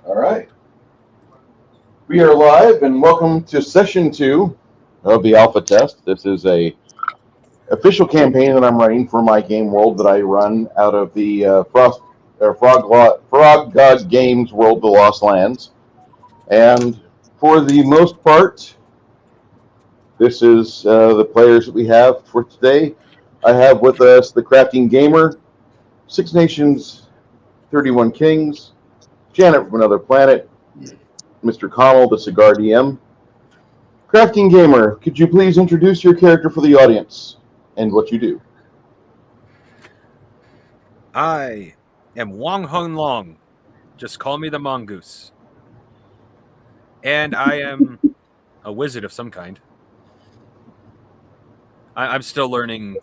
All right. We are live and welcome to session 2 of the alpha test. This is a official campaign that I'm running for my game world that I run out of the Frog God Games World: The Lost Lands. And for the most part, this is the players that we have for today. I have with us the Crafting Gamer, Six Nations, 31 Kings, Janet from Another Planet, Mr. Connell, the Cigar DM. Crafting Gamer, could you please introduce your character for the audience and what you do? I am Wong Hung Long. Just call me the mongoose. And I am a wizard of some kind. I'm still learning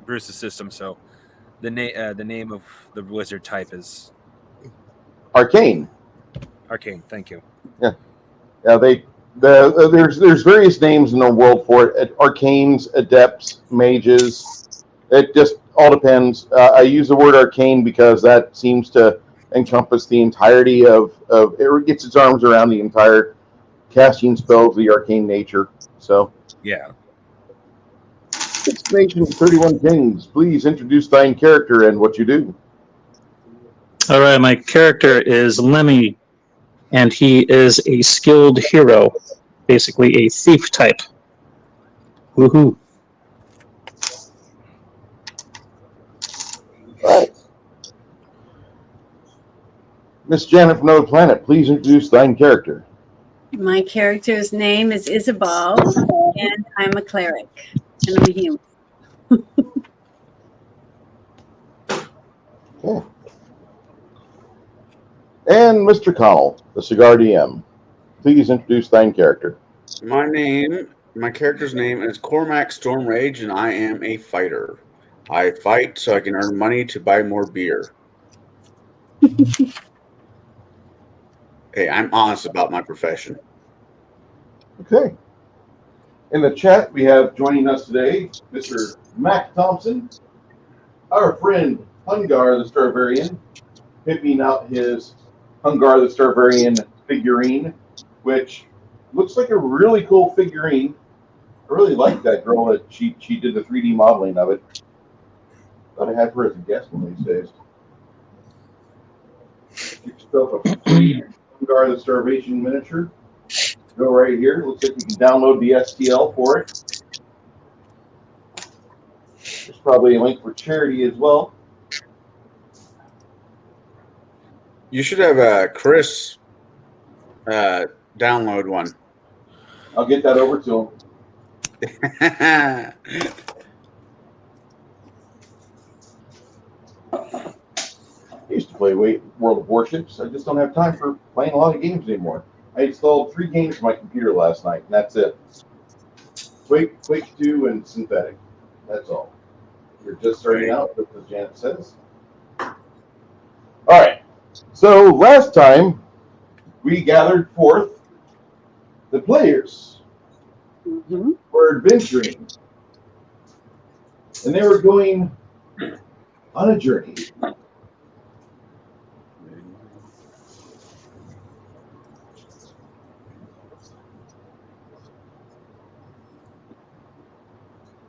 Bruce's system, so the name of the wizard type is Arcane. arcane. Thank you. Yeah, yeah. There's various names in the world for it. Arcanes, adepts, mages. It just all depends. I use the word arcane because that seems to encompass the entirety of it gets its arms around the entire casting spells, the arcane nature. So, Yeah. Six Nations, 31 Kings, please introduce thine character and what you do. All right, my character is Lemmy, and he is a skilled hero, basically a thief type. Woohoo! Right. Miss Janet from Another Planet, please introduce thine character. My character's name is Isabel, and I'm a cleric, and I'm a human. Okay. And Mr. Connell, the Cigar DM, please introduce thine character. My character's name is Cormac Stormrage, and I am a fighter. I fight so I can earn money to buy more beer. Hey, I'm honest about my profession. Okay. In the chat, we have joining us today Mr. Mac Thompson, our friend Hungar the Starvarian, pimping out his Hungar the Starvarian figurine, which looks like a really cool figurine. I really like that girl that she did the 3D modeling of it. Thought I had her as a guest one of these days. Get yourself a free Hungar the Starvation miniature. Go right here. Looks like you can download the STL for it. There's probably a link for charity as well. You should have Chris download one. I'll get that over to him. I used to play World of Warships. I just don't have time for playing a lot of games anymore. I installed 3 games for my computer last night, and that's it. Quake 2, and Synthetic. That's all. You're just starting out, as Janet says. All right. So last time, we gathered forth the players were adventuring, and they were going on a journey.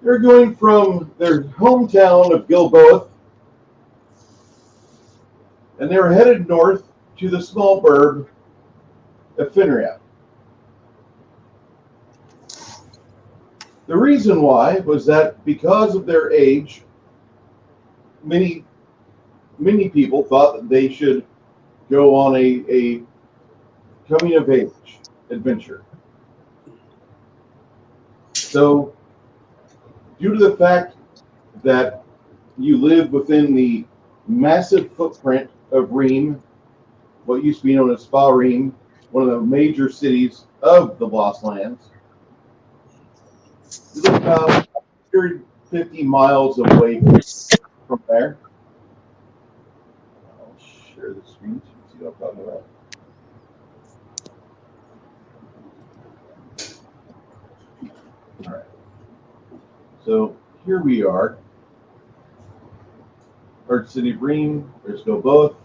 They're going from their hometown of Gilboa, and they were headed north to the small burg of Finria. The reason why was that because of their age, many people thought that they should go on a coming of age adventure. So, due to the fact that you live within the massive footprint of Ream, what used to be known as Spa Ream, one of the major cities of the Lost Lands, you live about 150 miles away from there. I'll share the screen so you can see what I'm talking about. All right. So here we are. Large city of Ream. There's Gilboa.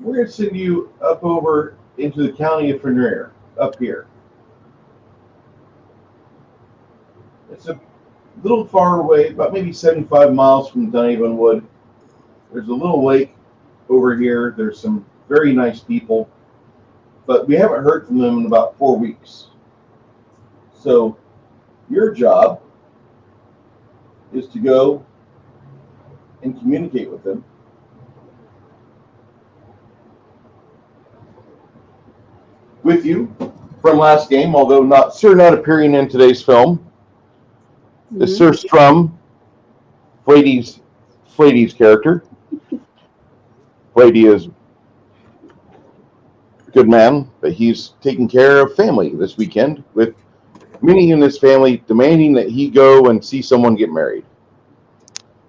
we're going to send you up over into the county of Fenrir, up here. It's a little far away, about maybe 75 miles from Dunhaven Wood. There's a little lake over here. There's some very nice people, but we haven't heard from them in about 4 weeks. So your job is to go and communicate with them. With you from last game, although not appearing in today's film, is Sir Strum, Flady's character. Flady is a good man, but he's taking care of family this weekend, with many in his family demanding that he go and see someone get married.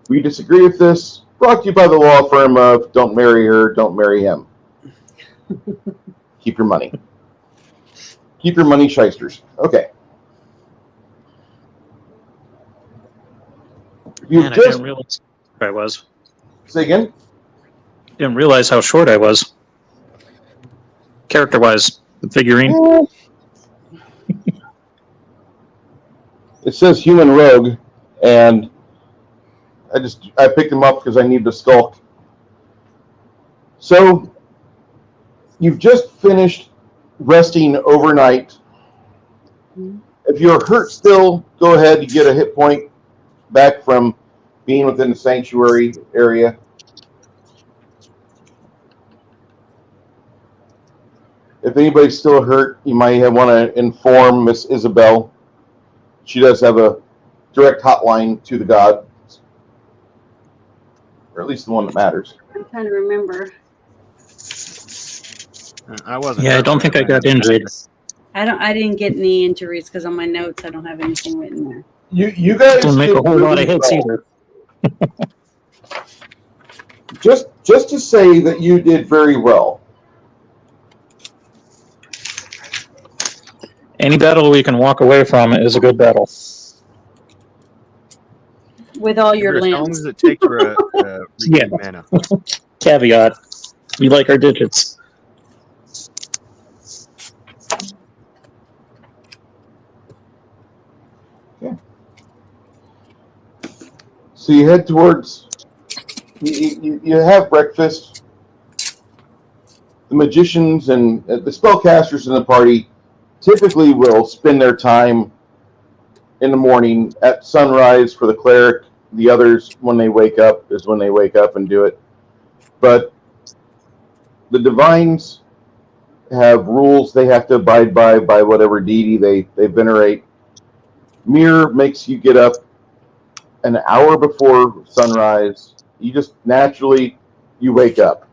We disagree with this. Brought to you by the law firm of Don't Marry Her, Don't Marry Him. Keep your money. Keep your money, shysters. Okay. You Man, I didn't realize where I was. Say again? Didn't realize how short I was. Character-wise, the figurine. It says human rogue, and I picked him up because I need to skulk. So you've just finished resting overnight. If you're hurt still, go ahead. You get a hit point back from being within the sanctuary area. If anybody's still hurt, you might want to inform Miss Isabel. She does have a direct hotline to the god, or at least the one that matters. I'm trying to remember. I wasn't. Yeah, I don't think I got injured. I didn't get any injuries because on my notes I don't have anything written there. You guys Didn't make a did whole lot really of hits well. either. Just to say that you did very well. Any battle we can walk away from is a good battle. With all your Chris, how long limbs. does it take for a Yeah. regain mana? Caveat. We like our digits. So you head towards. You have breakfast. The magicians and the spellcasters in the party typically will spend their time in the morning at sunrise for the cleric. The others, when they wake up, is when they wake up and do it. But the divines have rules they have to abide by whatever deity they venerate. Mir makes you get up an hour before sunrise. You just naturally, you wake up.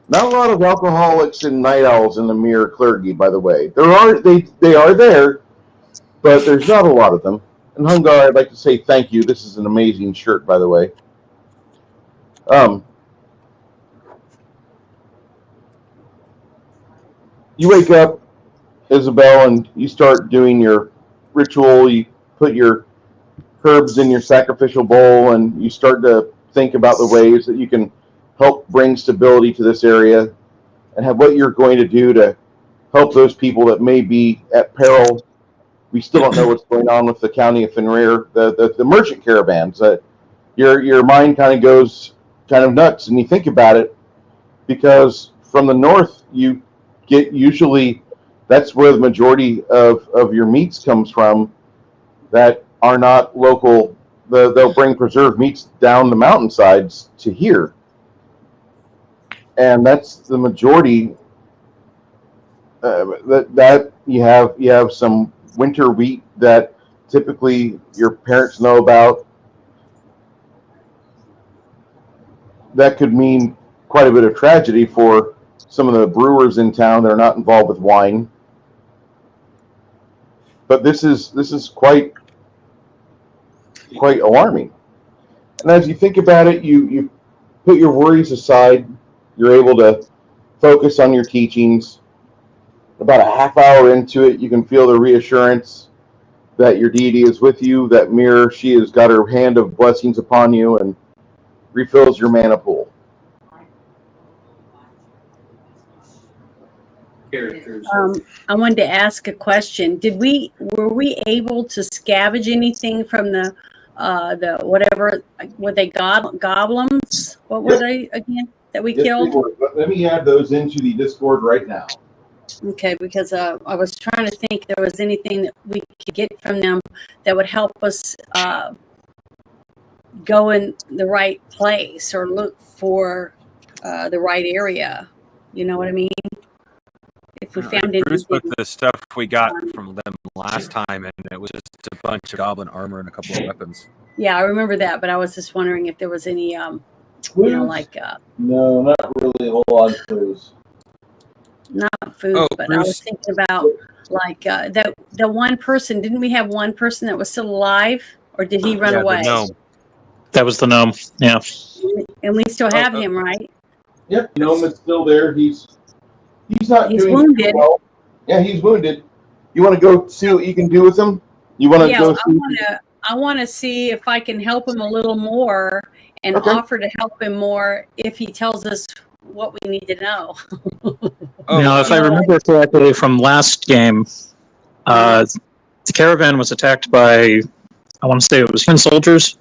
Not a lot of alcoholics and night owls in the Mir clergy, by the way. They are there, but there's not a lot of them. And Hungar, I'd like to say thank you. This is an amazing shirt, by the way. You wake up, Isabel, and you start doing your ritual. You put your herbs in your sacrificial bowl, and you start to think about the ways that you can help bring stability to this area and have what you're going to do to help those people that may be at peril. We still don't know what's going on with the county of Fenrir, the merchant caravans. Your mind kind of goes kind of nuts, and you think about it, because from the north you get usually that's where the majority of your meats comes from that are not local. They'll bring preserved meats down the mountainsides to here, and that's the majority. That you have some winter wheat that typically your parents know about. That could mean quite a bit of tragedy for some of the brewers in town that are not involved with wine. But this is quite alarming. And as you think about it, you put your worries aside. You're able to focus on your teachings. About a half hour into it, you can feel the reassurance that your deity is with you, that Mir, she has got her hand of blessings upon you and refills your mana pool. I wanted to ask a question. Were we able to scavenge anything from the whatever, were they goblins? What were Yep. they again that we Yes, they killed? were. But let me add those into the Discord right now. Okay, because I was trying to think if there was anything that we could get from them that would help us go in the right place or look for the right area. You know what I mean? If we found Bruce anything. put the stuff we got from them last time, and it was just a bunch of goblin armor and a couple of weapons. Yeah, I remember that, but I was just wondering if there was any, Clues? like No, not really a whole lot of clues. not food, Oh, but I was Bruce. thinking about like that the one person. Didn't we have one person that was still alive, or did he run Yeah, away? the gnome. That was the gnome. Yeah. And we still have Oh, him, right? Yep, Gnome is still there. He's not He's doing wounded. too well. Yeah, he's wounded. You want to go see what you can do with him? You want to Yeah, go see? I want to see if I can help him a little more and Okay. offer to help him more if he tells us what we need to know. Oh, Now, if I remember correctly from last game, the caravan was attacked by, I want to say it was human soldiers,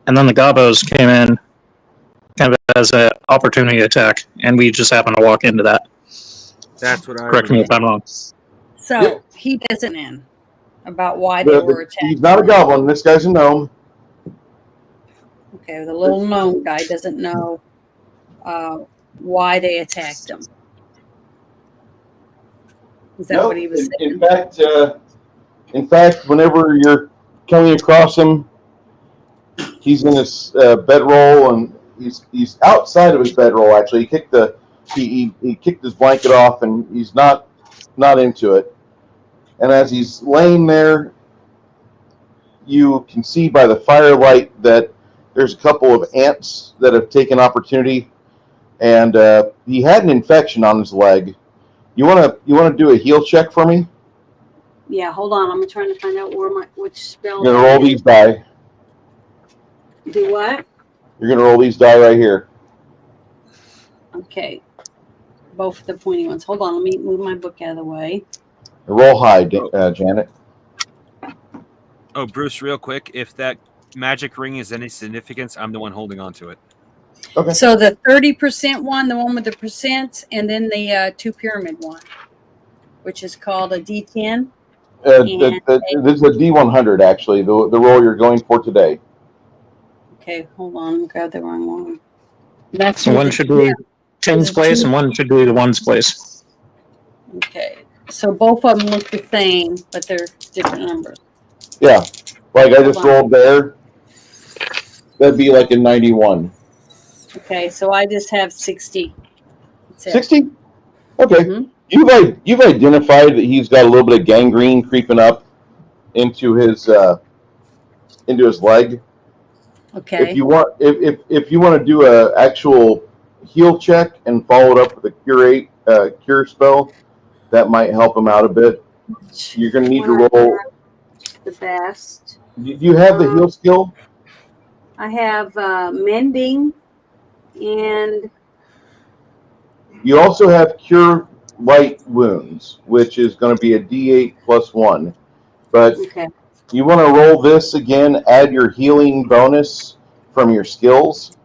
and then the Gobos came in kind of as an opportunity attack, and we just happened to walk into that. that's what I Correct me if I'm wrong. So Yep. he doesn't in about why they were attacked. He's not a goblin. This guy's a gnome. Okay, the little gnome guy doesn't know why they attacked him. Is that No, what he was saying? in fact, whenever you're coming across him, he's in his bedroll, and he's outside of his bedroll. Actually, he kicked his blanket off, and he's not into it. And as he's laying there, you can see by the firelight that there's a couple of ants that have taken opportunity, and he had an infection on his leg. You want to do a heal check for me? Yeah, hold on. I'm trying to find out which spell. You're gonna roll these die. Do what? You're gonna roll these die right here. Okay. Both the pointy ones. Hold on. Let me move my book out of the way. Roll high, Janet. Oh, Bruce, real quick, if that magic ring is any significance, I'm the one holding on to it. Okay. So the 30% one, the one with the percent, and then the 2 pyramid one, which is called a D10. This is a D100 actually. The roll you're going for today. Okay, hold on. I got the wrong one. That's So one should be 10's place and one should be the 1's place. Okay. So both of them look the same, but they're different numbers. Yeah, like I just rolled there. That'd be like a 91. Okay, so I just have 60. That's it. 60? Okay. Mhm. You've identified that he's got a little bit of gangrene creeping up into his leg. Okay. If you want to do a actual heal check and follow it up with a cure spell, that might help him out a bit. You're going to need to roll. The best. Do you have the heal skill? I have mending and You also have cure light wounds, which is going to be a D8 plus 1. But okay. you want to roll this again, add your healing bonus from your skills.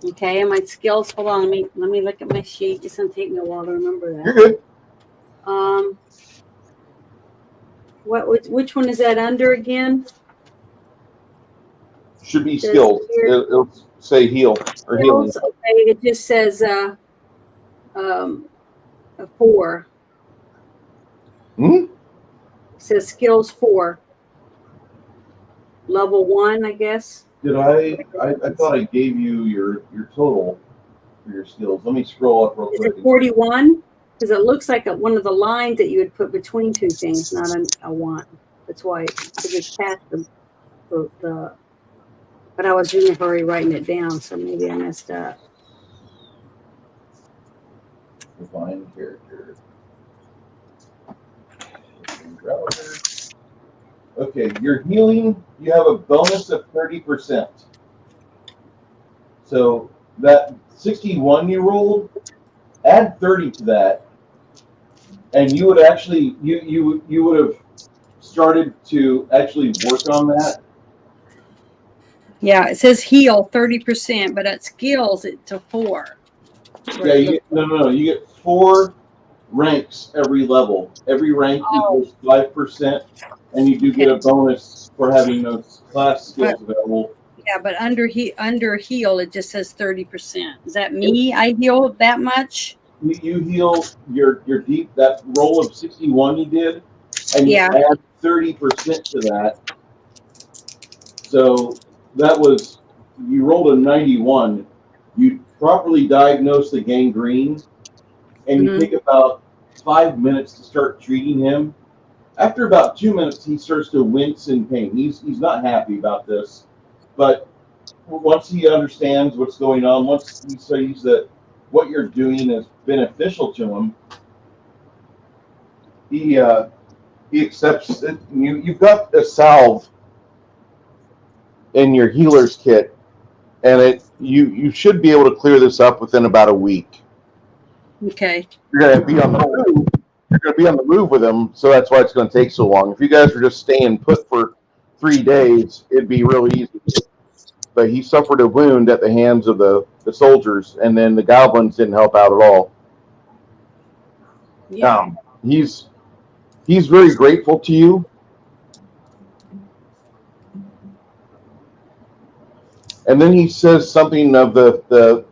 Okay, and my skills. Hold on, let me look at my sheet. It's gonna take me a while to remember that. You're good. Which one is that under again? Should be Does skills. here- It'll say heal or healing. Skills, okay, it just says a 4. Hmm? It says skills 4. Level 1, I guess. Did I thought I gave you your total for your skills. Let me scroll up real Is quick. it 41? Because it looks like one of the lines that you would put between two things, not a 1. That's why it just passed the. But I was in a hurry writing it down, so maybe I messed up. Define character. Okay, your healing, you have a bonus of 30%. So that 61 you rolled, add 30 to that, and you would actually you would have started to actually work on that. Yeah, it says heal 30%, but at skills it's to 4. Yeah, you get, no. You get 4 ranks every level. Every rank equals 5%, and you do get a bonus for having those class skills available. Yeah, but under heal it just says 30%. Is that me? I heal that much? You heal your deep, that roll of 61 you did, and you Yeah. add 30% to that. So that was, you rolled a 91. You properly diagnose the gangrene, and you take about 5 minutes to start treating him. After about 2 minutes, he starts to wince in pain. He's not happy about this, but once he understands what's going on, once he sees that what you're doing is beneficial to him, he accepts it. You've got a salve in your healer's kit, and you should be able to clear this up within about a week. Okay. You're going to be on the move. You're going to be on the move with him, so that's why it's going to take so long. If you guys were just staying put for 3 days, it'd be real easy. But he suffered a wound at the hands of the soldiers, and then the goblins didn't help out at all. Yeah. He's very grateful to you. And then he says something of the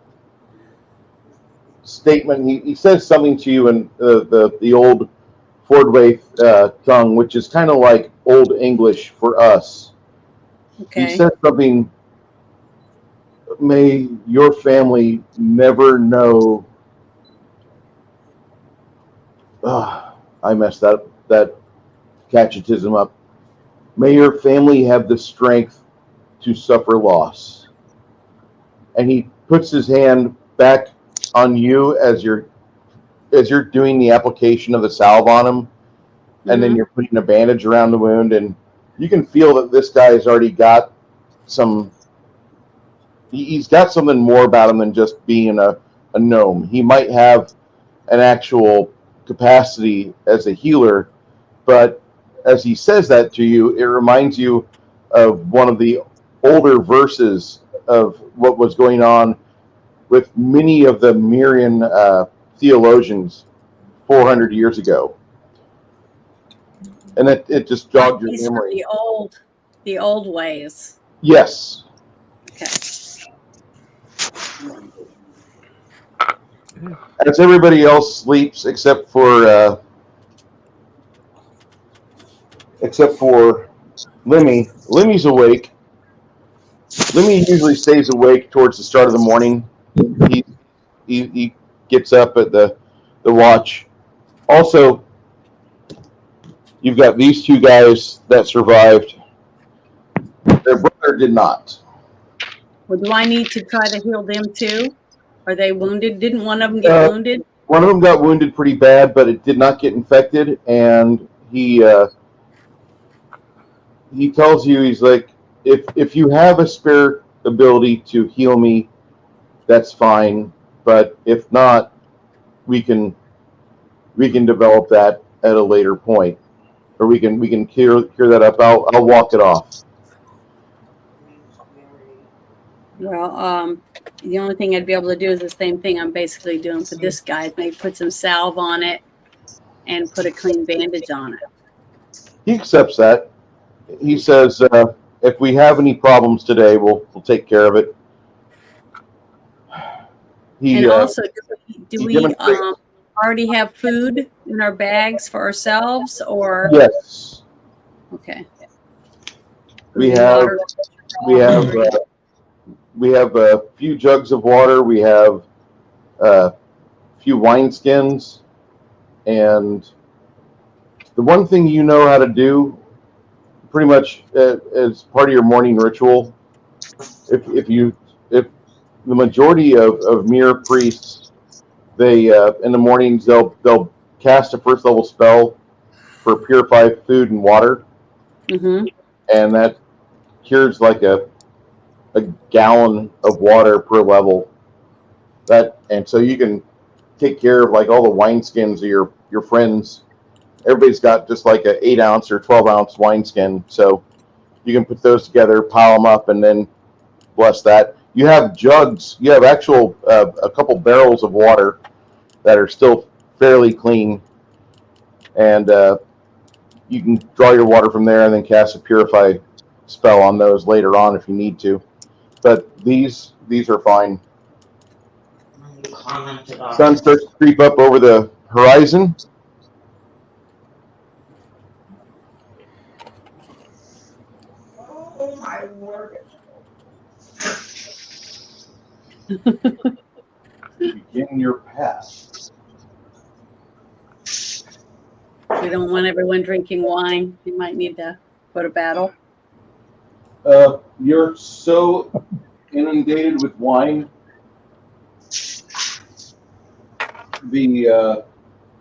statement. He says something to you in the old Fordway tongue, which is kind of like Old English for us. Okay. He says something, may your family never know. I messed that catechism up. May your family have the strength to suffer loss. And he puts his hand back on you as you're doing the application of the salve on him, and then you're putting a bandage around the wound, and you can feel that this guy's already got he's got something more about him than just being a gnome. He might have an actual capacity as a healer, but as he says that to you, it reminds you of one of the older verses of what was going on with many of the Marian theologians 400 years ago. And it just jogged your memory. The old ways. Yes. Okay. As everybody else sleeps except for Lemmy. Lemmy's awake. Lemmy usually stays awake towards the start of the morning. He gets up at the watch. Also, you've got these 2 guys that survived. Their brother did not. Well, do I need to try to heal them too? Are they wounded? Didn't one of them get wounded? One of them got wounded pretty bad, but it did not get infected. And he tells you, he's like, if you have a spare ability to heal me, that's fine. But if not, we can develop that at a later point, or we can clear that up. I'll walk it off. Well, the only thing I'd be able to do is the same thing I'm basically doing for this guy. Maybe put some salve on it and put a clean bandage on it. He accepts that. He says, if we have any problems today, we'll take care of it. And also, do we already have food in our bags for ourselves, or? Yes. Okay. We have a few jugs of water. We have a few wineskins, and the one thing you know how to do, pretty much as part of your morning ritual, if the majority of mere priests, they in the mornings they'll cast a 1st level spell for purified food and water, and that cures like a gallon of water per level. And so you can take care of like all the wineskins of your friends. Everybody's got just like an 8-ounce or 12-ounce wineskin, so you can put those together, pile them up, and then bless that. You have jugs. You have actual a couple barrels of water that are still fairly clean, and you can draw your water from there and then cast a purify spell on those later on if you need to. But these are fine. Sun starts to creep up over the horizon. Oh my word. Begin your path. We don't want everyone drinking wine. You might need to go to battle. You're so inundated with wine.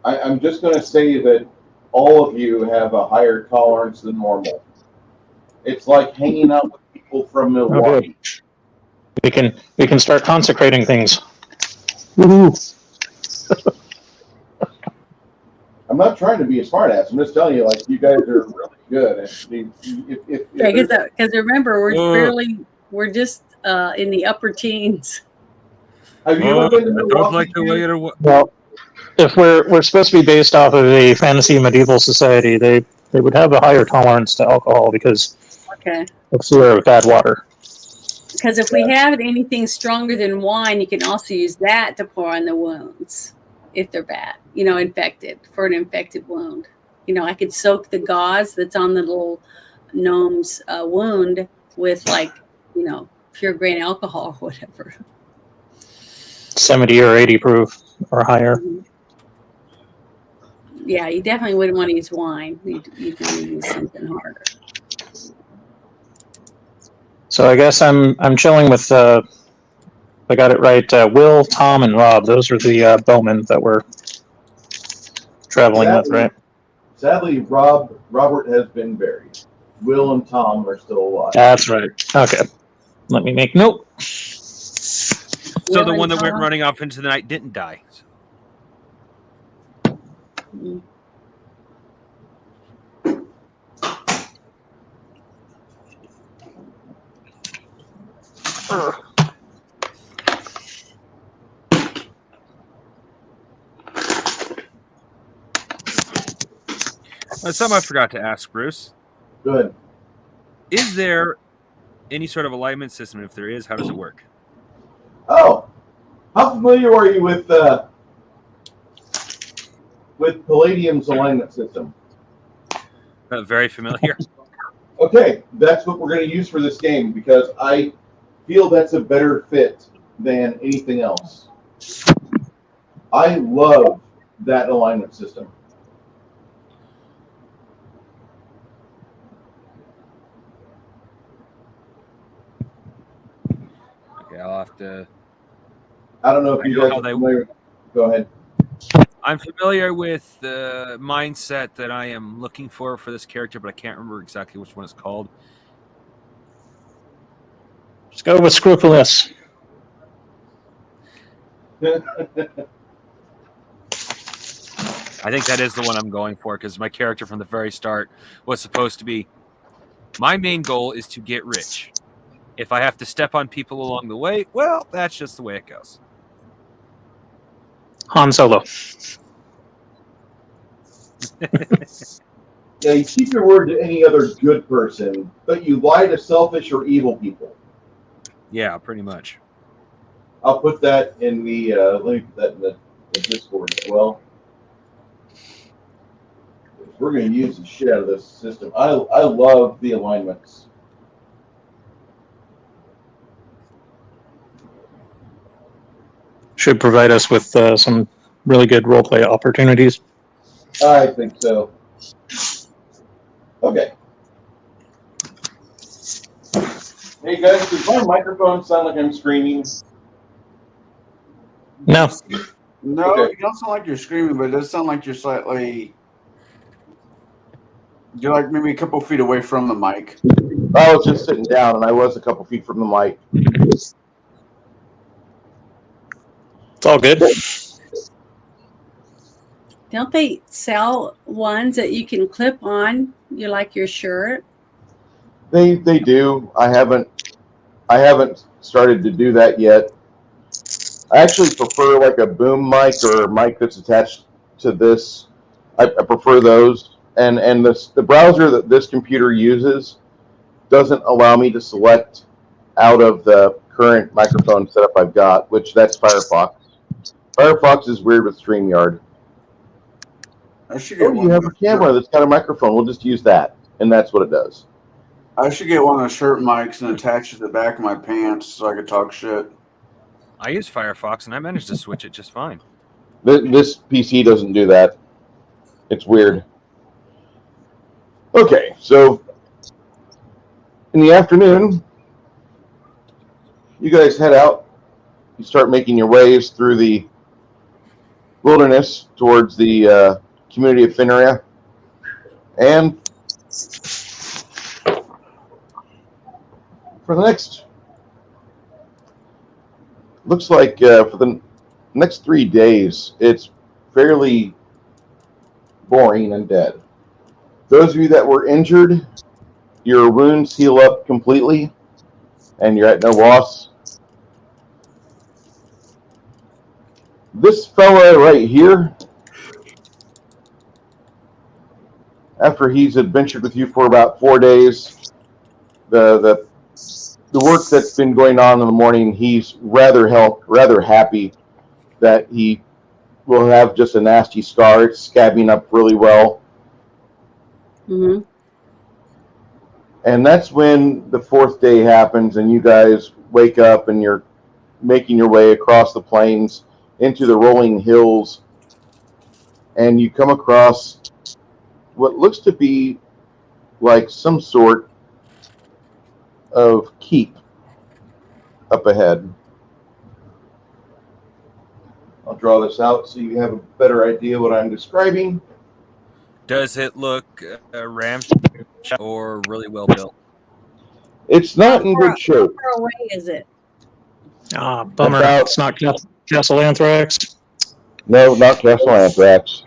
I'm just going to say that all of you have a higher tolerance than normal. It's like hanging out with people from Milwaukee. We can start consecrating things. Woohoo! I'm not trying to be a smartass. I'm just telling you, like, you guys are really good. Because remember, we're just in the upper teens. Have you ever been to I don't Milwaukee? like the way it. Well, if we're supposed to be based off of a fantasy medieval society, they would have a higher tolerance to alcohol because Okay. of fear of bad water. Because if we have anything stronger than wine, you can also use that to pour on the wounds if they're bad, infected, for an infected wound. I could soak the gauze that's on the little gnome's wound with pure grain alcohol or whatever. 70 or 80 proof or higher. Yeah, you definitely wouldn't want to use wine. You'd want to use something harder. So I guess I'm chilling with if I got it right. Will, Tom, and Rob. Those are the bowmen that we're traveling with, right? Sadly, Robert has been buried. Will and Tom are still alive. That's right. Okay. Let me make note. So the one that went running off into the night didn't die. Mm. Something I forgot to ask, Bruce. Good. Is there any sort of alignment system? If there is, how does it work? Oh, how familiar are you with Palladium's alignment system? Very familiar. Okay, that's what we're going to use for this game because I feel that's a better fit than anything else. I love that alignment system. Okay, I'll have to. I don't know if I you know guys how are they familiar. Go ahead. I'm familiar with the mindset that I am looking for this character, but I can't remember exactly which one it's called. Let's go with scrupulous. I think that is the one I'm going for because my character from the very start was supposed to be, my main goal is to get rich. If I have to step on people along the way, well, that's just the way it goes. Han Solo. Yeah, you keep your word to any other good person, but you lie to selfish or evil people. Yeah, pretty much. I'll put that in the let me put that in the Discord as well. We're going to use the shit out of this system. I love the alignments. Should provide us with some really good roleplay opportunities. I think so. Okay. Hey guys, does my microphone sound like I'm screaming? No. No, Okay. you don't sound like you're screaming, but it does sound like you're slightly. You're like maybe a couple feet away from the mic. I was just sitting down and I was a couple feet from the mic. It's all good. Don't they sell ones that you can clip on? You like your shirt? They do. I haven't started to do that yet. I actually prefer like a boom mic or a mic that's attached to this. I prefer those. And the browser that this computer uses doesn't allow me to select out of the current microphone setup I've got, which that's Firefox. Firefox is weird with StreamYard. I should get Oh, one. you have a camera that's got a microphone. We'll just use that, and that's what it does. I should get one of the shirt mics and attach it to the back of my pants so I could talk shit. I use Firefox and I managed to switch it just fine. This PC doesn't do that. It's weird. Okay, so in the afternoon, you guys head out. You start making your ways through the wilderness towards the community of Finria. And for the next, looks like for the next 3 days, it's fairly boring and dead. Those of you that were injured, your wounds heal up completely, and you're at no loss. This fella right here, after he's adventured with you for about 4 days, the work that's been going on in the morning, he's rather happy that he will have just a nasty scar. It's scabbing up really well. Mm-hmm. And that's when the 4th day happens, and you guys wake up and you're making your way across the plains into the rolling hills, and you come across what looks to be like some sort of keep up ahead. I'll draw this out so you have a better idea what I'm describing. Does it look ramshackle or really well built? It's not in good shape. How far away is it? Ah, bummer. About- It's not Castle Anthrax. No, not Castle Anthrax.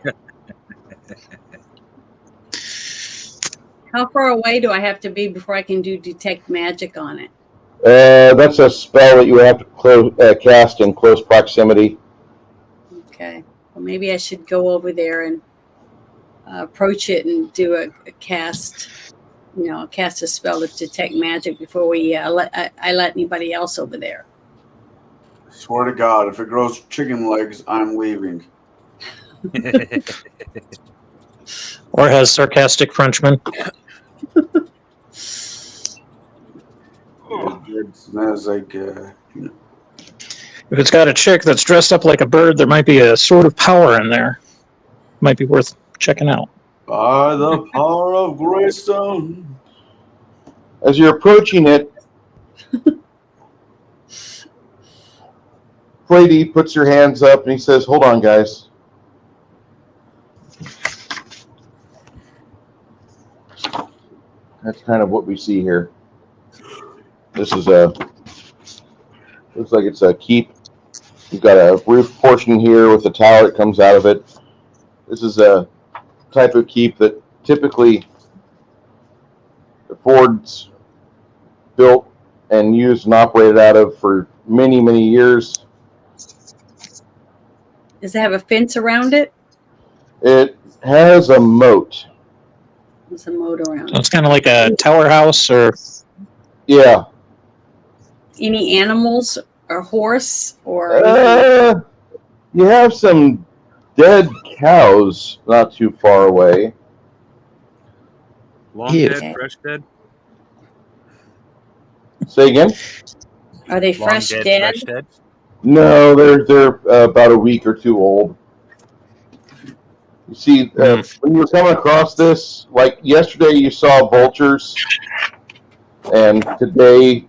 How far away do I have to be before I can do detect magic on it? That's a spell that you have to cast in close proximity. Okay. Well, maybe I should go over there and approach it and do a cast, cast a spell to detect magic before we I let anybody else over there. Swear to God, if it grows chicken legs, I'm leaving. Or has sarcastic Frenchman. It's like, If it's got a chick that's dressed up like a bird, there might be a sort of power in there. Might be worth checking out. by the power of Greystone. As you're approaching it, Lady puts your hands up and he says, "Hold on, guys." That's kind of what we see here. This is looks like it's a keep. You've got a roof portion here with a tower that comes out of it. This is a type of keep that typically the Fords built and used and operated out of for many, many years. Does it have a fence around it? It has a moat. There's a moat around So it. it's kind of like a tower house, or Yeah. Any animals or horse or You have some dead cows not too far away. Long Ew. dead, fresh dead? Say again? are they Long fresh dead, dead? fresh dead? No, they're about a week or two old. You see, when you were coming across this, like yesterday you saw vultures, and today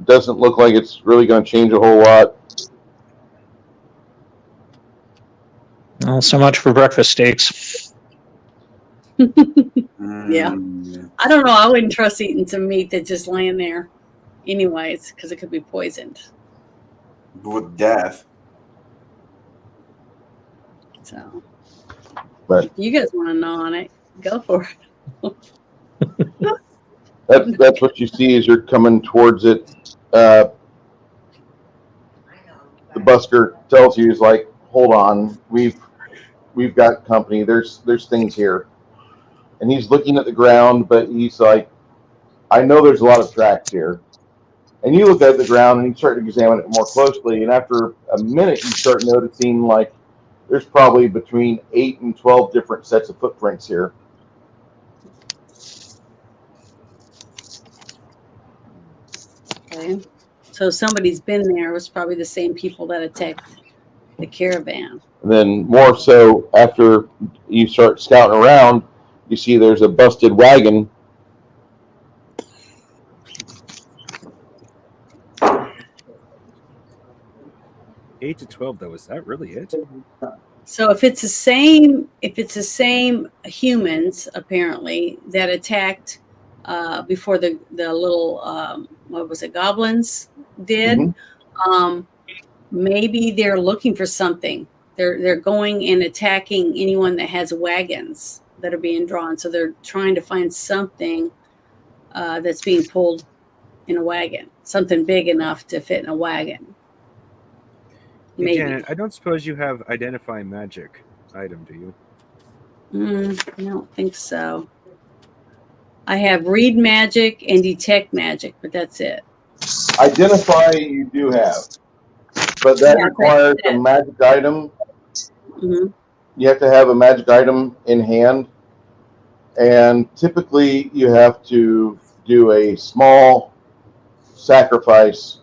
doesn't look like it's really going to change a whole lot. well, so much for breakfast steaks. Yeah. Mm. I don't know. I wouldn't trust eating some meat that's just laying there anyways, because it could be poisoned. With death. So, But- if you guys want to gnaw on it, go for it. That's what you see as you're coming towards it. The busker tells you, he's like, hold on, we've got company. There's things here. And he's looking at the ground, but he's like, I know there's a lot of tracks here. And you look at the ground and you start to examine it more closely. And after a minute, you start noticing like there's probably between 8 and 12 different sets of footprints here. Okay. So somebody's been there. It was probably the same people that attacked the caravan. And then more so after you start scouting around, you see there's a busted wagon. 8 to 12, though, is that really it? So if it's the same humans apparently that attacked before the little what was it, goblins did, Mhm. maybe they're looking for something. They're going and attacking anyone that has wagons that are being drawn. So they're trying to find something that's being pulled in a wagon, something big enough to fit in a wagon. Maybe. Janet, I don't suppose you have identify magic item, do you? I don't think so. I have read magic and detect magic, but that's it. Identify you do have, but that Yeah, requires that's a it. magic item. hmm You have to have a magic item in hand, and typically you have to do a small sacrifice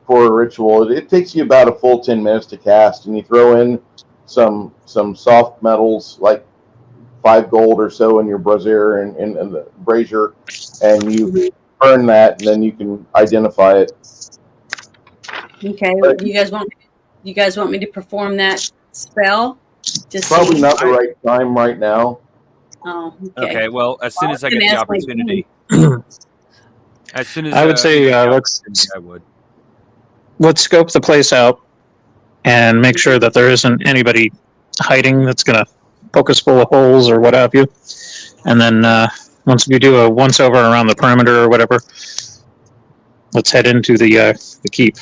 for a ritual. It takes you about a full 10 minutes to cast, and you throw in some soft metals like 5 gold or so in your brazier and the brazier, and you earn that, and then you can identify it. Okay. But- You guys want me to perform that spell? Just so Probably you- not the right time right now. Oh, Okay, well, as soon Well, as I I was get the gonna ask my opportunity, as soon as I would say I let's would. scope the place out and make sure that there isn't anybody hiding that's going to poke us full of holes or what have you. And then once we do a once over around the perimeter or whatever, let's head into the keep.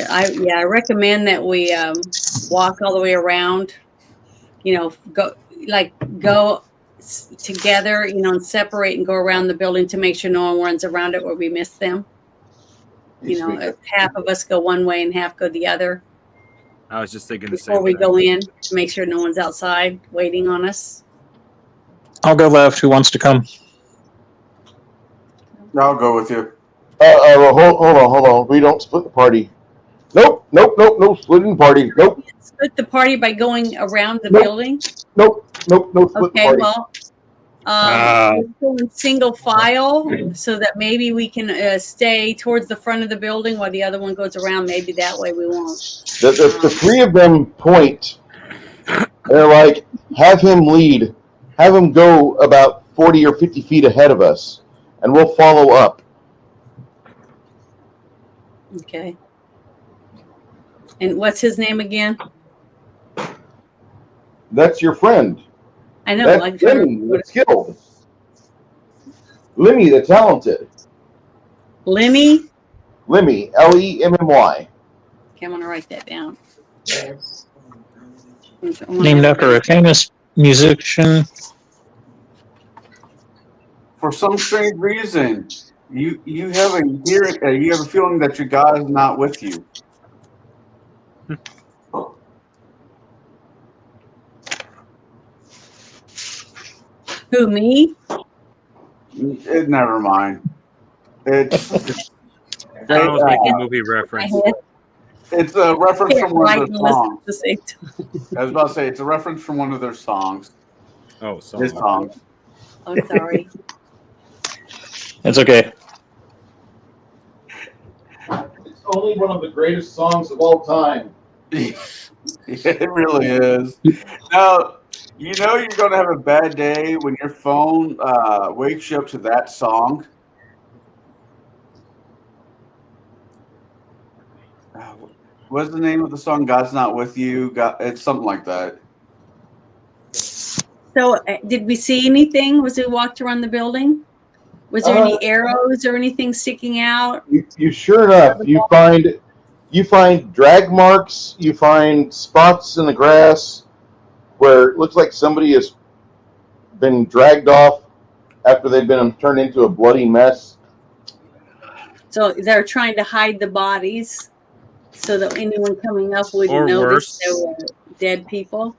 I recommend that we walk all the way around. Go together, and separate and go around the building to make sure no one runs around it where we miss them. If half of us go one way and half go the other I was just thinking the same before we thing. go in to make sure no one's outside waiting on us. I'll go left. Who wants to come? I'll go with you. Well, hold on. We don't split the party. Nope, no splitting party. Nope, Split the party by going around the Nope. building. no split the Okay, party. well, let's go in single file so that maybe we can stay towards the front of the building while the other one goes around. Maybe that way we won't. The three of them point. They're like, have him lead. Have him go about 40 or 50 feet ahead of us, and we'll follow up. Okay. And what's his name again? That's your friend. I know, That's like Lemmy, the skilled. Lemmy, the talented. Lemmy. Lemmy, Lemmy. Okay, I'm gonna write that down. Named after a famous musician. For some strange reason, you have a feeling that your God is not with you. Who, me? Never mind. It's I was uh, making a movie reference. My head. it's a reference from one Right of and their listen songs. at the same time. I was about to say it's a reference from one of their songs. Oh, so His songs. Oh, sorry. It's okay. It's only one of the greatest songs of all time. It really is. Now, you're going to have a bad day when your phone wakes you up to that song. What's the name of the song? God's Not With You. It's something like that. So, did we see anything? Was we walked around the building? Was there any arrows or anything sticking out? You sure enough, you find drag marks, you find spots in the grass where it looks like somebody has been dragged off after they've been turned into a bloody mess. So they're trying to hide the bodies so that anyone coming up Or wouldn't notice worse. there were dead people.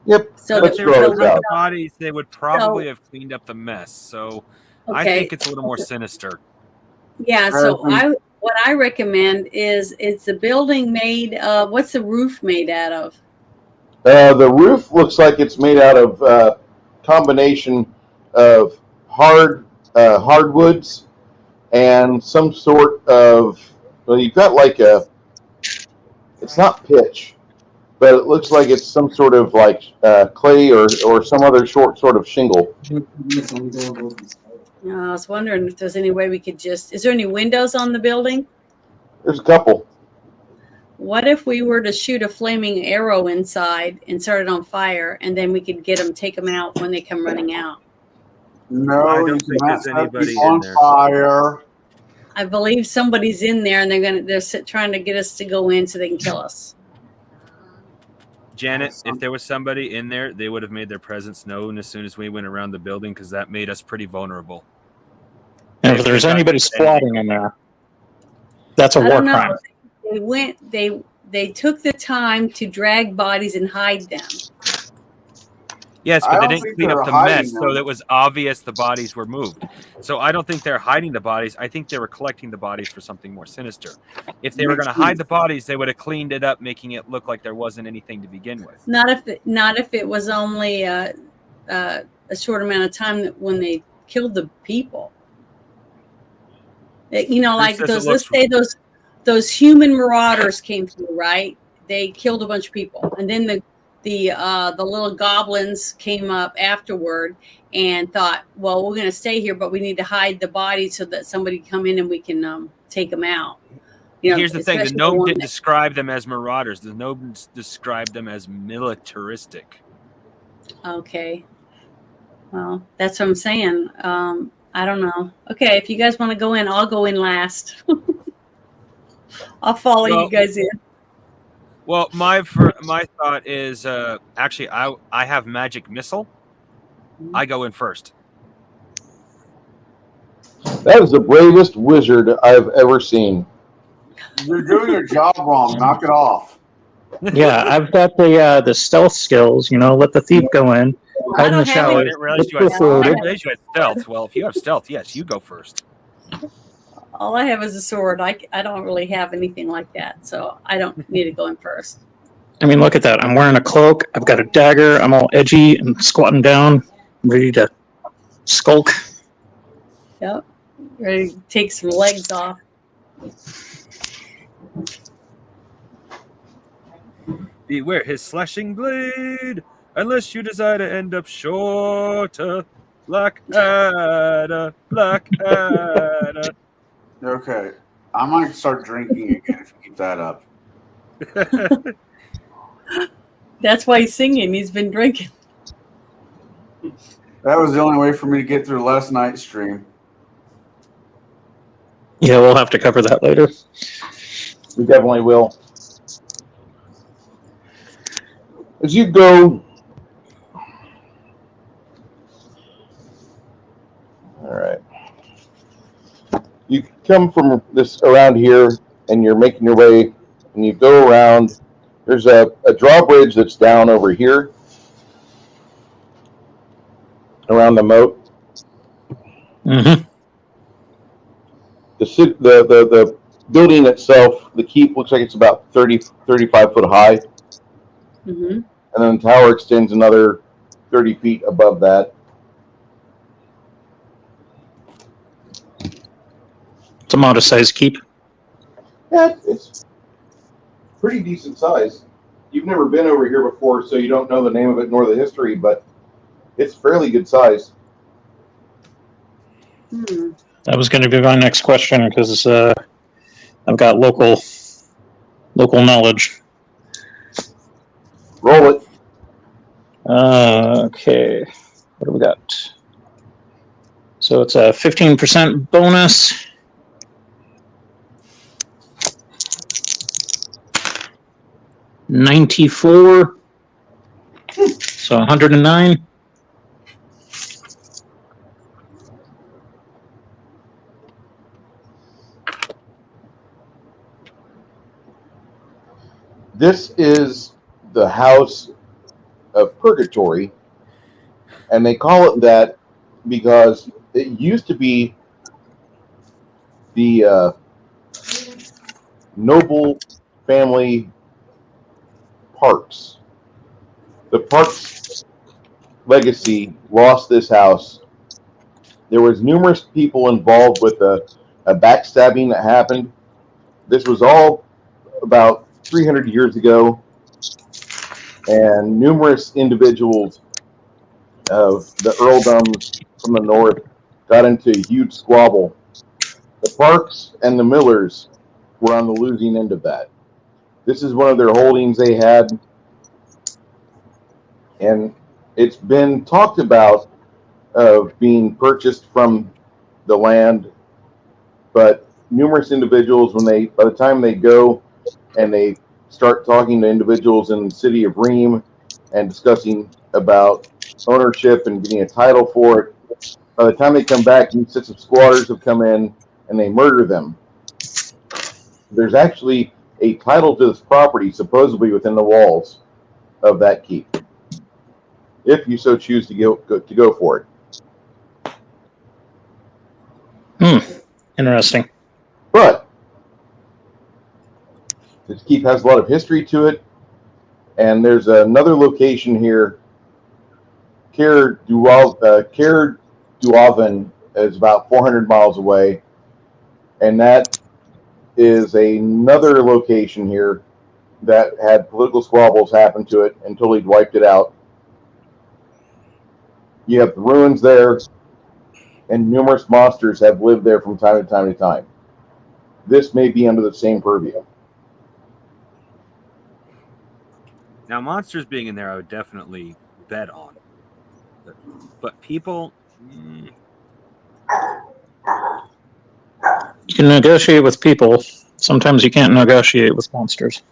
Yep. So Let's If they that were throw going it to hide out. the bodies, they would probably have cleaned up the mess. So I okay. think it's a little more sinister. Yeah, so what I recommend is the building made what's the roof made out of? The roof looks like it's made out of combination of hardwoods and some sort of, well, you've got like it's not pitch, but it looks like it's some sort of like clay or some other sort of shingle. I was wondering if there's any way we could is there any windows on the building? There's a couple. What if we were to shoot a flaming arrow inside and start it on fire, and then we could take them out when they come running out? No, I don't you think cannot there's set anybody people in on there. fire. I believe somebody's in there, and they're trying to get us to go in so they can kill us. Janet, if there was somebody in there, they would have made their presence known as soon as we went around the building because that made us pretty vulnerable. And if there's anybody squatting in there, that's a I war don't know. crime. They took the time to drag bodies and hide them. Yes, I but they don't didn't think clean they're up the hiding mess, so them. it was obvious the bodies were moved. So I don't think they're hiding the bodies. I think they were collecting the bodies for something more sinister. If they were going to hide the bodies, they would have cleaned it up, making it look like there wasn't anything to begin with. Not if it was only a short amount of time when they killed the people. Like says those. it Let's looks- say those human marauders came through, right? They killed a bunch of people, and then the little goblins came up afterward and thought, well, we're going to stay here, but we need to hide the bodies so that somebody can come in and we can take them out. Here's the thing: the especially gnome one didn't that- describe them as marauders. The gnome described them as militaristic. Okay. Well, that's what I'm saying. I don't know. Okay, if you guys want to go in, I'll go in last. I'll follow you guys in. Well, my thought is actually I have magic missile. I go in first. That is the bravest wizard I've ever seen. You're doing your job wrong. Knock it off. Yeah, I've got the stealth skills. Let the thief go in, hide in the don't have I shower. didn't realize you had, I didn't realize you had stealth. Well, if you have stealth, yes, you go first. All I have is a sword. I don't really have anything like that, so I don't need to go in first. I mean, look at that. I'm wearing a cloak. I've got a dagger. I'm all edgy and squatting down, ready to skulk. Yep. Ready to take some legs off. Beware his slashing blade, unless you desire to end up shorter. Black Adder, Black Adder. Okay. I might start drinking again if you keep that up. That's why he's singing. He's been drinking. That was the only way for me to get through last night's stream. Yeah, we'll have to cover that later. We definitely will. As you go, all right. You come from this around here, and you're making your way, and you go around. There's a drawbridge that's down over here, around the moat. Mm-hmm. The building itself, the keep, looks like it's about 35 foot high. Mm-hmm. And then the tower extends another 30 feet above that. It's a modest size keep. Yeah, it's pretty decent size. You've never been over here before, so you don't know the name of it nor the history, but it's fairly good size. Hmm. That was going to be my next question because I've got local local knowledge. Roll it. Okay, what do we got? So it's a 15% bonus. $94. So 109. This is the house of purgatory, and they call it that because it used to be the noble family Parks. The Parks legacy lost this house. There was numerous people involved with a backstabbing that happened. This was all about 300 years ago, and numerous individuals of the earldoms from the north got into a huge squabble. The Parks and the Millers were on the losing end of that. This is one of their holdings they had, and it's been talked about of being purchased from the land, but numerous individuals, by the time they go and they start talking to individuals in the city of Ream and discussing about ownership and getting a title for it, by the time they come back, new sets of squatters have come in and they murder them. There's actually a title to this property supposedly within the walls of that keep, if you so choose to go for it. Interesting. But this keep has a lot of history to it, and there's another location here. Caer Duavan is about 400 miles away, and that is another location here that had political squabbles happen to it and totally wiped it out. You have the ruins there, and numerous monsters have lived there from time to time to time. This may be under the same purview. Now, monsters being in there, I would definitely bet on. But people, You can negotiate with people. Sometimes you can't negotiate with monsters.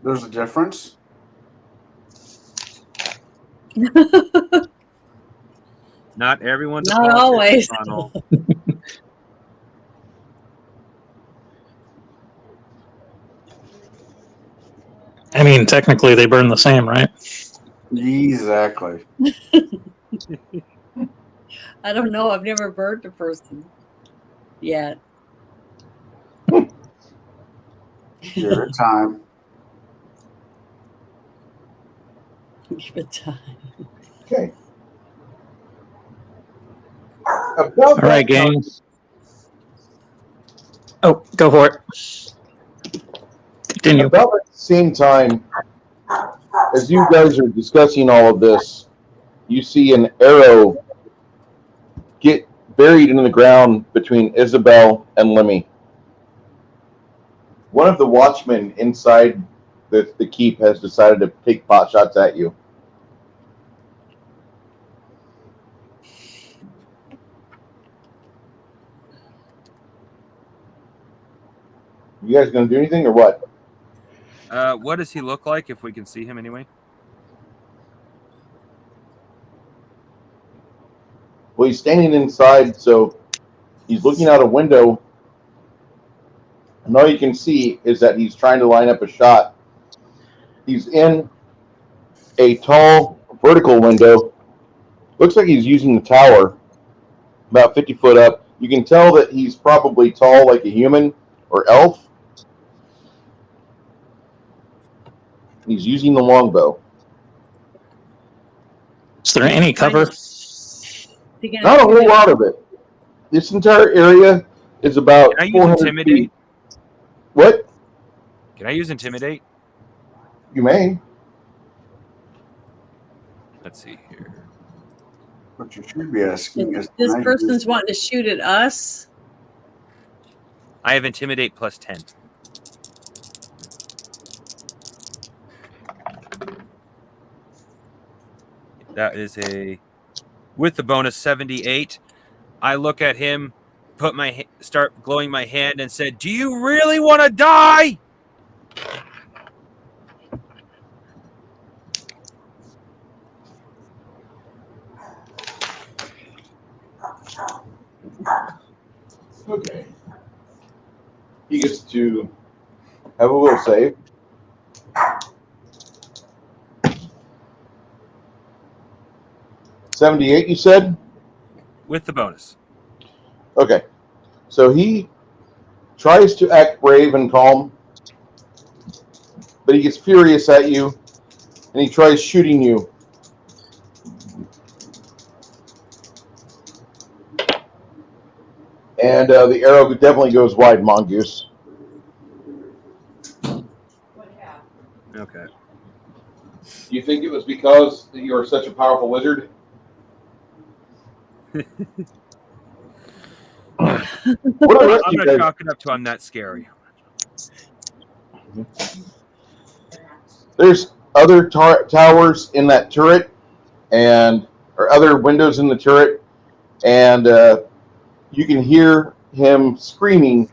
There's a difference. not everyone's Not always. I mean, technically they burn the same, right? Exactly. I don't know. I've never burned a person yet. Give it time. Give it time. Okay. All right, gang. Oh, go for it. Continue. About at the same time, as you guys are discussing all of this, you see an arrow get buried in the ground between Isabel and Lemmy. One of the watchmen inside the keep has decided to take pot shots at you. You guys gonna do anything or what? what does he look like if we can see him anyway? Well, he's standing inside, so he's looking out a window, and all you can see is that he's trying to line up a shot. He's in a tall vertical window. Looks like he's using the tower, about 50 foot up. You can tell that he's probably tall like a human or elf. He's using the longbow. Is there any cover? Not a whole lot of it. This entire area is about Can I use 400 Intimidate? feet. What? Can I use Intimidate? You may. Let's see here. What you should be asking is, This can I person's use- wanting to shoot at us. I have Intimidate plus 10. That is a with the bonus 78. I look at him, start glowing my hand, and said, "Do you really want to die?" Okay. He gets to have a will save. $78, you said? With the bonus. Okay. So he tries to act brave and calm, but he gets furious at you, and he tries shooting you. And the arrow definitely goes wide, Mongoose. Okay. Do you think it was because you're such a powerful wizard? What are the rest I'm of you going to guys? chalk it up to I'm not scary. There's other towers in that turret, or other windows in the turret, and you can hear him screaming.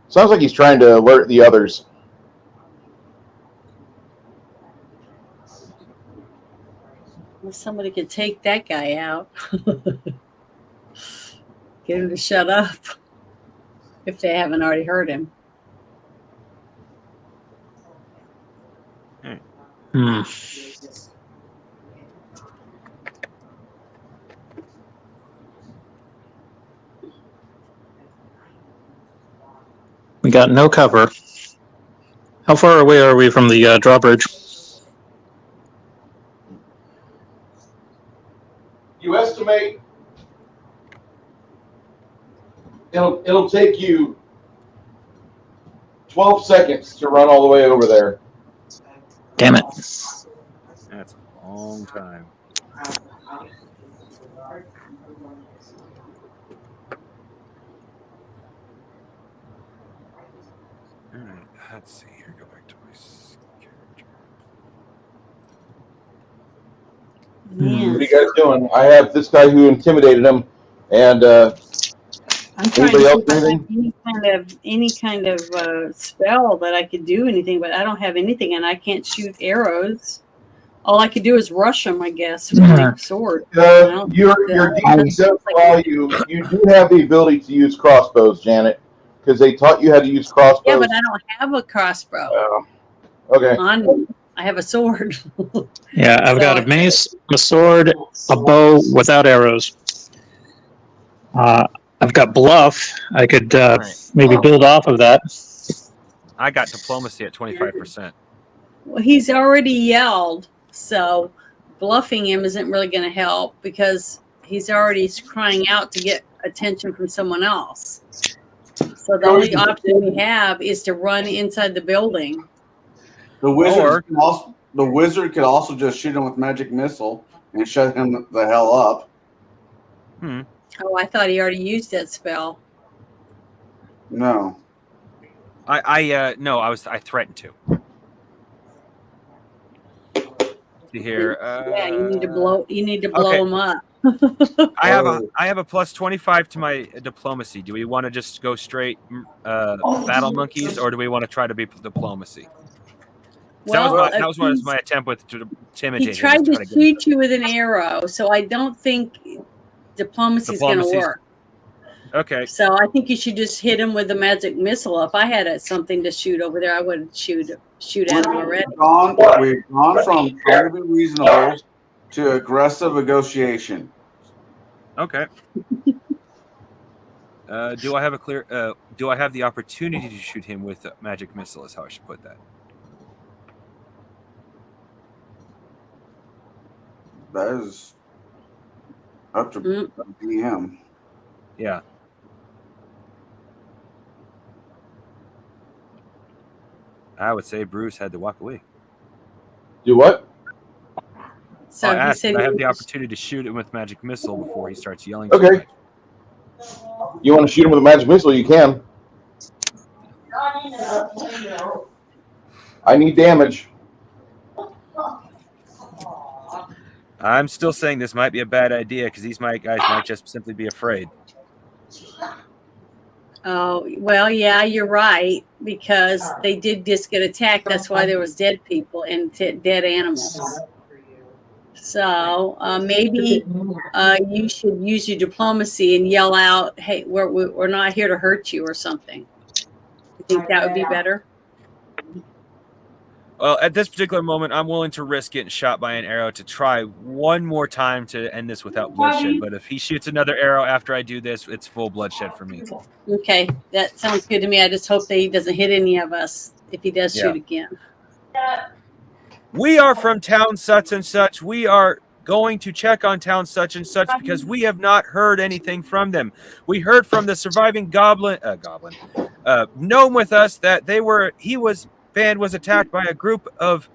Sounds like he's trying to alert the others. Well, somebody could take that guy out. Get him to shut up if they haven't already heard him. Hmm. We got no cover. How far away are we from the drawbridge? You estimate it'll take you 12 seconds to run all the way over there. Damn it. That's a long time. All right, let's see here. Go back to my character. Man, What are you guys doing? I have this guy who intimidated him, and I'm trying anybody to else see if I anything? have any kind of spell that I could do anything, but I don't have anything, and I can't shoot arrows. All I could do is rush them, I guess, with my sword. Your defense does allow you. You do have the ability to use crossbows, Janet, because they taught you how to use crossbows. Yeah, but I don't have a crossbow Okay. on me. I have a sword. Yeah, I've got a mace, a sword, a bow without arrows. I've got bluff. I could maybe build off of that. I got diplomacy at 25%. Well, he's already yelled, so bluffing him isn't really going to help because he's already crying out to get attention from someone else. So the only option we have is to run inside the building. The wizard could also just shoot him with magic missile and shut him the hell up. Oh, I thought he already used that spell. No. I threatened to. See here. Yeah, you need to blow him up. I have a plus 25 to my diplomacy. Do we want to just go straight battle monkeys, or do we want to try to be diplomacy? Well, that was my attempt with to intimidate. He tried to shoot you with an arrow, so I don't think diplomacy is going to work. Okay. So I think you should just hit him with a magic missile. If I had something to shoot over there, I would shoot at him already. We've gone from trying to be reasonable to aggressive negotiation. Okay. Do I have do I have the opportunity to shoot him with a magic missile? Is how I should put that. That is up to DM. Yeah. I would say Bruce had to walk away. Do what? So I he said I have the opportunity to shoot him with magic missile before he starts yelling. Okay. You want to shoot him with a magic missile? You can. I need damage. I'm still saying this might be a bad idea because these guys might just simply be afraid. Oh, well, yeah, you're right, because they did just get attacked. That's why there was dead people and dead animals. So maybe you should use your diplomacy and yell out, "Hey, we're not here to hurt you," or something. You think that would be better? Well, at this particular moment, I'm willing to risk getting shot by an arrow to try one more time to end this without bloodshed. But if he shoots another arrow after I do this, it's full bloodshed for me. Okay, that sounds good to me. I just hope that he doesn't hit any of us if he does shoot again. We are from town such and such. We are going to check on town such and such because we have not heard anything from them. We heard from the surviving gnome with us that band was attacked by a group of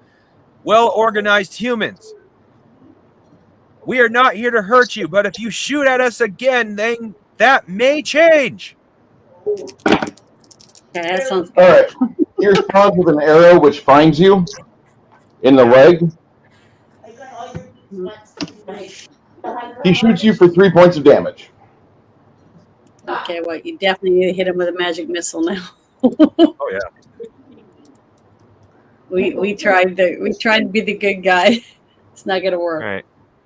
well-organized humans. We are not here to hurt you, but if you shoot at us again, then that may change. Okay, that sounds All right. He responds with an arrow which finds you in the leg. He shoots you for 3 points of damage. okay. Well, you definitely need to hit him with a magic missile now. Oh yeah. We tried to be the good guy. It's not gonna work. All right.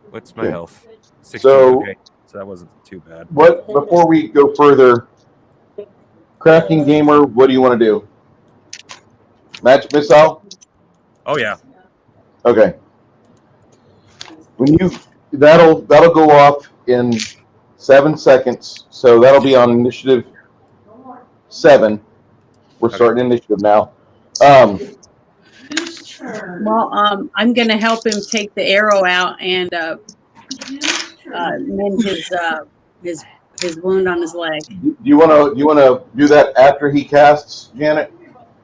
What's my health? 16. So- Okay. So that wasn't too bad. What? Before we go further, Crafting Gamer, what do you want to do? Match missile? Oh yeah. Okay. That'll go off in 7 seconds. So that'll be on initiative 7. We're starting initiative now. Well, I'm gonna help him take the arrow out and mend his wound on his leg. Do you want to do that after he casts, Janet?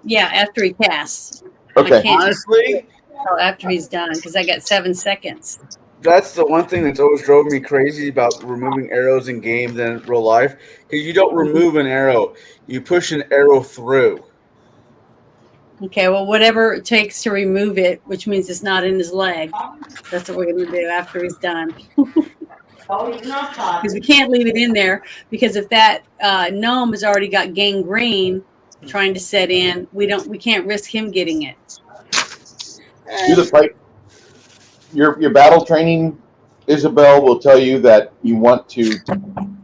Yeah, after he casts. Okay. I can't Honestly, tell after he's done because I got 7 seconds. that's the one thing that's always drove me crazy about removing arrows in games and in real life. Because you don't remove an arrow, you push an arrow through. Okay, well, whatever it takes to remove it, which means it's not in his leg. That's what we're going to do after he's done. Because we can't leave it in there, because if that gnome has already got gangrene trying to set in, we can't risk him getting it. Do the fight. Your battle training, Isabel, will tell you that you want to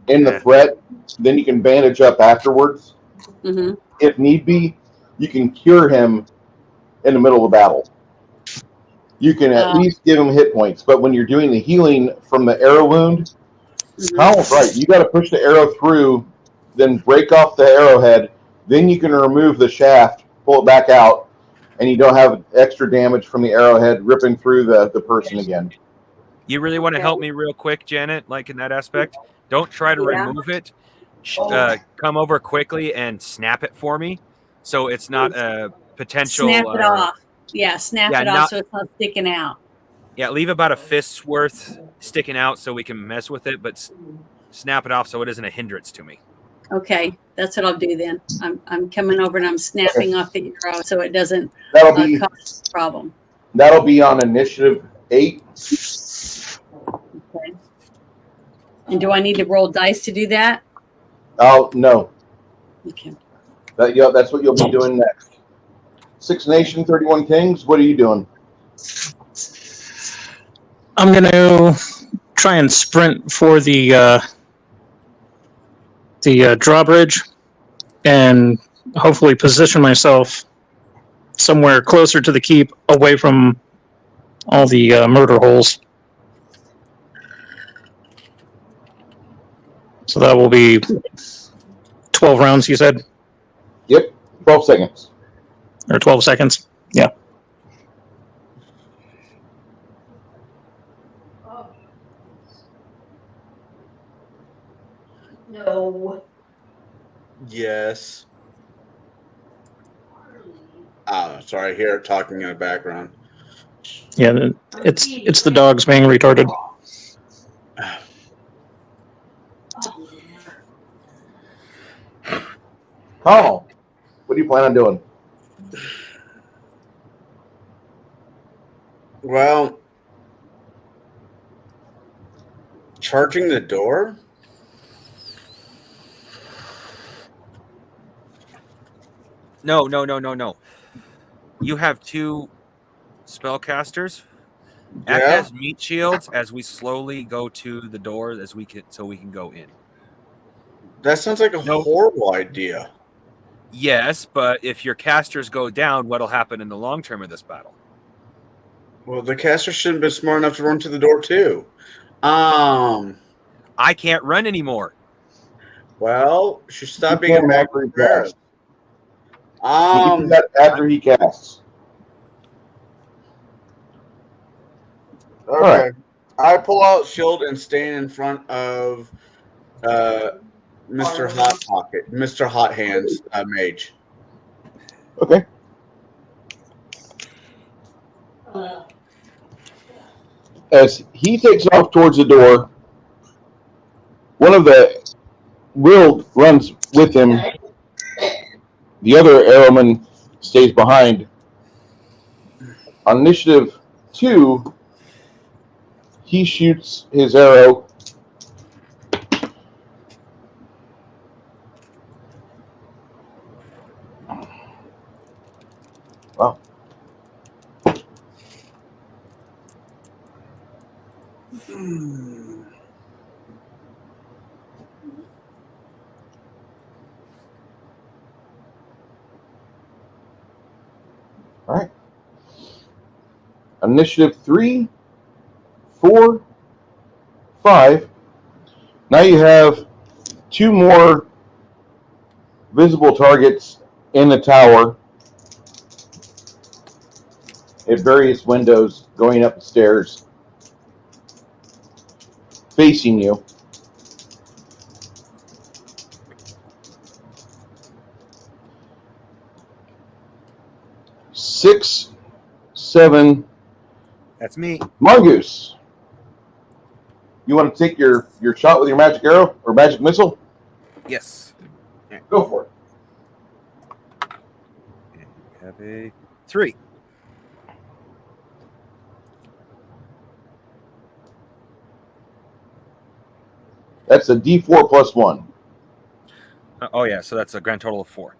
end the threat. Then you can bandage up afterwards. Mm-hmm. If need be, you can cure him in the middle of the battle. You can at least give him hit points. But when you're doing the healing from the arrow wound, Colin's right. You got to push the arrow through, then break off the arrowhead. Then you can remove the shaft, pull it back out, and you don't have extra damage from the arrowhead ripping through the person again. You really want to help me real quick, Janet, like in that aspect? Don't try to remove it. Come over quickly and snap it for me so it's not a potential... Snap it off. Yeah, snap it off so it's not sticking out. Yeah, leave about a fist's worth sticking out so we can mess with it, but snap it off so it isn't a hindrance to me. Okay, that's what I'll do then. I'm coming over and I'm snapping off the arrow so it doesn't cause a problem. That'll be on initiative 8. Okay. And do I need to roll dice to do that? Oh, no. Okay. That's what you'll be doing next. 6 Nation, 31 Kings, what are you doing? I'm going to try and sprint for the drawbridge and hopefully position myself somewhere closer to the keep, away from all the murder holes. So that will be 12 rounds, you said? Yep, 12 seconds. Or 12 seconds, yeah. No. Yes. Oh, sorry, I hear it talking in the background. Yeah, it's the dogs being retarded. Oh, what do you plan on doing? Well, charging the door? No. You have 2 spellcasters. Act Yeah. as meat shields as we slowly go to the door so we can go in. That sounds like a Nope. horrible idea. Yes, but if your casters go down, what'll happen in the long term of this battle? Well, the caster shouldn't have been smart enough to run to the door too. I can't run anymore. Well, she stop You being a can mag. after he casts. You can do Um, that after he casts. okay. Alright. I pull out shield and stand in front of Mr. Hot Pocket, Mr. Hot Hands mage. Okay. As he takes off towards the door, one of the Will runs with him. The other arrowman stays behind. On initiative 2, he shoots his arrow. Wow. All right. Initiative 3, 4, 5. Now you have 2 more visible targets in the tower at various windows going up the stairs, facing you. Six, 7. That's me. Mongoose, you want to take your shot with your magic arrow or magic missile? Yes. Go for it. And we have a 3. That's a D4 plus 1. Oh yeah, so that's a grand total of 4.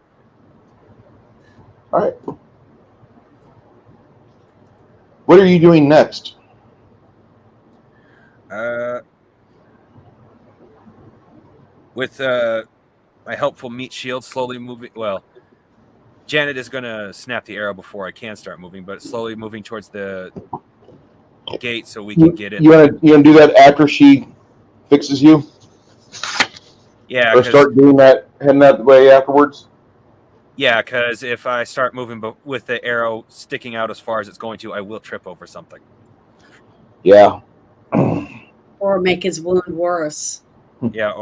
All right. What are you doing next? With my helpful meat shield slowly moving. Well, Janet is going to snap the arrow before I can start moving, but slowly moving towards the gate so we can get in. You want to do that after she fixes you, Yeah, or 'cause- start doing that, heading that way afterwards? yeah, because if I start moving with the arrow sticking out as far as it's going to, I will trip over something. Yeah. Or make his wound worse. Yeah.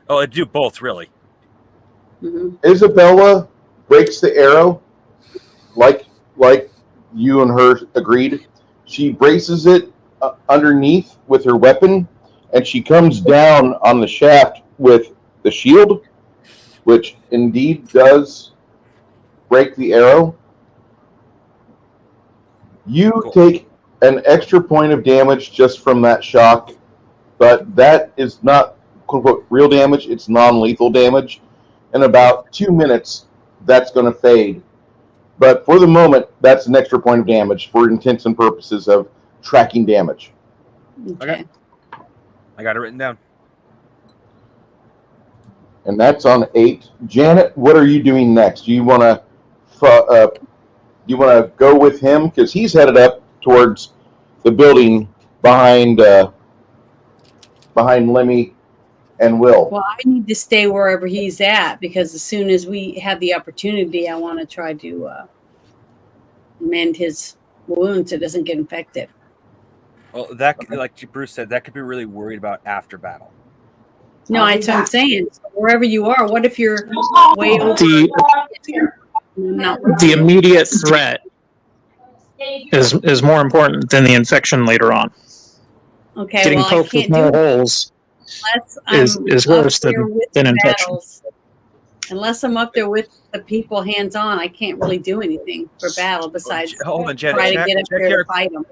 Oh, it'd do both, really. Hmm. Isabella breaks the arrow, like you and her agreed. She braces it underneath with her weapon, and she comes down on the shaft with the shield, which indeed does break the arrow. You Cool. take an extra point of damage just from that shock, but that is not quote unquote real damage, it's non-lethal damage. In about 2 minutes, that's going to fade. But for the moment, that's an extra point of damage for intents and purposes of tracking damage. Okay. I got it written down. And that's on 8. Janet, what are you doing next? Do you want to go with him? Because he's headed up towards the building behind Lemmy and Will. Well, I need to stay wherever he's at because as soon as we have the opportunity, I want to try to mend his wound so it doesn't get infected. Well, that, like Bruce said, that could be really worried about after battle. No, that's what I'm saying. So wherever you are, what if you're way over? The immediate threat is more important than the infection later on. Okay, Getting well, I poked with can't more do holes unless is I'm up worse there with than the infection. battles. Unless I'm up there with the people hands on, I can't really do anything for battle besides Hold on, Janet. try to Check, get up check there your, to fight them.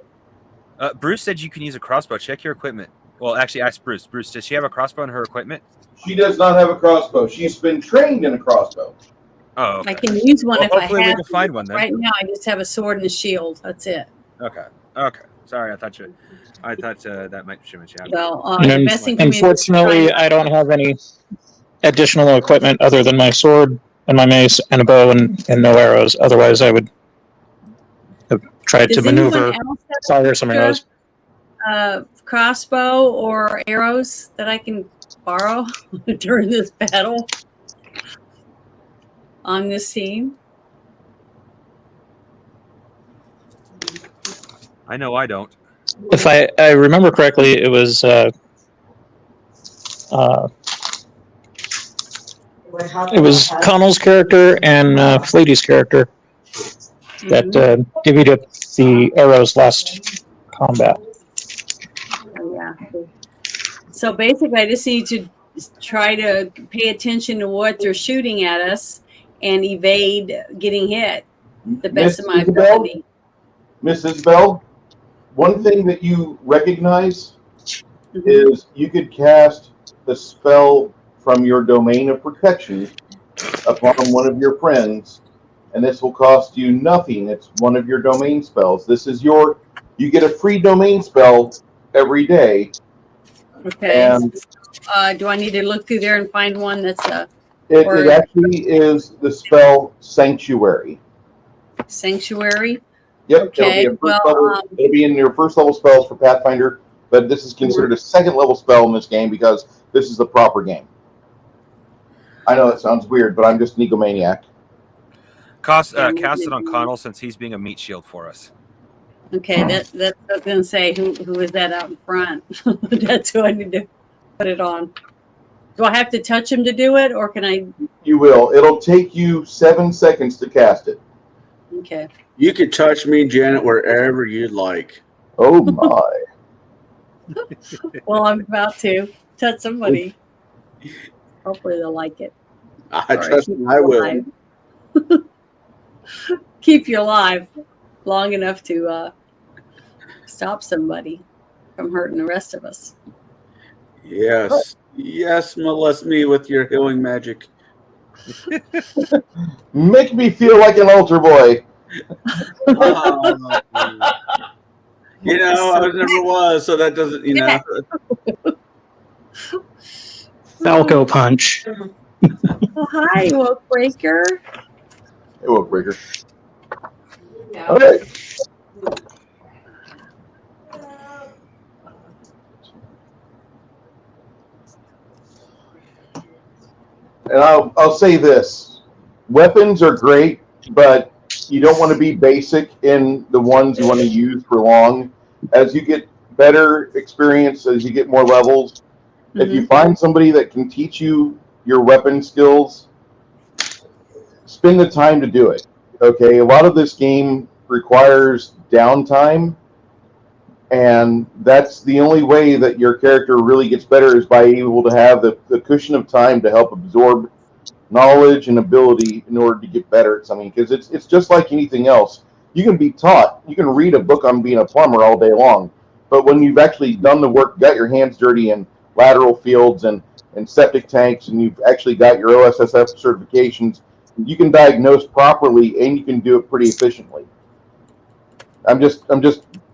Bruce said you can use a crossbow. Check your equipment. Well, actually, ask Bruce. Bruce, does she have a crossbow in her equipment? She does not have a crossbow. She's been trained in a crossbow. Oh, okay. I can use one Well, if I hopefully we have can to. find one then. Right now, I just have a sword and a shield. That's it. Okay. Sorry, I thought that might she mention. Well, And the best thing for me to do is unfortunately, try I don't have any additional equipment other than my sword and my mace and a bow and no arrows. Otherwise, I would have tried to Does anyone maneuver, else fire some arrows. have a crossbow or arrows that I can borrow during this battle on this team? I know I don't. If I remember correctly, it was Connell's character and Flaty's character that divvied up the arrows last combat. Yeah. So basically, I just need to try to pay attention to what they're shooting at us and evade getting hit the best of my ability. Miss Isabel, one thing that you recognize is you could cast the spell from your domain of protection upon one of your friends, and this will cost you nothing. It's one of your domain spells. You get a free domain spell every day. Okay. And Do I need to look through there and find one that's a it actually is the spell Sanctuary. sanctuary? Yep. Okay, It'll be in your first level spells for Pathfinder, but this is considered a second level spell in this game because this is the proper game. I know that sounds weird, but I'm just an egomaniac. Cast it on Connell since he's being a meat shield for us. Okay, that I was gonna say who is that out in front? That's who I need to put it on. Do I have to touch him to do it, or can I? You will. It'll take you 7 seconds to cast it. Okay. You can touch me, Janet, wherever you'd like. Oh my. Well, I'm about to touch somebody. Hopefully they'll like it. I trust me, I will. Keep you alive long enough to stop somebody from hurting the rest of us. Yes. Yes, molest me with your healing magic. Make me feel like an altar boy. You know, I never was, so that doesn't, you know. Falco punch. Oh, hi, Wolf Breaker. Hey, Wolf Breaker. Okay. And I'll say this. Weapons are great, but you don't want to be basic in the ones you want to use for long. As you get better experience, as you get more levels, if you find somebody that can teach you your weapon skills, spend the time to do it. Okay, a lot of this game requires downtime, and that's the only way that your character really gets better is by able to have the cushion of time to help absorb knowledge and ability in order to get better at something. Because it's just like anything else. You can be taught. You can read a book on being a plumber all day long, but when you've actually done the work, got your hands dirty in lateral fields and septic tanks, and you've actually got your OSSF certifications, you can diagnose properly and you can do it pretty efficiently. I'm just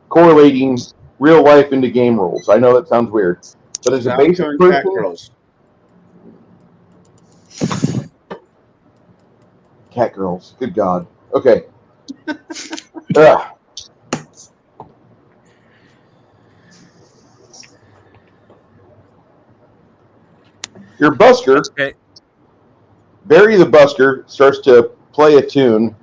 correlating real life into game rules. I know that sounds weird, but as a basic person, cat girls. Good God. Okay. Your busker, Okay. Barry the busker, starts to play a tune,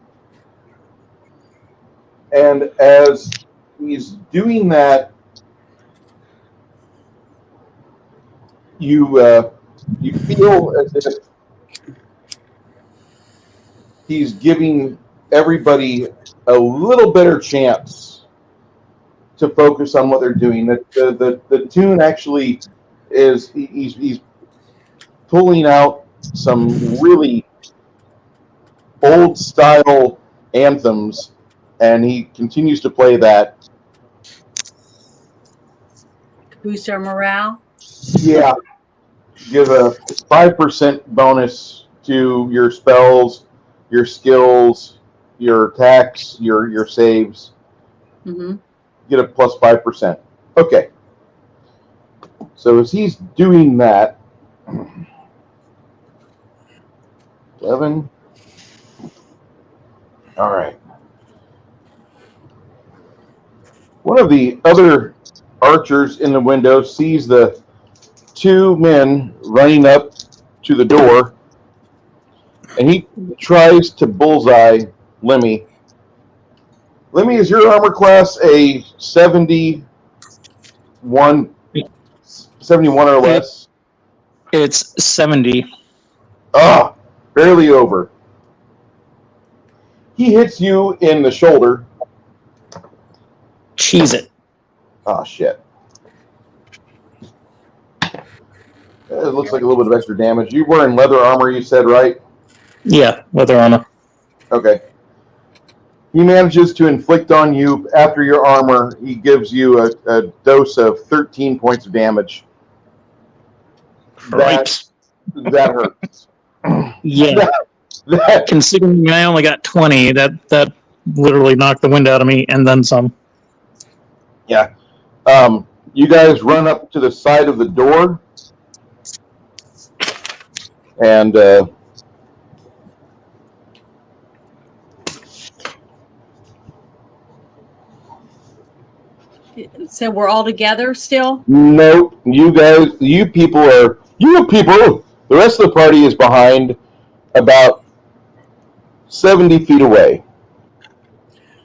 and as he's doing that, you feel as if he's giving everybody a little better chance to focus on what they're doing. The tune actually is he's pulling out some really old style anthems, and he continues to play that. Boost our morale. Yeah. Give a 5% bonus to your spells, your skills, your attacks, your saves. Mm-hmm. Get a plus 5%. Okay. So as he's doing that, 11. All right. One of the other archers in the window sees the two men running up to the door, and he tries to bullseye Lemmy. Lemmy, is your armor class a 71 or less? It's 70. Ah, barely over. He hits you in the shoulder. Cheese it. Oh, shit. It looks like a little bit of extra damage. You were in leather armor, you said, right? Yeah, leather armor. Okay. He manages to inflict on you, after your armor, he gives you a dose of 13 points of damage. Cripes. That hurts. Yeah. That, Considering I only got 20, that literally knocked the wind out of me and then some. yeah. You guys run up to the side of the door, and So we're all together still. nope, you people, the rest of the party is behind about 70 feet away.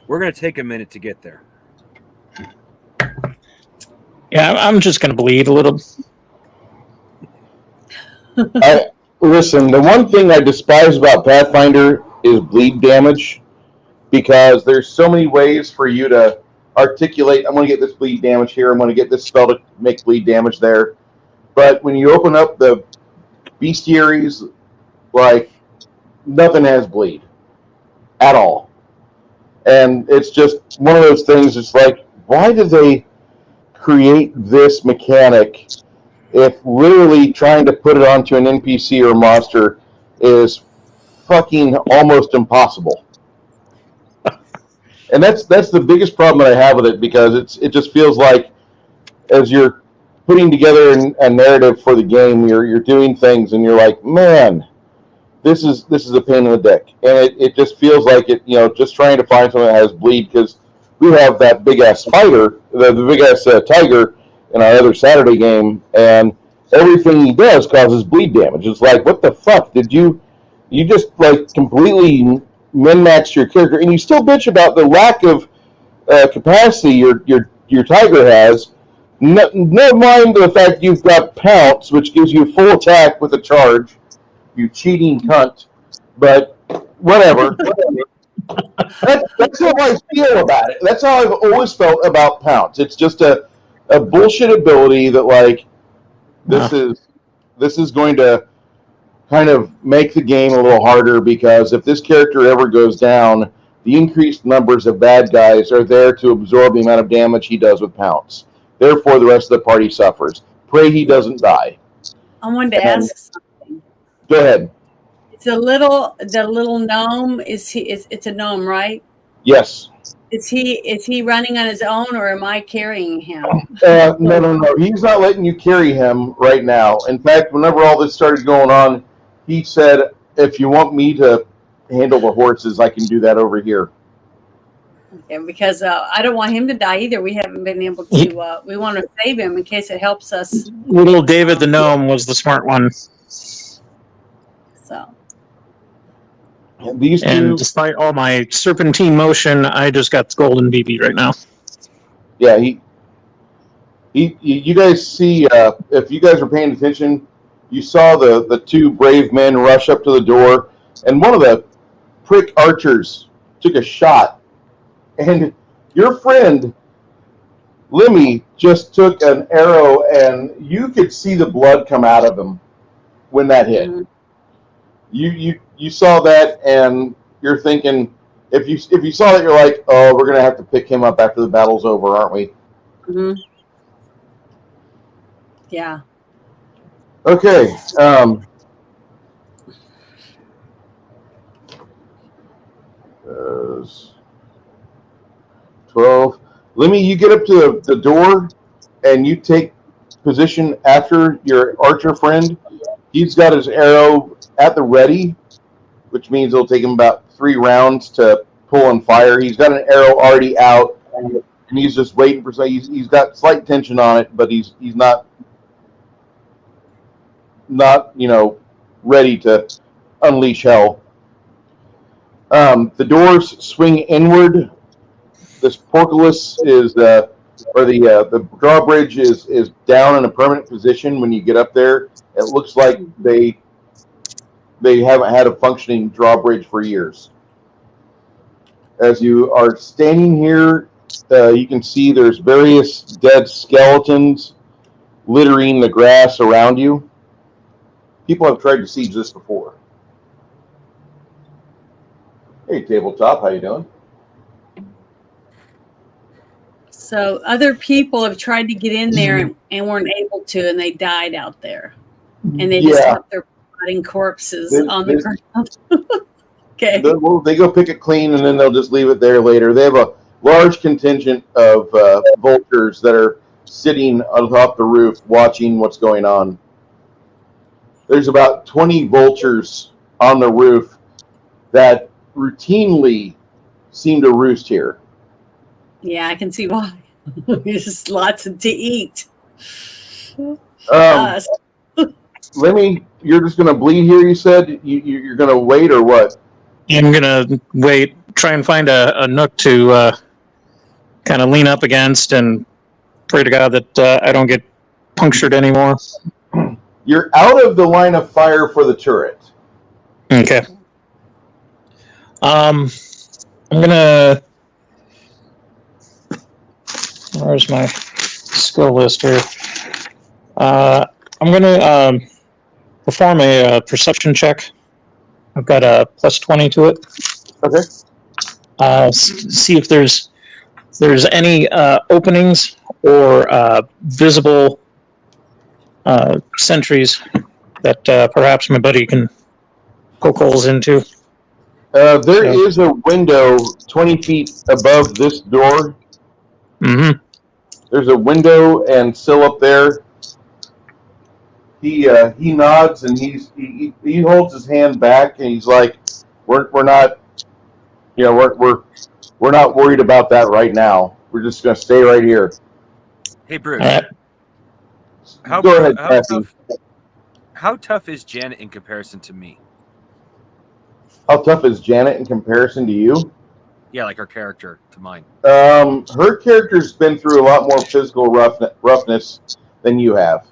We're going to take a minute to get there. Yeah, I'm just going to bleed a little. Listen, the one thing I despise about Pathfinder is bleed damage, because there's so many ways for you to articulate, I'm going to get this bleed damage here, I'm going to get this spell to make bleed damage there. But when you open up the bestiaries, like, nothing has bleed at all. And it's just one of those things, it's like, why did they create this mechanic if literally trying to put it onto an NPC or monster is fucking almost impossible? And that's the biggest problem that I have with it, because it just feels like, as you're putting together a narrative for the game, you're doing things and you're like, man, this is a pain in the dick. And it just feels like it, just trying to find something that has bleed, because we have that big ass spider, the big ass tiger in our other Saturday game, and everything he does causes bleed damage. It's like, what the fuck? Did you just like completely min-maxed your character, and you still bitch about the lack of capacity your tiger has. Never mind the fact you've got Pounce, which gives you full attack with a charge. You cheating cunt. But whatever. That's how I feel about it. That's how I've always felt about Pounce. It's just a bullshit ability that, like, this is going to kind of make the game a little harder, because if this character ever goes down, the increased numbers of bad guys are there to absorb the amount of damage he does with Pounce. Therefore, the rest of the party suffers. Pray he doesn't die. I wanted to ask something. Go ahead. It's the little gnome. It's a gnome, right? Yes. Is he running on his own, or am I carrying him? No. He's not letting you carry him right now. In fact, whenever all this started going on, he said, if you want me to handle the horses, I can do that over here. Okay, because I don't want him to die either. We haven't been able to. We want to save him in case it helps us. Little David the gnome was the smart one. So. These two, And despite all my serpentine motion, I just got golden BB right now. yeah, you guys see, if you guys were paying attention, you saw the two brave men rush up to the door, and one of the prick archers took a shot, and your friend Lemmy just took an arrow, and you could see the blood come out of him when that hit. Mm-hmm. You saw that, and you're thinking, if you saw that, you're like, oh, we're gonna have to pick him up after the battle's over, aren't we? Mm-hmm. Yeah. Okay. 12. Lemmy, you get up to the door and you take position after your archer friend. He's got his arrow at the ready, which means it'll take him about 3 rounds to pull and fire. He's got an arrow already out, and he's just waiting for. So he's got slight tension on it, but he's not ready to unleash hell. The doors swing inward. This portcullis is the drawbridge is down in a permanent position when you get up there. It looks like they haven't had a functioning drawbridge for years. As you are standing here, you can see there's various dead skeletons littering the grass around you. People have tried to siege this before. Hey, Tabletop, how you doing? So other people have tried to get in there and weren't able to, and they died out there. And they just left their rotting corpses on the ground. Okay. They go pick it clean, and then they'll just leave it there later. They have a large contingent of vultures that are sitting atop the roof watching what's going on. There's about 20 vultures on the roof that routinely seem to roost here. Yeah, I can see why. There's lots to eat. Lemmy, you're just going to bleed here, you said? You're going to wait or what? I'm going to wait, try and find a nook to kind of lean up against and pray to God that I don't get punctured anymore. You're out of the line of fire for the turret. Okay. I'm going to... Where's my skill list here? I'm going to perform a perception check. I've got a plus 20 to it. Okay. See if there's any openings or visible sentries that perhaps my buddy can poke holes into. There is a window 20 feet above this door. Mm-hmm. There's a window and sill up there. He nods and he holds his hand back and he's like, we're not worried about that right now. We're just gonna stay right here. Hey, Bruce. Go ahead, Cassie. How tough is Janet in comparison to me? How tough is Janet in comparison to you? Yeah, like her character to mine. Her character's been through a lot more physical roughness than you have.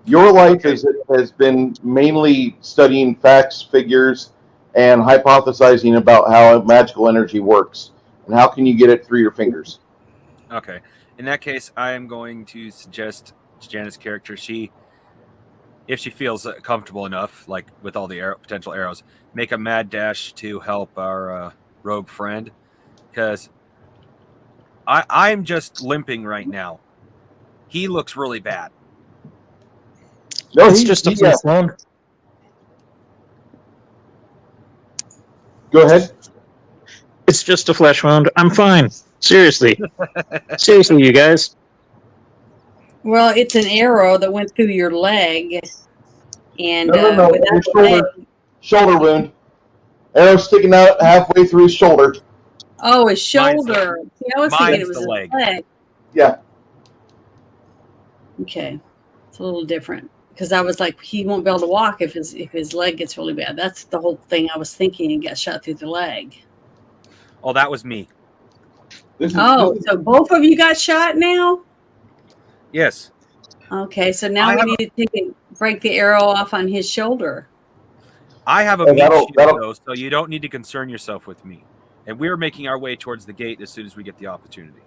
Your life has been mainly studying facts, figures, and hypothesizing about how magical energy works and how can you get it through your fingers. Okay. In that case, I am going to suggest Janet's character, if she feels comfortable enough, like with all the potential arrows, make a mad dash to help our rogue friend, because I'm just limping right now. He looks really bad. No, it's just a flesh wound. Go ahead. It's just a flesh wound. I'm fine. Seriously. Seriously, you guys. Well, it's an arrow that went through your leg. And No. without Shoulder wound. Arrow sticking out halfway through his shoulder. Oh, his shoulder. See, I was thinking it was his leg. Yeah. Okay. It's a little different. Because I was like, he won't be able to walk if his leg gets really bad. That's the whole thing I was thinking. He got shot through the leg. Oh, that was me. So both of you got shot now? Yes. Okay, so now we need to break the arrow off on his shoulder. I have a meat shield, though, so you don't need to concern yourself with me. And we're making our way towards the gate as soon as we get the opportunity.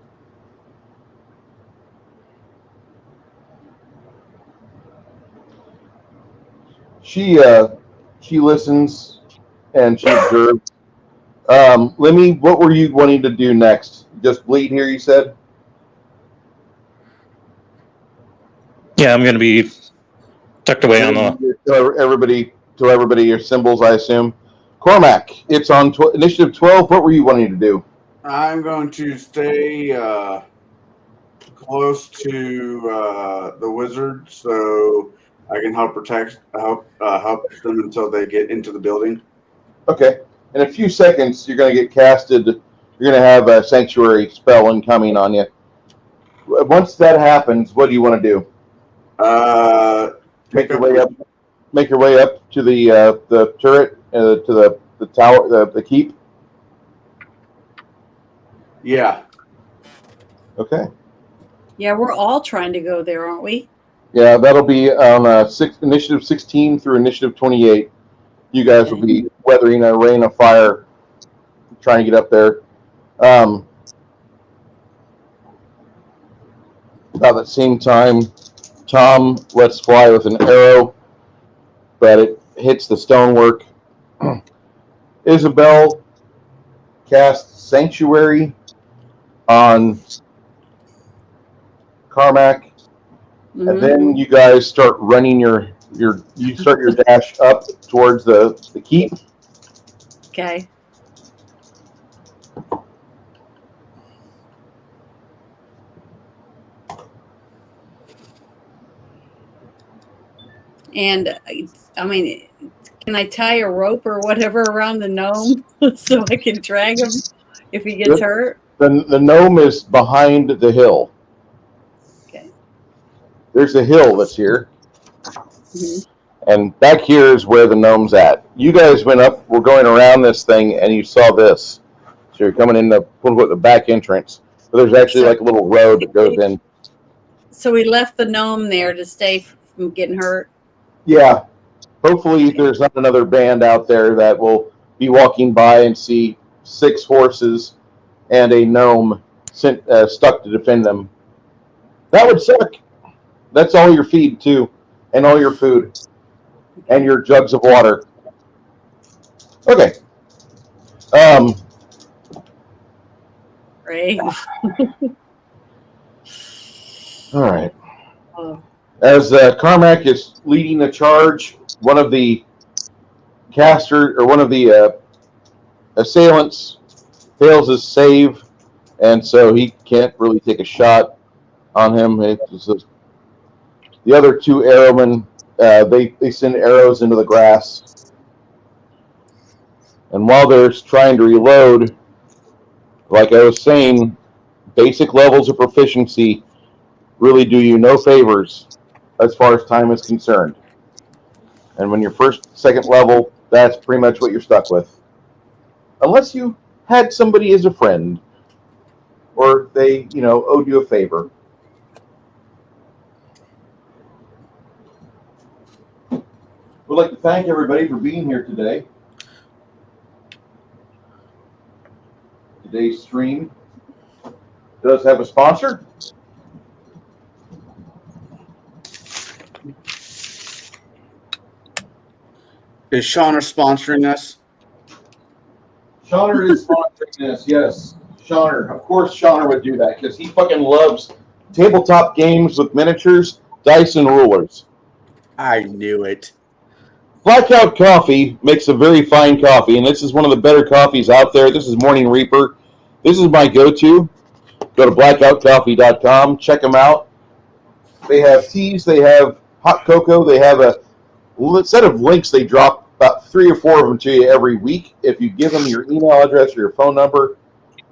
She listens and she observes. Lemmy, what were you wanting to do next? Just bleed here, you said? Yeah, I'm going to be tucked away on the. Tell everybody your symbols, I assume. Cormac, it's on initiative 12. What were you wanting to do? I'm going to stay close to the wizard so I can help help them until they get into the building. Okay. In a few seconds, you're going to get casted. You're going to have a sanctuary spell incoming on you. Once that happens, what do you want to do? Make your way up. Make your way up to the turret, to the tower, the keep. Yeah. Okay. Yeah, we're all trying to go there, aren't we? Yeah, that'll be on initiative 16 through initiative 28. You guys will be weathering a rain of fire, trying to get up there. About the same time, Tom lets fly with an arrow, but it hits the stonework. Isabel casts Sanctuary on Carmack, and then you guys start running your dash up towards the keep. Okay. And I mean, can I tie a rope or whatever around the gnome so I can drag him if he gets hurt? The gnome is behind the hill. Okay. There's a hill that's here. And back here is where the gnome's at. You guys went up, we're going around this thing, and you saw this. So you're coming in the back entrance. But there's actually like a little road that goes in. So we left the gnome there to stay from getting hurt? Yeah. Hopefully there's not another band out there that will be walking by and see 6 horses and a gnome stuck to defend them. That would suck. That's all your feed, too, and all your food. And your jugs of water. Okay. Right. All right. Oh. As Carmack is leading the charge, one of the assailants fails his save, and so he can't really take a shot on him. The other 2 arrowmen, they send arrows into the grass. And while they're trying to reload, like I was saying, basic levels of proficiency really do you no favors as far as time is concerned. And when you're second level, that's pretty much what you're stuck with. Unless you had somebody as a friend, or they, owed you a favor. We'd like to thank everybody for being here today. Today's stream does have a sponsor. Is Shauner sponsoring us? Shauner is sponsoring this, yes. Shauner, of course Shauner would do that, because he fucking loves tabletop games with miniatures, dice, and rulers. I knew it. Blackout Coffee makes a very fine coffee, and this is one of the better coffees out there. This is Morning Reaper. This is my go-to. Go to blackoutcoffee.com. Check them out. They have teas. They have hot cocoa. They have a set of links. They drop about 3 or 4 of them to you every week. If you give them your email address or your phone number,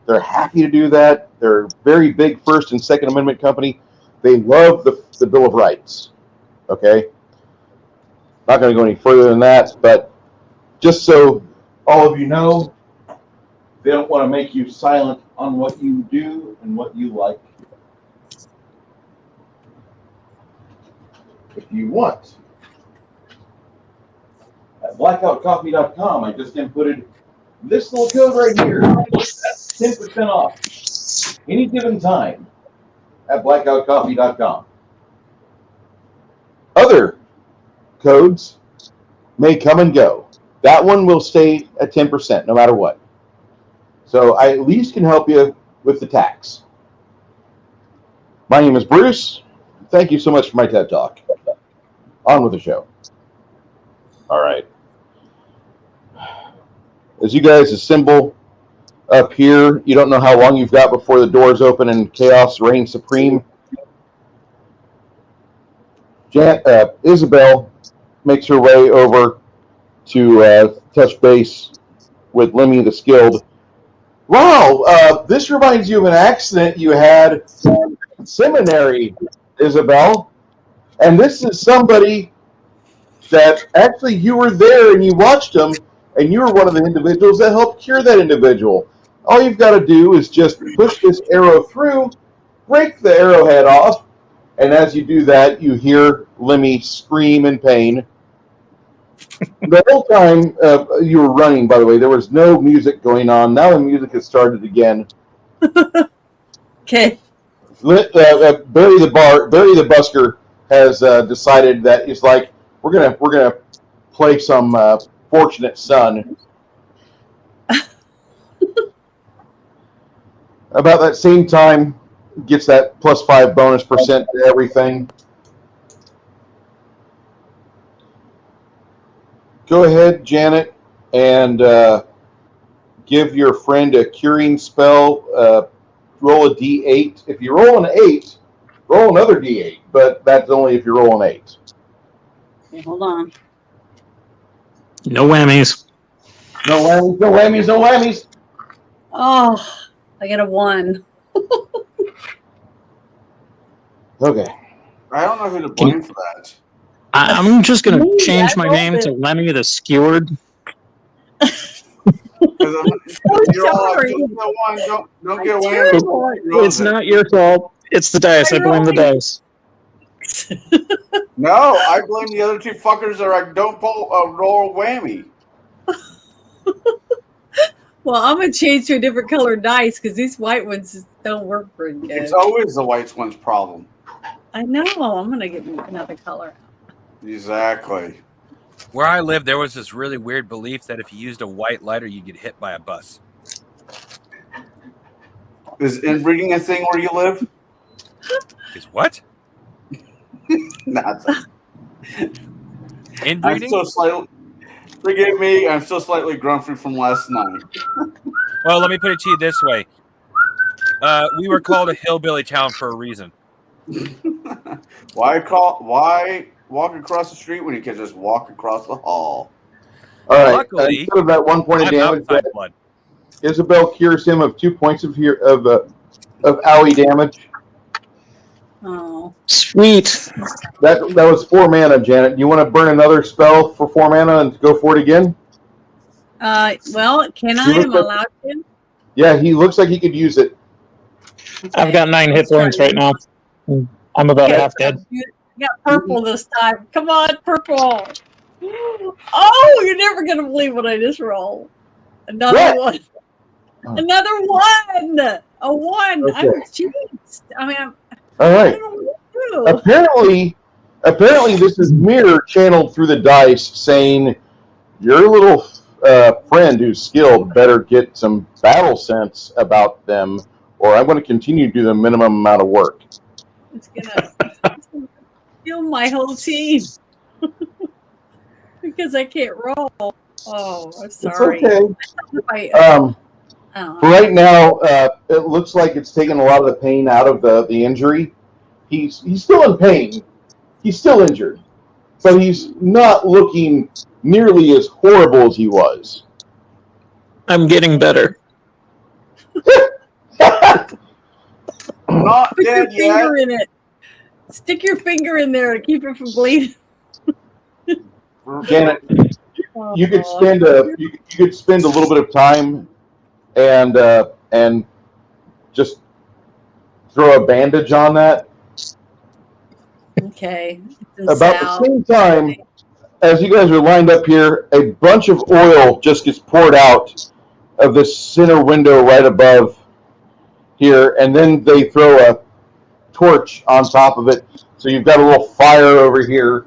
they're happy to do that. They're a very big First and Second Amendment company. They love the Bill of Rights. Okay? Not going to go any further than that, but just so all of you know, they don't want to make you silent on what you do and what you like. If you want, at blackoutcoffee.com, I just inputted this little code right here. That's 10% off any given time at blackoutcoffee.com. Other codes may come and go. That one will stay at 10% no matter what. So I at least can help you with the tax. My name is Bruce. thank you so much for my TED Talk. On with the show. All right. As you guys assemble up here, you don't know how long you've got before the doors open and chaos reigns supreme. Isabel makes her way over to touch base with Lemmy the Skilled. Wow, this reminds you of an accident you had in seminary, Isabel. And this is somebody that actually you were there and you watched him, and you were one of the individuals that helped cure that individual. All you've got to do is just push this arrow through, break the arrowhead off, and as you do that, you hear Lemmy scream in pain. The whole time you were running, by the way, there was no music going on. Now the music has started again. Okay. Barry the busker has decided that it's like we're gonna play some Fortunate Son. About that same time, gets that +5 bonus percent to everything. Go ahead, Janet, and give your friend a curing spell. Roll a d8. If you roll an 8, roll another d8, but that's only if you roll an 8. Okay, hold on. No whammies. No whammies, no whammies, no whammies. Oh, I got a 1. Okay. I don't know who to blame for that. I'm just going to Maybe change I my rolled name it. to Lemmy the Skewered. You're all like, sorry. don't get away. Terrible. It's not your fault. It's the dice. I blame the dice. No, I blame the other two fuckers that are like, don't roll a whammy. Well, I'm gonna change to a different color dice because these white ones don't work very good. It's always the white one's problem. I know. I'm gonna get another color. Exactly. Where I live, there was this really weird belief that if you used a white lighter, you'd get hit by a bus. Is inbreeding a thing where you live? Is what? Nothing. Inbreeding? Forgive me, I'm still slightly grumpy from last night. Well, let me put it to you this way. We were called a hillbilly town for a reason. Why walk across the street when you can just walk across the hall? All right. Luckily, instead of that 1 point of I'm damage, outside blood. Isabel cures him of 2 points of owie damage. Oh, Sweet. That was 4 mana, Janet. You want to burn another spell for 4 mana and go for it again? well, can I? You look Am I like- allowed to? Yeah, he looks like he could use it. I've got 9 hit points right now. I'm about Yeah. half dead. You got purple this time. Come on, purple. Oh, you're never gonna believe what I just rolled. Another one. Oh. Another 1. A 1. Okay. I'm cheesed. I mean, All I right. don't know what to do. Apparently, this is Mirror channeled through the dice, saying your little friend who's skilled better get some battle sense about them, or I'm going to continue to do the minimum amount of work. It's gonna kill my whole team because I can't roll. Oh, I'm sorry. It's okay. I For don't know. right now, it looks like it's taken a lot of the pain out of the injury. He's still in pain. He's still injured, but he's not looking nearly as horrible as he was. I'm getting better. Not Put your dead yet. finger in it. Stick your finger in there to keep it from bleeding. Janet, you could Oh, spend you could spend a little bit of time and just throw a bandage on that. Okay. About the same time, as you guys are lined up here, a bunch of oil just gets poured out of this center window right above here, and then they throw a torch on top of it. So you've got a little fire over here.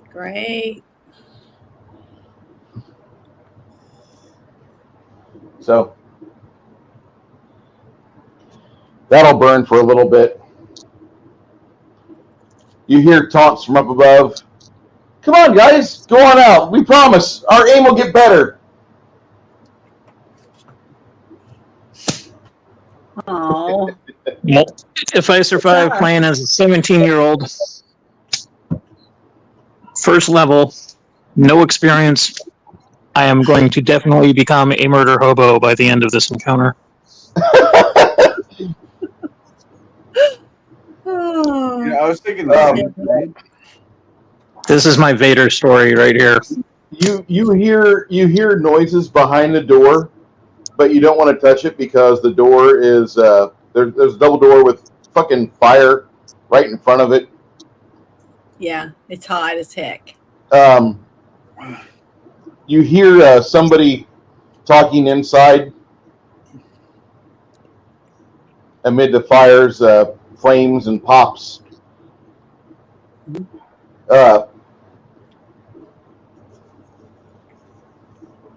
Great. So That'll burn for a little bit. You hear taunts from up above. Come on, guys, go on out. We promise. Our aim will get better. Oh, Well, if I survive playing as a 17-year-old, first level, no experience, I am going to definitely become a murder hobo by the end of this encounter. Yeah, I was thinking the same thing. This is my Vader story right here. You hear noises behind the door, but you don't want to touch it because the door is there's a double door with fucking fire right in front of it. yeah, it's hot as heck. You hear somebody talking inside amid the fire's flames and pops.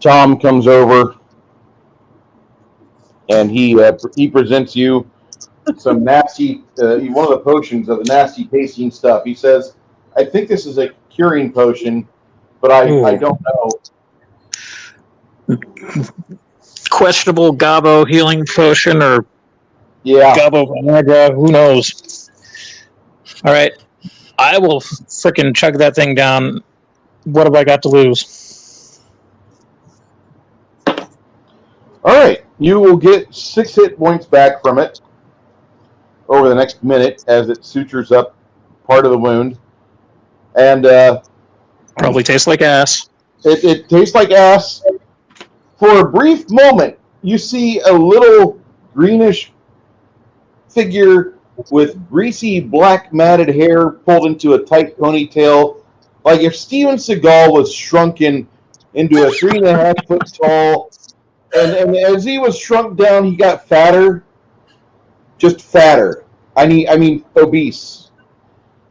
Tom comes over and he presents you some nasty, one of the potions of the nasty tasting stuff. He says, I think this is a curing potion, but I don't know. Questionable Gabo healing potion or Yeah. Gabo Viagra, who knows? All right, I will frickin' chug that thing down. What have I got to lose? All right. You will get 6 hit points back from it over the next minute as it sutures up part of the wound. And Probably tastes like ass. it tastes like ass. For a brief moment, you see a little greenish figure with greasy black matted hair pulled into a tight ponytail, like if Steven Seagal was shrunken into a 3.5 foot tall. And as he was shrunk down, he got fatter, just fatter. I mean obese.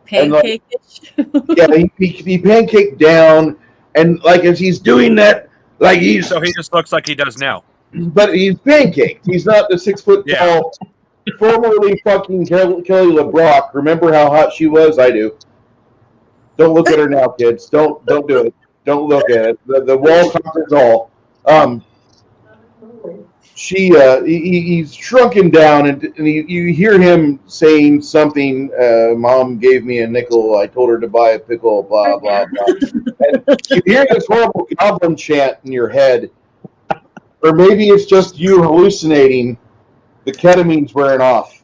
Pancake-ish. Yeah, he pancaked down, and like as he's doing that, like he's So he just looks like he does now. but he's pancaked. He's not the 6 foot Yeah. tall, formerly fucking Kelly LeBrock. Remember how hot she was? I do. Don't look at her now, kids. Don't do it. Don't look at it. The wall conquers all. He's shrunken down, and you hear him saying something. Mom gave me a nickel. I told her to buy a pickle. Blah blah blah. And you hear this horrible goblin chant in your head, or maybe it's just you hallucinating. The ketamine's wearing off.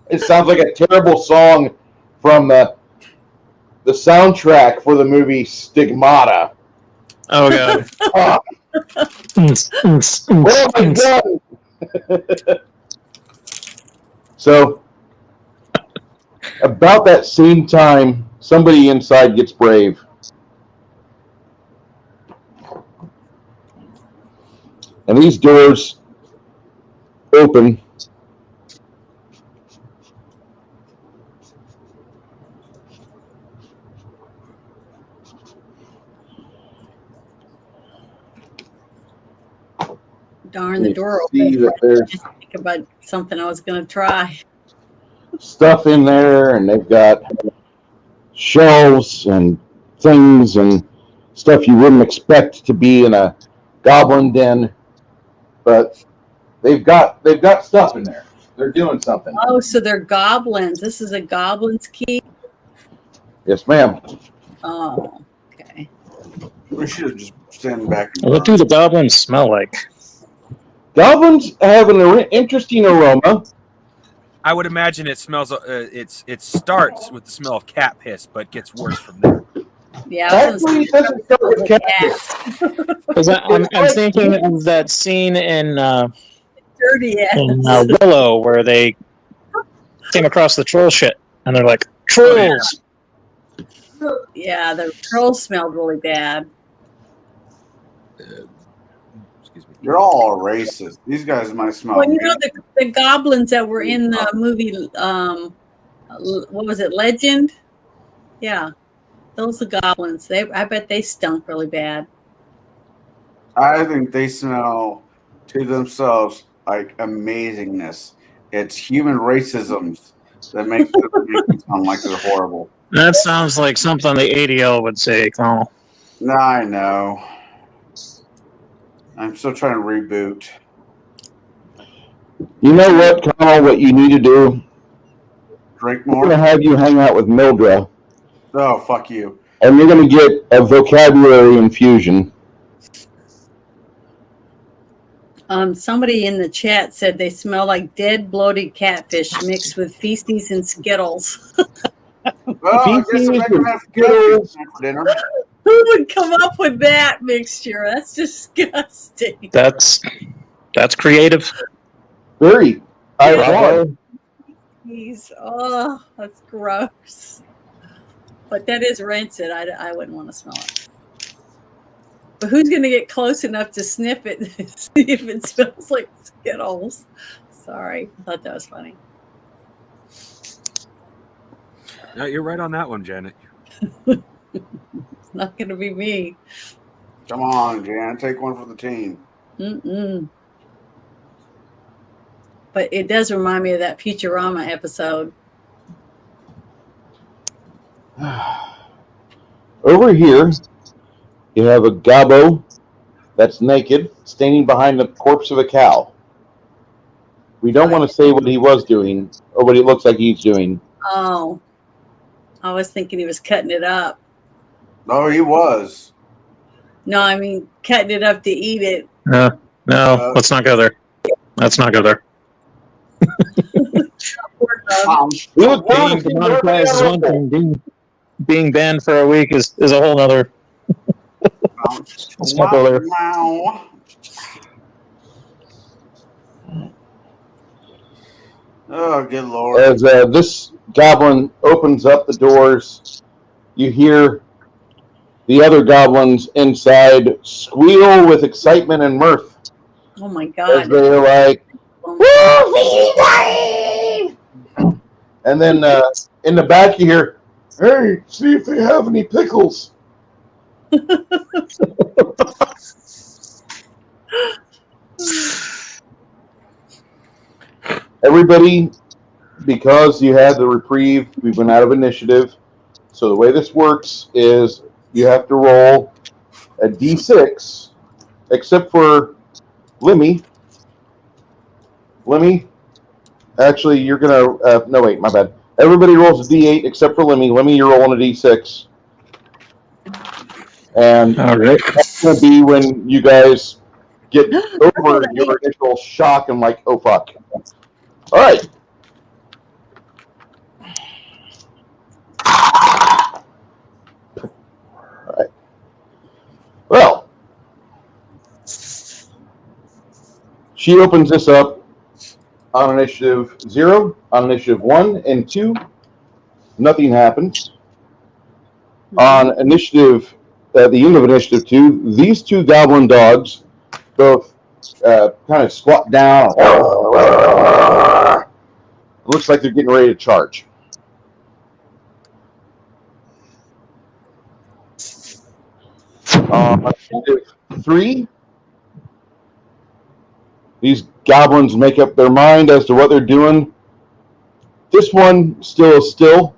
It sounds like a terrible song from the soundtrack for the movie Stigmata. Oh god. Ah, what have I done? So, about that same time, somebody inside gets brave. And these doors open. Darn, the You door see open. that there's Think about something I was going to try. stuff in there, and they've got shelves and things and stuff you wouldn't expect to be in a goblin den, but they've got stuff in there. They're doing something. Oh, so they're goblins. This is a goblin's key? Yes, ma'am. Oh, okay. We should have just stand back. And What do the goblins smell like? Goblins have an interesting aroma. I would imagine it smells. It starts with the smell of cat piss, but gets worse from there. Yeah, I was Actually, it gonna doesn't start with say cat. cat. Because I'm thinking of that scene in Dirty ass. Willow where they came across the troll shit, and they're like, trolls! Yeah, the trolls smelled really bad. Excuse me. You're all racist. These guys might smell. Well, you know the goblins that were in the movie, what was it, Legend? Yeah, those are goblins. I bet they stunk really bad. I think they smell to themselves like amazingness. It's human racisms that make them sound like they're horrible. That sounds like something the ADL would say, Colonel. No, I know. I'm still trying to reboot. You know what, Connell? What you need to do? Drink We're gonna more. have you hang out with Mildred, Oh, fuck you. and you're gonna get a vocabulary infusion. Somebody in the chat said they smell like dead, bloated catfish mixed with feces and Skittles. Well, I guess I'm not gonna have to go for dinner. Who would come up with that mixture? That's disgusting. That's creative. Very. I Yeah. applaud. Jeez. Oh, that's gross. But that is rancid. I wouldn't want to smell it. But who's going to get close enough to sniff it and see if it smells like Skittles? Sorry. I thought that was funny. No, you're right on that one, Janet. It's not going to be me. Come on, Jan, take one for the team. Mm-mm. But it does remind me of that Futurama episode. Over here, you have a gobbo that's naked, standing behind the corpse of a cow. We don't want to say what he was doing or what he looks like he's doing. Oh, I was thinking he was cutting it up. No, he was. No, I mean cutting it up to eat it. No, let's not go there. Let's not go there. Poor dog. Being demonetized is one thing. Being banned for a week is a whole other. Let's not go there. Wow. Oh, good lord. As this goblin opens up the doors, you hear the other goblins inside squeal with excitement and mirth Oh my as God. they're like, and then in the back you hear, "Hey, see if they have any pickles." Everybody, because you had the reprieve, we went out of initiative. So the way this works is you have to roll a d6, except for Lemmy. Lemmy, actually, you're going to... no, wait, my bad. Everybody rolls a d8 except for Lemmy. Lemmy, you're rolling a d6. And All right. that's going to be when you guys get over your initial shock and like, oh, fuck. All right. All right. Well, she opens this up on initiative 0, on initiative 1 and 2. Nothing happens. On initiative, at the end of initiative 2, these two goblin dogs both kind of squat down. It looks like they're getting ready to charge. Initiative 3, these goblins make up their mind as to what they're doing. This one still is still.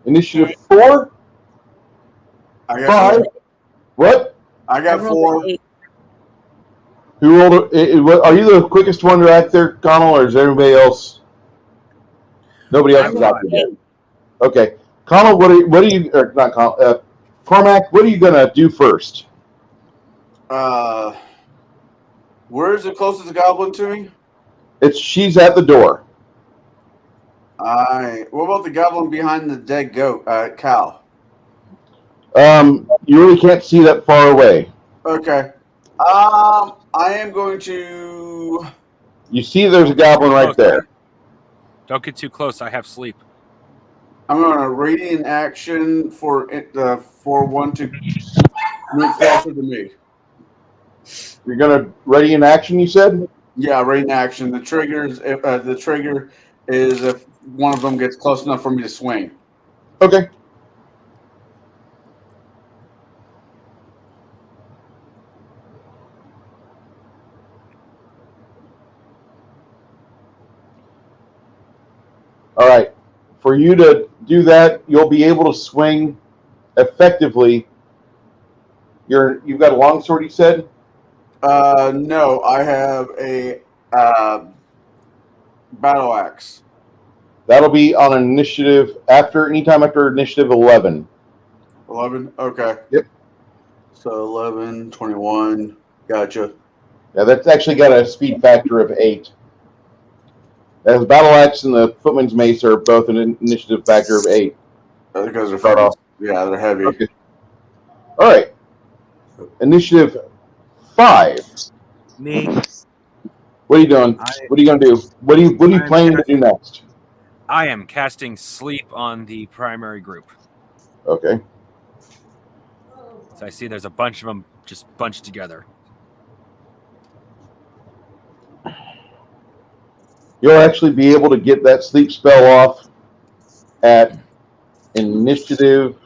Initiative 4, I got 5. four. What? I got rolled four. an 8. Who rolled? Are you the quickest one to act there, Connell, or is everybody else? Nobody else is out there yet. Okay, Connell, what are you? Or not Connell? Cormac, what are you gonna do first? Where's the closest goblin to me? She's at the door. What about the goblin behind the dead goat, cow? You really can't see that far away. Okay. I am going to. You see, there's a goblin right there. Don't get too close. I have sleep. I'm going to radiant action for one to move closer to me. You're gonna ready in action. You said. Yeah, radiant action. The trigger is if one of them gets close enough for me to swing. Okay. All right. For you to do that, you'll be able to swing effectively. You've got a longsword, you said? No, I have a battle axe. That'll be on initiative anytime after initiative 11. 11? Okay. Yep. So 11, 21. Gotcha. Yeah, that's actually got a speed factor of 8. As battle axe and the footman's mace are both an initiative factor of 8. Because they're Start off. Yeah, they're heavy. Okay. All right. Initiative 5. Me, What are you doing? What are you going to do? What are you I'm planning to do next? I am casting sleep on the primary group. Okay. So I see there's a bunch of them just bunched together. You'll actually be able to get that sleep spell off at initiative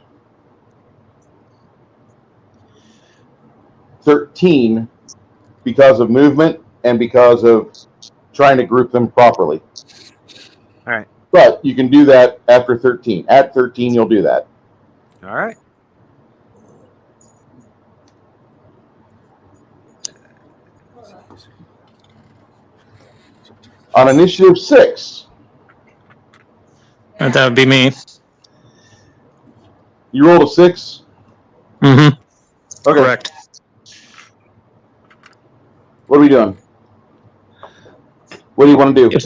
13 because of movement and because of trying to group them properly. All right. But you can do that after 13. At 13, you'll do that. All right. On initiative 6, That would be me. you rolled a 6. Mm-hmm. Okay. Correct. What are we doing? What do you want to do?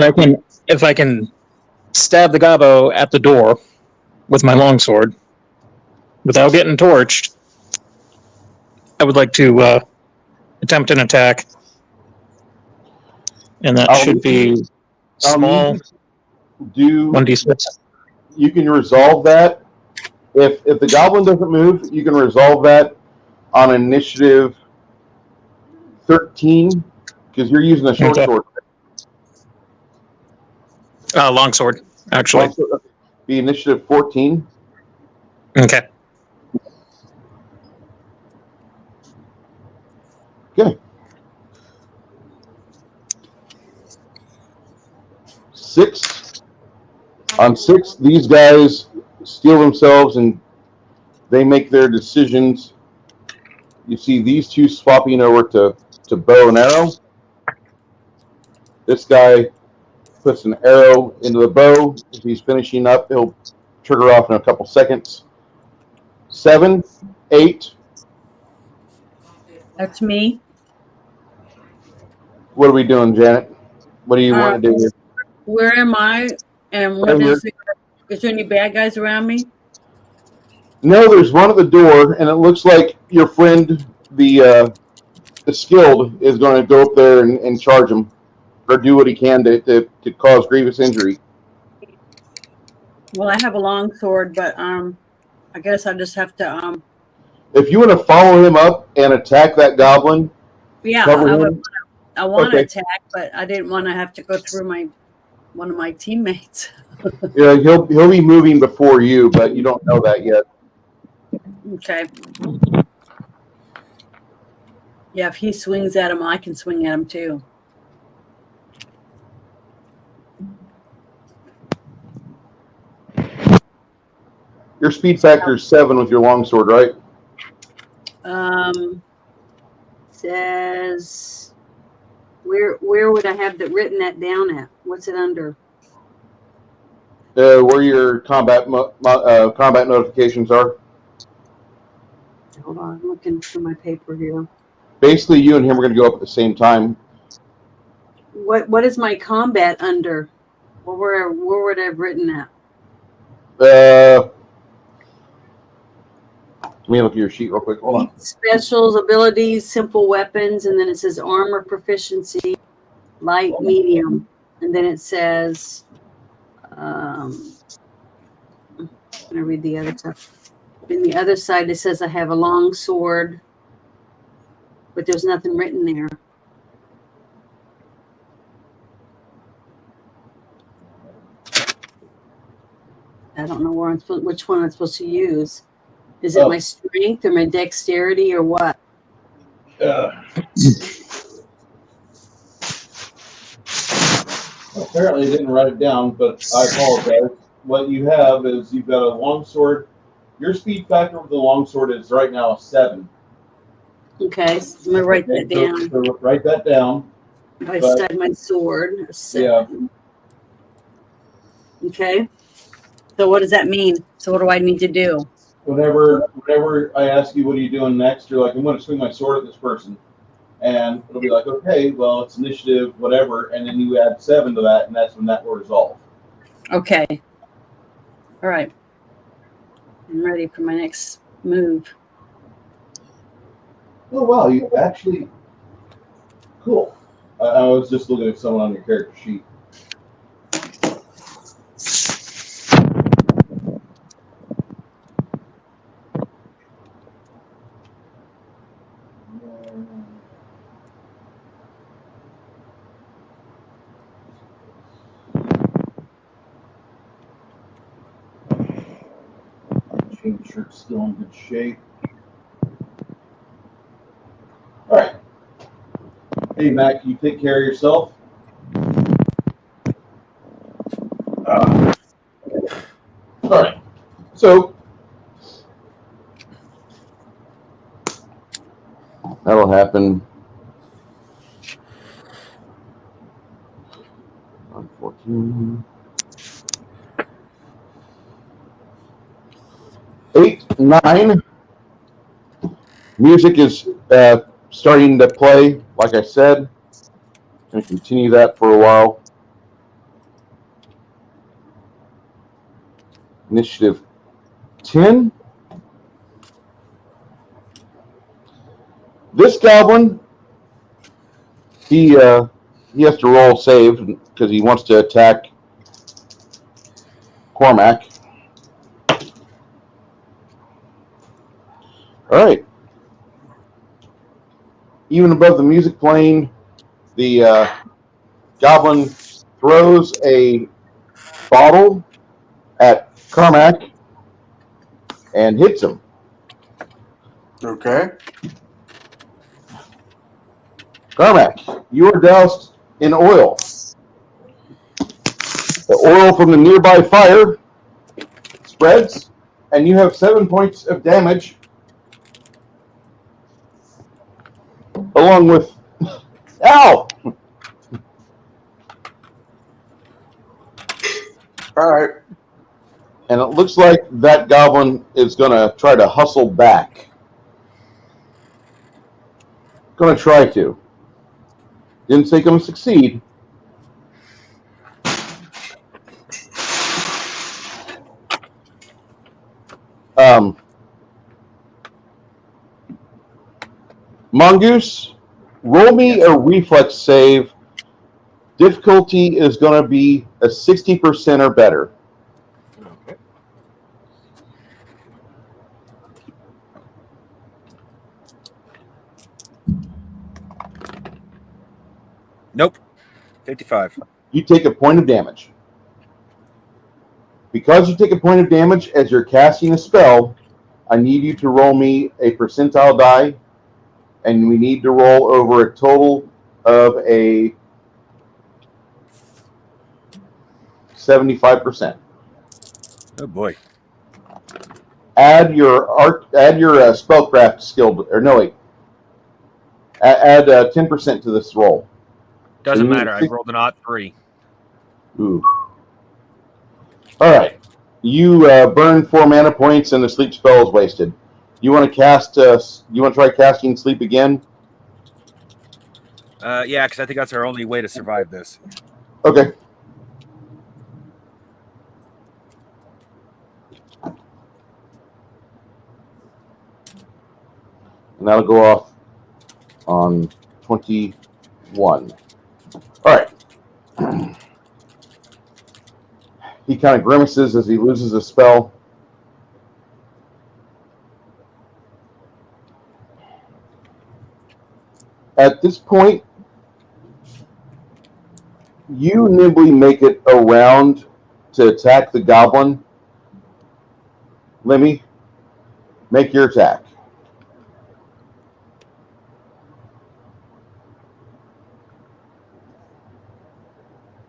If I can stab the gobbo at the door with my longsword without getting torched, I would like to attempt an attack. And that should be small, Do 1d6. you can resolve that if the goblin doesn't move, you can resolve that on initiative 13 because you're using a short Okay. sword. Longsword, actually. Be initiative 14. Okay. Okay. 6. On 6, these guys steel themselves and they make their decisions. You see these two swapping over to bow and arrow. This guy puts an arrow into the bow. If he's finishing up, he'll trigger off in a couple seconds. 7, 8. That's me. What are we doing, Janet? What do you want to do here? Where am I? And what Right here. is there any bad guys around me? No, there's one at the door, and it looks like your friend, the skilled, is going to go up there and charge him, or do what he can to cause grievous injury. Well, I have a long sword, but I guess I just have to If you want to follow him up and attack that goblin, yeah, cover I him. want to Okay. attack, but I didn't want to have to go through one of my teammates. Yeah, he'll be moving before you, but you don't know that yet. Okay. Yeah, if he swings at him, I can swing at him too. Your speed factor is 7 with your longsword, right? Says where would I have written that down at? What's it under? Where your combat notifications are. Hold on, I'm looking through my paper here. Basically, you and him are going to go up at the same time. What is my combat under? Where would I have written that? Let me look at your sheet real quick. Hold on. Specials, abilities, simple weapons, and then it says armor proficiency, light, medium, and then it says, I'm gonna read the other stuff. In the other side, it says I have a long sword, but there's nothing written there. I don't know which one I'm supposed to use. Is it my strength or my dexterity or what? Apparently, I didn't write it down, but I apologize. What you have is you've got a longsword. Your speed factor with the longsword is right now a 7. Okay, so let me write that So- down. so write that down. If I but- stud my sword, a Yeah. 7. Okay. So what does that mean? So what do I need to do? Whenever I ask you what are you doing next, you're like, I'm going to swing my sword at this person, and it'll be like, okay, well it's initiative, whatever, and then you add 7 to that, and that's when that will resolve. Okay. All right. I'm ready for my next move. Oh wow, you actually cool. I was just looking at someone on your character sheet. Chain shirt's still in good shape. All right. Hey Matt, can you take care of yourself? All right. So that'll happen. 14. 8, 9. Music is starting to play. Like I said, going to continue that for a while. Initiative 10. This goblin, he has to roll save because he wants to attack Cormac. All right. Even above the music playing, the goblin throws a bottle at Cormac and hits him. Okay. Cormac, you are doused in oil. The oil from the nearby fire spreads, and you have 7 points of damage, along with... Ow! All right. And it looks like that goblin is going to try to hustle back. Going to try to. Didn't say going to succeed. Mongoose, roll me a reflex save. Difficulty is going to be a 60% or better. Okay. Nope. 55. You take a point of damage. Because you take a point of damage as you're casting a spell, I need you to roll me a percentile die, and we need to roll over a total of a 75%. Oh boy. Add your spellcraft skill, or no wait. Add 10% to this roll. Doesn't So you- matter. I rolled an odd 3. Ooh. All right. You burn 4 mana points, and the sleep spell is wasted. You want to cast? You want to try casting sleep again? Yeah, because I think that's our only way to survive this. Okay. And that'll go off on 21. All right. He kind of grimaces as he loses a spell. At this point, you nimbly make it around to attack the goblin. Lemmy, make your attack.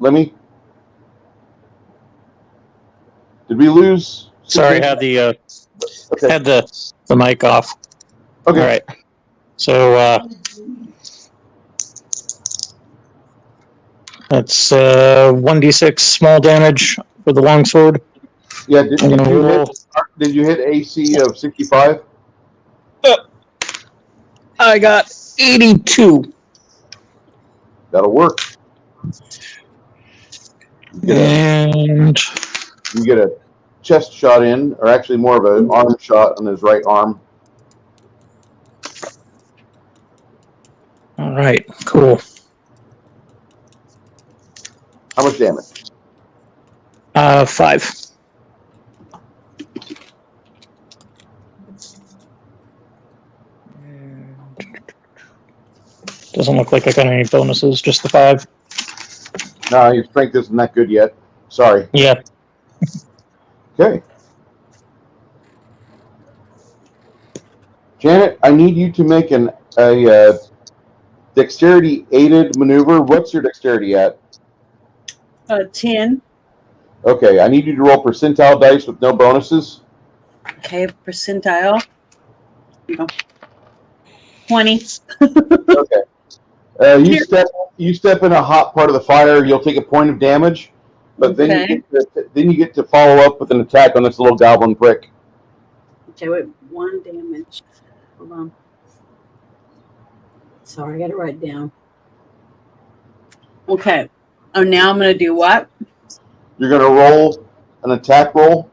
Lemmy? Did we lose? Sorry, had the Okay. had the mic off. Okay. All right. So that's 1d6 small damage for the longsword. Yeah. I'm gonna roll. Did you hit AC of 65? I got 82. That'll work. And You get a chest shot in, or actually more of an arm shot on his right arm. all right, cool. How much damage? 5. Doesn't look like I got any bonuses, just the 5. No, your strength isn't that good yet. Sorry. Yeah. Okay. Janet, I need you to make a dexterity aided maneuver. What's your dexterity at? 10. Okay, I need you to roll percentile dice with no bonuses. Okay, percentile. No. 20. Okay. You step in a hot part of the fire, you'll take a point of damage, but then you get to follow up with an attack on this little goblin prick. Okay, wait, 1 damage. Hold on. Sorry, I got to write it down. Okay. Oh, now I'm going to do what? You're going to roll an attack roll.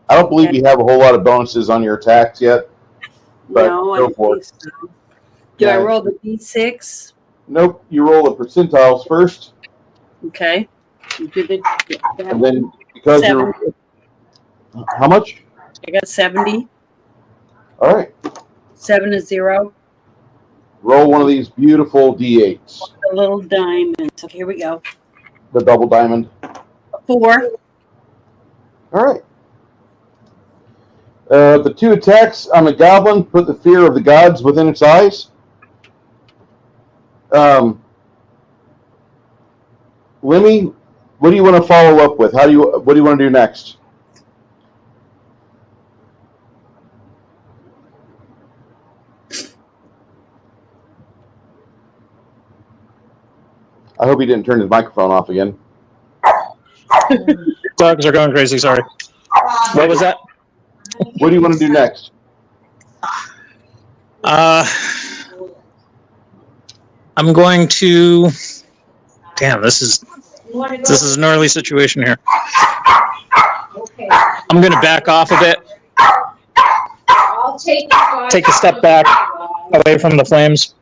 I don't believe you have a whole lot of bonuses on your attacks yet, but No, I go don't for think it. so. Do I Yeah. roll the d6? Nope, you roll the percentiles first, Okay. Do the, and then because you're how much? I got 70. All right, 7 is 0. roll one of these beautiful d8s, A little diamond. So here we go. the double diamond. 4. All right. The 2 attacks on the goblin put the fear of the gods within its eyes. Lemmy, what do you want to follow up with? What do you want to do next? I hope he didn't turn his microphone off again. Dogs are going crazy, sorry. What was that? What do you want to do next? I'm going to. Damn, this is an early situation here. I'm going to back off a bit. Take a step back away from the flames.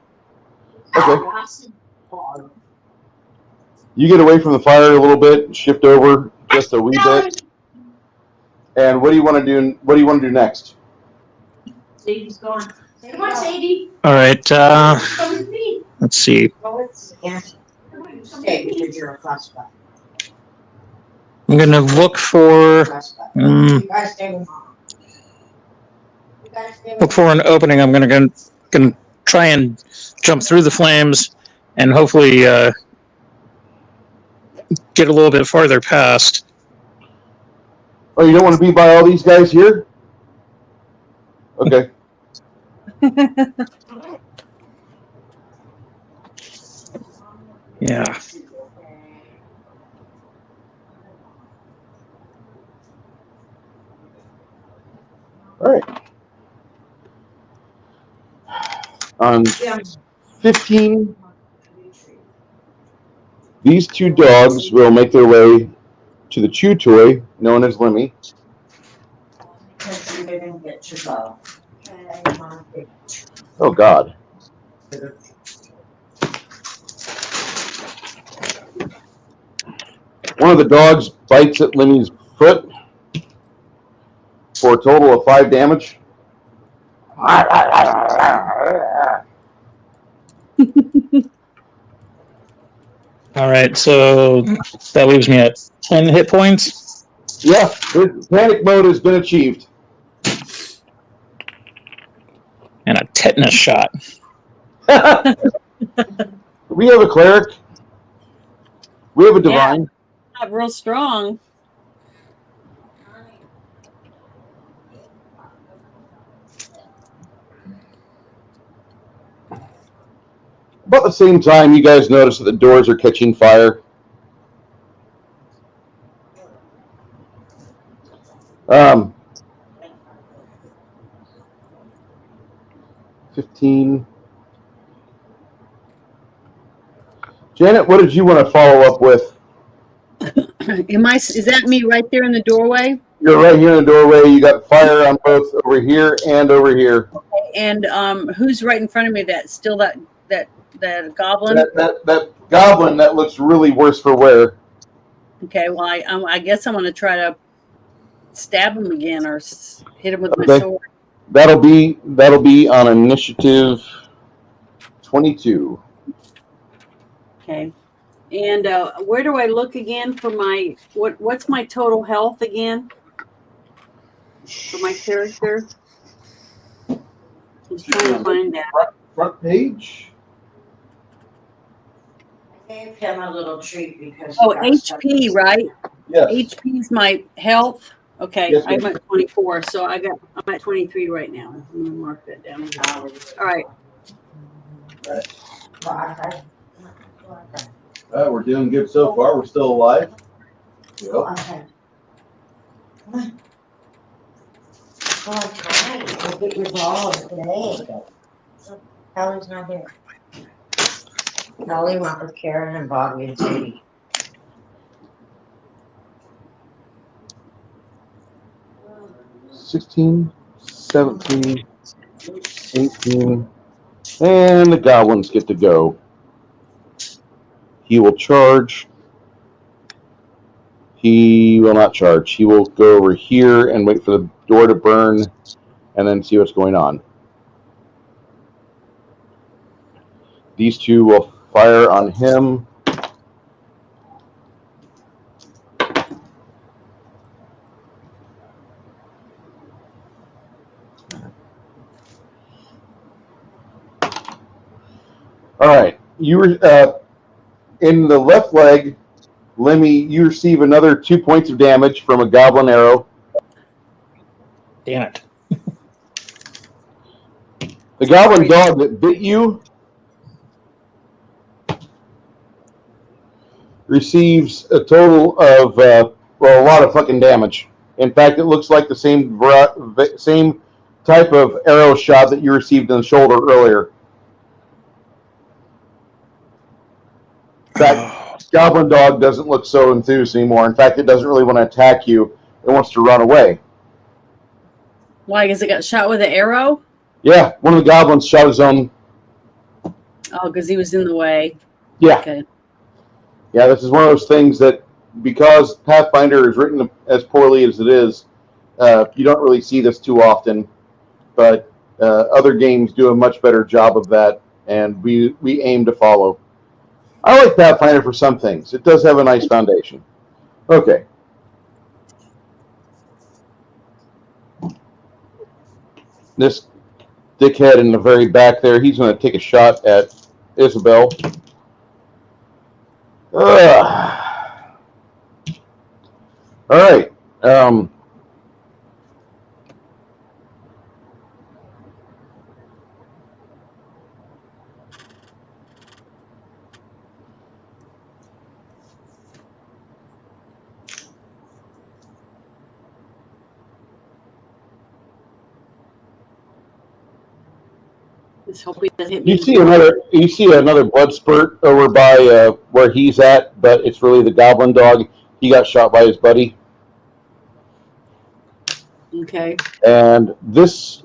Okay. You get away from the fire a little bit, shift over just a wee bit. And what do you want to do? What do you want to do next? Sadie's going. Come on, Sadie. All right. Come with me. Let's see. Stay because you're a classified. I'm going to look for. You guys stay with Mom. You guys stay with Look for an opening. I'm going to try and jump through the flames and hopefully get a little bit farther past. Oh, you don't want to be by all these guys here? Okay. Yeah. All right. On 15, these 2 dogs will make their way to the chew toy known as Lemmy. They didn't get your bow. Oh, God. One of the dogs bites at Lemmy's foot for a total of 5 damage. All right, so that leaves me at 10 hit points. Yeah, panic mode has been achieved. And a tetanus shot. We have a cleric. We have a divine. not real strong. About the same time, you guys notice that the doors are catching fire. Um, 15. Janet, what did you want to follow up with? Is that me right there in the doorway? You're right here in the doorway. You got fire on both over here and over here. And who's right in front of me? That goblin? That goblin that looks really worse for wear. Okay, well, I guess I'm going to try to stab him again or hit him with my Okay. sword. That'll be on initiative 22. Okay. And where do I look again for my what's my total health again for my character? I was trying to find that. Front page. I gave him a little treat because. Oh, HP, right? Yes. HP is my health. Okay, Yes, I'm ma'am. at 24, so I'm at 23 right now. I'm gonna mark that down. All right. We're doing good so far. We're still alive. Yep. Okay. Come on. Come on, tonight. We'll get resolved today. Kelly's not here. Kelly went with Karen and Bobby and Sadie. $16, 17, 18, and the goblins get to go. He will charge. He will not charge. He will go over here and wait for the door to burn and then see what's going on. These two will fire on him. All right. You were in the left leg, Lemmy. You receive another 2 points of damage from a goblin arrow. Damn it. The goblin dog that bit you receives a total of a lot of fucking damage. In fact, it looks like the same type of arrow shot that you received in the shoulder earlier. That goblin dog doesn't look so enthused anymore. In fact, it doesn't really want to attack you. It wants to run away. Why? Because it got shot with an arrow? Yeah, one of the goblins shot his own. Oh, because he was in the way. Yeah. Okay. Yeah, this is one of those things that, because Pathfinder is written as poorly as it is, you don't really see this too often. But other games do a much better job of that, and we aim to follow. I like Pathfinder for some things. It does have a nice foundation. Okay. This dickhead in the very back there, he's going to take a shot at Isabel. All right. Just hope he doesn't hit me. You see another blood spurt over by where he's at, but it's really the goblin dog. He got shot by his buddy. Okay. And this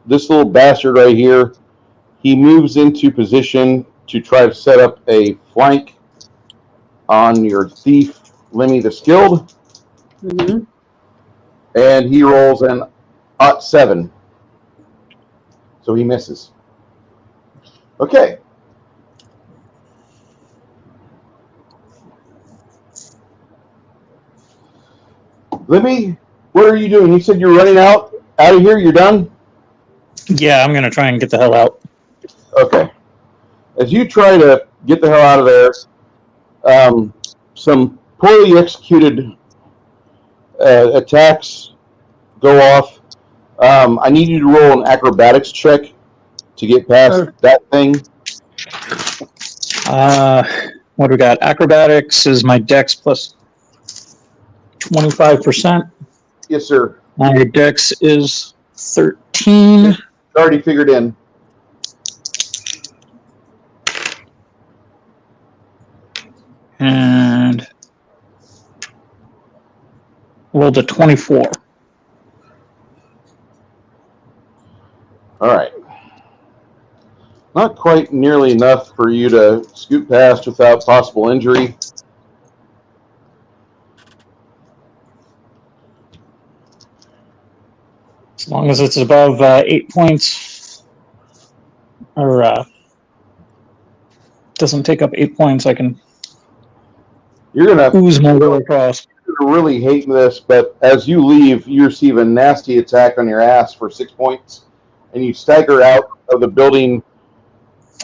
little bastard right here, he moves into position to try to set up a flank on your thief, Lemmy the Skilled. Mm-hmm. And he rolls an +7. So he misses. Okay. Lemmy, what are you doing? You said you're running out of here? You're done? Yeah, I'm going to try and get the hell out. Okay. As you try to get the hell out of there, some poorly executed attacks go off. I need you to roll an acrobatics check to get past that thing. What do we got? Acrobatics is my dex plus 25%. Yes, sir. My dex is 13. Already figured in. And rolled a 24. All right. Not quite nearly enough for you to scoot past without possible injury. As long as it's above 8 points, or doesn't take up 8 points, I can You're gonna ooze my way across. really hate this, but as you leave, you receive a nasty attack on your ass for 6 points, and you stagger out of the building,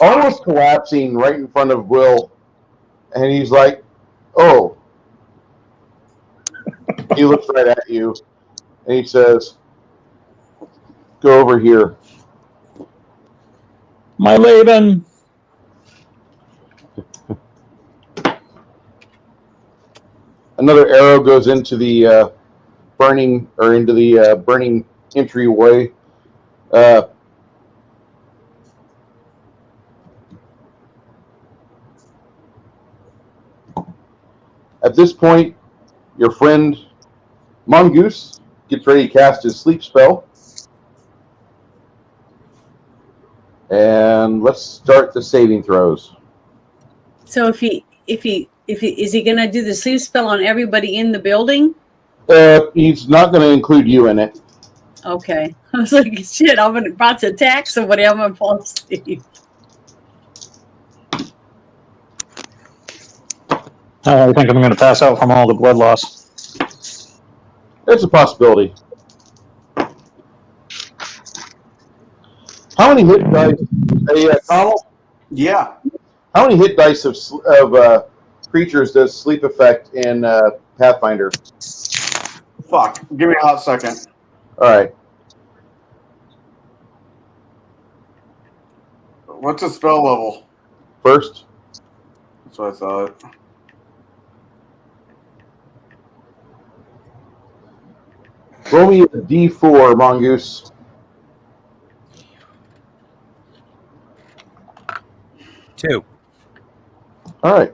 almost collapsing right in front of Will. And he's like, "Oh." He looks right at you, and he says, "Go over here." My Laban. Another arrow goes into the burning entryway. At this point, your friend Mongoose gets ready to cast his sleep spell. And let's start the saving throws. So if he is he gonna do the sleep spell on everybody in the building? He's not going to include you in it. Okay. I was like, shit, I'm about to attack somebody, I'm gonna fall asleep. I think I'm going to pass out from all the blood loss. It's a possibility. How many hit dice? Hey, Connell, Yeah. how many hit dice of creatures does sleep affect in Pathfinder? Fuck. Give me a hot second. All right. What's the spell level? First. That's what I thought. Roll me a D4, Mongoose. 2. All right.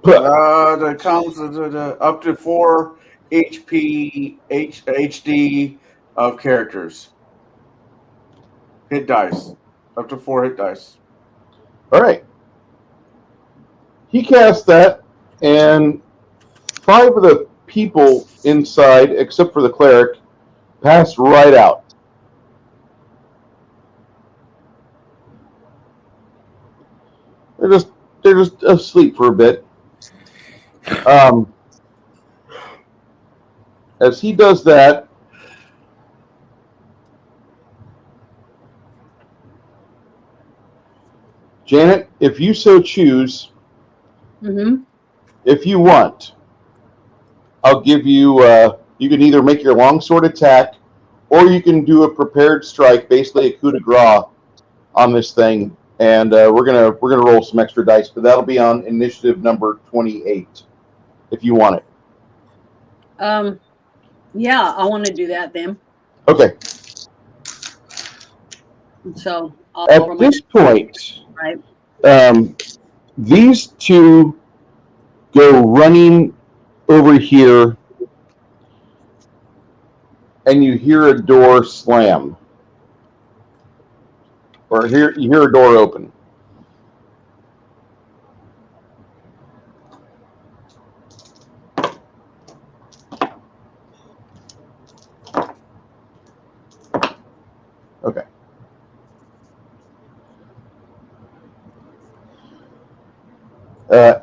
That comes up to 4 HP HD of characters. Hit dice. Up to 4 hit dice. All right. He cast that, and 5 of the people inside, except for the cleric, pass right out. They're just asleep for a bit. As he does that, Janet, if you so choose, Mm-hmm. if you want, I'll give you. You can either make your longsword attack, or you can do a prepared strike, basically a coup de grace, on this thing. And we're gonna roll some extra dice, but that'll be on initiative number 28, if you want it. Yeah, I want to do that then. Okay. So At this point, right. These two go running over here, and you hear a door slam, or you hear a door open. Okay.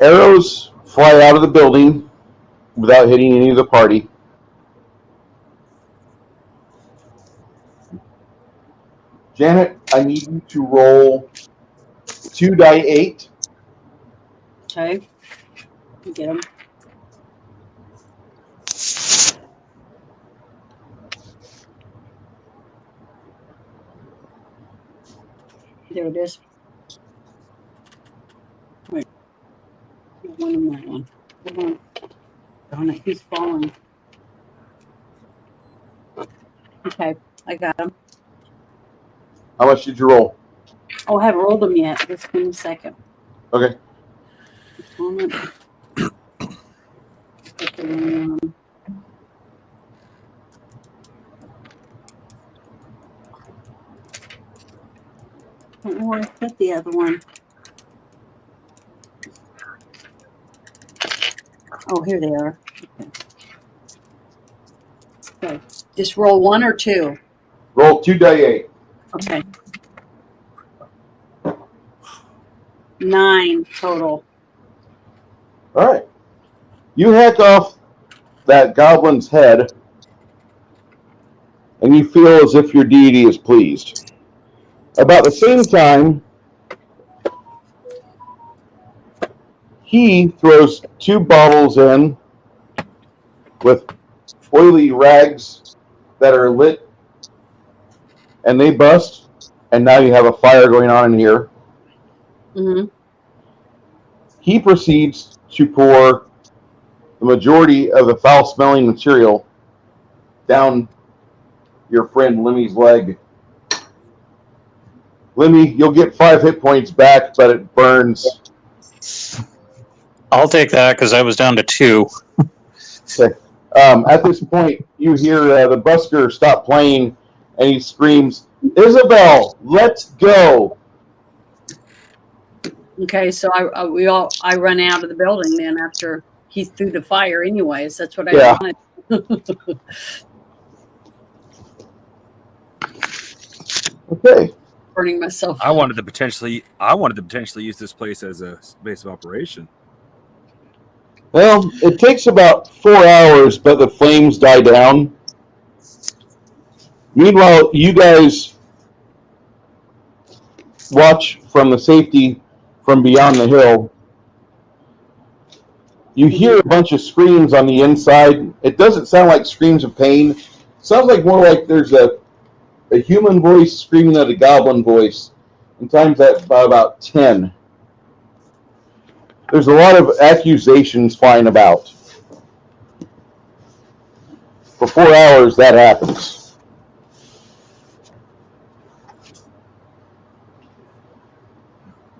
Arrows fly out of the building without hitting any of the party. Janet, I need you to roll 2 die 8. Okay. Get him. There it is. Wait. One in that one. Hold on. Darn it, he's falling. Okay, I got him. How much did you roll? Oh, I haven't rolled them yet. Just give me a second. Okay. Moment. Don't know where I put the other one. Oh, here they are. Okay. Just roll 1 or 2. Roll 2d8. Okay. 9 total. All right. You hack off that goblin's head, and you feel as if your deity is pleased. About the same time, he throws 2 bottles in with oily rags that are lit, and they bust, and now you have a fire going on in here. Mm-hmm. He proceeds to pour the majority of the foul-smelling material down your friend Limmy's leg. Limmy, you'll get 5 hit points back, but it burns. I'll take that because I was down to 2. Okay. At this point, you hear the busker stop playing, and he screams, "Isabel, let's go!" Okay, so I run out of the building then after he threw the fire. Anyways, that's what I Yeah. wanted. Okay. Burning myself. I wanted to potentially use this place as a base of operation. Well, it takes about 4 hours, but the flames die down. Meanwhile, you guys watch from the safety from beyond the hill. You hear a bunch of screams on the inside. It doesn't sound like screams of pain. It sounds like more like there's a human voice screaming at a goblin voice, and times that by about 10. There's a lot of accusations flying about. For 4 hours, that happens.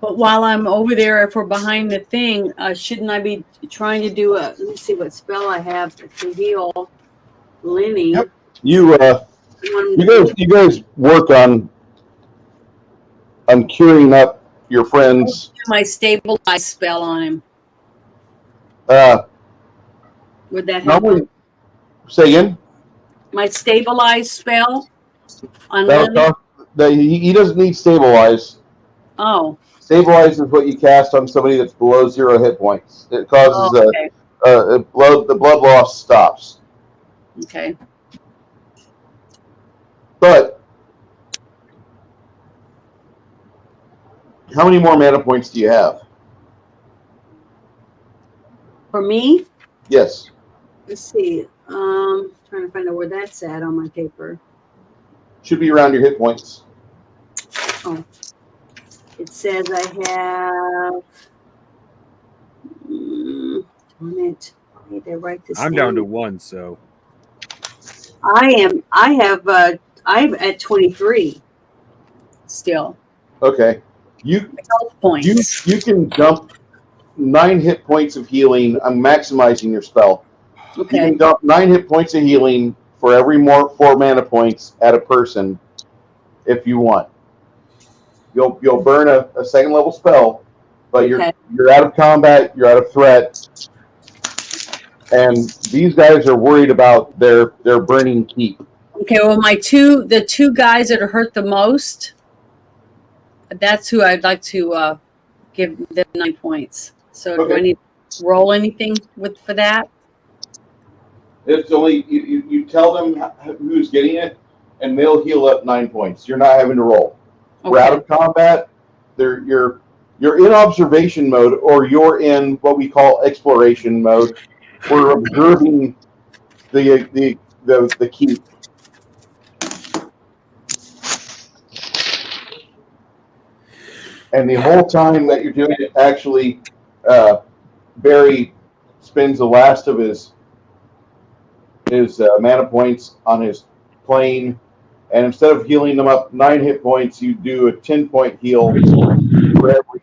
But while I'm over there, if we're behind the thing, shouldn't I be trying to do a? Let me see what spell I have to heal Lenny. Yep. You guys work on curing up your friends. My stabilize spell on him. Would that help? Normally, say again. My stabilize spell on He doesn't need stabilize. Oh. Stabilize is what you cast on somebody that's below 0 hit points. It causes okay. the blood loss stops. Okay. But how many more mana points do you have? For me? Yes. Let's see. Trying to find out where that's at on my paper. Should be around your hit points. Oh. It says I have. Darn it. I need to write this I'm down to 1, so I'm at 23 still. Okay. Health points. You can dump 9 hit points of healing. I'm maximizing your spell. Okay. You can dump 9 hit points of healing for every 4 mana points at a person if you want. You'll burn a 2nd level spell, but you're out of combat, you're out of threat, and these guys are worried about their burning keep. Okay, well the two guys that are hurt the most, that's who I'd like to give them 9 points. So do I need to roll anything for that? It's only you tell them who's getting it, and they'll heal up 9 points. You're not having to roll. Okay. We're out of combat. You're you're in observation mode, or you're in what we call exploration mode. We're observing the keep. And the whole time that you're doing it, actually, Barry spends the last of his mana points on his plane, and instead of healing them up 9 hit points, you do a 10-point heal for every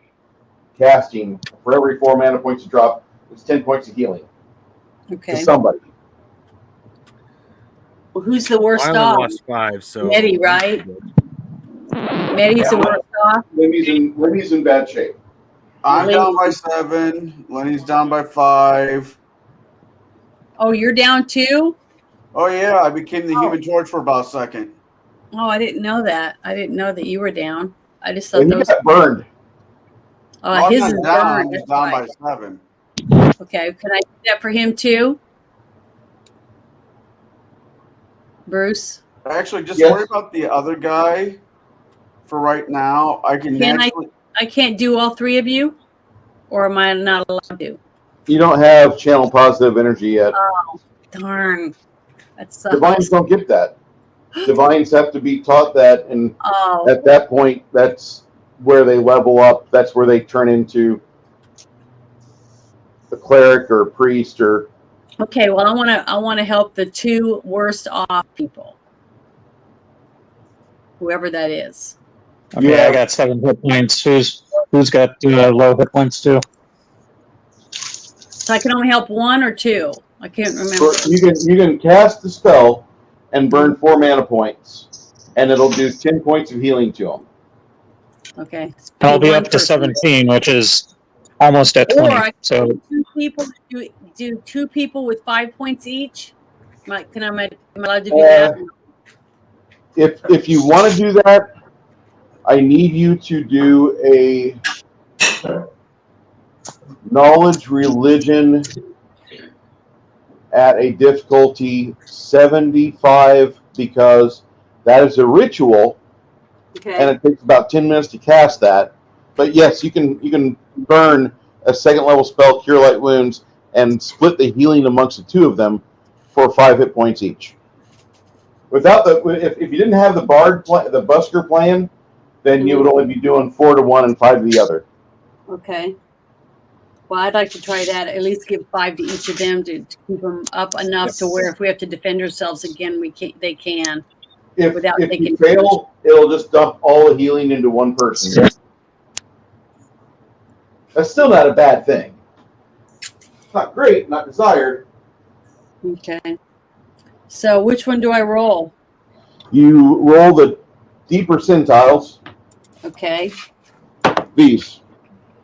casting. For every 4 mana points you drop, it's 10 points of healing Okay. to somebody. Well, who's the worst I only off? lost 5, so Medi, right? Medi's the worst off. Limmy's in bad shape. I'm down by 7. Lenny's down by 5. Oh, you're down too? Oh yeah, I became the Human Torch for about a second. Oh, I didn't know that. I didn't know that you were down. I just thought And he those. got burned. Well, His I'm is not down. burned. I'm That's just down why. by 7. Okay, can I do that for him too? Bruce? Actually, just Yes. worry about the other guy for right now. I can actually. I can't do all 3 of you? Or am I not allowed to? You don't have channel positive energy yet. Darn. That sucks. Divines don't get that. Divines have to be taught that, and Oh, at that point, that's where they level up. That's where they turn into a cleric or a priest or. okay. Well, I want to help the 2 worst off people. Whoever that is. Okay, Yeah. I got 7 hit points. Who's got low hit points too? So I can only help 1 or 2. I can't remember. You can cast the spell and burn 4 mana points, and it'll do 10 points of healing to them. Okay. I'll be One up to person. 17, which is almost at Or 20. I So 2 people do 2 people with 5 points each. Am I allowed to do that? If you want to do that, I need you to do a knowledge religion at a difficulty 75, because that is a ritual and Okay. it takes about 10 minutes to cast that. But yes, you can burn a 2nd level spell, Cure Light Wounds, and split the healing amongst the 2 of them for 5 hit points each. Without if you didn't have the the Busker plan, then you would only be doing 4 to one and 5 to the other. Okay. Well, I'd like to try that. At least give 5 to each of them to keep them up enough to where if we have to defend ourselves again, they can. If Without you taking fail, it'll just dump all the healing into one person. That's still not a bad thing. It's not great, not desired. Okay. So which one do I roll? You roll the D percentiles, Okay. these.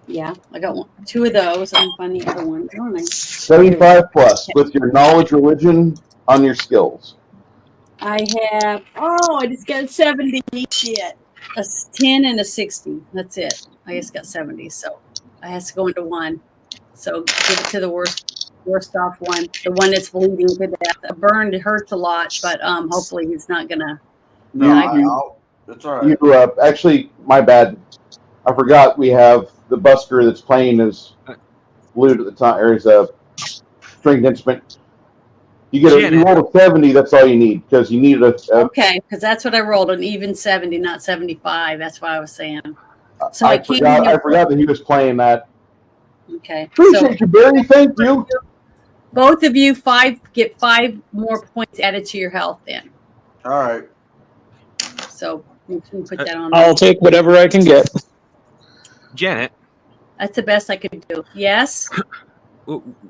Yeah, I got 2 of those. I'm finding the other one. Darn it. 75 plus with your knowledge religion on your skills. I just got 70. Shit. A 10 and a 60. That's it. I just got 70. So I has to go into 1. So give it to the worst off one. The one that's bleeding to death. A burned hurts a lot, but hopefully he's not gonna. No, that's all right. You actually, my bad. I forgot we have the busker that's playing his lute at the time, or his stringed instrument. You roll a 70. That's all you need, because you need a. Okay, because that's what I rolled, an even 70, not 75. That's what I was saying. So I can't. I forgot that he was playing that. Okay. Appreciate you, Barry. Thank you. Both of you get 5 more points added to your health then. All right. So you can put that on. I'll take whatever I can get. Janet, That's the best I could do. Yes.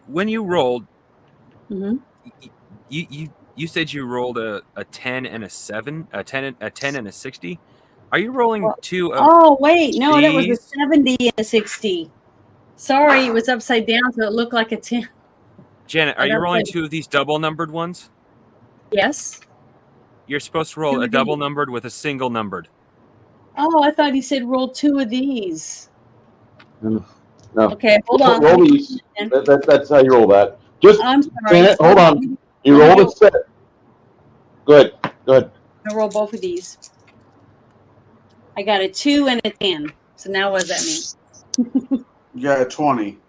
when you rolled, hmm you said you rolled a 10 and a 7, a 10 and a 60. Are you rolling 2 of? Oh wait, no, that was a these? 70 and a 60. Sorry, it was upside down, so it looked like a 10. Janet, are you that's rolling like- 2 of these double numbered ones? Yes. You're supposed to roll 2 a of double these. numbered with a single numbered. Oh, I thought he said roll 2 of these. No. Okay, hold on. Roll these. That's how you roll that. Just I'm sorry. Janet, hold on. You rolled a set. Good. I roll both of these. I got a 2 and a 10. So now what does that mean? Yeah, 20.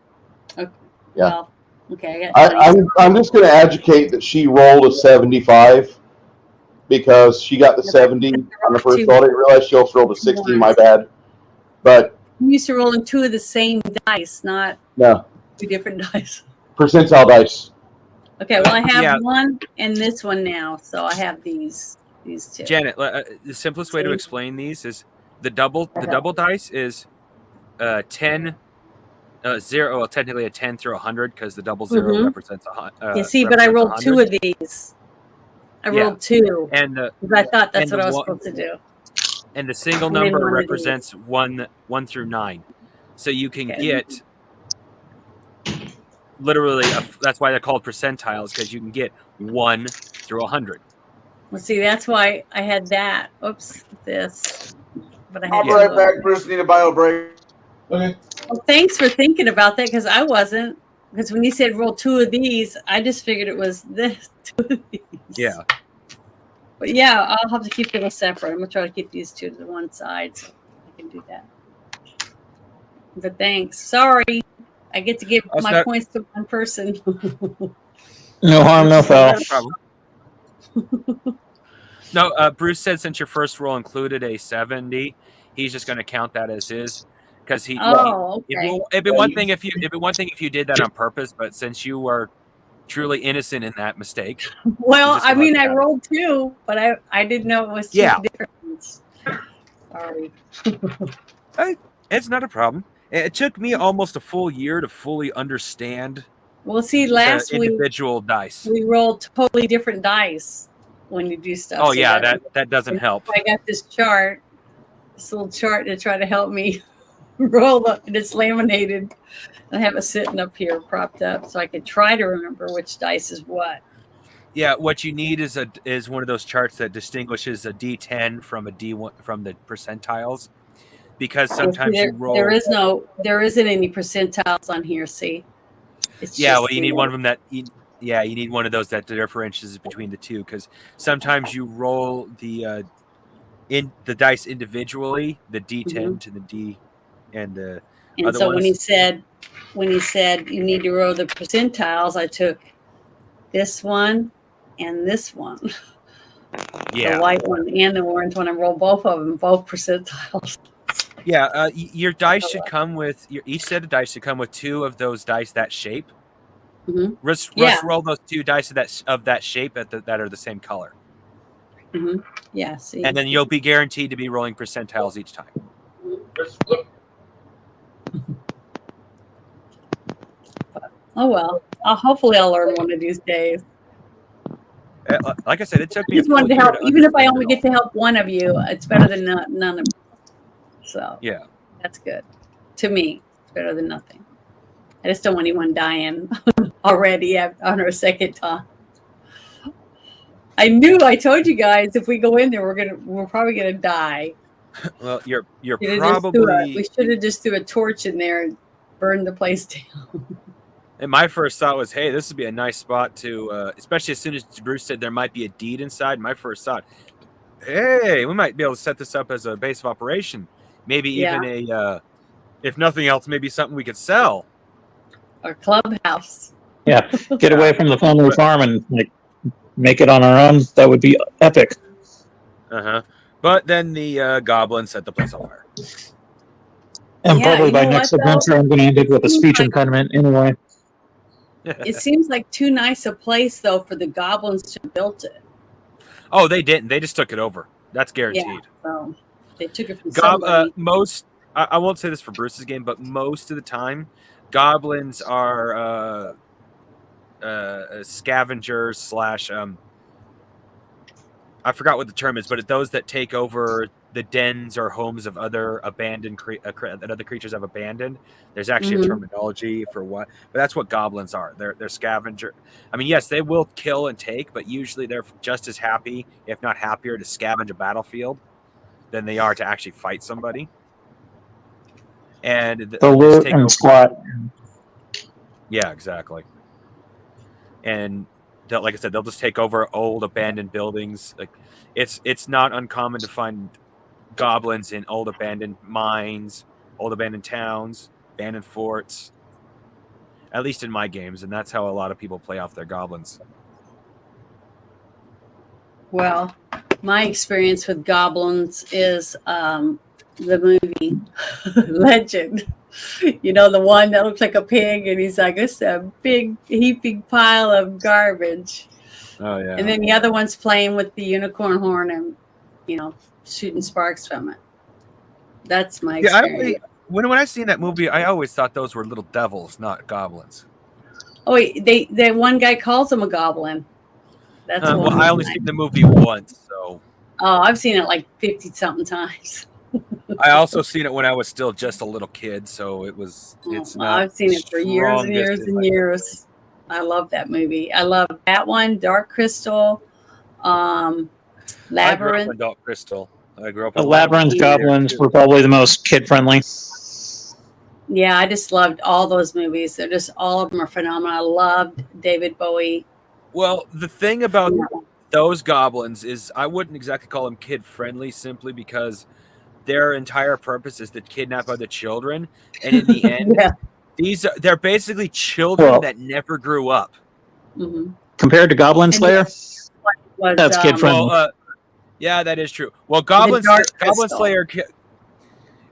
Yeah. Well, okay. I got 20. I'm just going to advocate that she rolled a 75 because she got the 70 on the first roll. I didn't realize she also rolled a 60. My bad. But I'm used to rolling 2 of the same dice, not no, 2 different dice. percentile dice. Okay, well, I have Yeah. one and this one now, so I have these 2. Janet, the simplest way to See? explain these is the double dice is 10 0, well, technically a 10 through 100 because the double 0 Mhm. represents You see, but I represents rolled 2 100. of these. I Yeah. rolled 2 and because I thought that's and what the I was one- supposed to do. and the single And then number one of these. represents 1 through 9. So you can Okay. get literally that's why they're called percentiles, because you can get 1 through 100. Well, see, that's why I had that. Oops, this. But I I'll had be right two back. of them. Bruce, need a bio break. Okay. Well, thanks for thinking about that because I wasn't. Because when you said roll 2 of these, I just figured it was this 2 of these. Yeah. But yeah, I'll have to keep them separate. I'm gonna try to keep these 2 to the one side so I can do that. But thanks. Sorry, I get to give Oh, my so- points to one person. No harm, no foul. No problem. No, Bruce said since your first roll included a 70, he's just going to count that as his, because Oh, okay. it'd be one thing if you did that on purpose, but since you were truly innocent in that mistake, Well, just I mean, I about that. rolled 2, but I didn't know it was 2 Yeah. different ones. Sorry. it's not a problem. It took me almost a full year to fully understand Well, see, the last week individual dice. we rolled totally different dice when you do stuff. Oh so yeah, that doesn't help. I got this chart, this little chart to try to help me roll up, and it's laminated. I have it sitting up here, propped up, so I can try to remember which dice is what. Yeah, what you need is one of those charts that distinguishes a D10 from a D1 from the percentiles, because sometimes you roll. There isn't any percentiles on here. See, it's Yeah, just well, you need one of them that. You need one of those that differentiates between the two, because sometimes you roll the dice individually, the D10 to the D, and the And other so ones. when he said you need to roll the percentiles, I took this one and this one, Yeah, the white one and the orange one, and rolled both of them, both percentiles. yeah. Your dice should come with each set of dice should come with 2 of those dice that shape. Mhm. Just Yeah. roll those 2 dice of that shape that are the same color, Yeah, see. and then you'll be guaranteed to be rolling percentiles each time. Oh well, hopefully I'll learn one of these days. Like I said, it took I me. just wanted to help, even if I only get to. to help one of you, it's better than none of you. So Yeah. that's good. To me, it's better than nothing. I just don't want anyone dying already on our second time. I told you guys if we go in there, we're probably gonna die. Well, you're We probably. should have just threw a torch in there and burned the place down. And my first thought was, hey, this would be a nice spot to, especially as soon as Bruce said there might be a deed inside. My first thought, hey, we might be able to set this up as a base of operation. Maybe even if nothing else, maybe something we could sell. Our clubhouse. Yeah, get away from the family farm and make it on our own. That would be epic. But then the goblin set the place on fire. And Yeah, probably you by know next what, though? adventure, I'm going to end it with a speech impediment anyway. It seems like too nice a place though for the goblins to have built it. Oh, they didn't. They just took it over. That's guaranteed. So they took it from somebody. I won't say this for Bruce's game, but most of the time, goblins are scavengers / I forgot what the term is, but those that take over the dens or homes of other abandoned that other creatures have abandoned. There's actually a terminology for what, but that's what goblins are. They're scavenger. I mean, yes, they will kill and take, but usually they're just as happy, if not happier, to scavenge a battlefield than they are to actually fight somebody. And The loot and squat. Yeah, exactly. And like I said, they'll just take over old abandoned buildings. Like it's not uncommon to find goblins in old abandoned mines, old abandoned towns. abandoned forts. At least in my games, and that's how a lot of people play off their goblins. Well, my experience with goblins is the movie Legend. You know, the one that looks like a pig, and he's like, it's a big heaping pile of garbage. Oh yeah. And then the other one's playing with the unicorn horn and, you know, shooting sparks from it. That's my Yeah, experience. when I seen that movie, I always thought those were little devils, not goblins. Oh, wait, they one guy calls him a goblin. That's Well, one I only reason seen the movie once, so Oh, I've seen it like 50 something times. I also seen it when I was still just a little kid. So it's not. I've seen it for years and years strongest in and my years. I love that movie. I love that one, Dark Crystal, I grew up Labyrinth. in Dark Crystal. I grew up The in Labyrinth goblins were probably the most kid-friendly. Yeah, I just loved all those movies. They're just all of them are phenomenal. I loved David Bowie. Well, the thing about those goblins is I wouldn't exactly call them kid friendly simply because their entire purpose is to kidnap other children, and in the end, Yeah. they're basically children Well- that never grew up. Mm-hmm. Compared to Goblin Slayer, Was, That's kid-friendly. Well, yeah, that is true. Well, Dark Crystal.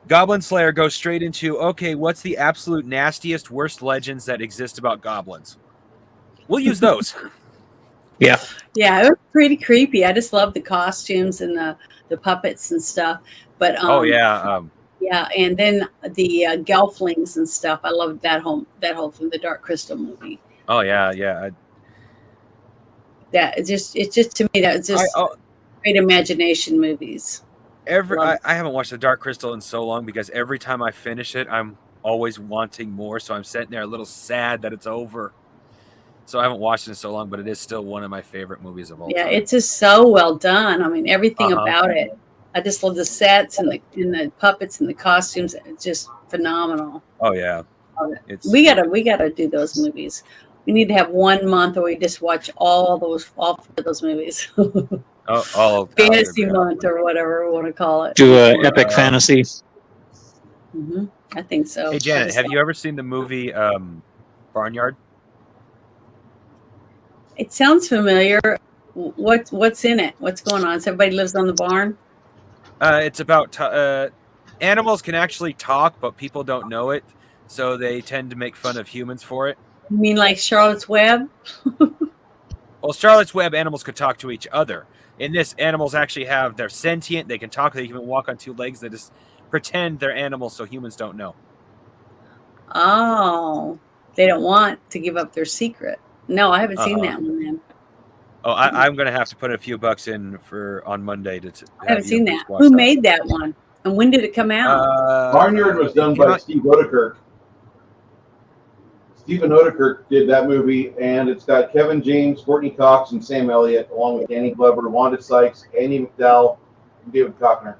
Goblin Slayer goes straight into, okay, what's the absolute nastiest, worst legends that exist about goblins? We'll use those. Yeah, it was pretty creepy. I just love the costumes and the puppets and stuff. But Oh yeah, yeah, and then the Gelflings and stuff. I loved that whole from the Dark Crystal movie. oh yeah. That it's just to me that's just great imagination movies. I haven't watched the Dark Crystal in so long because every time I finish it, I'm always wanting more. So I'm sitting there a little sad that it's over. So I haven't watched it in so long, but it is still one of my favorite movies of all Yeah, time. it's just so well done. I mean, everything Uh-huh. about it. I just love the sets and the puppets and the costumes. It's just phenomenal. Oh yeah, Love it. it's We gotta do those movies. We need to have 1 month where we just watch all four of those movies. all Fantasy month or whatever we want to call it. do a epic fantasy. Hmm I think so. Hey Janet, have you ever seen the movie Barnyard? It sounds familiar. What's in it? What's going on? So everybody lives on the barn? It's about animals can actually talk, but people don't know it, so they tend to make fun of humans for it. You mean like Charlotte's Web? Well, Charlotte's Web animals could talk to each other. In this, animals actually they're sentient. They can talk. They can walk on two legs. They just pretend they're animals, so humans don't know. Oh, they don't want to give up their secret. No, I haven't seen that one then. Oh, I'm gonna have to put a few bucks in on Monday to. I haven't seen that. Who made that one? And when did it come out? Barnyard was done by Steve Odekirk. Stephen Odekirk did that movie, and it's got Kevin James, Courtney Cox, and Sam Elliott, along with Danny Glover, Wanda Sykes, Andy McDowell, and David Cockner.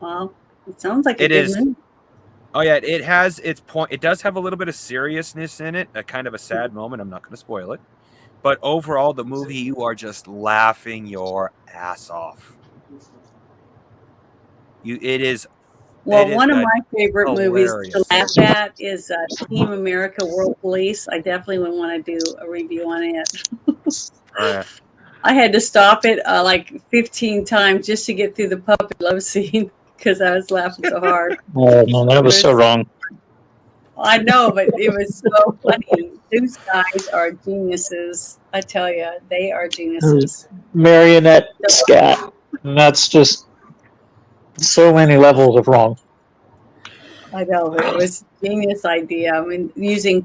Well, it sounds like It good is. movie. Oh yeah, it has its point. It does have a little bit of seriousness in it, a kind of a sad moment. I'm not going to spoil it, but overall, the movie you are just laughing your ass off. It is. Well, it is one of a- my favorite movies to hilarious. laugh at is Team America World Police. I definitely would want to do a review on it. I had to stop it like 15 times just to get through the puppy love scene because I was laughing so hard. Oh no, that was so wrong. I know, but it was so funny. Those guys are geniuses. I tell you, they are geniuses. Marionette scat. And that's just so many levels of wrong. I know, but it was a genius idea. I mean, using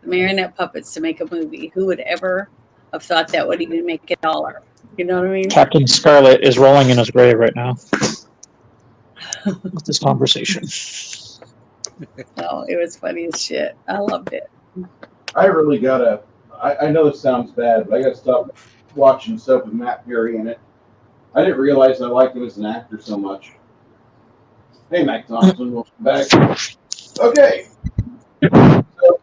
marionette puppets to make a movie. Who would ever have thought that would even make $1? You know what I mean? Captain Scarlet is rolling in his grave right now with this conversation. No, it was funny as shit. I loved it. I really gotta. I know this sounds bad, but I gotta stop watching stuff with Matt Perry in it. I didn't realize I liked him as an actor so much. Hey, Mac Thompson, welcome back. Okay. So,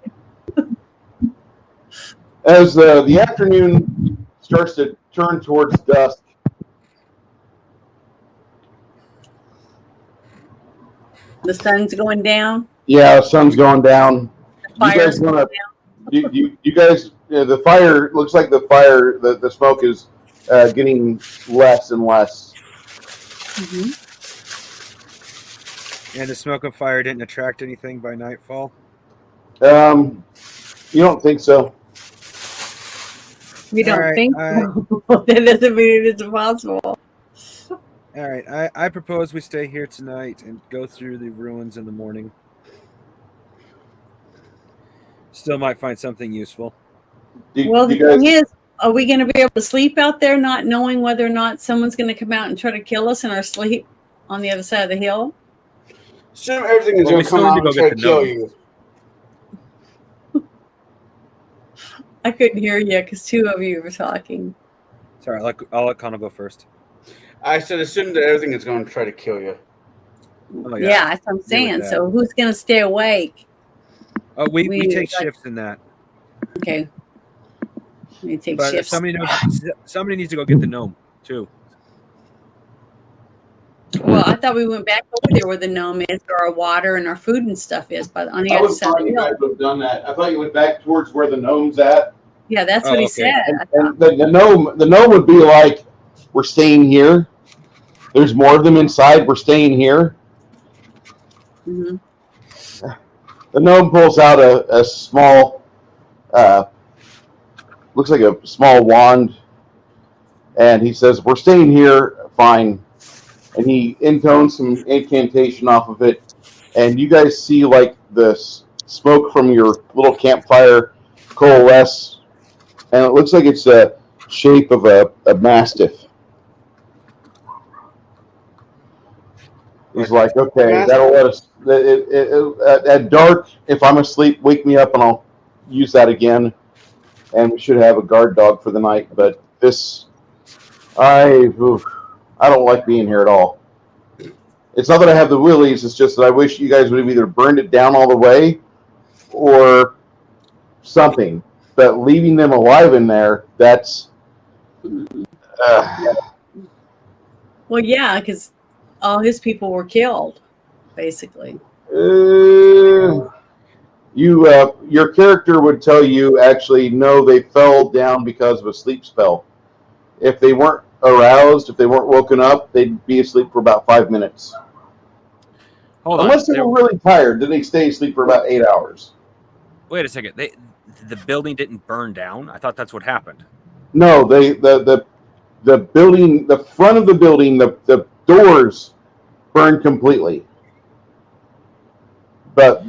as the afternoon starts to turn towards dusk, The sun's going down. Yeah, the sun's going down. The You fire's guys wanna? going You guys? The fire looks like the smoke is getting less and less. down. And the smoke of fire didn't attract anything by nightfall. You don't think so? We don't All right, think so. That doesn't mean it's impossible. All right, I propose we stay here tonight and go through the ruins in the morning. Still might find something useful. Well, the you guys, thing is, are we going to be able to sleep out there not knowing whether or not someone's going to come out and try to kill us in our sleep on the other side of the hill? Assume everything is Well, going we to come still need out to and go try get to the kill gnome. you. I couldn't hear you because two of you were talking. Sorry, I'll let Connell go first. I said, assume that everything is going to try to kill you. Oh, Yeah, that's what I'm saying. that. So who's going to stay awake? Oh, we We- take shifts in that. Okay. We take But shifts. somebody needs to go get the gnome too. Well, I thought we went back over there where the gnome is, where our water and our food and stuff is, but on the I other was side of thought the you guys hill. would have done that. I thought you went back towards where the gnome's at. Yeah, that's Oh, what he okay. said. And the gnome would be like, we're staying here. There's more of them inside. We're staying here. Hmm. The gnome pulls out a small, looks like a small wand, and he says, "We're staying here, fine." And he intones some incantation off of it, and you guys see like the smoke from your little campfire coalesce, and it looks like it's a shape of a mastiff. He's like, okay, that'll let us. At dark, if I'm asleep, wake me up and I'll use that again. And we should have a guard dog for the night. But this, I don't like being here at all. It's not that I have the willies. It's just that I wish you guys would have either burned it down all the way or something. But leaving them alive in there, that's. Well, yeah, because all his people were killed, basically. Your character would tell you actually no, they fell down because of a sleep spell. If they weren't aroused, if they weren't woken up, they'd be asleep for about 5 minutes. Hold Unless on. they were really tired, then they stay asleep for about 8 hours. Wait a second. The building didn't burn down. I thought that's what happened. No, the building, the front of the building, the doors burned completely. But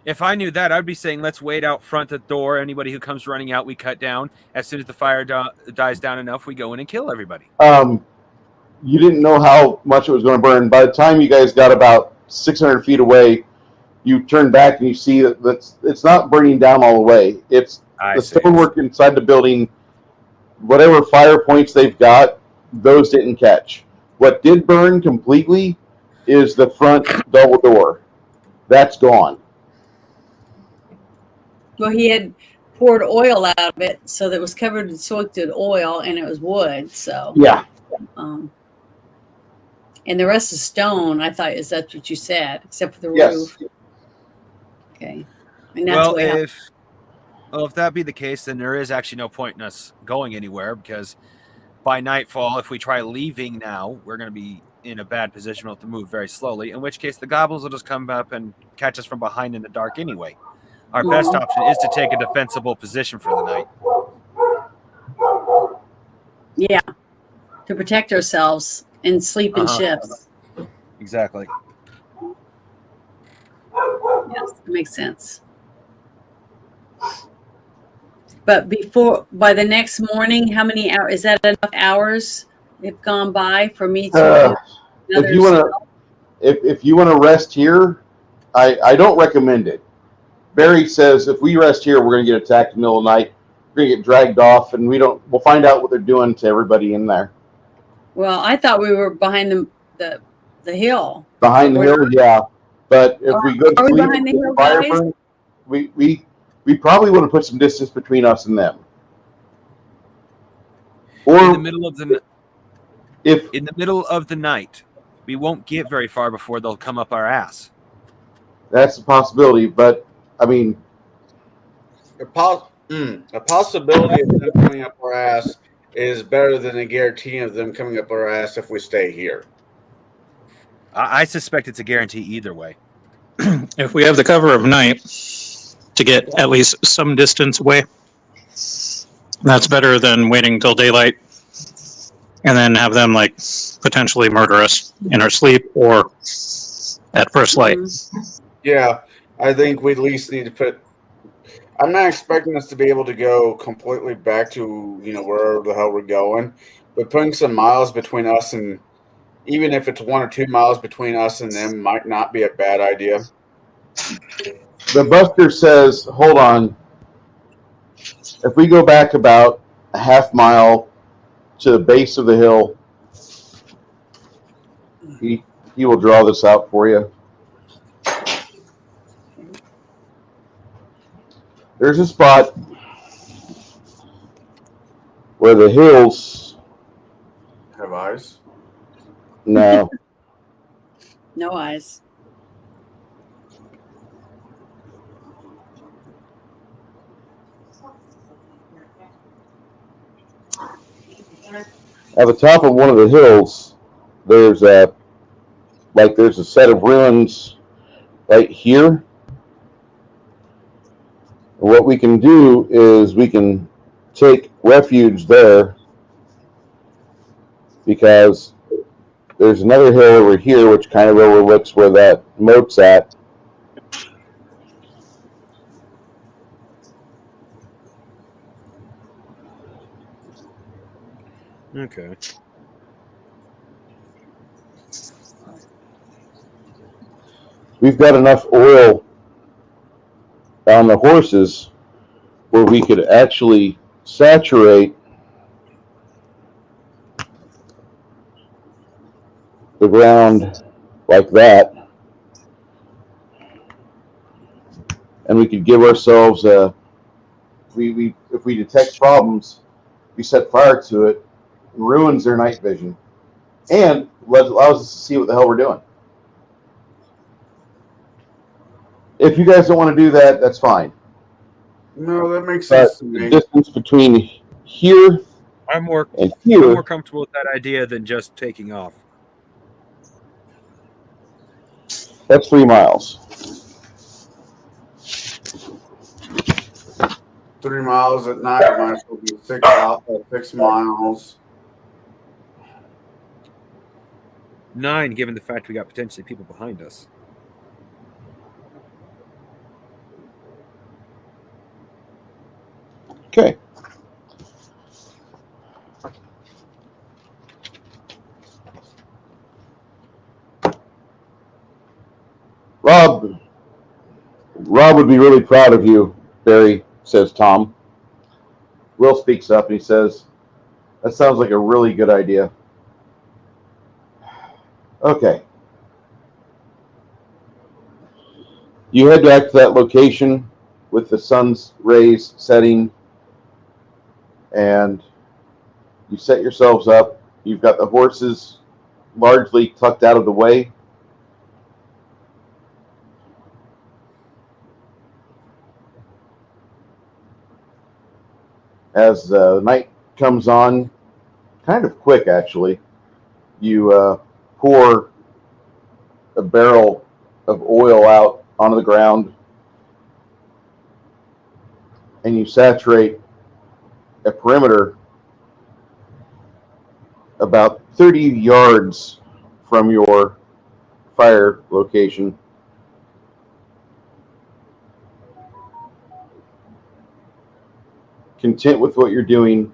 if I knew that, I'd be saying let's wait out front the door. Anybody who comes running out, we cut down. As soon as the fire dies down enough, we go in and kill everybody. You didn't know how much it was going to burn. By the time you guys got about 600 feet away, you turn back and you see that it's not burning down all the way. It's the stonework inside the building. Whatever fire points they've got, those didn't catch. What did burn completely is the front double door. That's gone. Well, he had poured oil out of it, so that it was covered and soaked in oil, and it was wood. So Yeah. And the rest is stone. I thought is that what you said, except for the Yes. roof. Okay, and that's If that be the case, then there is actually no point in us going anywhere because by nightfall, if we try leaving now, we're going to be in a bad position. We'll have to move very slowly, in which case the goblins will just come up and catch us from behind in the dark anyway. Our best option is to take a defensible position for the night. Yeah, to protect ourselves and sleep in Uh-huh. shifts. Exactly. Yes, that makes sense. But by the next morning, how many hours is that? Enough hours have gone by for me to do If you want to, if you want to rest here, I don't recommend it. Barry says if we rest here, we're going to get attacked in the middle of the night. We're going to get dragged off, and we'll find out what they're doing to everybody in there. Well, I thought we were behind the hill. Behind the hill, yeah. But if we go to Are we sleep, behind the if hill, fire guys? burns, we probably want to put some distance between us and them. In the Or middle of the if in the middle of the night, we won't get very far before they'll come up our ass. That's a possibility, but I mean, A possibility of them coming up our ass is better than a guarantee of them coming up our ass if we stay here. I suspect it's a guarantee either way. If we have the cover of night to get at least some distance away, that's better than waiting till daylight and then have them like potentially murder us in our sleep or at first light. Yeah, I think we at least need to put. I'm not expecting us to be able to go completely back to wherever the hell we're going, but putting some miles between us and even if it's 1 or 2 miles between us and them might not be a bad idea. the buster says, hold on. If we go back about a half mile to the base of the hill, he will draw this out for you. There's a spot where the hills. Have eyes? No. No eyes. At the top of one of the hills, there's a set of ruins right here. What we can do is we can take refuge there because there's another hill over here which kind of overlooks where that moat's at. Okay. We've got enough oil on the horses where we could actually saturate the ground like that, and we could give ourselves if we detect problems, we set fire to it, and ruins their night vision, and allows us to see what the hell we're doing. If you guys don't want to do that, that's fine. No, that makes But sense to the me. distance between here I'm more and I'm here, more comfortable with that idea than just taking off. that's 3 miles. 3 miles at night might as well be 6 miles. 9, given the fact we got potentially people behind us. Okay. Rob would be really proud of you, Barry, says Tom. Will speaks up and he says, that sounds like a really good idea. Okay. You head back to that location with the sun's rays setting, and you set yourselves up. You've got the horses largely tucked out of the way. As night comes on, kind of quick actually, you pour a barrel of oil out onto the ground, and you saturate a perimeter about 30 yards from your fire location. Content with what you're doing,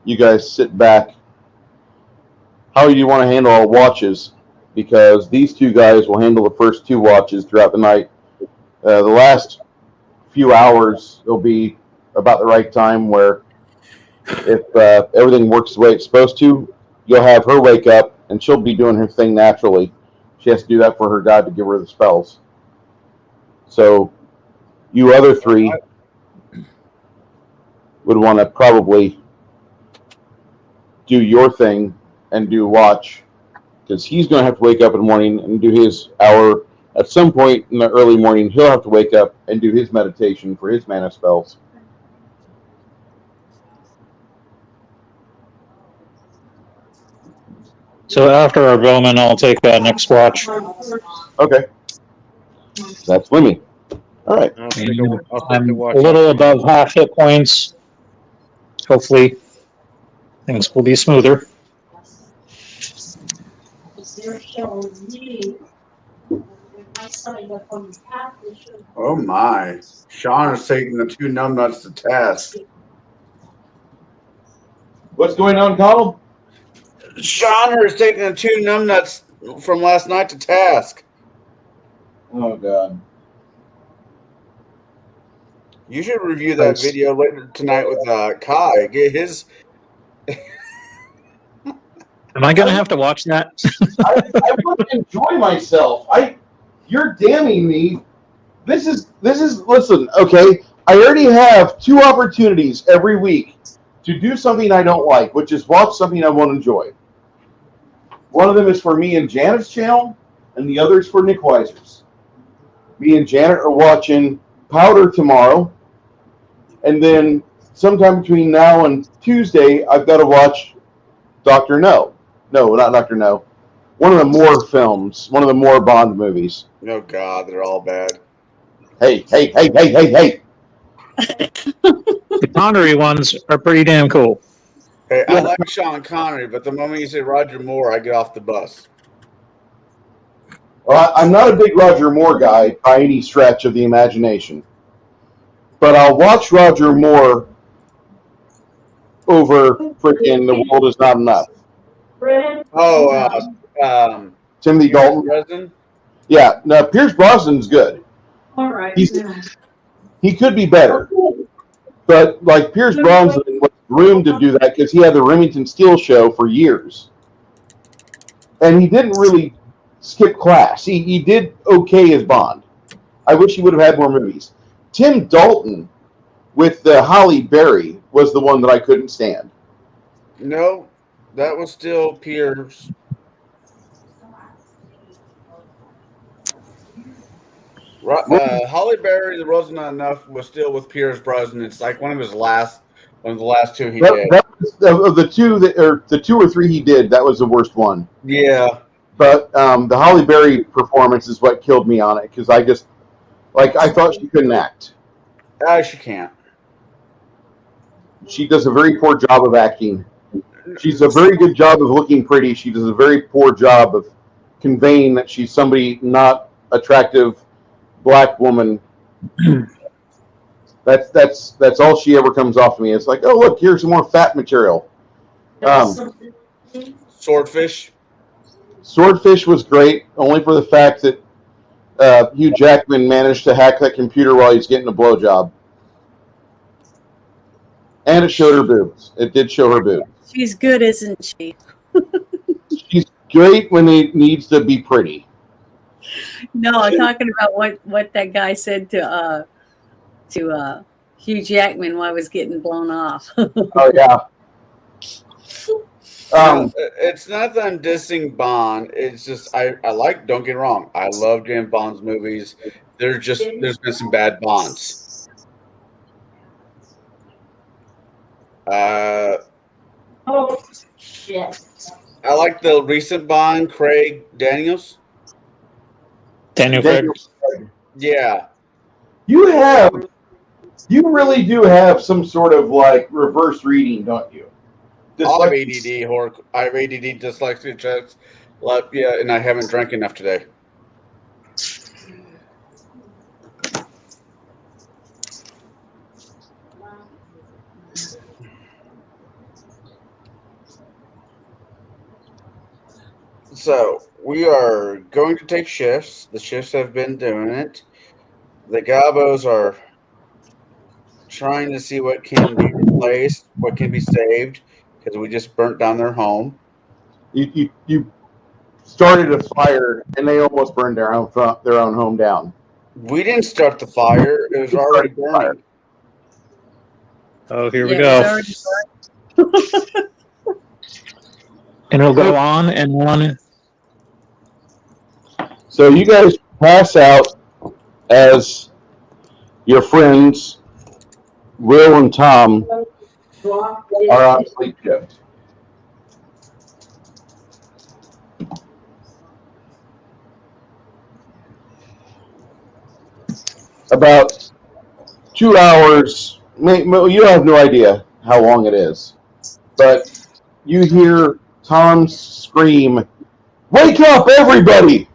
you guys sit back. How do you want to handle our watches? Because these two guys will handle the first 2 watches throughout the night. The last few hours will be about the right time where if everything works the way it's supposed to, you'll have her wake up and she'll be doing her thing naturally. She has to do that for her god to give her the spells. So you other 3 would want to probably do your thing and do watch, because he's going to have to wake up in the morning and do his hour. At some point in the early morning, he'll have to wake up and do his meditation for his mana spells. So after our Bowman, I'll take that next watch. Okay. That's Lemmy. All right. I'll take a I'm watch a little out. above half hit points. Hopefully, things will be smoother. Oh my! Sean is taking the two numbnuts to task. What's going on, Connell? Sean is taking the two numbnuts from last night to task. Oh, God. You should review that video later tonight with Kai. Get his. Am I going to have to watch that? I would enjoy myself. You're damning me. This is listen, okay. I already have 2 opportunities every week to do something I don't like, which is watch something I won't enjoy. One of them is for me and Janet's channel, and the other is for Nick Weiser's. Me and Janet are watching Powder tomorrow, and then sometime between now and Tuesday, I've got to watch Dr. No. No, not Dr. No. One of the Moore films, one of the Moore Bond movies. Oh God, they're all bad. Hey. The Connery ones are pretty damn cool. Hey, I like Sean Connery, but the moment you say Roger Moore, I get off the bus. Well, I'm not a big Roger Moore guy by any stretch of the imagination. But I'll watch Roger Moore over freaking The World Is Not Enough. Oh, Timothy Dalton. Dresden? Yeah, no, Pierce Brosnan's good. All right. He could be better. But, like, Pierce Brosnan was groomed to do that because he had the Remington Steele show for years. And he didn't really skip class. He did okay as Bond. I wish he would have had more movies. Tim Dalton with Halle Berry was the one that I couldn't stand. No, that was still Pierce. Halle Berry, The World's Not Enough was still with Pierce Brosnan. It's like one of the last 2 he did. That was, of the 2 or 3 he did, that was the worst one. Yeah. But the Halle Berry performance is what killed me on it because I just, like, I thought she couldn't act. She can't. She does a very poor job of acting. She's a very good job of looking pretty. She does a very poor job of conveying that she's somebody not attractive black woman. That's all she ever comes off to me. It's like, oh look, here's some more fat material. Swordfish. Swordfish was great, only for the fact that Hugh Jackman managed to hack that computer while he's getting a blowjob. And it showed her boobs. It did show her boobs. She's good, isn't she? She's great when it needs to be pretty. No, I'm talking about what that guy said to Hugh Jackman while I was getting blown off. Oh, yeah. It's not that I'm dissing Bond. It's just I like. Don't get me wrong. I love James Bond's movies. There's been some bad Bonds. Oh, shit. I like the recent Bond, Craig Daniels. Daniel Craig. Yeah. You really do have some sort of like reverse reading, don't you? I have ADD, I have ADD, dyslexia checks. Yeah, and I haven't drank enough today. So we are going to take shifts. The shifts have been doing it. The Gabos are trying to see what can be replaced, what can be saved, because we just burnt down their home. You started a fire and they almost burned their own home down. We didn't start the fire; it was already burning. Oh, here we Yeah, go. it was already And it'll go on and on. So you guys pass out as your friends, Will and Tom, Are on sleep shift. about 2 hours. You have no idea how long it is, but you hear Tom scream, "Wake up, everybody!"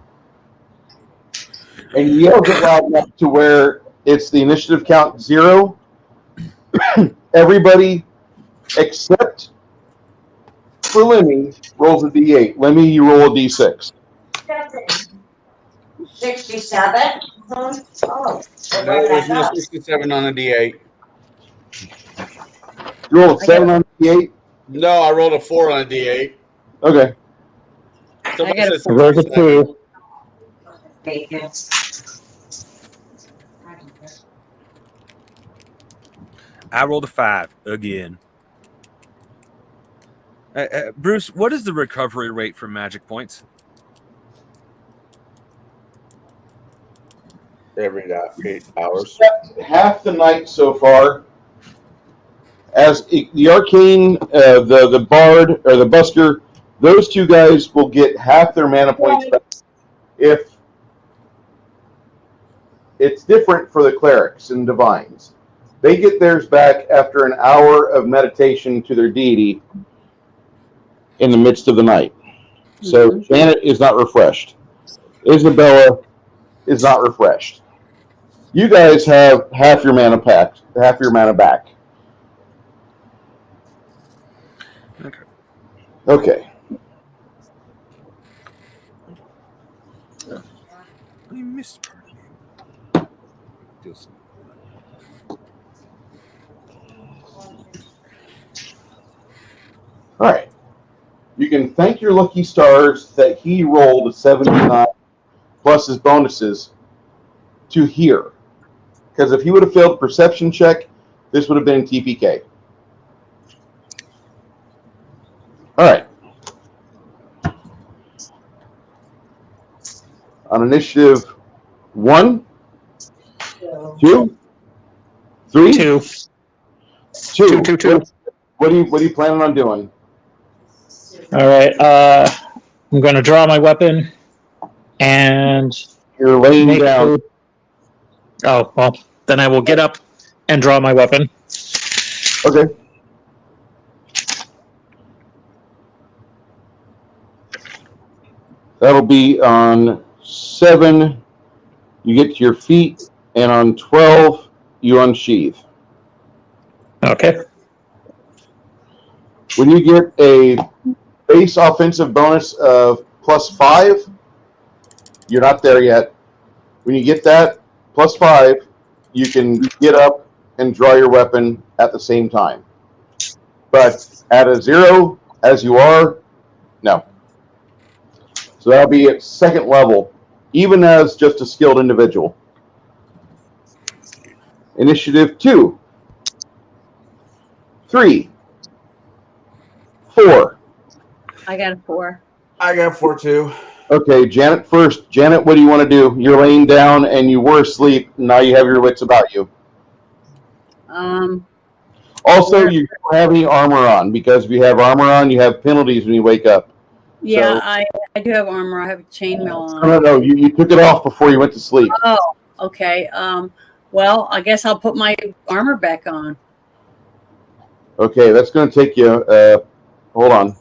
And he yells it loud enough to where it's the initiative count 0. Everybody except for Lemmy rolls a D8. Lemmy, you roll a D6. 67. Oh, No, there's no 67 on a D8. You roll a 7 on D8? No, I rolled a 4 on a D8. Okay. Somebody I got a said I rolled a 67. 2. bacon. I rolled a 5 again. Bruce, what is the recovery rate for magic points? Every 8 hours. Half the night so far. As the arcane, the bard or the busker, those two guys will get half their mana points back. If it's different for the clerics and divines, they get theirs back after an hour of meditation to their deity in the midst of the night. So Janet is not refreshed. Isabella is not refreshed. You guys have half your mana packed, half your mana back. Okay. I missed part of it. Feels- All right. You can thank your lucky stars that he rolled a 79 plus his bonuses to here. Because if he would have failed perception check, this would have been TPK. All right. On initiative 1, 2, 3, 2. 2. 2, 2, 2. What are you planning on doing? All right. I'm going to draw my weapon and You're laying make. down. Oh, well, then I will get up and draw my weapon. Okay. That'll be on 7. You get to your feet, and on 12, you unsheath. Okay. When you get a base offensive bonus of +5, you're not there yet. When you get that +5, you can get up and draw your weapon at the same time. But at a 0, as you are, no. So that'll be at 2nd level, even as just a skilled individual. Initiative 2, 3, 4. I got a 4. I got 4 too. Okay, Janet first. Janet, what do you want to do? You're laying down and you were asleep. Now you have your wits about you. Also, you don't have any armor on, because if you have armor on, you have penalties when you wake up. Yeah, So- I do have armor. I have a chainmail on. No. You took it off before you went to sleep. Oh, okay. Well, I guess I'll put my armor back on. Okay, that's going to take you. Hold on.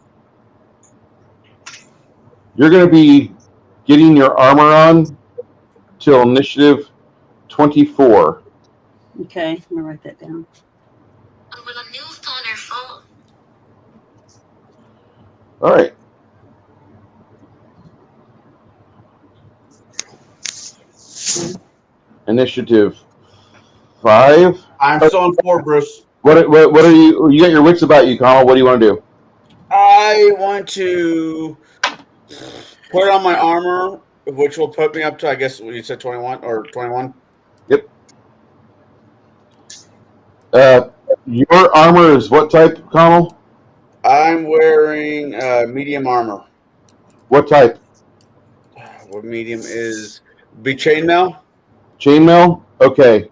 You're going to be getting your armor on till initiative 24. Okay, I'm gonna write that down. All right. Initiative 5. I'm still on 4, Bruce. What are you? You got your wits about you, Connell. What do you want to do? I want to put on my armor, which will put me up to, I guess, what you said, 21 or 21. Your armor is what type, Connell? I'm wearing medium armor. What type? What medium is be chainmail? Chainmail? Okay.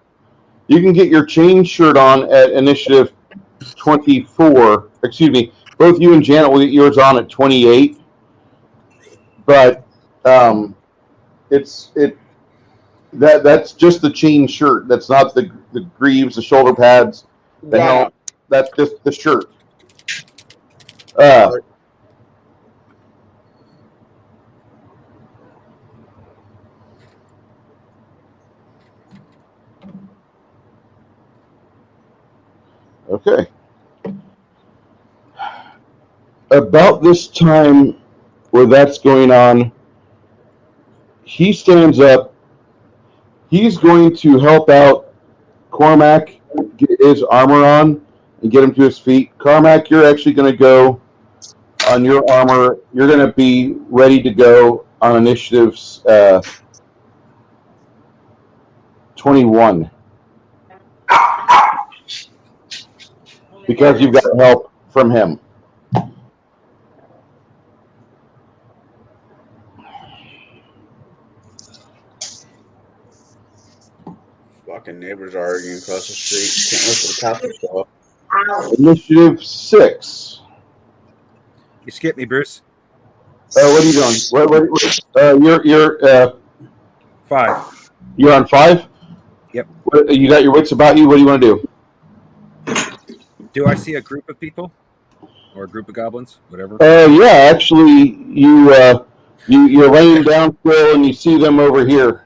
You can get your chain shirt on at initiative 24. Excuse me. Both you and Janet will get yours on at 28. But that's just the chain shirt. That's not the greaves, the shoulder pads, the I know. helm. That's just the shirt. Okay. About this time where that's going on, he stands up. He's going to help out Cormac get his armor on and get him to his feet. Cormac, you're actually going to go on your armor. You're going to be ready to go on initiatives 21 because you've got help from him. Fucking neighbors are arguing across the street. Can't wait for the cops to show up. Ow. Initiative 6. You skip me, Bruce. What are you doing? Five. You're on 5? Yep. You got your wits about you. What do you want to do? Do I see a group of people or a group of goblins? Whatever. Yeah, actually, you're laying down still, and you see them over here.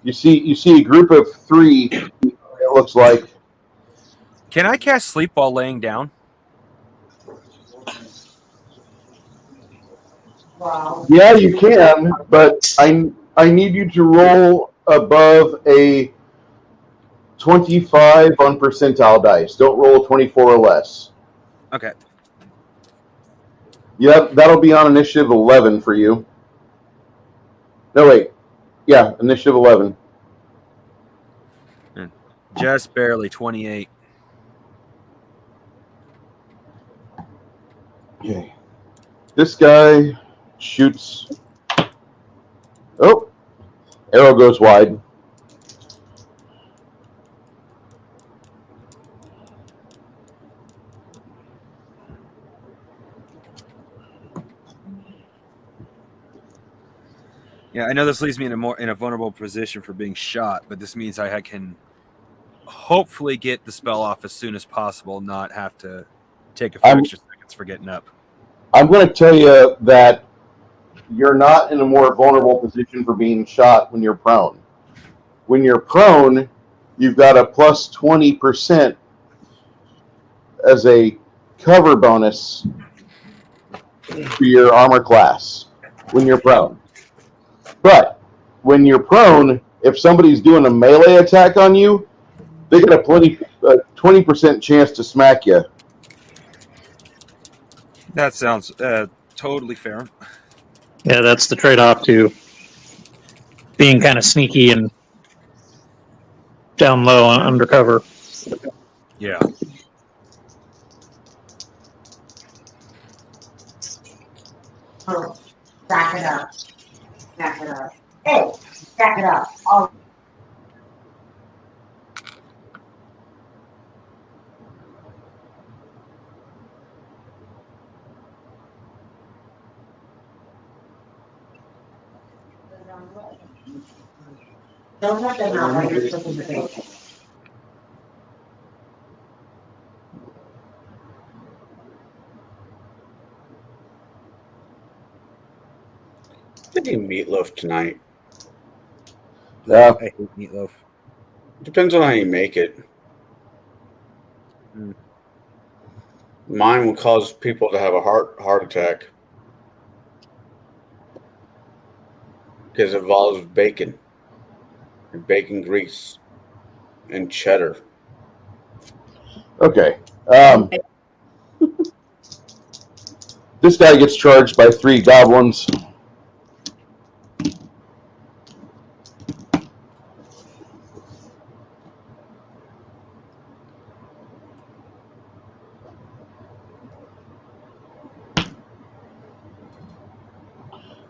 You see a group of 3. It looks like. Can I cast sleep while laying down? Wow. Yeah, you can, but I need you to roll above a 25 on percentile dice. Don't roll a 24 or less. Okay. Yeah, that'll be on initiative 11 for you. No, wait. Yeah, initiative 11. Just barely 28. Okay. This guy shoots. Oh, arrow goes wide. Yeah, I know this leaves me in a vulnerable position for being shot, but this means I can hopefully get the spell off as soon as possible, not have to take a few extra seconds for getting up. I'm going to tell you that you're not in a more vulnerable position for being shot when you're prone. When you're prone, you've got a plus 20% as a cover bonus for your armor class when you're prone. But when you're prone, if somebody's doing a melee attack on you, they get a 20% chance to smack you. That sounds totally fair. Yeah, that's the trade-off to being kind of sneaky and down low undercover. Yeah. Oh, back it up. Back it up. Hey, back it up. Oh. Don't let them out while you're flipping the bacon. I think meatloaf tonight. Yeah. I hate meatloaf. Depends on how you make it. Mm. Mine will cause people to have a heart attack because it involves bacon and bacon grease and cheddar. Okay. This guy gets charged by 3 goblins.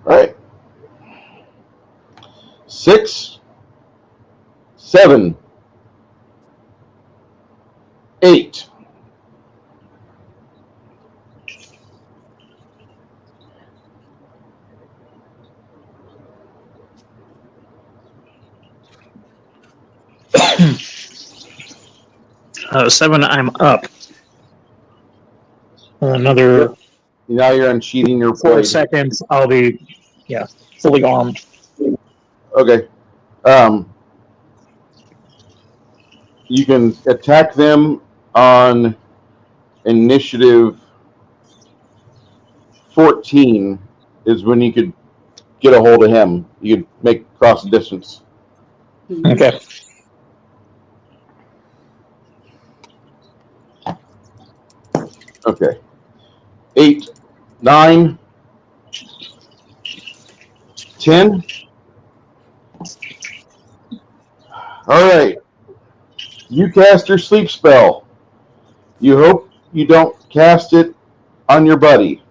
All right. 6, 7, 8. Seven, I'm up. Another Now you're uncheating your 4 blade. seconds, I'll be, fully armed. Okay. You can attack them on initiative 14 is when you could get a hold of him. You could make cross the distance. Okay. Okay. 8, 9, 10. All right. You cast your sleep spell. You hope you don't cast it on your buddy.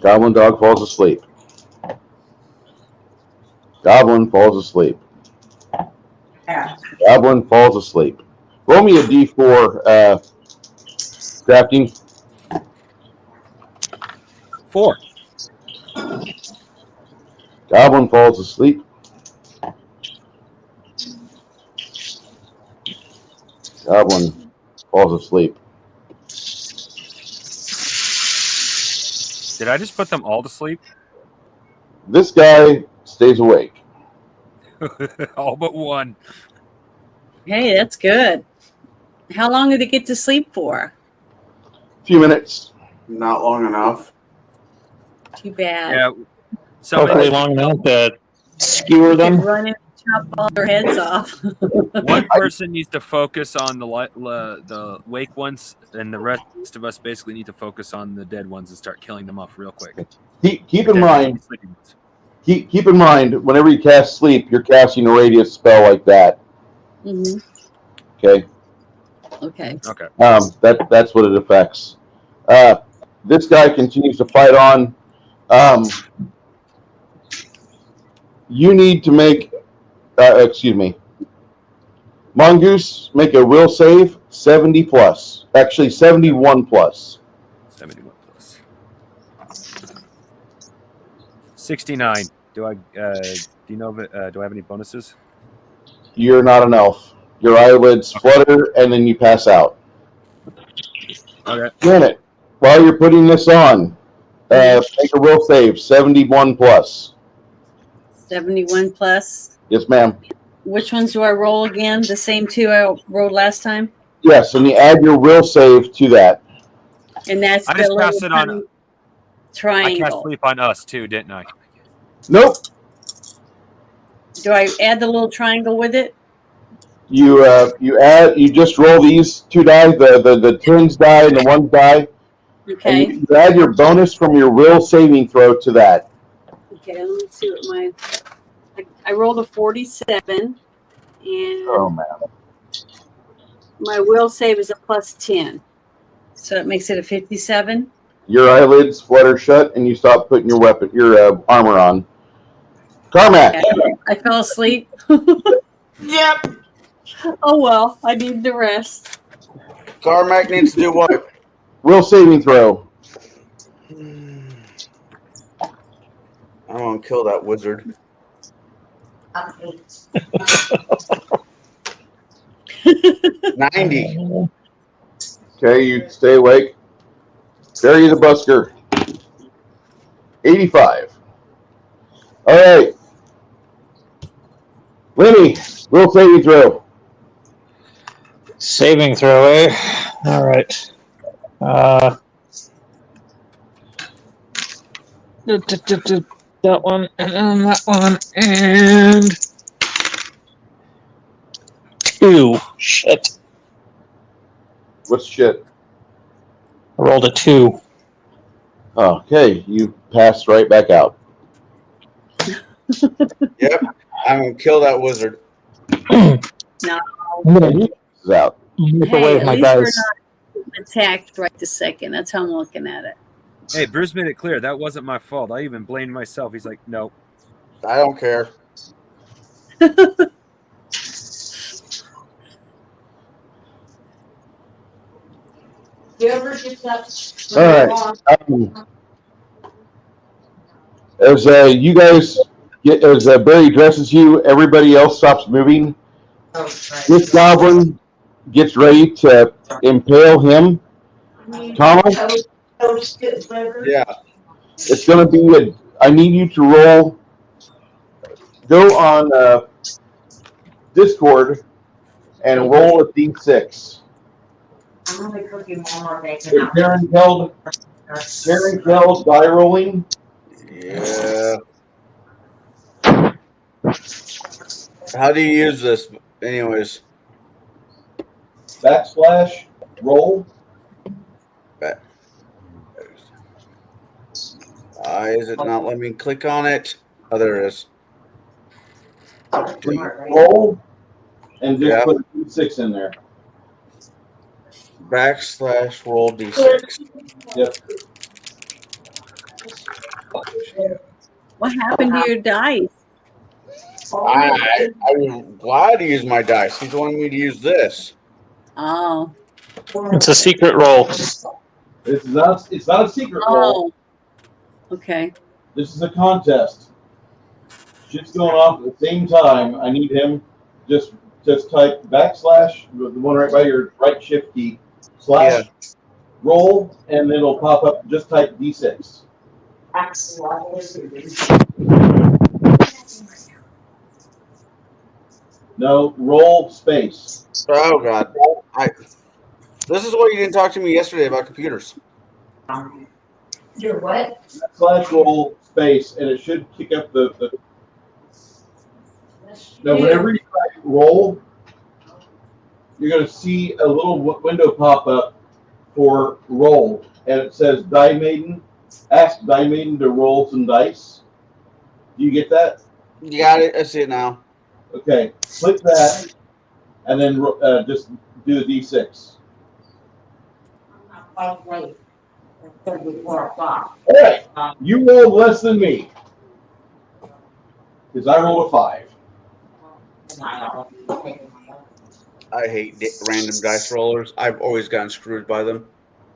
Goblin dog falls asleep. Goblin falls asleep. Yeah. Goblin falls asleep. Roll me a d4, crafting. 4. Goblin falls asleep. Goblin falls asleep. Did I just put them all to sleep? This guy stays awake. All but one. Hey, that's good. How long did he get to sleep for? A few minutes. Not long enough. Too bad. Yeah. Hopefully Somebody, long enough to skewer They them. run in and chop all their heads off. one person needs to focus on the wake ones, and the rest of us basically need to focus on the dead ones and start killing them off real quick. Keep in Dead mind, sleeping ones. keep in mind, whenever you cast sleep, you're casting a radius spell like that. hmm Okay. Okay. Okay. That's what it affects. This guy continues to fight on. You need to make, Mongoose, make a will save 70 plus. Actually, 71 plus. 71 plus. 69. Do I? Do you know? Do I have any bonuses? You're not an elf. Your eyelids flutter, and then you pass out. Okay. Janet, while you're putting this on, make a will save 71 plus. 71 plus. Yes, ma'am. Which ones do I roll again? The same two I rolled last time? Yes, and you add your will save to that. And that's I the just little passed it on. I cast triangle. sleep on us too, didn't I? Nope. Do I add the little triangle with it? You just roll these two die, the tens die and the ones die, Okay. and you add your bonus from your will saving throw to that. Okay, let me see what I rolled a 47, and Oh man. my will save is a plus 10. So it makes it a 57. Your eyelids flutter shut, and you stop putting your armor on. Carmack. Okay. I fell asleep. Yep. Oh well, I need the rest. Carmack needs to do what? Will saving throw. I'm gonna kill that wizard. Up 8. 90. Okay, you stay awake. Bury the busker. 85. All right. Lenny, will saving throw. Saving throw, eh? All right. That one, and then that one, and 2. Shit. What's shit? I rolled a 2. Okay, you pass right back out. Yep. I'm gonna kill that wizard. I'm gonna This is out. move Hey, away at with my least guys. we're not attacked right this second. That's how I'm looking at it. Hey, Bruce made it clear that wasn't my fault. I even blamed myself. He's like, nope. I don't care. You ever get that? All right. As you guys get, as Barry addresses you, everybody else stops moving. Oh, This goblin gets ready to impale him. Thomas, Yeah. it's going to be I need you to roll. Go on Discord and roll a d6. I'm only cooking one more bacon. If Karen held die rolling. Yeah. How do you use this, anyways? / roll. Why is it not letting me click on it? Oh, there it is. Roll. And just Yeah. put a d6 in there. / roll d6. Yep. What happened to your dice? I'm glad to use my dice. He's wanting me to use this. Oh. It's a secret roll. It's not a secret roll. Oh. Okay. This is a contest. Shit's going off at the same time. I need him. Just type / the one right by your right shift key / roll, and then it'll pop up. Just type d6. No, roll space. Oh God! This is why you didn't talk to me yesterday about computers. Your what? / roll space, and it should kick up the. Now, whenever you type roll, you're going to see a little window pop up for roll, and it says Die Maiden. Ask Die Maiden to roll some dice. Do you get that? You got it. I see it now. Okay, click that, and then just do the d6. Late. It's 34 o'clock. All right, you rolled less than me because I rolled a 5. I hate random dice rollers. I've always gotten screwed by them.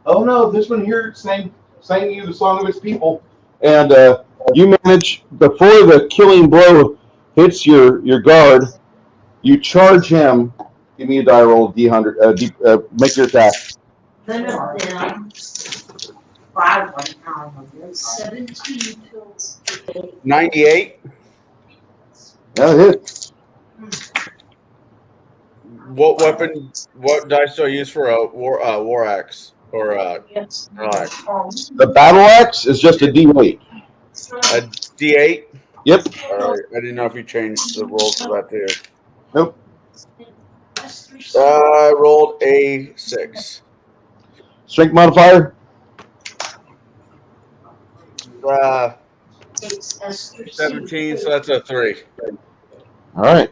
Oh no, this one here sang you the song of its people. And you manage, before the killing blow hits your guard, you charge him. Give me a die roll, D100. Make your attack. 98. That hits. What weapon? What dice do I use for a war axe or relax? The battle axe is just a D8. A D8. Yep. All right. I didn't know if you changed the rolls for that too. Nope. I rolled a 6. Strength modifier. 17. So that's a 3. All right.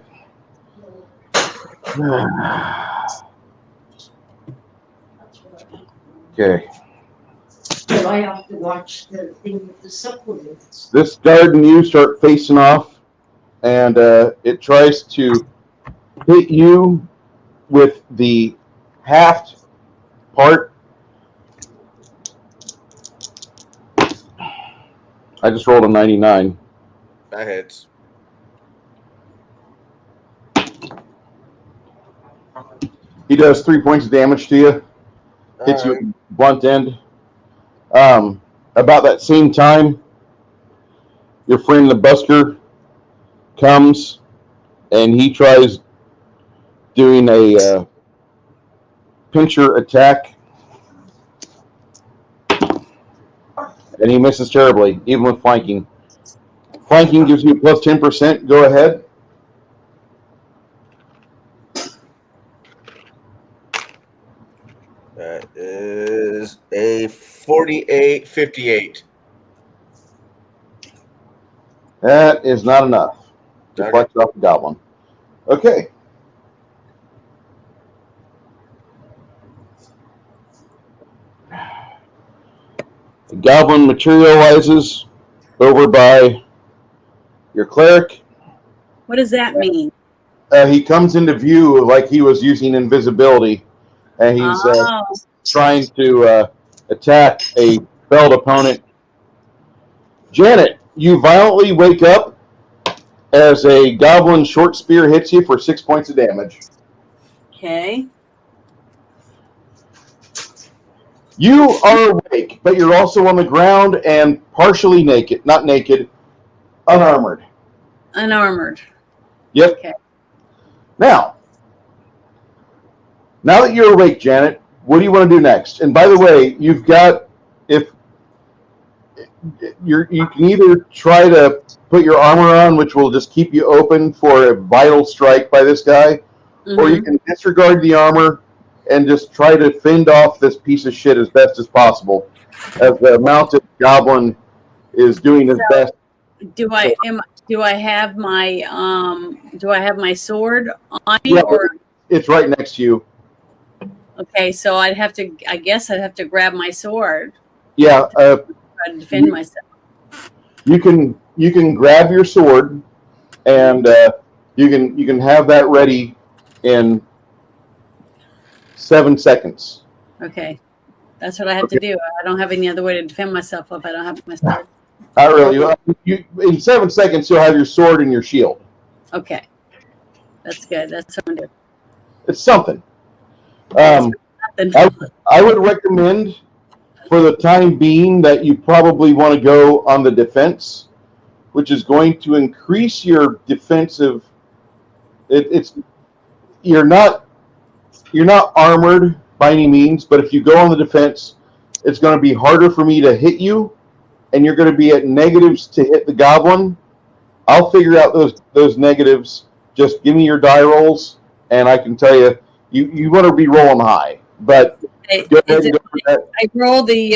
Okay. But I have to watch the thing with the supplements. This guard and you start facing off, and it tries to hit you with the haft part. I just rolled a 99. That hits. He does 3 points of damage to you. Hits you All right. with blunt end. About that same time, your friend the busker comes, and he tries doing a pincher attack, and he misses terribly, even with flanking. Flanking gives you plus 10%. Go ahead. That is a 48-58. That is not enough. Okay. Deflects off the goblin. Okay. Goblin materializes over by your cleric. What does that mean? He comes into view like he was using invisibility, and he's Oh, trying to attack a spelled opponent. Janet, you violently wake up as a goblin short spear hits you for 6 points of damage. okay. You are awake, but you're also on the ground and partially naked. Not naked, unarmored. Unarmored. Yep. Okay. Now that you're awake, Janet, what do you want to do next? And by the way, you've got, if you can either try to put your armor on, which will just keep you open for a vital strike by this guy, or you can disregard the armor and just try to fend off this piece of shit as best as possible, as the mounted goblin is doing his best. Do I have my sword on me, Yeah, or it's right next to you. okay? So I guess I'd have to grab my sword Yeah, try to defend myself. you can grab your sword, and you can have that ready in 7 seconds. Okay, that's what I have to do. I don't have any other way to defend myself if I don't have my sword. Not really. In 7 seconds, you'll have your sword and your shield. Okay, that's good. That's what I'm doing. It's something. Nothing. I would recommend, for the time being, that you probably want to go on the defense, which is going to increase your defensive. You're not armored by any means, but if you go on the defense, it's going to be harder for me to hit you, and you're going to be at negatives to hit the goblin. I'll figure out those negatives. Just give me your die rolls, and I can tell you, you want to be rolling high. But go ahead and go for that. I roll the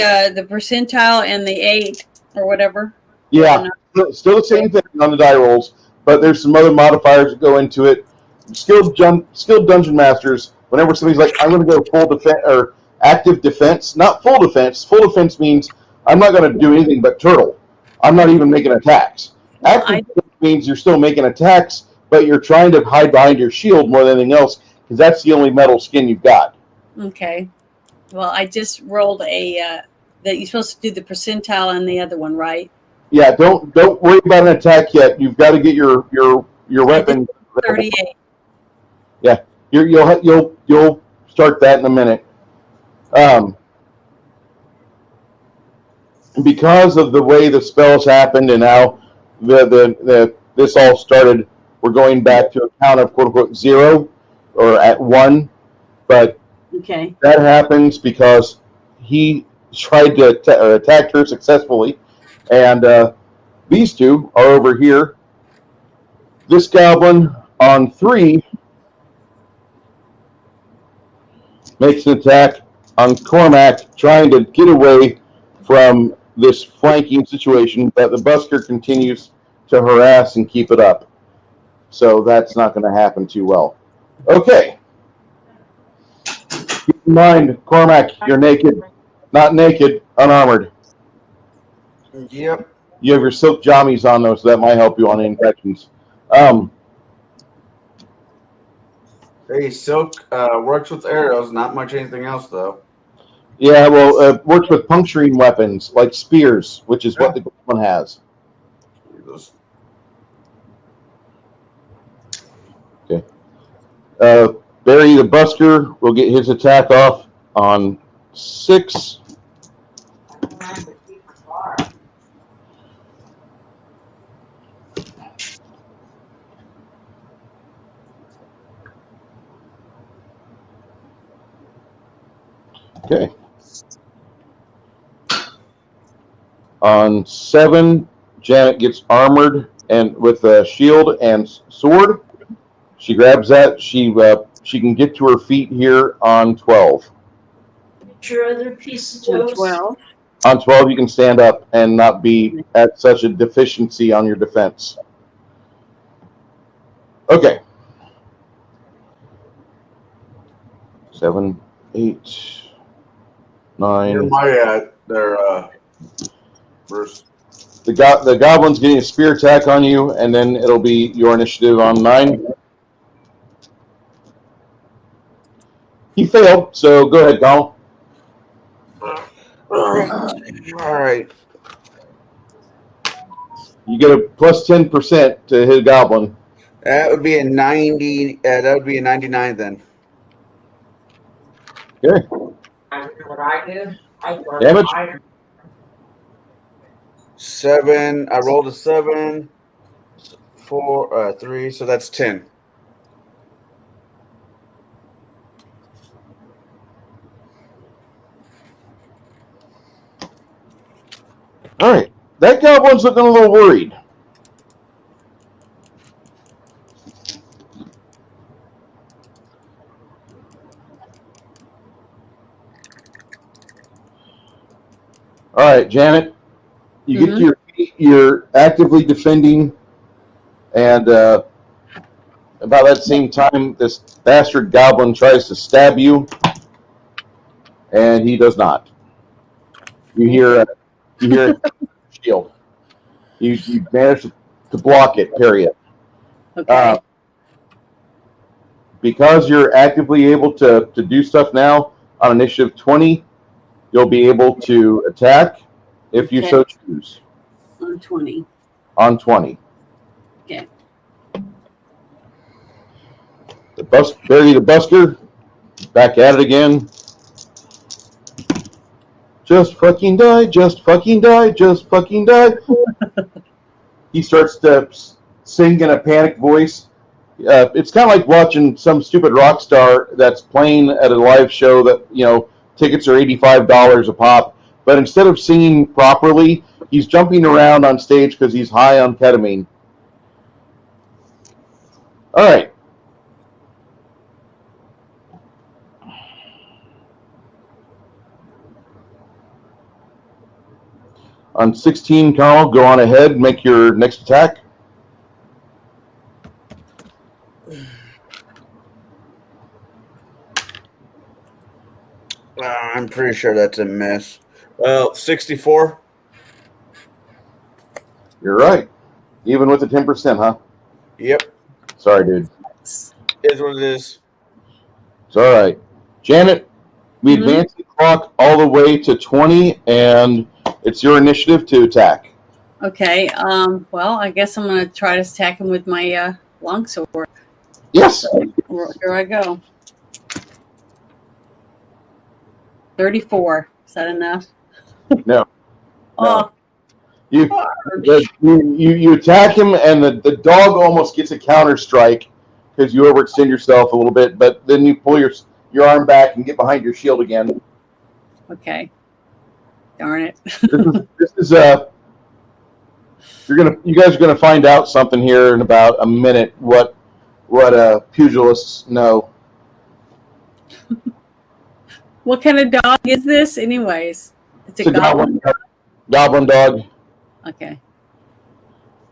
percentile and the 8 or whatever. Yeah, still the same thing on the die rolls, but there's some other modifiers that go into it. Skilled dungeon masters, whenever somebody's like, I'm going to go full defense or active defense, not full defense. Full defense means I'm not going to do anything but turtle. I'm not even making attacks. Active defense means you're still making attacks, but you're trying to hide behind your shield more than anything else, because that's the only metal skin you've got. Okay. Well, I just rolled that you're supposed to do the percentile and the other one, right? Yeah, don't worry about an attack yet. You've got to get your weapon. 38. Yeah, you'll start that in a minute. Because of the way the spells happened and how this all started, we're going back to a count of quote unquote 0 or at 1, but Okay. that happens because he tried to attack her successfully, and these two are over here. This goblin on 3 makes an attack on Cormac, trying to get away from this flanking situation, but the busker continues to harass and keep it up. So that's not going to happen too well. Okay. Keep in mind, Cormac, you're naked. Not naked, unarmored. Yep. You have your silk jammies on, though, so that might help you on the infections. Hey, silk works with arrows, not much anything else though. Yeah, well, works with puncturing weapons, like spears, which is what the goblin has. Okay. Barry the busker will get his attack off on 6. Okay. On 7, Janet gets armored and with a shield and sword. She grabs that. She can get to her feet here on 12. Your other piece of toast. 12. On 12, you can stand up and not be at such a deficiency on your defense. Okay. 7, 8, 9. You're my there, Bruce. The goblin's getting a spear attack on you, and then it'll be your initiative on 9. He failed, so go ahead, Colin. All right. You get a plus 10% to hit a goblin. That would be a 90. That would be a 99 then. Okay. What I do? Damage? 7. I rolled a 7. 4, 3. So that's 10. All right. That goblin's looking a little worried. All right, Janet. You get to your feet. You're actively defending, and about that same time, this bastard goblin tries to stab you, and he does not. You hear shield. You manage to block it. Period. Okay. Because you're actively able to do stuff now on initiative 20, you'll be able to attack if you Okay. so choose On 20. on 20. Okay. Barry the Busker, back at it again. Just fucking die, just fucking die, just fucking die. He starts to sing in a panicked voice. It's kind of like watching some stupid rock star that's playing at a live show that, tickets are $85 a pop. But instead of singing properly, he's jumping around on stage because he's high on ketamine. All right. On 16, Carl, go on ahead and make your next attack. I'm pretty sure that's a miss. 64. You're right. Even with the 10%, huh? Yep. Sorry, dude. Is what it is. It's all right. Janet, we advance the clock all the way to 20, and it's your initiative to attack. Okay. Well, I guess I'm going to try to attack him with my longsword. Yes. Here I go. 34. Is that enough? No. Oh, You attack him, and the dog almost gets a counter strike because you overextend yourself a little bit, but then you pull your arm back and get behind your shield again. okay. Darn it. This is you guys are gonna find out something here in about a minute. What pugilists know. What kind of dog is this, anyways? It's a goblin. Goblin dog. Okay.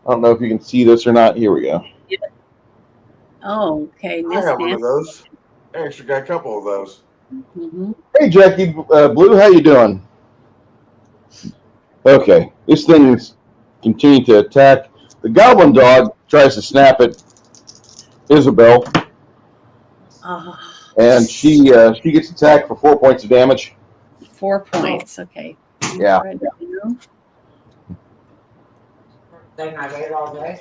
I don't know if you can see this or not. Here we go. Oh, okay. I have one of those. I actually got a couple of those. Mm-hmm. Hey, Jackie Blue, how you doing? Okay, this thing is continuing to attack. The goblin dog tries to snap at Isabel, and she gets attacked for 4 points of damage. 4 points. Okay. Yeah. Right now. Thing I ate all day.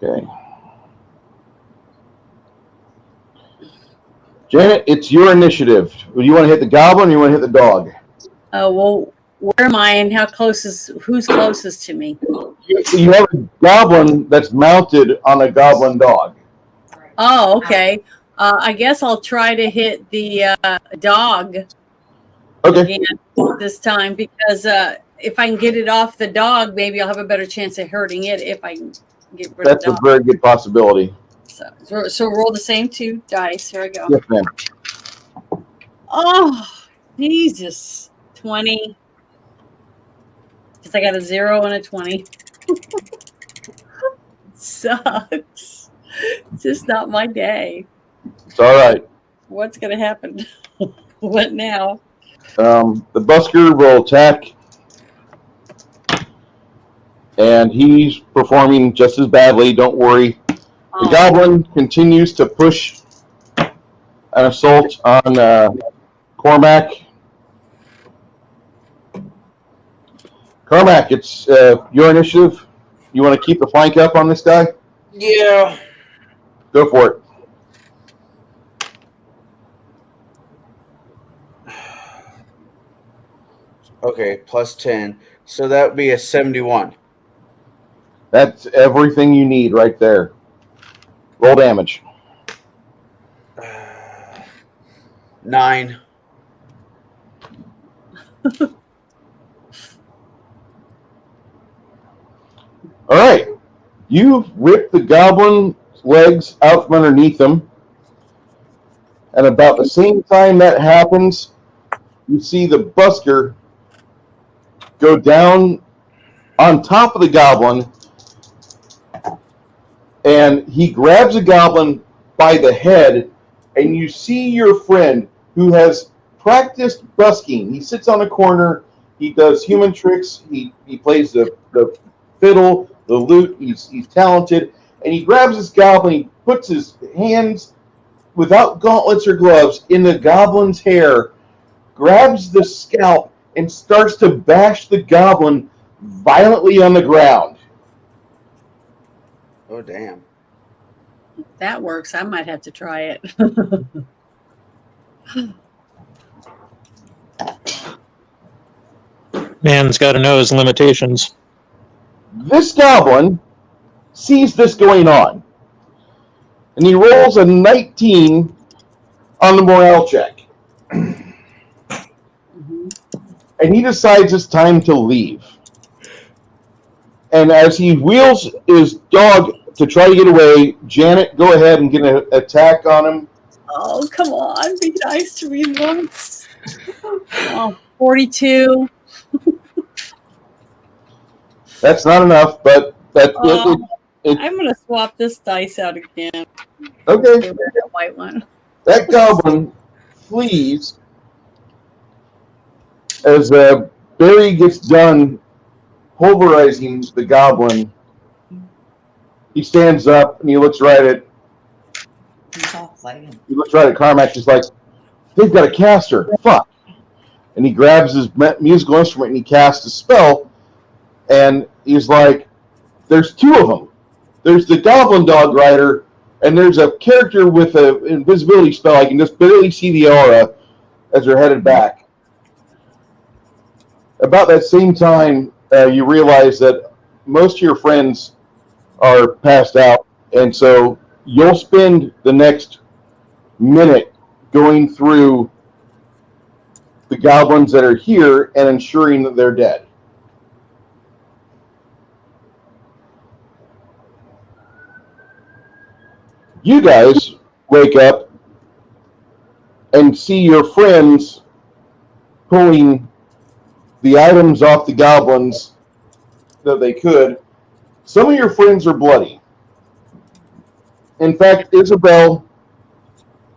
Okay. Janet, it's your initiative. Do you want to hit the goblin or you want to hit the dog? Well, where am I and who's closest to me? You have a goblin that's mounted on a goblin dog. Oh, okay. I guess I'll try to hit the dog Okay. again this time because if I can get it off the dog, maybe I'll have a better chance of hurting it if I can get rid That's of a the dog. very good possibility. So roll the same 2 dice. Here I go. Yes, ma'am. Oh, Jesus. 20. Because I got a 0 and a 20. Sucks. It's just not my day. It's all right. What's going to happen? What now? The busker will attack, and he's performing just as badly. Don't worry. The Oh, goblin continues to push an assault on Cormac. Cormac, it's your initiative. You want to keep the flank up on this guy? Yeah. Go for it. Okay, plus 10. So that would be a 71. That's everything you need right there. Roll damage. 9. All right. You rip the goblin legs out from underneath him. And about the same time that happens, you see the busker go down on top of the goblin, and he grabs the goblin by the head, and you see your friend who has practiced busking. He sits on a corner, he does human tricks, he plays the fiddle, the lute, he's talented, and he grabs this goblin, he puts his hands without gauntlets or gloves in the goblin's hair, grabs the scalp, and starts to bash the goblin violently on the ground. Oh, damn. that works. I might have to try it. Man's got to know his limitations. This goblin sees this going on, and he rolls a 19 on the morale check. And he decides it's time to leave. And as he wheels his dog to try to get away, Janet, go ahead and get an attack on him. Oh, come on. Be nice to me once. Oh, 42. That's not enough, but that I'm going to swap this dice out again. okay. Get rid of that white one. That goblin flees as Barry gets done pulverizing the goblin. He stands up and he looks right at Carmack. He's like, "They've got a caster. Fuck!" And he grabs his musical instrument and he casts a spell. And he's like, "There's two of them. There's the Goblin Dog Rider, and there's a character with an invisibility spell. I can just barely see the aura as they're headed back." About that same time, you realize that most of your friends are passed out, and so you'll spend the next minute going through the goblins that are here and ensuring that they're dead. You guys wake up and see your friends pulling the items off the goblins that they could. Some of your friends are bloody. In fact, Isabel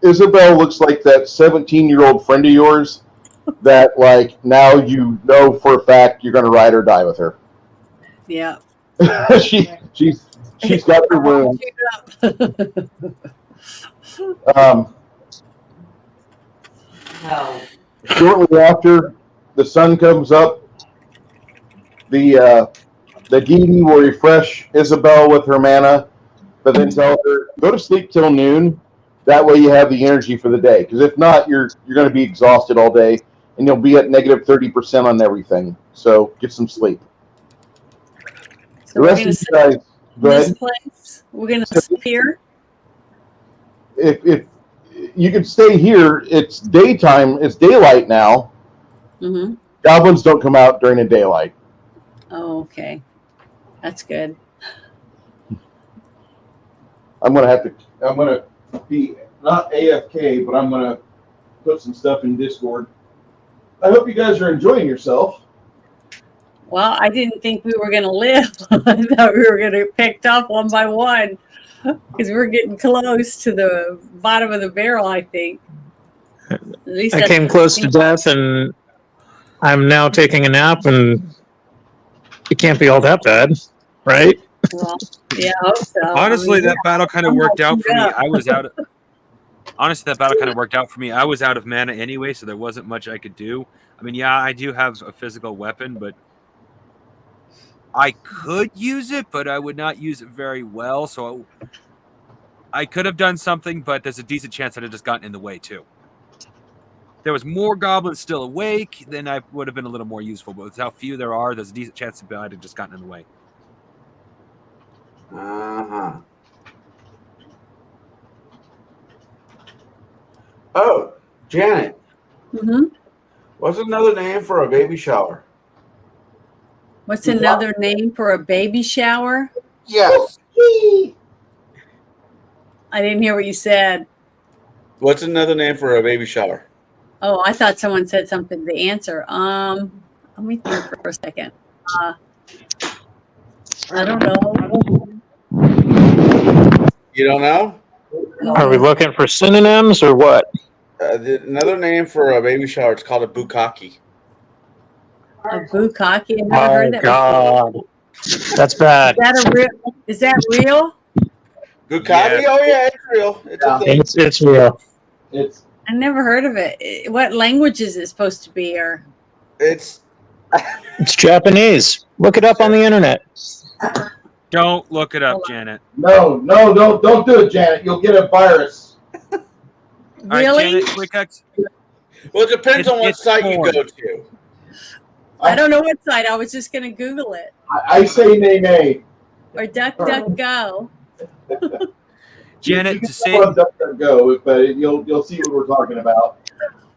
looks like that 17-year-old friend of yours that, like, now you know for a fact you're going to ride or die with her. Yeah. She's got the wound. No. Shortly after the sun comes up, the deity will refresh Isabel with her mana, but then tell her, go to sleep till noon. That way you have the energy for the day. Because if not, you're going to be exhausted all day, and you'll be at negative 30% on everything. So get some sleep. So The rest of you guys, go this ahead. place. We're going to sit here. If you can stay here, it's daytime. It's daylight now. Mm-hmm. Goblins don't come out during the daylight. Oh, okay. That's good. I'm gonna be not AFK, but I'm gonna put some stuff in Discord. I hope you guys are enjoying yourself. Well, I didn't think we were going to live. I thought we were going to get picked off one by one because we're getting close to the bottom of the barrel, I think. At least I that's came what close to seems- death, and I'm now taking a nap, and it can't be all that bad, right? Well, yeah, I hope so. Honestly, I mean, that battle kind of I'm worked all out for beat me. up. I was out. Honestly, that battle kind of worked out for me. I was out of mana anyway, so there wasn't much I could do. I mean, yeah, I do have a physical weapon, but I could use it, but I would not use it very well. So I could have done something, but there's a decent chance I'd have just gotten in the way too. If there was more goblins still awake, then I would have been a little more useful. But with how few there are, there's a decent chance that I'd have just gotten in the way. Uh-huh. Oh, Janet, Mhm. what's another name for a baby shower? What's another name for a baby shower? Yes. I didn't hear what you said. What's another name for a baby shower? Oh, I thought someone said something to answer. Let me think for a second. I don't know. You don't know? Are we looking for synonyms or what? Another name for a baby shower, it's called a bukkake. A bukkake? I've never heard that before. God, that's bad. Is that real? Bukkake? Yeah. Oh, yeah, it's real. It's a thing. It's real. It's I never heard of it. What language is it supposed to be? Or It's It's Japanese. Look it up on the internet. Don't look it up, Hold on. Janet. no, don't do it, Janet. You'll get a virus. All right, really? Janet, quick ex- well, it depends on what It's site you porn. go to. I don't know what site. I was just going to Google it I say nay. or DuckDuckGo. Janet, You can to go say, on DuckDuckGo, but you'll see what we're talking about.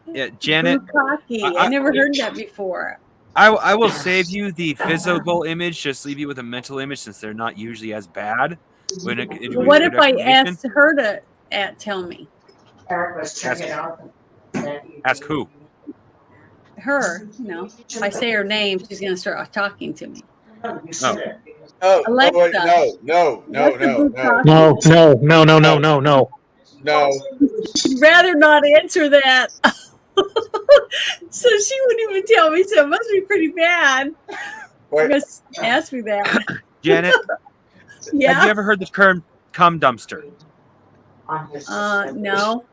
yeah, Janet, Bukkake. I never heard that before. I will save you the physical image, just leave you with a mental image since they're not usually as bad. When What if I asked her to tell me? Eric was checking it out. Ask who? Her, if I say her name, she's going to start talking to me. Oh, Alexa. wait, no. What's a bukkake? No. No. She'd rather not answer that. So she wouldn't even tell me, so it must be pretty bad. Wait, Just ask me that. Janet, have you Yeah. ever heard the term cum dumpster? No.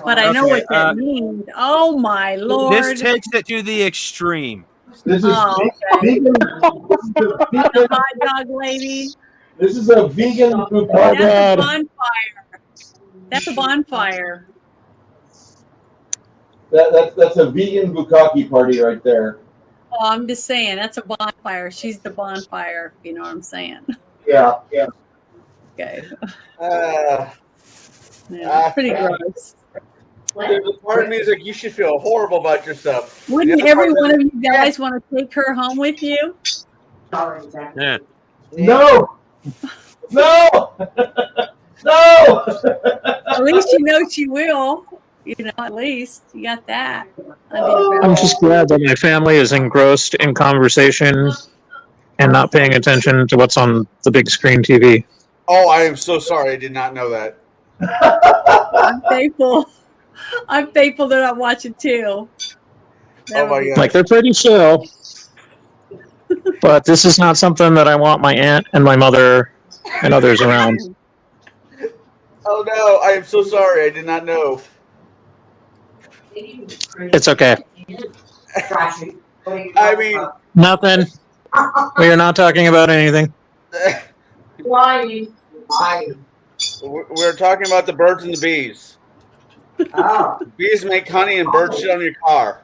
But I know Okay, what that means. Oh my Lord. This takes it to the extreme. This is Oh, okay. vegan. Hot dog lady. This is a vegan Oh, That's God. a bonfire. That's a bonfire. That's a vegan bukkake party right there. Oh, I'm just saying, that's a bonfire. She's the bonfire. You know what I'm saying? Yeah. Okay. Ah, Pretty gross. there's a part of me is like, you should feel horrible about yourself. Wouldn't The other every part one of you guys want to take her home with you? Yeah. No. No. At least you know she will. At least you got that. I'm just glad that my family is engrossed in conversation and not paying attention to what's on the big screen TV. Oh, I am so sorry. I did not know that. I'm thankful. I'm thankful that I'm watching too. Oh my God. Like, they're pretty chill, but this is not something that I want my aunt and my mother and others around. Oh no, I am so sorry. I did not know. It's okay. I mean, Nothing. We are not talking about anything. Why? we're talking about the birds and the bees. Oh, Bees make honey and birds shit on your car.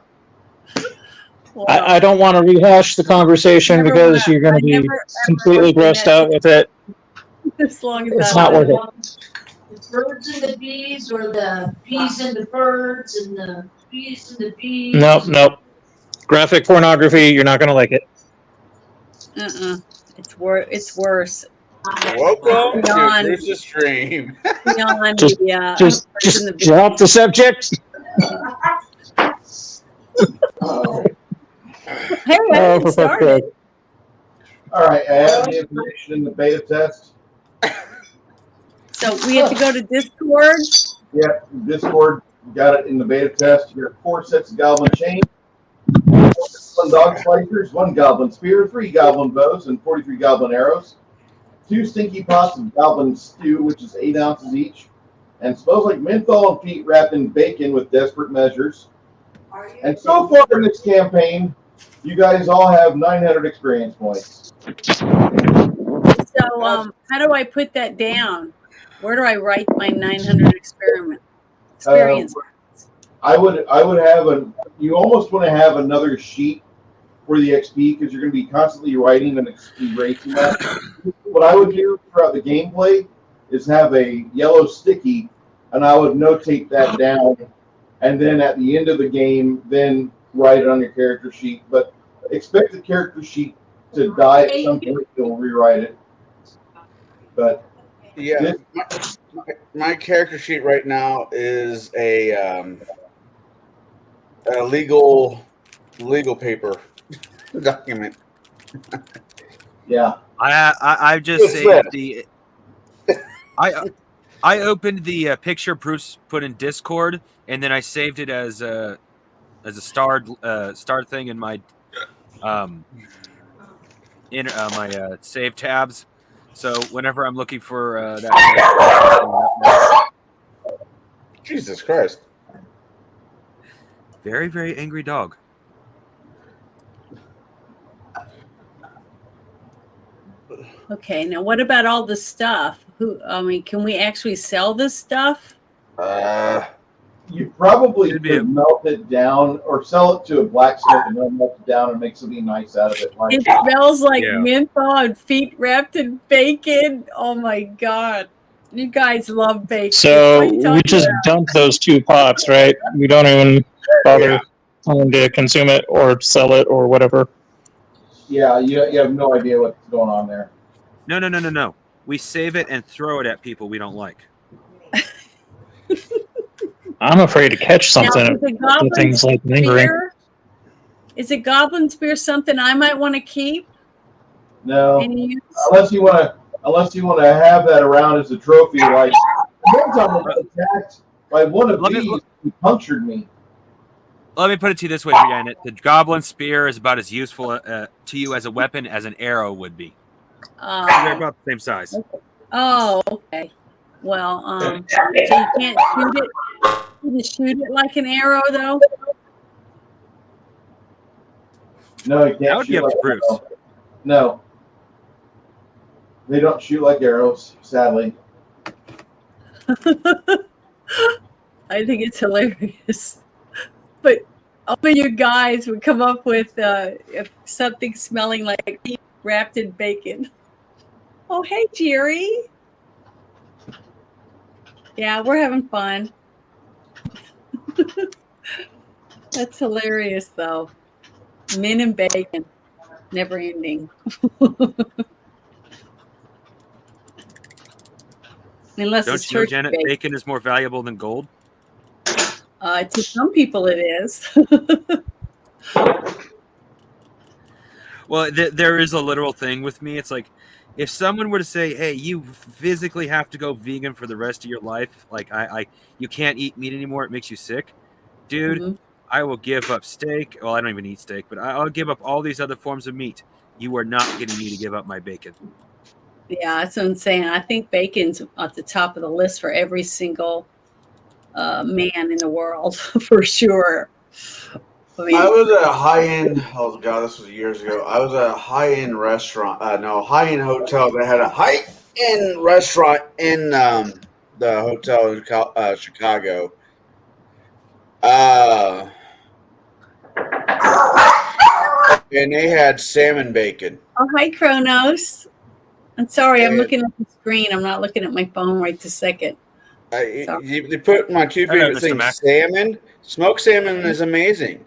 Well, I don't want to rehash the conversation never because wanna- you're going I to be never, ever completely wanna grossed do out with it. that as long as It's I not live. worth it. The birds and the bees, or the bees and the birds, and the bees and the bees? Nope. Graphic pornography, you're not going to like it. It's worse. Welcome to Yawn. Bruce's stream. Beyond Just- the, Just birds and the bees. drop the subject. Hey, I Oh, haven't for fuck's started. sake. All right, I have the information in the beta test. So we have to go to Discord. Yep, Discord. got it in the beta test. You got 4 sets of goblin chain, 1 dog slicers, 1 goblin spear, 3 goblin bows, and 43 goblin arrows. 2 stinky pots of goblin stew, which is 8 ounces each, and smells like menthol and feet wrapped in bacon with desperate measures. And so far in this campaign, you guys all have 900 experience points. So, how do I put that down? Where do I write my 900 experience? I would have you almost want to have another sheet for the XP because you're going to be constantly writing and erasing that. What I would do throughout the gameplay is have a yellow sticky, and I would notate that down, and then at the end of the game, then write it on your character sheet. But expect the character sheet to die at some point. You'll rewrite it. But Yeah, my character sheet right now is a legal paper document. yeah, I just What's saved that? the. I opened the picture Bruce put in Discord, and then I saved it as a starred thing in my my save tabs. So whenever I'm looking for that, Jesus Christ. very, very angry dog. Okay, now what about all the stuff? Can we actually sell this stuff? you probably Should be could melt it down or sell it to a blacksmith and then melt it down and make something nice out of it. Like, It smells like Yeah. menthol and feet wrapped in bacon. Oh my god. You guys love bacon. So What are you we talking just about? dump those 2 pots, right? We don't even bother trying to consume it or sell it or whatever. yeah, you have no idea what's going on there. No. We save it and throw it at people we don't like. I'm afraid to catch Now, something is a if goblin things like lingering. spear? Is a goblin spear something I might want to keep No, and use? unless you want to have that around as a trophy. Like one time I was attacked by one of Let me- these who punctured me. Let me put it to you this way, Brianna. The goblin spear is about as useful to you as a weapon as an arrow would be. They're about the same size. Oh, okay. Well, so you can't shoot it. You can shoot it like an arrow, though. No, you That can't would be shoot up like to Bruce. arrows. No, they don't shoot like arrows. Sadly, I think it's hilarious. But all of you guys would come up with something smelling like meat wrapped in bacon. Oh, hey, Jerry. Yeah, we're having fun. That's hilarious, though. Men and bacon, never ending. Unless Don't it's you know, church Janet? bacon. Bacon is more valuable than gold. To some people, it is. Well, there is a literal thing with me. It's like if someone were to say, "Hey, you physically have to go vegan for the rest of your life. Like, you can't eat meat anymore. It makes you sick, dude." Mhm. I will give up steak. Well, I don't even eat steak, but I'll give up all these other forms of meat. You are not getting me to give up my bacon. Yeah, that's what I'm saying. I think bacon's at the top of the list for every single man in the world, for sure. I mean, I was at a high-end. Oh god, this was years ago. I was at a high-end restaurant. High-end hotel. They had a high-end restaurant in the hotel in Chicago. And they had salmon bacon. oh, hi, Kronos. I'm sorry, I'm And- looking at the screen. I'm not looking at my phone right this second. Sorry. They put my two Hello, favorite Mr. things: Mac. salmon. Smoked salmon is amazing,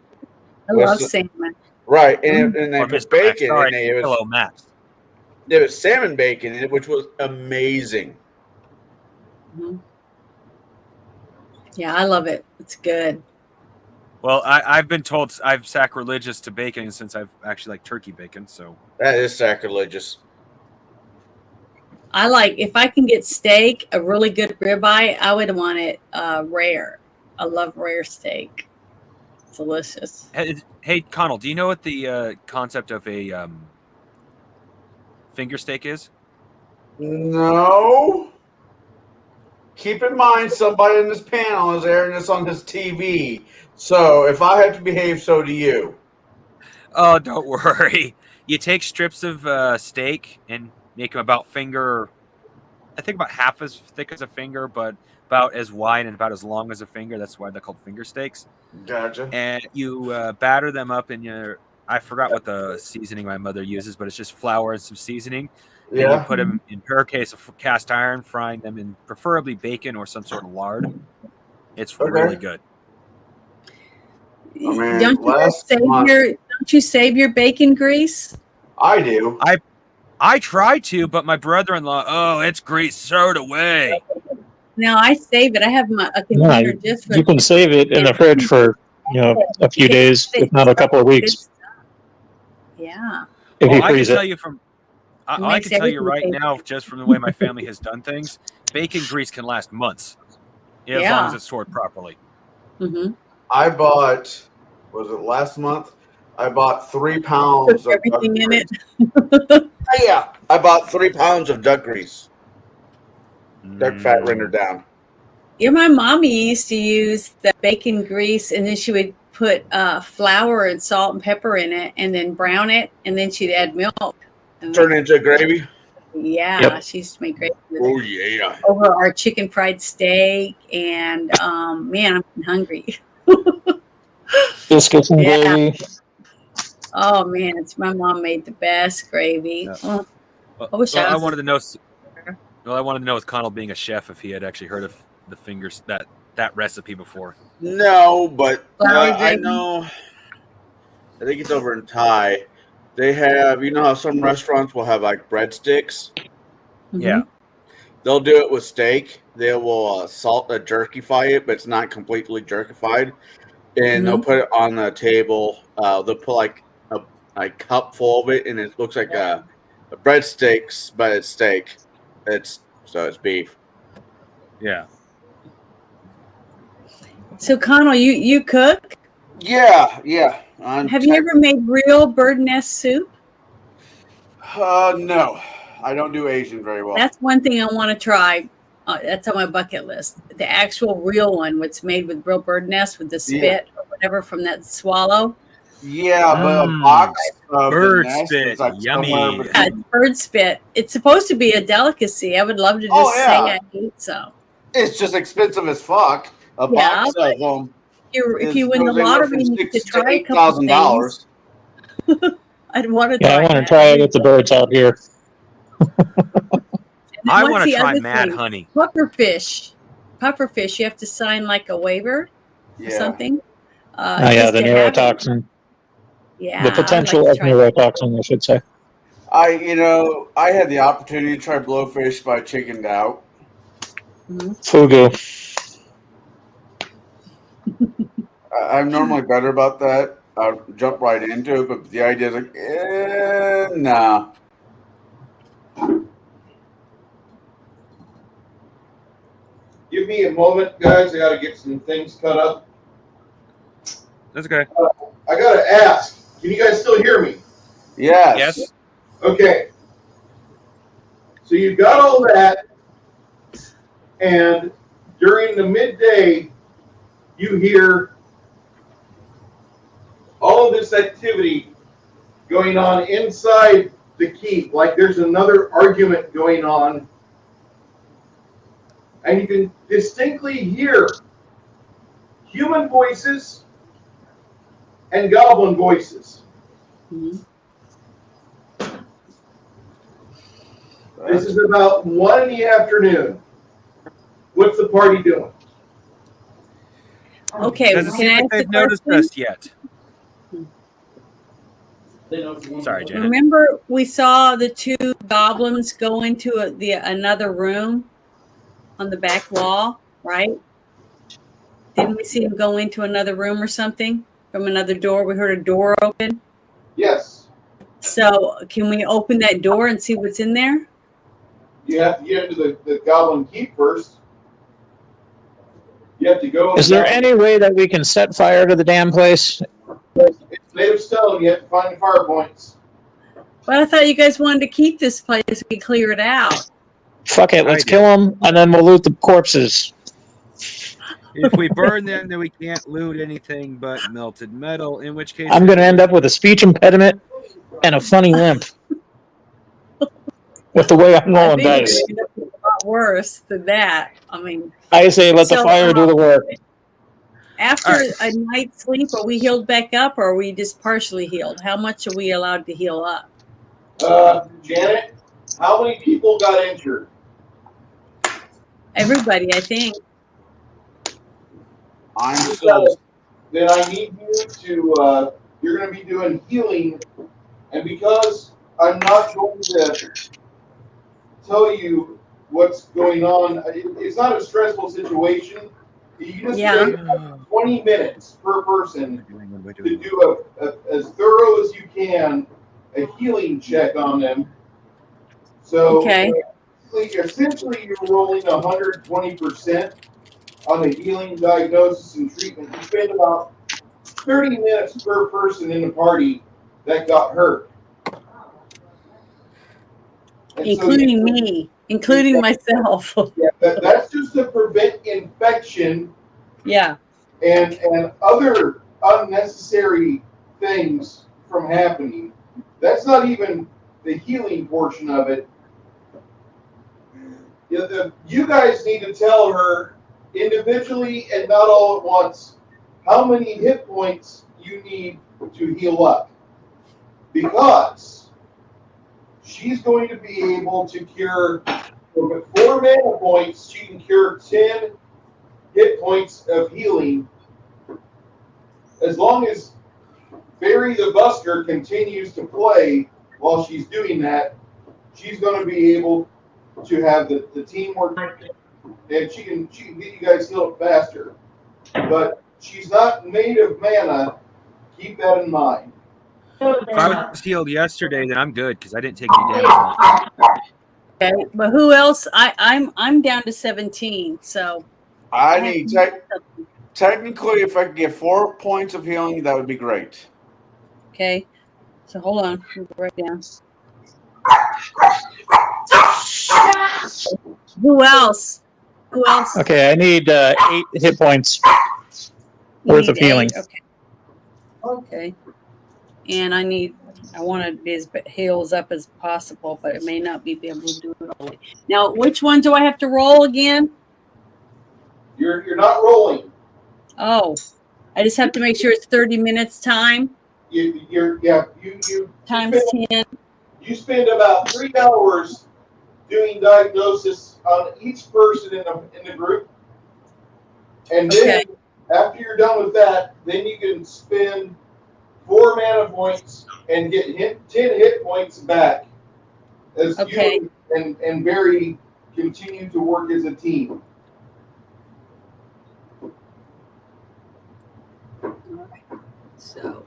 I What's love the- salmon. right? And they Or put Mr. Mac. bacon, Sorry. and it was Hello, Max. there was salmon bacon in it, which was amazing. Mhm. Yeah, I love it. It's good. Well, I've been told I'm sacrilegious to bacon since I've actually like turkey bacon. So That is sacrilegious. I like if I can get steak, a really good ribeye. I would want it rare. I love rare steak. It's delicious. Hey, Connell, do you know what the concept of a finger steak is? No. Keep in mind, somebody in this panel is airing this on his TV. So if I have to behave, so do you. Oh, don't worry. You take strips of steak and make them about finger, I think about half as thick as a finger, but about as wide and about as long as a finger. That's why they're called finger steaks. Gotcha. And you batter them up in your, I forgot what the seasoning my mother uses, but it's just flour and some seasoning. And you Yeah. put them, in her case, of cast iron, frying them in preferably bacon or some sort of lard. It's Okay. really good. I mean, Don't you last month- don't you save your bacon grease? I do. I try to, but my brother-in-law, oh, it's grease, throw it away. No, I save it. I have a container just for You can save it in the fridge for a few days, if not a couple of weeks, Yeah. if you Well, I can freeze tell it. you from, I makes can tell you everything right now, just from the way my family has done things, bacon grease can last months, as Yeah. long as it's stored properly. Mm-hmm. I bought, was it last month? I bought 3 pounds Put of everything duck in grease. it. Yeah, I bought 3 pounds of duck grease. Duck fat Mm. rendered down. Yeah, my mommy used to use the bacon grease, and then she would put flour and salt and pepper in it, and then brown it, and then she'd add milk. And Turn into gravy. yeah, Yep. she used to make great with Oh it. yeah. Over our chicken fried steak, and man, I'm hungry. Biscuits and Yeah. gravy. Oh man, my mom made the best gravy. Yeah. Oh, Well, I wish I I was- wanted to know. Well, I wanted to know with Connell being a chef if he had actually heard of the fingers that recipe before. No, but Flour I gravy? know. I think it's over in Thai. They have, you know how some restaurants will have like breadsticks? Mhm. Yeah. They'll do it with steak. They will jerkify it, but it's not completely jerkified. And they'll put it on the table. They'll put like a cup full of it, and it looks like a breadsticks, but it's steak. It's beef. Yeah. So Connell, you cook? Yeah. Have you ever made real bird nest soup? No, I don't do Asian very well. That's one thing I want to try. That's on my bucket list. The actual real one, what's made with real bird nest with the spit or whatever from that swallow. Yeah, but a box of bird the nest spit, is like yummy. somewhere Yeah, between- it's bird spit. It's supposed to be a delicacy. I would love to just Oh, yeah. say I ate some. It's just expensive as fuck. A Yeah, box of them. If you win the lottery, you need to try a couple $8,000. things. I'd want to Yeah, try I want to that. try it with the birds out here. And then I what's want to the try other Mad thing? Honey. Pufferfish. Pufferfish, you have to sign like a waiver or Yeah. something. Oh, yeah, just the to have it. neurotoxin. Yeah, The potential of neurotoxin, I should say. I had the opportunity to try blowfish, but I chickened out. Fugu. I'm normally better about that. I jump right into it, but the idea is like, nah. Give me a moment, guys. I got to get some things cut up. That's okay. I got to ask. Can you guys still hear me? Yes. Yes. Okay. So you've got all that, and during the midday, you hear all of this activity going on inside the keep, like there's another argument going on, and you can distinctly hear human voices and goblin voices. This is about 1 in the afternoon. What's the party doing? Okay, Doesn't can seem I like ask they've a noticed question? us yet. Sorry, Janet. Remember, we saw the two goblins go into another room on the back wall, right? Didn't we see them go into another room or something from another door? We heard a door open. Yes. So, can we open that door and see what's in there? You have to get into the goblin keep first. You have to go. Is there any way that we can set fire to the damn place? It's made of stone. You have to find the fire points. But I thought you guys wanted to keep this place. We clear it out. Fuck it, let's I do. kill them, and then we'll loot the corpses. If we burn them, then we can't loot anything but melted metal. In which case, I'm going to end up with a speech impediment and a funny limp. With the way I'm I rolling think dice. it's gonna be a lot worse than that. I mean, I say let the So, fire do the work. after All right. a night's sleep, are we healed back up, or are we just partially healed? How much are we allowed to heal up? Janet, how many people got injured? Everybody, I think. I'm still. Then I need you to, you're going to be doing healing. And because I'm not going to tell you what's going on, it's not a stressful situation. You just Yeah. take 20 minutes per person to do as thorough as you can a healing check on them. So Okay. essentially you're rolling 120% on the healing, diagnosis, and treatment. You spend about 30 minutes per person in the party that got hurt. And Including me, including myself. Yeah, that's just to prevent infection Yeah. and other unnecessary things from happening. That's not even the healing portion of it. You guys need to tell her individually and not all at once how many hit points you need to heal up. Because she's going to be able to cure, with 4 mana points, she can cure 10 hit points of healing. As long as Barry the Busker continues to play while she's doing that, she's going to be able to have the teamwork, and she can get you guys healed faster. But she's not made of mana. Keep that in mind. If I was healed yesterday, then I'm good because I didn't take any damage. Okay. But who else? I'm down to 17. So I need technically, if I could get 4 points of healing, that would be great. okay. So hold on. I'll go right down. Who else? Who else? Okay, I need 8 hit points You worth of need healing. 8? Okay. Okay. And I want to be as heals up as possible, but it may not be able to do it all. Now, which one do I have to roll again? You're not rolling. Oh, I just have to make sure it's 30 minutes time You times 10. You spend about 3 hours doing diagnosis on each person in the group, and then Okay. after you're done with that, then you can spend 4 mana points and get 10 hit points back as Okay. you and Barry continue to work as a team. So.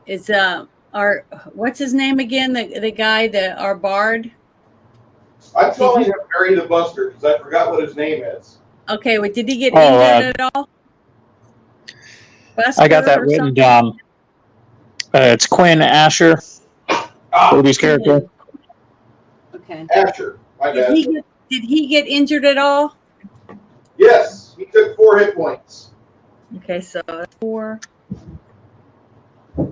Is our what's his name again? The guy, our bard. I'm calling him Barry the Buster because I forgot what his name is. Okay, well, did he get Oh, injured at all? I got that Busker or written something? down. It's Quinn Asher, Ruby's character. Okay. Asher, my bad. Did he get injured at all? Yes, he took 4 hit points. Okay, so that's 4.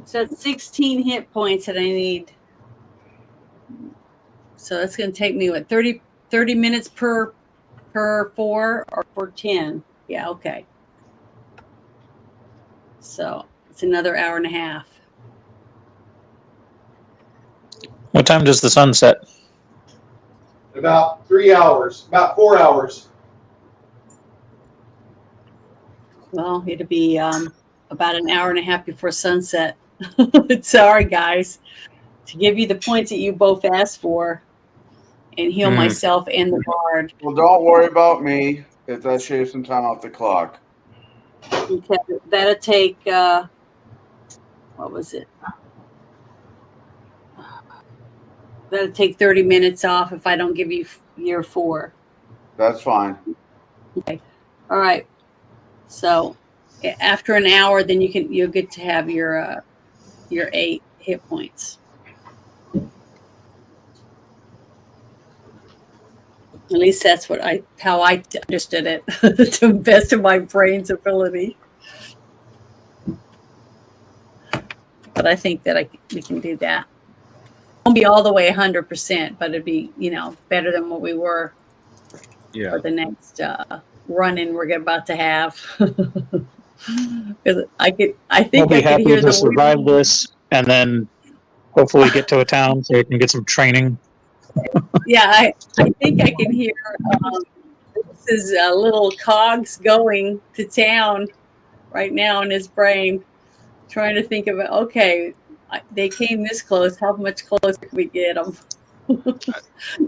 So that's 16 hit points that I need. So that's going to take me, what, 30 minutes per per 4 or for 10? Yeah, okay. So it's another hour and a half. What time does the sun set? About 3 hours, about 4 hours. Well, it'll be about an hour and a half before sunset. Sorry, guys, to give you the points that you both asked for and heal myself and the guard. Well, don't worry about me if that shaves some time off the clock. Okay, that'll take, what was it? That'll take 30 minutes off if I don't give you year 4. That's fine. Okay. All right. So after an hour, then you'll get to have your 8 hit points. At least that's how I understood it to the best of my brain's ability. But I think that we can do that. Won't be all the way 100%, but it'd be, better than what we were for the next run-in we're about to have. Because I think I'll be I could happy hear to survive this and then hopefully get to a town so I can get some training. Yeah, I think I can hear this is little cogs going to town right now in his brain, trying to think about, okay, they came this close. How much closer can we get them?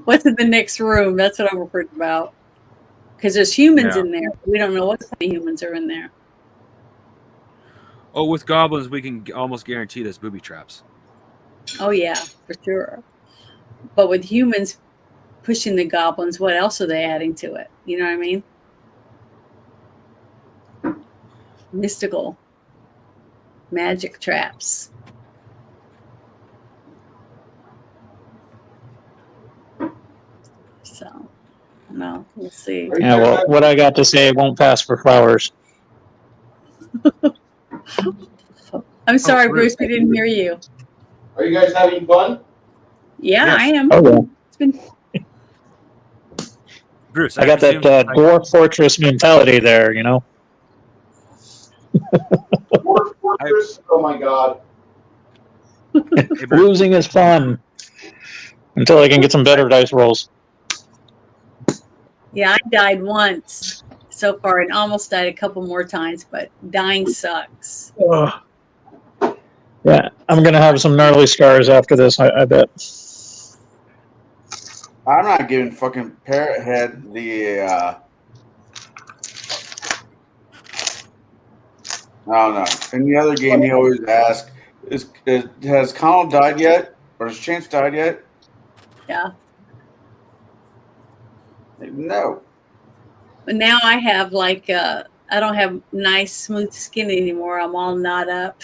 What's in the next room? That's what I'm worried about. Because there's humans in there. We don't know what kind of humans are in there. Oh, with goblins, we can almost guarantee there's booby traps. Oh, yeah, for sure. But with humans pushing the goblins, what else are they adding to it? You know what I mean? Mystical. Magic traps. So, no, we'll see. Yeah, well, what I got to say won't pass for flowers. I'm sorry, Bruce, we didn't hear you. Are you guys having fun? Yeah, Yes. I am. Oh, yeah. It's been Bruce, I got that dwarf fortress mentality there, Fortress? Oh my god. Hey, Bruce, Losing is fun until I can get some better dice rolls. Yeah, I died once so far and almost died a couple more times, but dying sucks. Ugh. Yeah, I'm going to have some gnarly scars after this, I bet. I'm not giving fucking Parrot Head the I don't know. In the other game, he always asks, has Connell died yet? Or has Chance died yet? Yeah. No. But now I have I don't have nice, smooth skin anymore. I'm all knot up.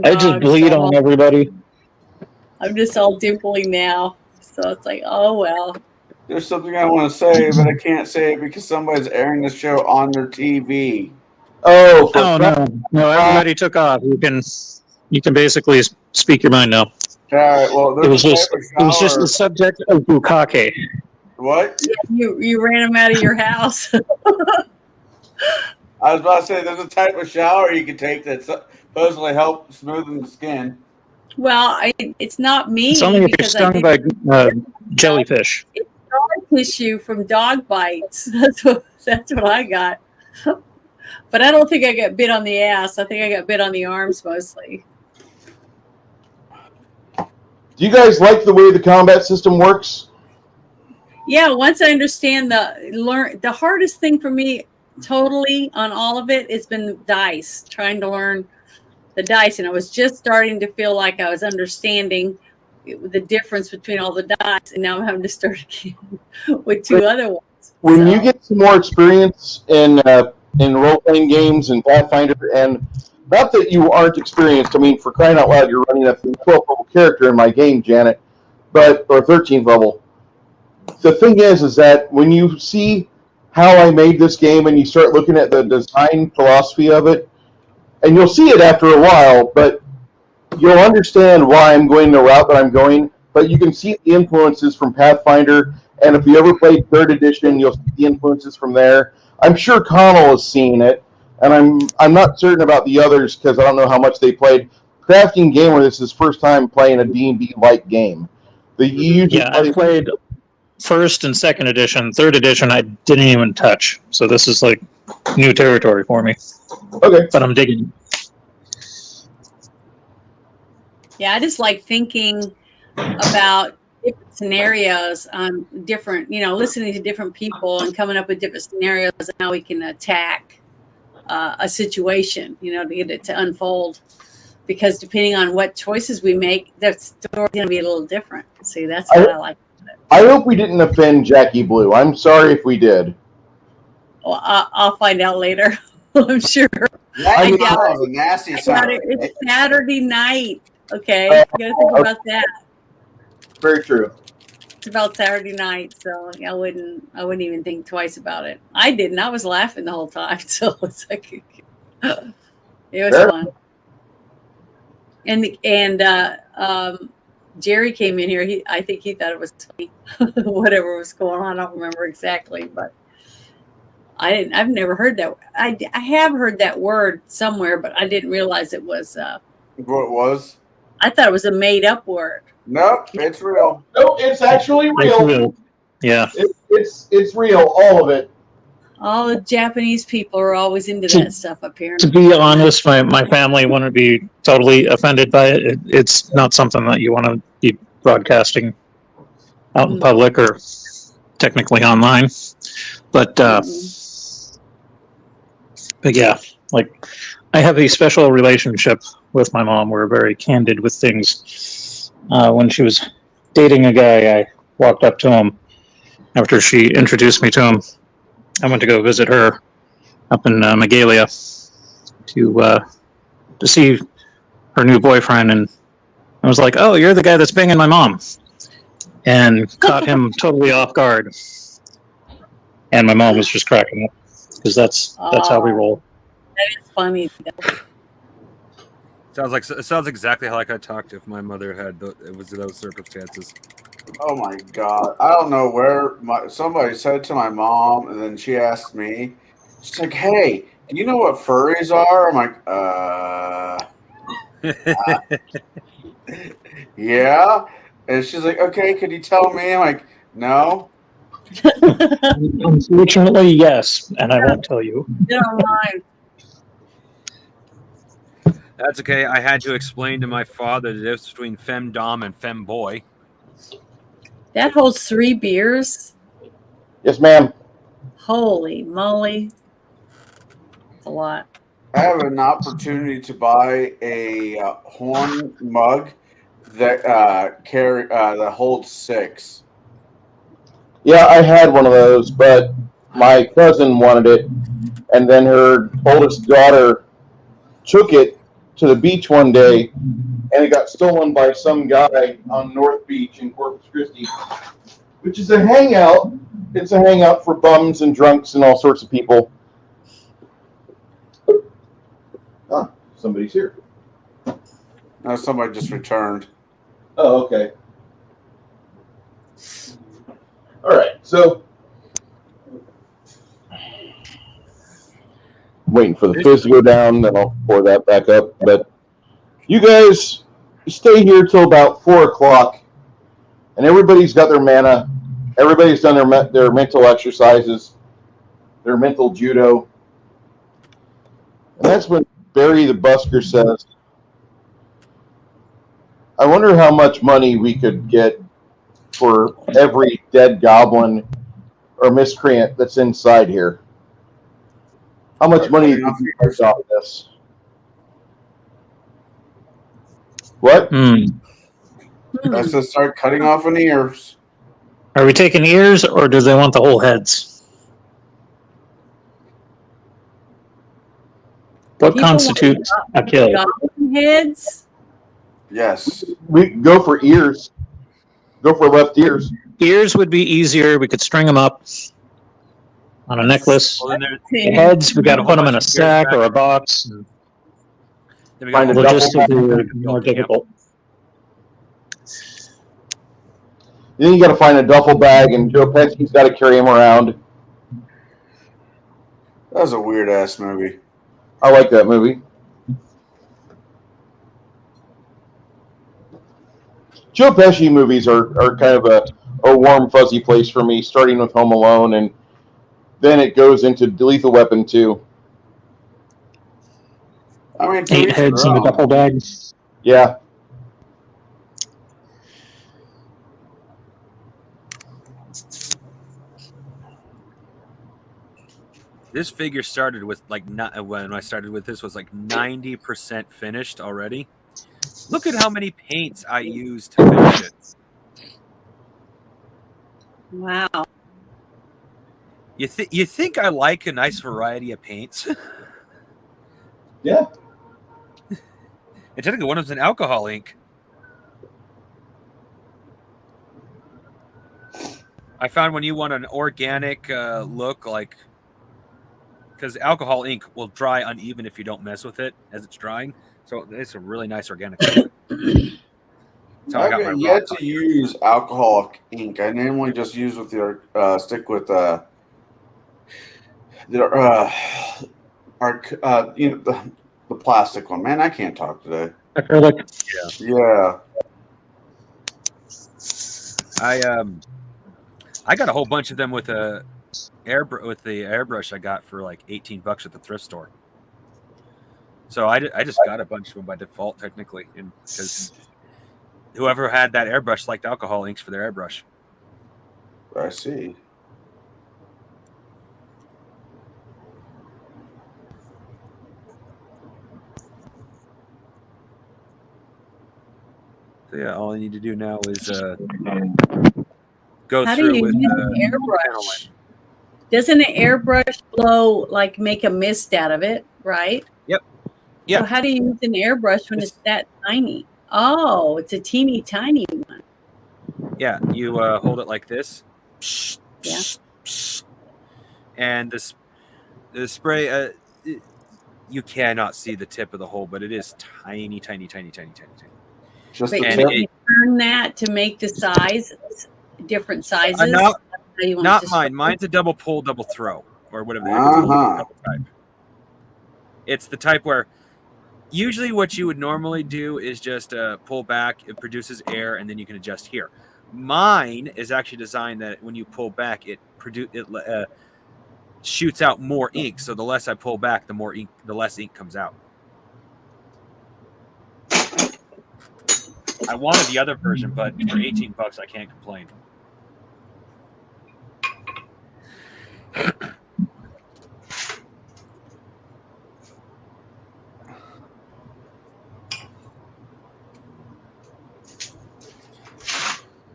I just bleed on everybody. I'm just all dimply now. So it's like, oh, well. There's something I want to say, but I can't say it because somebody's airing the show on their TV. Oh, Oh, no, everybody took off. You can basically speak your mind now. All right, well, It was just shower. the subject of bukkake. What? You ran them out of your house. I was about to say, there's a type of shower you can take that supposedly help smoothen the skin. Well, it's not me. It's only if you're because I stung did by jellyfish. dog tissue from dog bites. That's what I got. But I don't think I got bit on the ass. I think I got bit on the arms mostly. do you guys like the way the combat system works? Yeah, once I understand the hardest thing for me totally on all of it has been dice, trying to learn the dice. And I was just starting to feel like I was understanding the difference between all the dice. And now I'm having to start again with 2 other ones. When you get some more experience in role-playing games and Pathfinder, and not that you aren't experienced, I mean, for crying out loud, you're running a 12th level character in my game, Janet, or 13th level. The thing is that when you see how I made this game and you start looking at the design philosophy of it, and you'll see it after a while, but you'll understand why I'm going the route that I'm going, but you can see the influences from Pathfinder And if you ever played third edition, you'll see the influences from there. I'm sure Connell has seen it, and I'm not certain about the others because I don't know how much they played. Crafting Gamer, this is his first time playing a D&D-like game. Yeah, I played first and second edition. Third edition, I didn't even touch. So this is like new territory for me. Okay. But I'm digging. Yeah, I just like thinking about different scenarios on different, listening to different people and coming up with different scenarios and how we can attack a situation, to get it to unfold. Because depending on what choices we make, the story's going to be a little different. See, that's what I like. I hope we didn't offend Jackie Blue. I'm sorry if we did. Well, I'll find out later. I'm sure. That I doubt was a nasty I doubt sound. it. It's Saturday night. Okay, you got to think about that. Very true. It's about Saturday night, so I wouldn't even think twice about it. I didn't. I was laughing the whole time, so it's like it was Fair. fun. And Jerry came in here. I think he thought it was funny, whatever was going on. I don't remember exactly, but I've never heard that. I have heard that word somewhere, but I didn't realize it was. What it was? I thought it was a made up word. Nope, it's real. No, it's actually real. Yeah. It's real, all of it. All the Japanese people are always into that stuff up here. To be honest, my family wouldn't be totally offended by it. It's not something that you want to be broadcasting out in public or technically online. But yeah, like I have a special relationship with my mom. We're very candid with things. When she was dating a guy, I walked up to him after she introduced me to him. I went to go visit her up in Magalia to see her new boyfriend, and I was like, "Oh, you're the guy that's banging my mom," and caught him totally off guard. And my mom was just cracking up because that's how we roll. That is funny. It sounds exactly like I talked if my mother had it was those circumstances. Oh my god! I don't know where somebody said to my mom, and then she asked me. She's like, "Hey, do you know what furries are?" I'm like, yeah. And she's like, "Okay, could you tell me?" I'm like, "No." Unfortunately, yes, and I won't tell you. That's okay. I had to explain to my father the difference between femdom and femboy. That holds 3 beers. Yes, ma'am. Holy moly! That's a lot. I have an opportunity to buy a horn mug that that holds 6. Yeah, I had one of those, but my cousin wanted it, and then her oldest daughter took it to the beach one day, and it got stolen by some guy on North Beach in Corpus Christi, which is a hangout. It's a hangout for bums and drunks and all sorts of people. Ah, somebody's here. No, somebody just returned. Oh, okay. All right, so waiting for the fizz to go down, then I'll pour that back up. But you guys stay here till about 4 o'clock, and everybody's got their mana. Everybody's done their mental exercises, their mental judo, and that's when Barry the Busker says, "I wonder how much money we could get for every dead goblin or miscreant that's inside here. How much money do you guys off this?" What? Let's just start cutting off an ears. Are we taking ears, or do they want the whole heads? What People constitutes a kill? Goblin heads. Yes. We go for ears. Go for left ears. Ears would be easier. We could string them up on a necklace. Well, then The heads, we got to put them in a sack or a box. then we got Find a one double Logistically, more difficult. Then you got to find a duffel bag, and Joe Pesci's got to carry him around. That was a weird ass movie. I like that movie. Joe Pesci movies are kind of a warm, fuzzy place for me, starting with Home Alone, and then it goes into Lethal Weapon 2. I mean, to 8 each heads their in a own. duffel bag. Yeah. This figure started with like not when I started with this was like 90% finished already. Look at how many paints I used to finish it. Wow. You think I like a nice variety of paints? Yeah. And technically, one of them's an alcohol ink. I found when you want an organic look, like, because alcohol ink will dry uneven if you don't mess with it as it's drying. So it's a really nice organic look. So I I've got my been yet rock to use alcohol ink. I normally just use with your stick with the plastic one. Man, I can't talk today. Acrylic. Yeah. I got a whole bunch of them with the airbrush I got for like $18 at the thrift store. So I just got a bunch of them by default, technically, because whoever had that airbrush liked alcohol inks for their airbrush. I see. So yeah, all I need to do now is go How do through you with use an airbrush? Doesn't an airbrush blow, like, make a mist out of it, right? Yep. Yeah. So how do you use an airbrush when it's that tiny? Oh, it's a teeny tiny one. Yeah, you hold it like this. Yeah. And the spray, you cannot see the tip of the hole, but it is tiny, tiny, tiny, tiny, tiny, tiny. Just But the And tip. can you turn that to make the size, different sizes? Not- How you want Not to mine. Mine's a double pull, double throw, or whatever the heck it's called. Type. It's the type where usually what you would normally do is just pull back. It produces air, and then you can adjust here. Mine is actually designed that when you pull back, it shoots out more ink. So the less I pull back, the more ink, the less ink comes out. I wanted the other version, but for $18, I can't complain.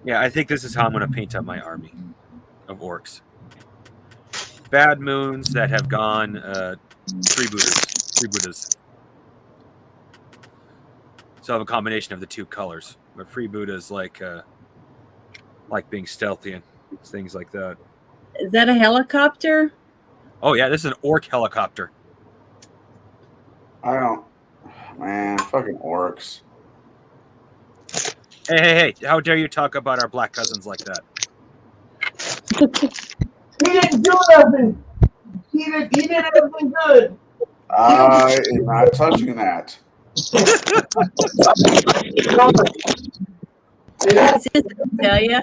Yeah, I think this is how I'm going to paint up my army of orcs. Bad moons that have gone freebooters. So I have a combination of the two colors. But freebooters like being stealthy and things like that. Is that a helicopter? Oh yeah, this is an orc helicopter. I don't. Man, fucking orcs. Hey! How dare you talk about our black cousins like that? He didn't do nothing. He did everything good. I am not touching that. Tell you.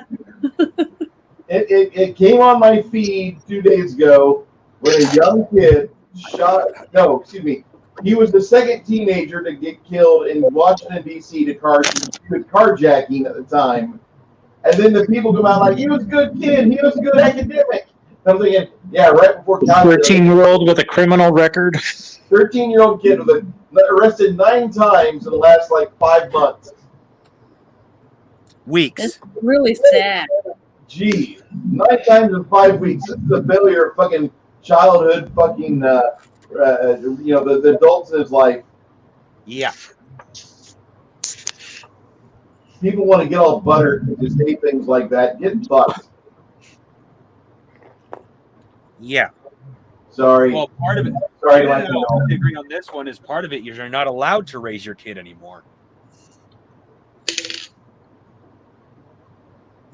It came on my feed 2 days ago when a young kid he was the second teenager to get killed in Washington, D.C. He was carjacking at the time. And then the people come out like, he was a good kid, he was a good academic. And I'm thinking, yeah, right before 13-year-old with a criminal record. 13-year-old kid arrested 9 times in the last 5 months. Weeks. That's really sad. Gee, 9 times in 5 weeks. This is a failure of fucking childhood, fucking, the adults in his life. Yeah. People want to get all buttered and just hate things like that. Get fucked. Yeah. Sorry. Well, part of it. Sorry, I agree on this one. Is part of it. You're not allowed to raise your kid anymore.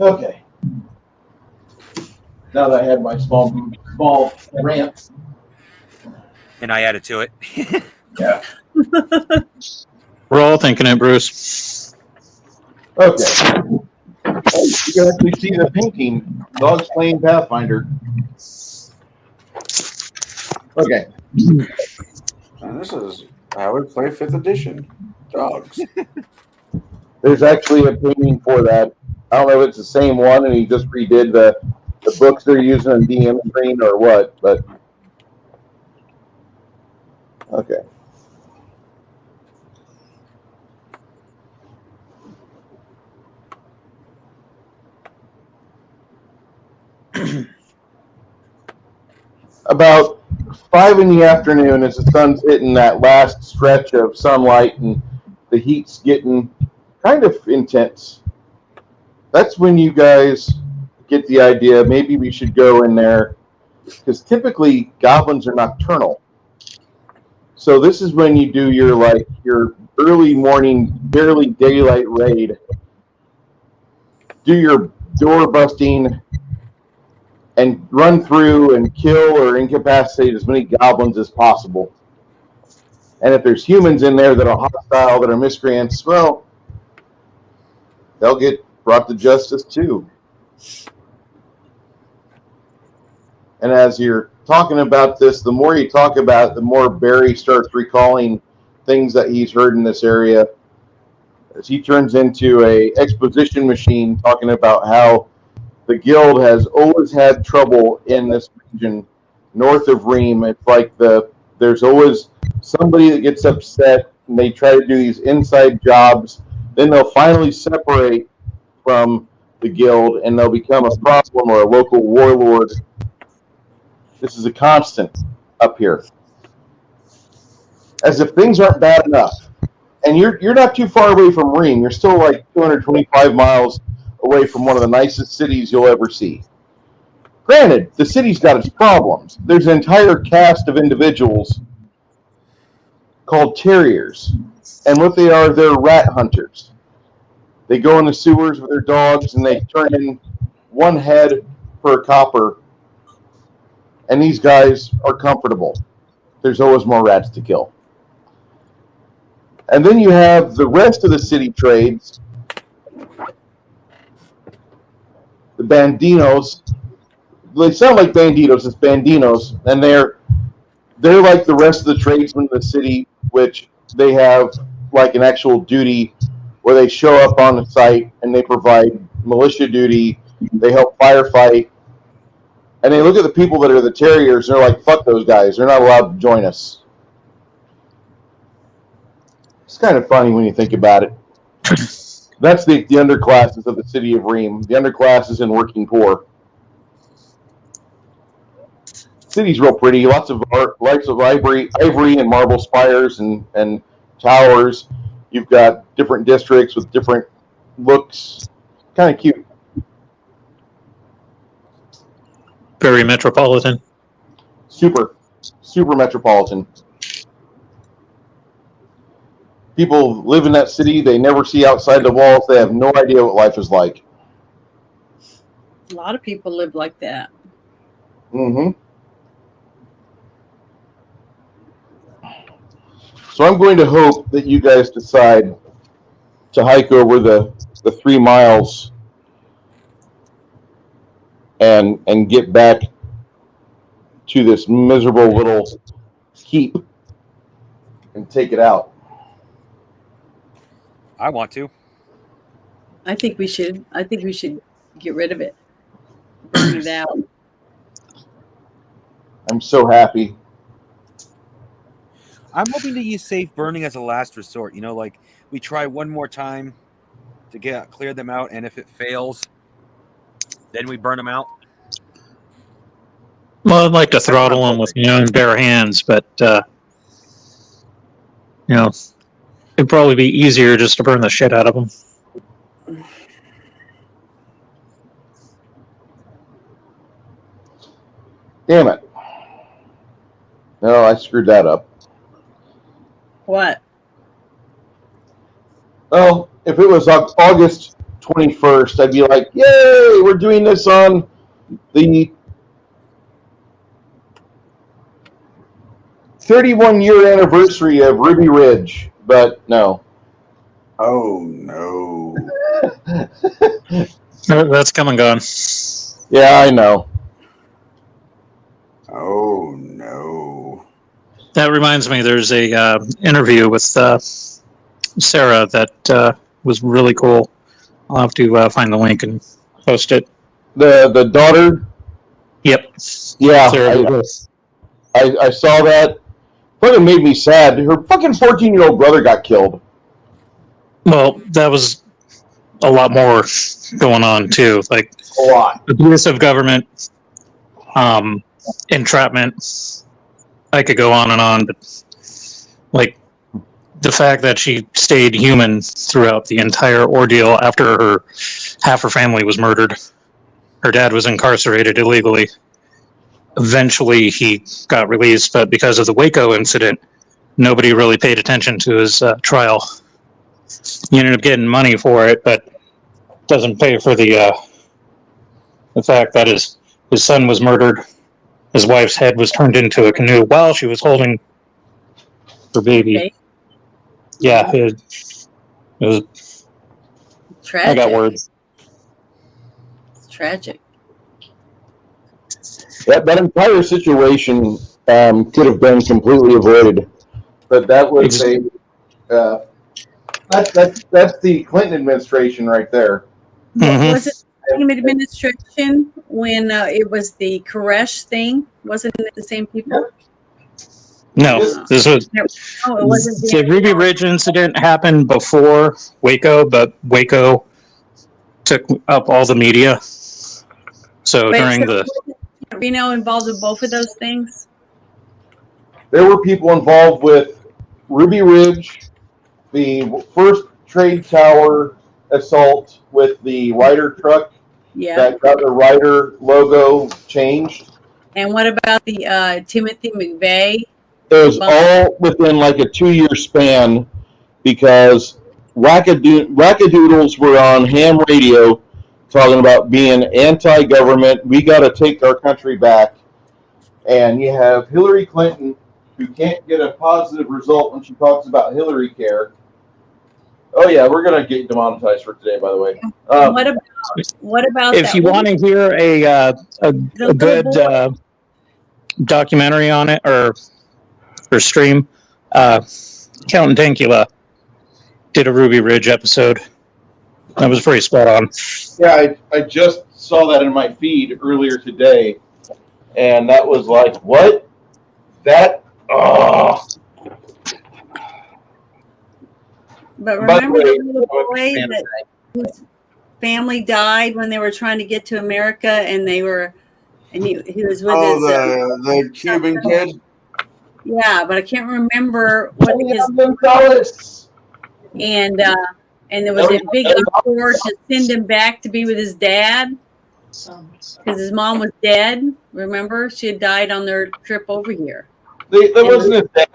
Okay. Now that I had my small rant. And I added to it. Yeah. We're all thinking it, Bruce. Okay. Oh, you can actually see the painting. Dogs playing Pathfinder. Okay. And this is how we play 5th edition. Dogs. There's actually a painting for that. I don't know if it's the same one and he just redid the books they're using in DM screen or what, but okay. About 5 in the afternoon, as the sun's hitting that last stretch of sunlight and the heat's getting kind of intense, that's when you guys get the idea maybe we should go in there, because typically goblins are nocturnal. So this is when you do your early morning, barely daylight raid. Do your door busting and run through and kill or incapacitate as many goblins as possible. And if there's humans in there that are hostile, that are miscreants, well, they'll get brought to justice too. And as you're talking about this, the more you talk about it, the more Barry starts recalling things that he's heard in this area. As he turns into a exposition machine, talking about how the guild has always had trouble in this region north of Ream. It's like there's always somebody that gets upset and they try to do these inside jobs. Then they'll finally separate from the guild and they'll become a problem or a local warlord. This is a constant up here. As if things aren't bad enough. And you're not too far away from Ream. You're still like 225 miles away from one of the nicest cities you'll ever see. Granted, the city's got its problems. There's an entire cast of individuals called terriers. And what they are, they're rat hunters. They go in the sewers with their dogs and they turn in one head per copper. And these guys are comfortable. There's always more rats to kill. And then you have the rest of the city trades. The bandinos. They sound like banditos. It's bandinos. And they're like the rest of the tradesmen of the city, which they have like an actual duty where they show up on the site and they provide militia duty. They help firefight. And they look at the people that are the terriers and they're like, fuck those guys. They're not allowed to join us. It's kind of funny when you think about it. That's the underclasses of the city of Ream. The underclasses and working poor. City's real pretty. Lots of art, lots of ivory and marble spires and towers. You've got different districts with different looks. Kind of cute. Very metropolitan. Super metropolitan. People live in that city. They never see outside the walls. They have no idea what life is like. A lot of people live like that. Mm-hmm. So I'm going to hope that you guys decide to hike over the 3 miles and get back to this miserable little heap and take it out. I want to. I think we should get rid of it. Burn it out. I'm so happy. I'm hoping to use safe burning as a last resort. You know, like we try one more time to clear them out, and if it fails, then we burn them out. Well, I'd like to throttle them with my own bare hands, but it'd probably be easier just to burn the shit out of them. Damn it. No, I screwed that up. What? Well, if it was August 21st, I'd be like, yay, we're doing this on the 31-year anniversary of Ruby Ridge, but no. Oh no. That's come and gone. Yeah, I know. Oh no. That reminds me, there's a interview with Sarah that was really cool. I'll have to find the link and post it. The daughter? Yep. Yeah, Sarah Douglas. I saw that. Fucking made me sad. Her fucking 14-year-old brother got killed. Well, that was a lot more going on too. Like A lot. abuse of government, entrapment. I could go on, but like the fact that she stayed human throughout the entire ordeal after half her family was murdered. Her dad was incarcerated illegally. Eventually, he got released, but because of the Waco incident, nobody really paid attention to his trial. He ended up getting money for it, but doesn't pay for the fact that his son was murdered. His wife's head was turned into a canoe while she was holding her baby. Okay. Yeah, it was. Tragic. I got words. It's tragic. That entire situation could have been completely avoided, but that was that's the Clinton administration right there. Mhm. Was it the same administration when it was the Koresh thing? Wasn't it the same people? No, this was No, it wasn't. the Ruby Ridge incident happened before Waco, but Waco took up all the media. So Wait, during so the wasn't Reno involved in both of those things? There were people involved with Ruby Ridge, the first trade tower assault with the Ryder truck Yeah. that got the Ryder logo changed. And what about the Timothy McVeigh? It was all within like a 2-year span because wackadoodles were on ham radio talking about being anti-government. We got to take our country back. And you have Hillary Clinton, who can't get a positive result when she talks about Hillary Care. Oh yeah, we're gonna get demonetized for today, by the way. What about if that you want to hear a little good boy? documentary on it or stream, Count Dankula did a Ruby Ridge episode. That was pretty spot on. Yeah, I just saw that in my feed earlier today, and that was like, what? That? Oh. But By the remember way, the little boy that his family died when they were trying to get to America, and he was with his. The Cuban kid. Yeah, but I can't remember what his. And there was a big uproar to send him back to be with his dad because his mom was dead. Remember, she had died on their trip over here. That wasn't his dad.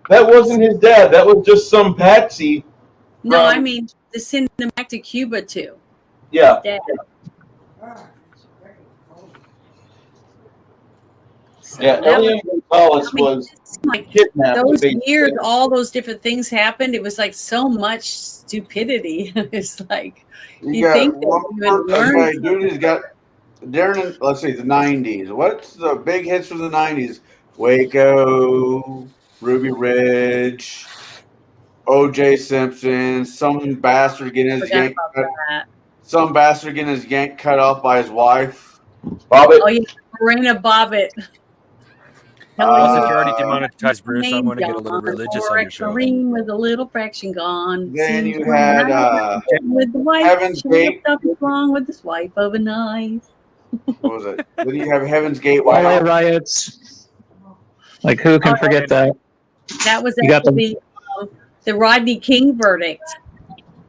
That wasn't his dad. That was just some patsy. No, I mean to send him back to Cuba too. Yeah. His dad. So Yeah, that Elian Gonzalez was like kidnapped. those years, all those different things happened. It was like so much stupidity. It's like you think that you would learn. Dude, he's got during let's see the '90s. What's the big hits from the '90s? Waco, Ruby Ridge, O.J. Simpson. Some bastard getting his yank cut off by his wife. Bobbitt. Oh yeah, Morena Bobbitt. Since you already demonetized Bruce, I want to get a little religious on your show. Marine with a little fraction gone. Then you had with the wife. Heaven's Gate. Something wrong with his wife of a knife. What was it? Then you have Heaven's Gate. LA riots. Like who can forget that? That was You got actually the Rodney King verdict.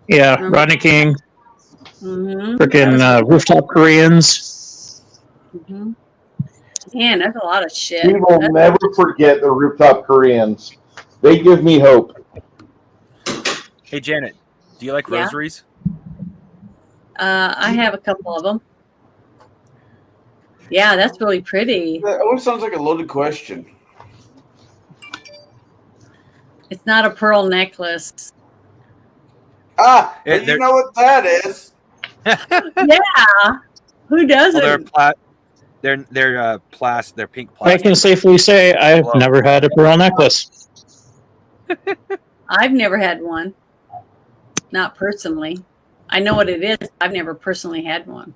Yeah, Rodney King, Mm-hmm. freaking rooftop Koreans. Mm-hmm. Man, that's a lot of shit. We will never forget the rooftop Koreans. They give me hope. Hey, Janet, do you like Yeah? rosaries? I have a couple of them. Yeah, that's really pretty. That always sounds like a loaded question. It's not a pearl necklace. Ah, Yeah, you know what that is. Yeah. Who doesn't? Well, they're plastic. They're pink I plastic. can safely say I've never had a pearl necklace. I've never had one. Not personally. I know what it is. I've never personally had one.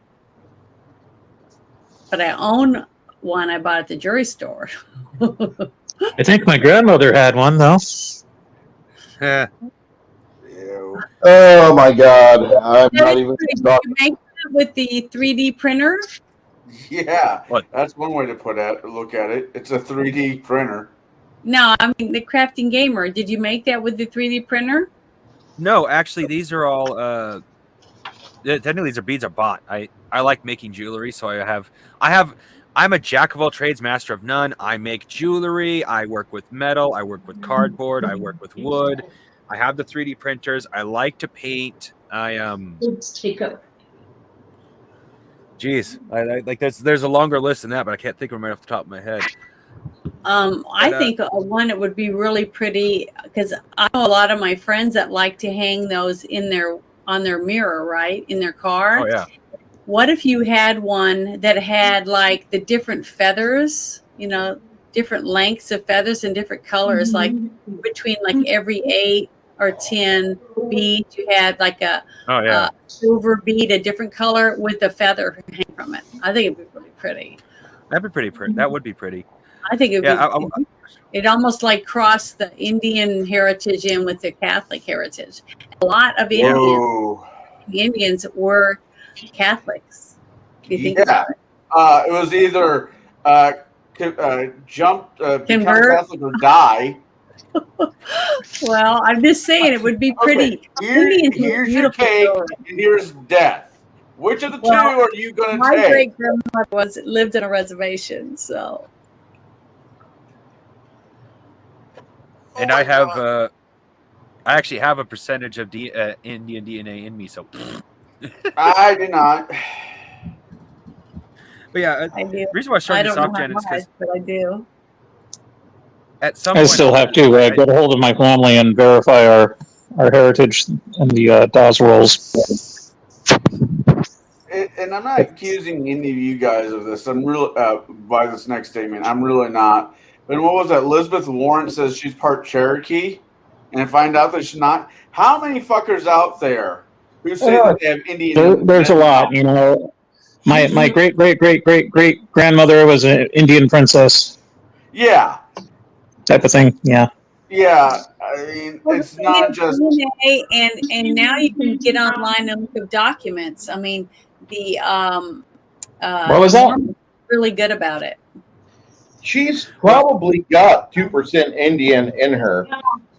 But I own one I bought at the jewelry store. I think my grandmother had one though. Eh, Ew. Oh my God! I'm That not is even. pretty. Did you make that with the 3D printer? Yeah, What? that's one way to look at it. It's a 3D printer. No, I mean the Crafting Gamer. Did you make that with the 3D printer? no, actually, these are all. Technically, these are beads are bought. I like making jewelry, so I'm a jack of all trades, master of none. I make jewelry. I work with metal. I work with cardboard. I work with wood. I have the 3D printers. I like to paint. Let's take up. Geez, I like there's a longer list than that, but I can't think of them right off the top of my head. I But, think one that would be really pretty because I know a lot of my friends that like to hang those on their mirror, right, in their car. Oh yeah, What if you had one that had like the different feathers, different lengths of feathers and different colors, like between like every 8 or 10 beads, you had like a silver bead, a different color with a feather hang from it. I think it'd be really pretty. that'd be pretty pretty. That would be pretty. I think it'd Yeah, be. It almost like crossed the Indian heritage in with the Catholic heritage. A lot of Whoa. Indians were Catholics. Do you think? Yeah. It was either become Convert. Catholic or die. Well, I'm just saying it would be pretty. Okay, Indians were here's your beautiful cake, story. and here's death. Which of the Well, two are you going to My take? great grandmother lived in a reservation, so And I have I actually have a percentage of Indian DNA in me, so. I do not. But yeah, I do. the reason why I I started don't this know off, how Jen, is much, because but I do. at some I point still have to get a hold of my family and verify our heritage in the DOS rolls. And I'm not accusing any of you guys of this. I'm real by this next statement. I'm really not. But what was that? Elizabeth Warren says she's part Cherokee, and find out that she's not. How many fuckers out there who say that they have Indian? There's a lot, My great grandmother was an Indian princess Yeah, type of thing. Yeah. yeah. I mean, it's not just. DNA, and now you can get online and look up documents. I mean, the What was that? Mormons are really good about it. She's probably got 2% Indian in her.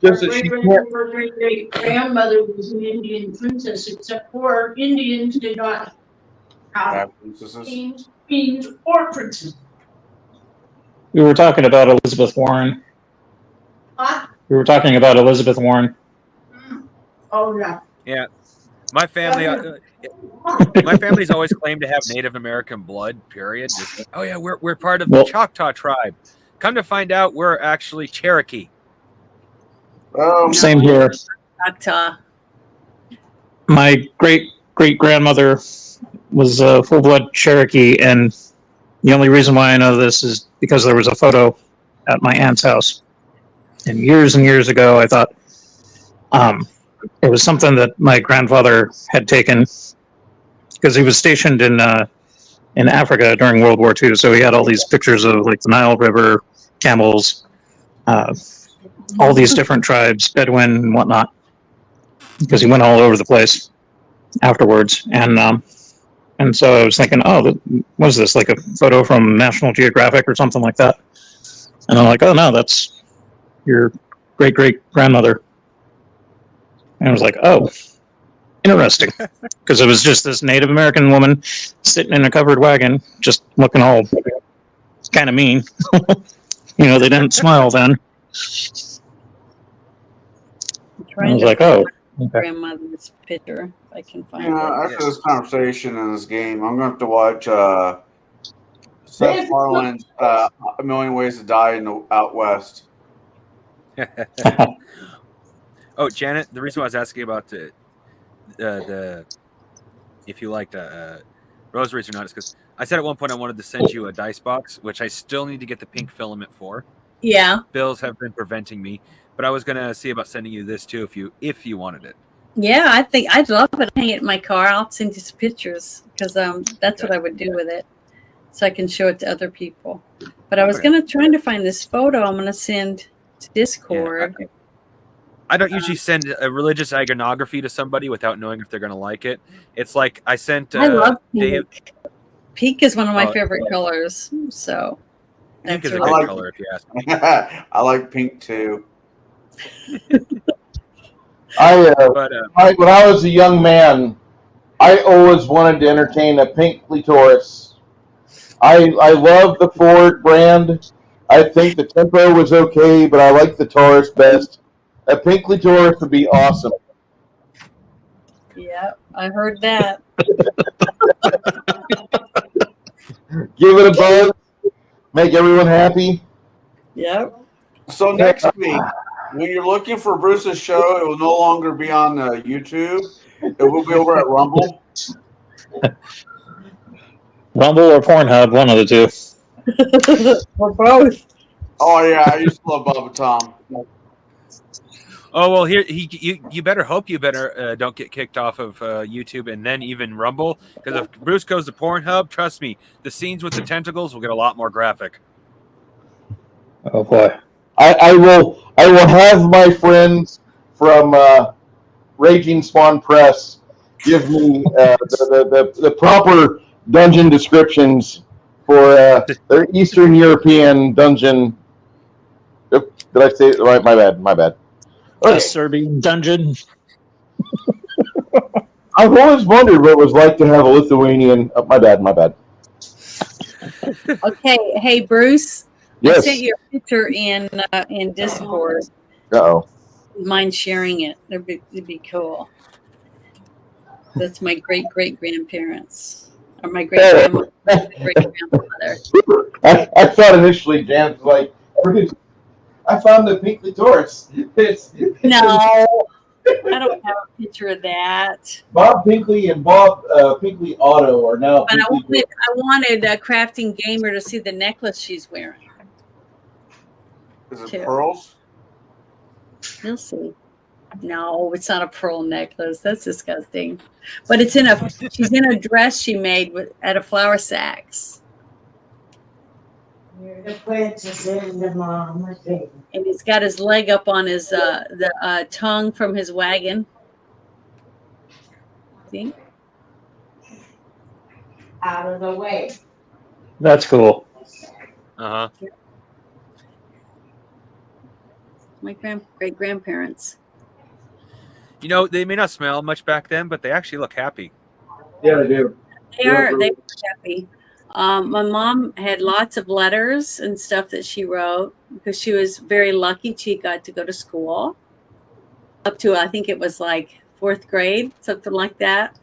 Just that she can't. Great grandmother was an Indian princess, except for Indians did not have Princesses. queens or princes. We were talking about Elizabeth Warren. Huh? We were talking about Elizabeth Warren. Oh, yeah. Yeah, my family, my family's always claimed to have Native American blood. Period. Just, oh yeah, we're part of the Well- Choctaw tribe. Come to find out, we're actually Cherokee. Same here. Choctaw. My great grandmother was a full blood Cherokee, and the only reason why I know this is because there was a photo at my aunt's house. And years ago, I thought it was something that my grandfather had taken because he was stationed in Africa during World War II. So he had all these pictures of like the Nile River, camels, all these different tribes, Bedouin and whatnot, because he went all over the place afterwards. And so I was thinking, oh, what is this, like a photo from National Geographic or something like that? And I'm like, oh no, that's your great grandmother. And I was like, oh, interesting, because it was just this Native American woman sitting in a covered wagon, just looking all kind of mean. They didn't smile then. I was like, oh, grandmother's picture. If I can find You know, it. after this conversation and this game, I'm going to have to watch Seth MacFarlane's A Million Ways to Die in the Out West. Oh, Janet, the reason why I was asking about the if you liked rosaries or not is because I said at one point I wanted to send you a dice box, which I still need to get the pink filament for. Yeah. Bills have been preventing me, but I was gonna see about sending you this too if you wanted it. Yeah, I think I'd love it. Hang it in my car. I'll send you some pictures because that's what I would do with it, so I can show it to other people. But I was trying to find this photo. I'm gonna send to Discord. Yeah, I don't usually send a religious iconography to somebody without knowing if they're gonna like it. It's like I sent. I love pink. Dave. Pink is one of my favorite colors. So Pink is that's a really good color, if you ask me. I like pink too. When I was a young man, I always wanted to entertain a pink Taurus. I love the Ford brand. I think the Tempo was okay, but I like the Taurus best. A pink Taurus would be awesome. Yeah, I heard that. Give it a buzz. Make everyone happy. Yep. So next week, when you're looking for Bruce's show, it will no longer be on YouTube. It will be over at Rumble. Rumble or Pornhub, one of the two. Or both. Oh yeah, I used to love Bubba Tom. Oh well, here you better hope you don't get kicked off of YouTube and then even Rumble, because if Bruce goes to Pornhub, trust me, the scenes with the tentacles will get a lot more graphic. Oh boy. I will have my friends from Raging Spawn Press give me the proper dungeon descriptions for their Eastern European dungeon. Did I say it right? My bad. Okay. Serbian dungeon. I've always wondered what it was like to have a Lithuanian. Oh, my bad. Okay, hey Bruce. Yes. I sent you a picture in Discord. Uh-oh. Mind sharing it? It'd be cool. That's my great grandparents, or my great grandmother. I thought initially Janet was like, I found the pink Taurus. No, I don't have a picture of that. Bob Pinkley and Bob Pinkley Auto are now. But I wanted a Crafting Gamer to see the necklace she's wearing. Is it Too. pearls? You'll see. No, it's not a pearl necklace. That's disgusting. But she's in a dress she made at a Flower Sacks. You're the princess and the mama thing. And he's got his leg up on his the tongue from his wagon. See? Out of the way. That's cool. Uh huh. My great grandparents. You know, they may not smell much back then, but they actually look happy. Yeah, they do. They were happy. My mom had lots of letters and stuff that she wrote because she was very lucky. She got to go to school up to, I think it was like 4th grade, something like that,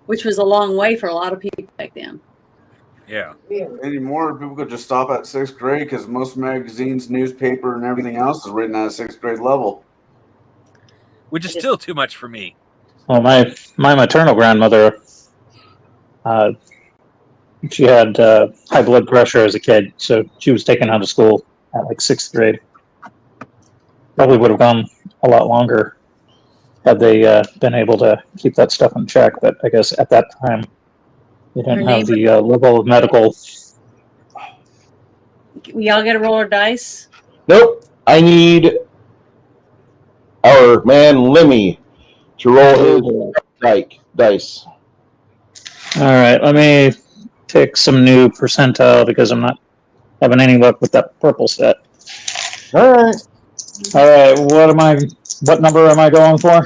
which was a long way for a lot of people back then. Yeah. Anymore, people could just stop at 6th grade because most magazines, newspaper, and everything else is written at a 6th grade level. Which is still too much for me. Well, my maternal grandmother, she had high blood pressure as a kid, so she was taken out of school at like 6th grade. Probably would have gone a lot longer had they been able to keep that stuff in check, but I guess at that time they didn't have the level of medical. Y'all got to roll our dice? Nope. I need our man Lemmy to roll his dice. All right, let me take some new percentile because I'm not having any luck with that purple set. All right. What number am I going for?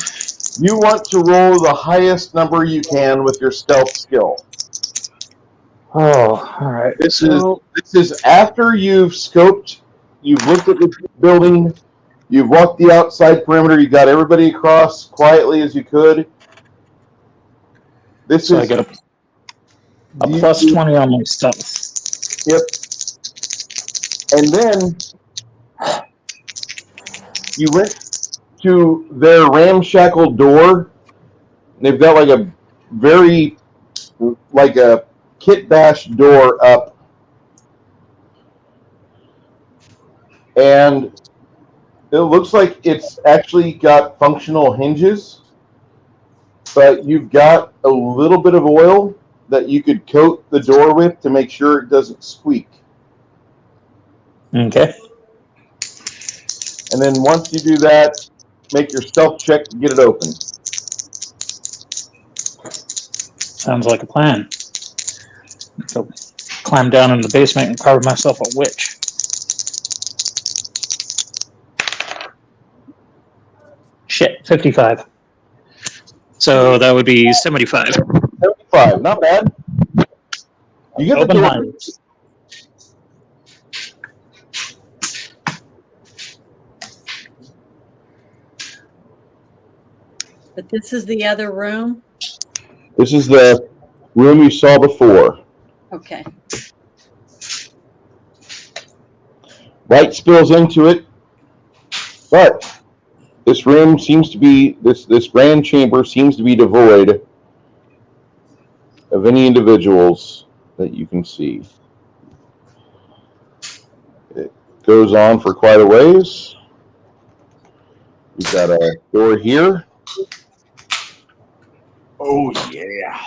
You want to roll the highest number you can with your stealth skill. Oh, all right. This is after you've looked at the building, You've walked the outside perimeter. You got everybody across quietly as you could. This So I is get a plus 20 on my stealth. Yep. And then you went to their ramshackle door. They've got like a very, like a kit bash door up. And it looks like it's actually got functional hinges, but you've got a little bit of oil that you could coat the door with to make sure it doesn't squeak. Okay. And then once you do that, make your stealth check to get it open. Sounds like a plan. So climb down in the basement and carve myself a witch. Shit, 55. So that would be 75. 75, not bad. You get the Open door. minded. But this is the other room? This is the room you saw before. Okay. Light spills into it, but this room seems to be, this grand chamber seems to be devoid of any individuals that you can see. It goes on for quite a ways. We've got a door here. Oh, yeah.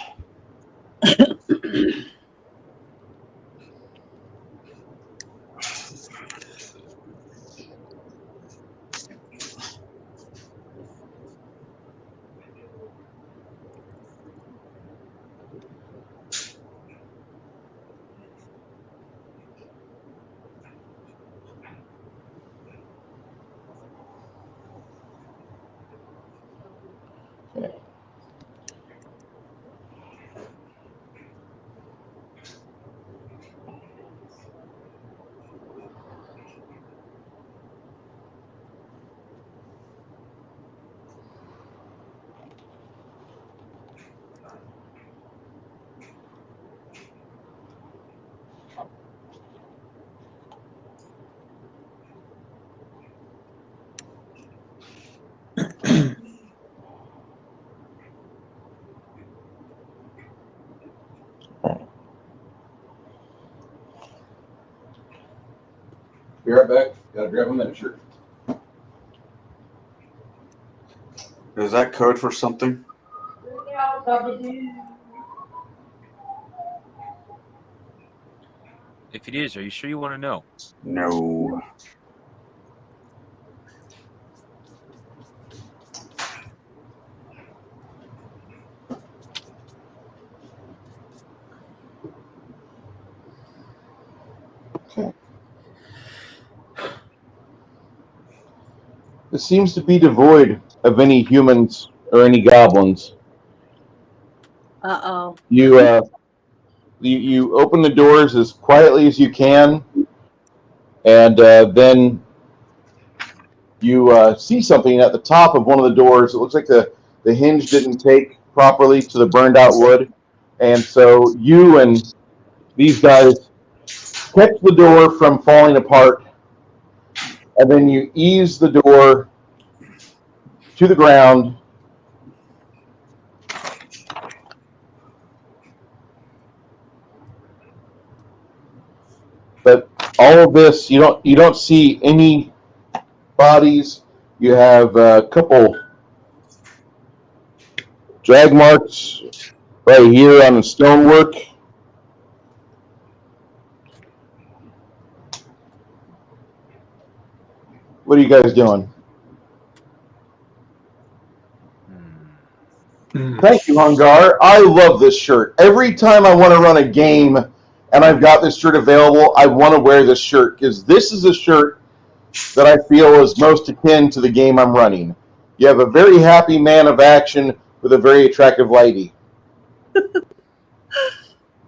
Be right back. Gotta grab a miniature. Is that code for something? If it is, are you sure you want to know? No. This seems to be devoid of any humans or any goblins. Uh-oh. You open the doors as quietly as you can, and then you see something at the top of one of the doors. It looks like the hinge didn't take properly to the burned out wood, and so you and these guys catch the door from falling apart, and then you ease the door to the ground. But all of this, you don't see any bodies. You have a couple drag marks right here on the stonework. What are you guys doing? Thank you, Hungar. I love this shirt. Every time I want to run a game and I've got this shirt available, I want to wear this shirt because this is a shirt that I feel is most akin to the game I'm running. You have a very happy man of action with a very attractive lady.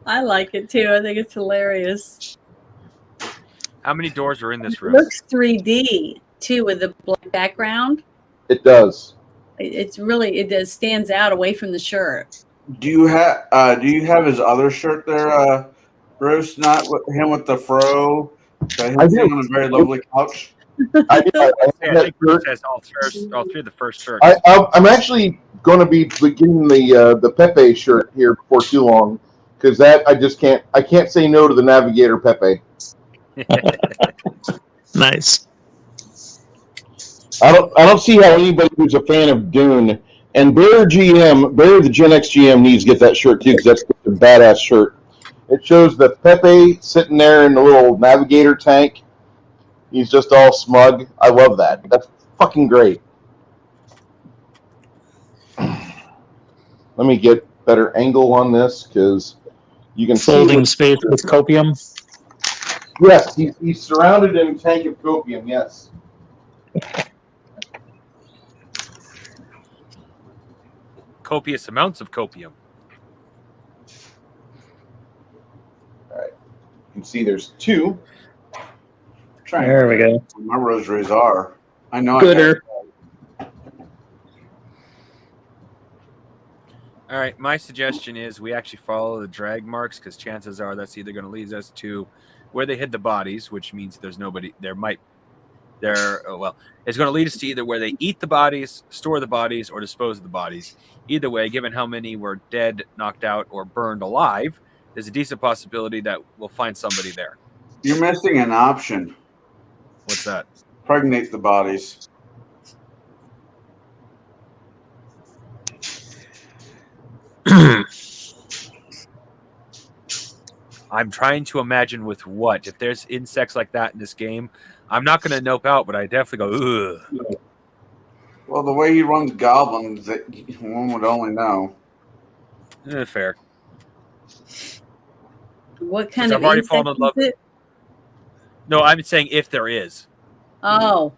I like it too. I think it's hilarious. How many doors are in this It room? looks 3D. too with the black background. It does. It stands out away from the shirt. Do you have his other shirt there, Bruce? Not with him with the fro. That I he's do. sitting on a very lovely couch. I have Yeah, I that think shirt. it says all three of the first shirts. I'm actually going to be getting the Pepe shirt here before too long, because that I can't say no to the Navigator Pepe. Nice. I don't see how anybody who's a fan of Dune and Bear the Gen X GM needs to get that shirt too, because that's a badass shirt. It shows the Pepe sitting there in the little Navigator tank. He's just all smug. I love that. That's fucking great. Let me get better angle on this, because you can Folding see. space with copium. Yes, he's surrounded in a tank of copium. Yes. Copious amounts of copium. You can see there's two. There we go. My rosaries are. I know. Gooder. All right, my suggestion is we actually follow the drag marks, because chances are that's either going to lead us to where they hid the bodies, which means there's nobody. It's going to lead us to either where they eat the bodies, store the bodies, or dispose of the bodies. Either way, given how many were dead, knocked out, or burned alive, there's a decent possibility that we'll find somebody there. You're missing an option. What's that? Pregnate the bodies. I'm trying to imagine with what. If there's insects like that in this game, I'm not going to nope out, but I definitely go, ugh. Well, the way he runs goblins, that one would only know. Fair. What kind I've of already insect fallen in love is it? No, I'm saying if there is. Oh.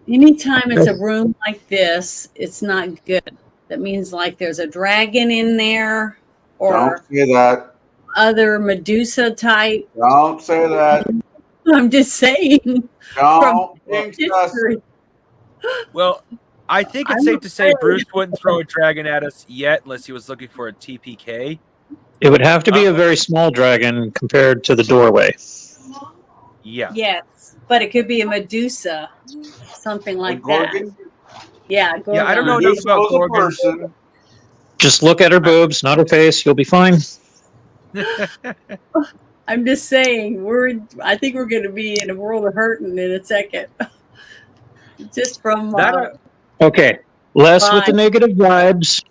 Anytime it's a room like this, it's not good. That means like there's a dragon in there or Don't say that. other Medusa type. Don't say that. I'm just saying. Don't jinx us. history. Well, I think it's safe to say Bruce wouldn't throw a dragon at us yet unless he was looking for a TPK. It would have to be a very small dragon compared to the doorway. Yeah. Yes, but it could be a Medusa, something like that. Gorgon? Yeah, Gorgon. Yeah, I don't know Medusa enough about was a Gorgon. person. Just look at her boobs, not her face. You'll be fine. I'm just saying, I think we're going to be in a world of hurting in a second. Just from Okay, less with the Fine. negative vibes,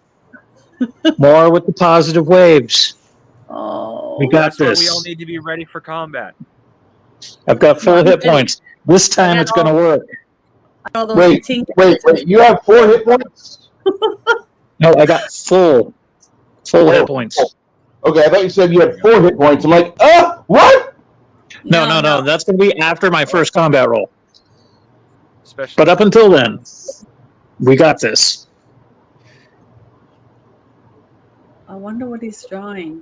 more with the positive waves. oh, We got That's why we this. all need to be ready for combat. I've got full hit points. This time it's going to work. all those Wait, tink- wait. You have 4 hit points? No, I got full hit points. Okay, I thought you said you had 4 hit points. I'm like, what? No. That's going to be after my first combat roll. Especially But up until then, we got this. I wonder what he's drawing.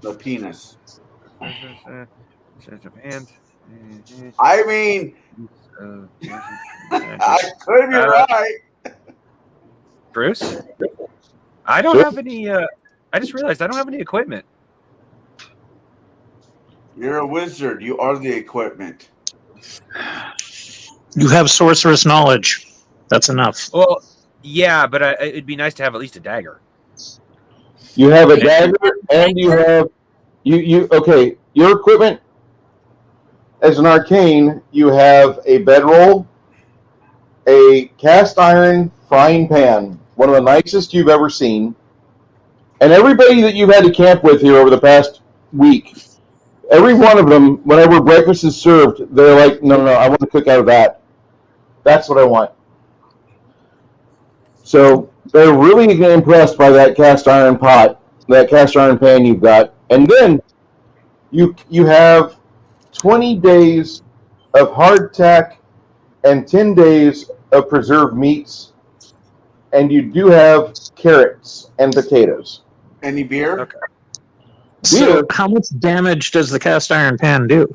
The penis. sense of hands. I mean, I could be right. Bruce? I don't have any I just realized I don't have any equipment. You're a wizard. You are the equipment. You have sorceress knowledge. That's enough. Well, yeah, but it'd be nice to have at least a dagger. You have a dagger, and you have okay. Your equipment as an arcane, you have a bedroll, a cast iron frying pan, one of the nicest you've ever seen, and everybody that you've had to camp with here over the past week, every one of them, whenever breakfast is served, they're like, no, I want to cook out of that. That's what I want. So they're really impressed by that cast iron pot, that cast iron pan you've got. And then you have 20 days of hardtack and 10 days of preserved meats. And you do have carrots and potatoes. Any beer? Okay. So, how much damage does the cast iron pan do?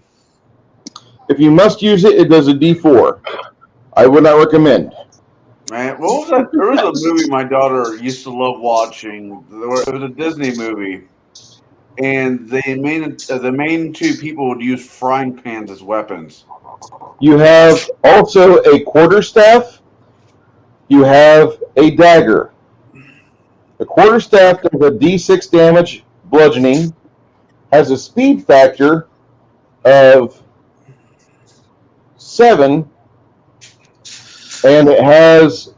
If you must use it, it does a D4. I would not recommend. Man, what was that? There was a movie my daughter used to love watching. It was a Disney movie, and the main two people would use frying pans as weapons. You have also a quarterstaff. You have a dagger. The quarterstaff does a D6 damage bludgeoning, has a speed factor of 7, and it has.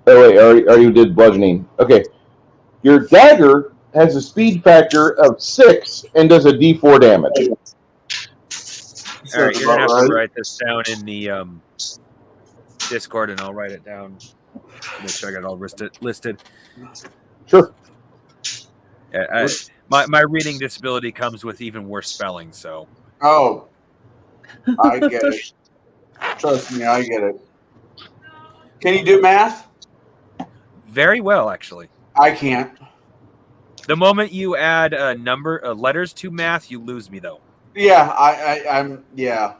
Oh wait, already did bludgeoning. Okay, your dagger has a speed factor of 6 and does a D4 damage. All right, you're gonna have to write this down in the Discord, and I'll write it down. Make sure I got it all listed. Sure. Yeah, my reading disability comes with even worse spelling. So. Oh, I get it. Trust me, I get it. Can you do math? Very well, actually. I can't. The moment you add letters to math, you lose me, though. Yeah, I'm. Yeah.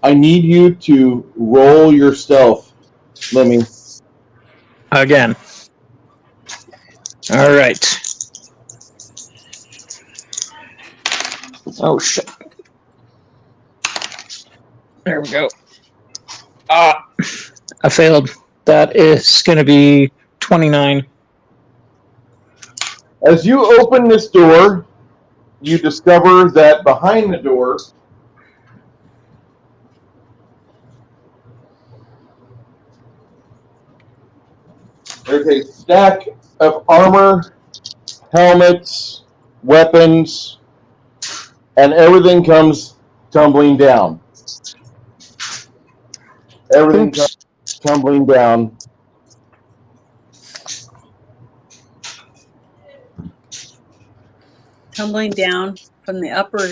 I need you to roll your stealth, Slimmy. Again. All right. Oh, shit. There we go. I failed. That is going to be 29. As you open this door, you discover that behind the door there's a stack of armor, helmets, weapons, and everything comes tumbling down. Everything comes tumbling down. Tumbling down from the upper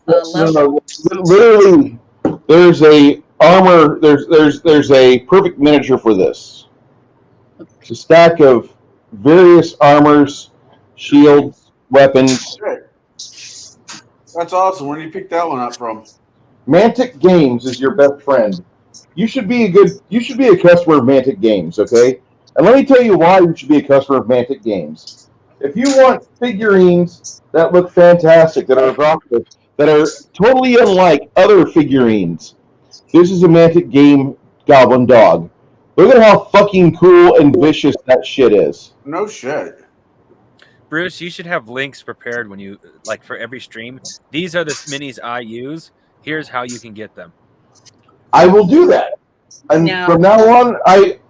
level. No, literally, there's a armor. There's a perfect miniature for this. It's a stack of various armors, shields, weapons. That's awesome. Where did you pick that one up from? Mantic Games is your best friend. You should be a customer of Mantic Games, okay? And let me tell you why you should be a customer of Mantic Games. If you want figurines that look fantastic, that are evocative, that are totally unlike other figurines, this is a Mantic Game Goblin Dog. Look at how fucking cool and vicious that shit is. No shit. Bruce, you should have links prepared when you for every stream. These are the minis I use. Here's how you can get them. I will do that. And from now on,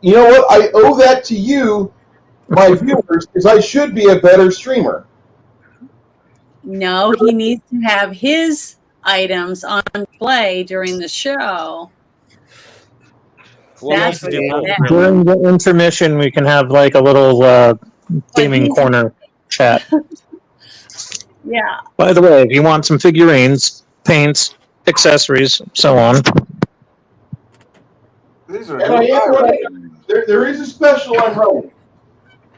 you know what? I owe that to you, my viewers, because I should be a better streamer. No, he needs to have his items on display during the show. Well, During the intermission, we can have like a little gaming corner chat. Yeah. By the way, if you want some figurines, paints, accessories, so on. These are And I am running. There is a special I'm running.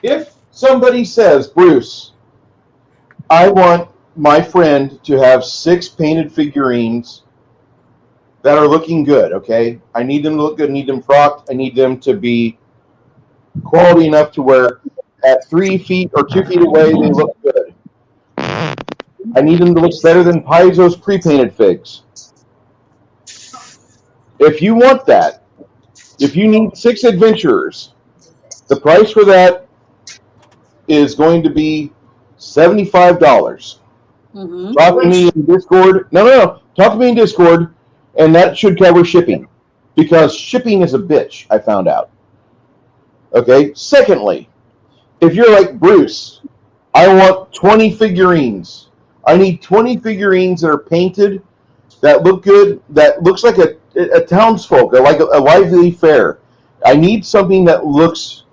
If somebody says, Bruce, I want my friend to have 6 painted figurines that are looking good, okay? I need them to look good, I need them frocked, I need them to be quality enough to where at 3 feet or 2 feet away they look good. I need them to look better than Paizo's pre-painted figs. If you want that, if you need 6 adventurers, the price for that is going to be $75. Mm-hmm. Talk to me in Discord. No. Talk to me in Discord, and that should cover shipping. Because shipping is a bitch, I found out. Okay? Secondly, if you're like Bruce, I want 20 figurines. I need 20 figurines that are painted, that look good, that looks like a townsfolk, like a lively fair. I need something that looks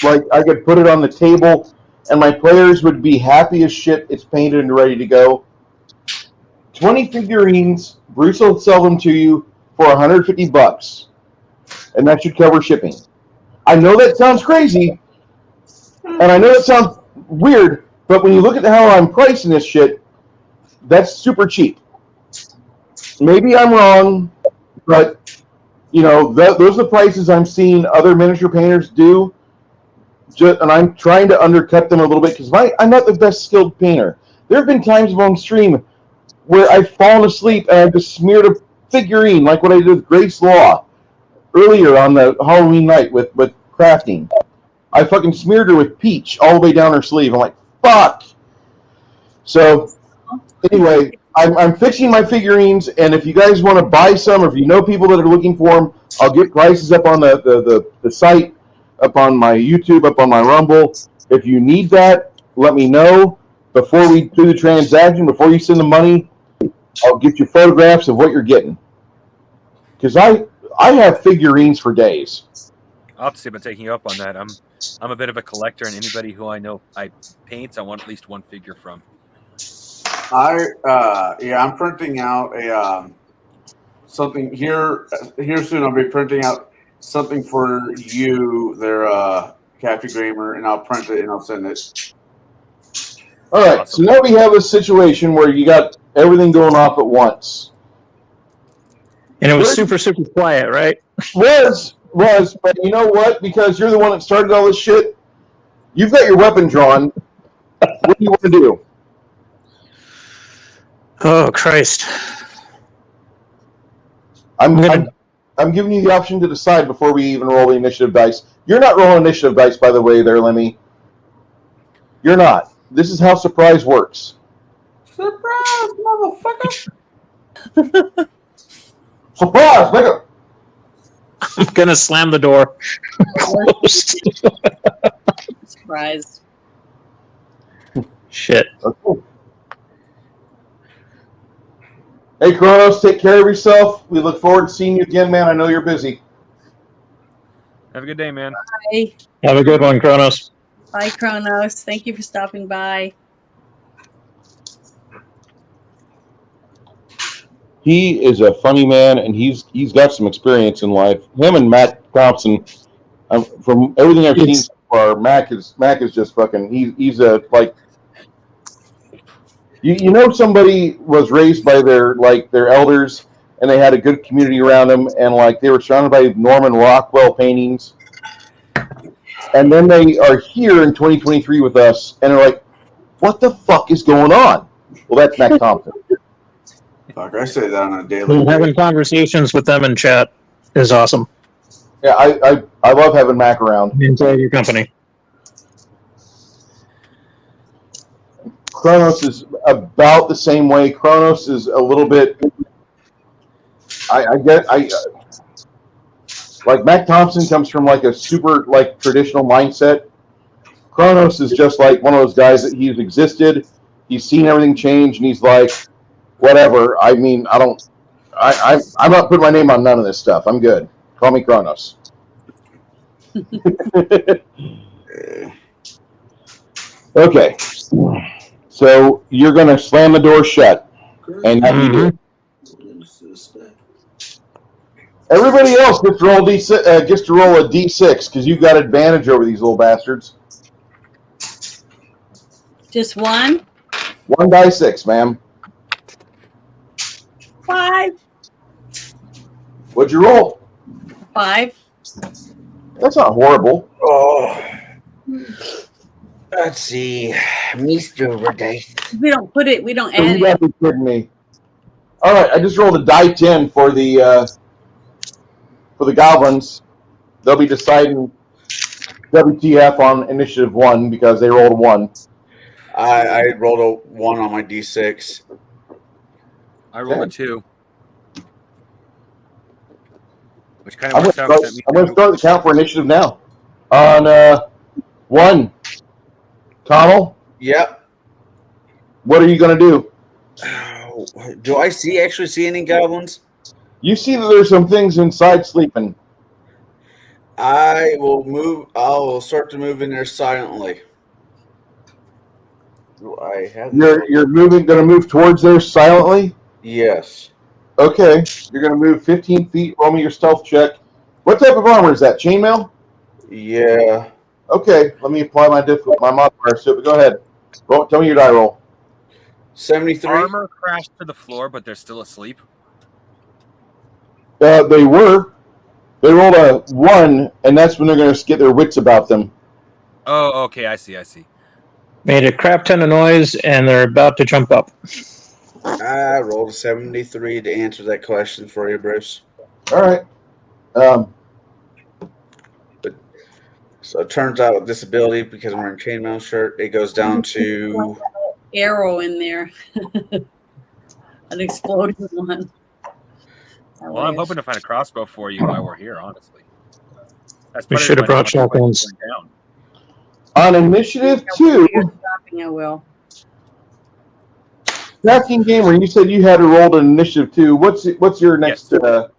like I could put it on the table and my players would be happy as shit it's painted and ready to go. 20 figurines, Bruce will sell them to you for $150, and that should cover shipping. I know that sounds crazy, and I know that sounds weird, but when you look at how I'm pricing this shit, that's super cheap. maybe I'm wrong, but you know, those are the prices I'm seeing other miniature painters do. And I'm trying to undercut them a little bit because I'm not the best skilled painter. There have been times on stream where I've fallen asleep and I've just smeared a figurine, like what I did with Grace Law earlier on the Halloween night with crafting. I fucking smeared her with peach all the way down her sleeve. I'm like, fuck. So anyway, I'm fixing my figurines, and if you guys want to buy some, or if you know people that are looking for them, I'll get prices up on the site, up on my YouTube, up on my Rumble. If you need that, let me know before we do the transaction. Before you send the money, I'll get you photographs of what you're getting. Because I have figurines for days. I'll have to see about taking you up on that. I'm a bit of a collector, and anybody who I know I paints, I want at least one figure from. I'm printing out a something here soon. I'll be printing out something for you there, Cappy Gamer, and I'll print it and I'll send it. All right, so now we have a situation where you got everything going off at once. And it was super, super quiet, right? Was, but you know what? Because you're the one that started all this shit, you've got your weapon drawn. What do you want to do? Oh, Christ. I'm giving you the option to decide before we even roll the initiative dice. You're not rolling initiative dice, by the way, there, Lemmy. You're not. This is how surprise works. Surprise, motherfucker! Surprise, nigga! I'm going to slam the door. Closed. Surprise. Shit. Okay. Hey, Kronos, take care of yourself. We look forward to seeing you again, man. I know you're busy. Have a good day, man. Bye. Have a good one, Kronos. Bye, Kronos. Thank you for stopping by. He is a funny man, and he's got some experience in life. Him and Matt Thompson, from everything I've seen so far, Mac is just fucking. He's a like. You know, somebody was raised by their elders, and they had a good community around them, and like they were surrounded by Norman Rockwell paintings, and then they are here in 2023 with us, and they're like, "What the fuck is going on?" Well, that's Mac Thompson. Fuck, I say that on a daily basis. Having conversations with them in chat is awesome. Yeah, I love having Mac around. Enjoy your company. Kronos is about the same way. Kronos is a little bit. Like Mac Thompson comes from like a super like traditional mindset. Kronos is just like one of those guys that he's existed. He's seen everything change, and he's like, whatever. I mean, I'm not putting my name on none of this stuff. I'm good. Call me Kronos. Okay. So you're going to slam the door shut, and how do you do it? Everybody else gets to roll a D6 because you've got advantage over these little bastards. Just one? 1 die 6, ma'am. 5. What'd you roll? 5. That's not horrible. Oh, let's see, Mr. Dice. We don't put it. We don't So add you it. got to be kidding me. All right, I just rolled a die 10 for the goblins. They'll be deciding WTF on initiative 1 because they rolled a 1. I rolled a 1 on my D6. I rolled a 2. Which kind I'm of going works out. to start the count for initiative now. On 1, Connell, Yep. what are you going to do? Do I actually see any goblins? You see that there's some things inside sleeping. I will start to move in there silently. Do I have? You're going to move towards there silently? Yes. Okay, you're going to move 15 feet. Roll me your stealth check. What type of armor is that? Chainmail? Yeah. Okay, let me apply my modifier to it. Go ahead. Tell me your die roll. 73. Armor crashed to the floor, but they're still asleep. They were. They rolled a 1, and that's when they're going to get their wits about them. Oh, okay. I see. Made a crap ton of noise, and they're about to jump up. I rolled a 73 to answer that question for you, Bruce. All right. So it turns out with disability, because I'm wearing chainmail shirt, it goes down to Arrow in there. An exploding one. I Well, I'm wish. hoping to find a crossbow for you while we're here. Honestly, that's We better should than have brought finding how much shotguns. went On down. initiative If 2, you're stopping, I will. Tracking Gamer, you said you had rolled an initiative 2. What's your next? Yes.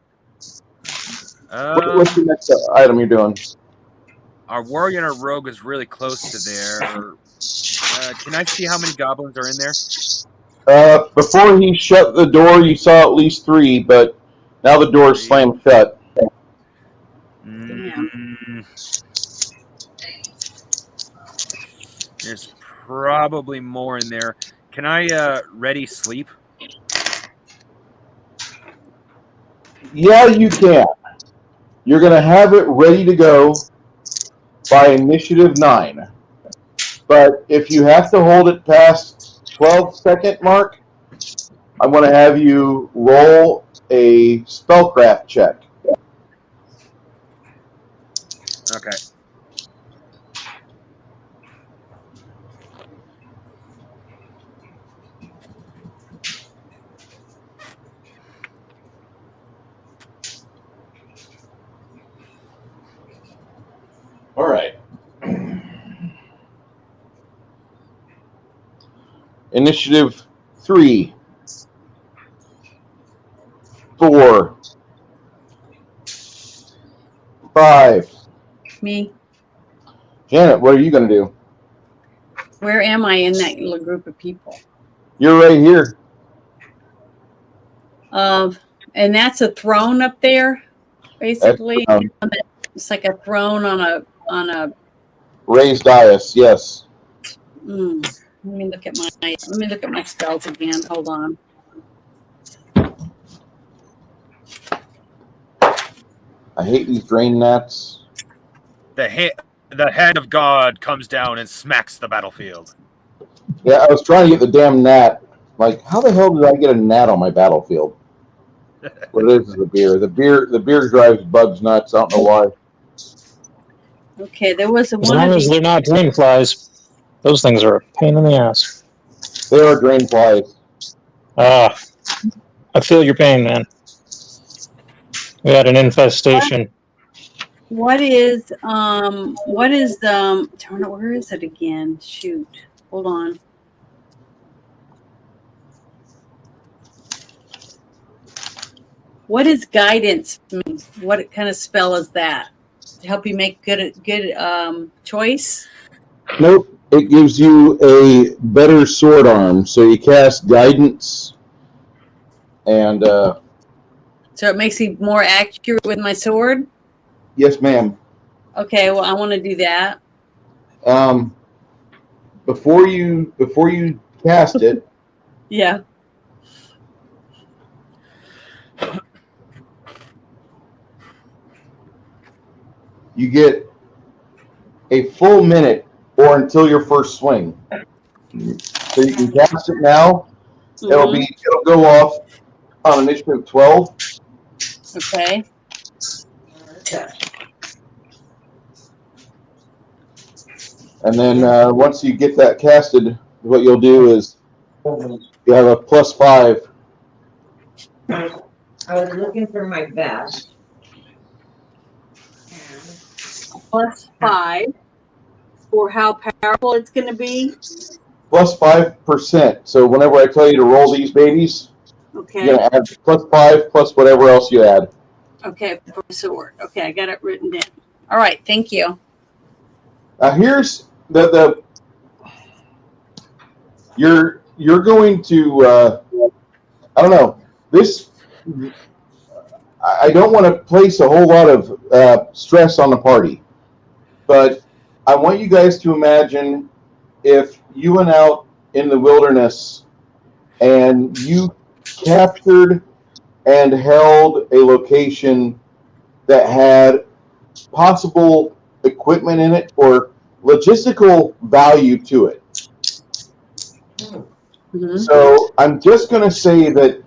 What's the next item you're doing? Our warrior and our rogue is really close to there. Can I see how many goblins are in there? Before he shut the door, you saw at least 3, but now the door is slammed shut. There's probably more in there. Can I ready sleep? Yeah, you can. You're going to have it ready to go by initiative 9. But if you have to hold it past 12-second mark, I'm going to have you roll a spellcraft check. Okay. All right. Initiative 3, 4, 5. Me. Janet, what are you going to do? Where am I in that little group of people? You're right here. And that's a throne up there, basically. That's, It's like a throne on a. raised dais, yes. Let me look at my spells again. Hold on. I hate these drain gnats. The hand of God comes down and smacks the battlefield. Yeah, I was trying to get the damn gnat. Like, how the hell did I get a gnat on my battlefield? What it is the beer. The beer drives bugs nuts. I don't know why. Okay, there was As one long of as these. they're not drain flies, those things are a pain in the ass. They are drain flies. I feel your pain, man. We had an infestation. What is the darn it, where is it again? Shoot. Hold on. What is guidance mean? What kind of spell is that? To help you make good choice? Nope. It gives you a better sword arm. So you cast guidance and So it makes me more accurate with my sword? yes, ma'am. Okay, well I want to do that. Before you cast it, Yeah. you get a full minute or until your first swing. So you can cast it now. It'll go off on initiative 12. Okay. And then once you get that casted, what you'll do is you have a +5. I was looking for my vest. +5 for how powerful it's going to be. +5%. So whenever I tell you to roll these babies, Okay. you're going to add +5 plus whatever else you add. Okay, for sword. Okay, I got it written down. All right, thank you. Now here's the you're going to I don't know, this I don't want to place a whole lot of stress on the party, but I want you guys to imagine if you went out in the wilderness and you captured and held a location that had possible equipment in it or logistical value to it. Mhm. So I'm just going to say that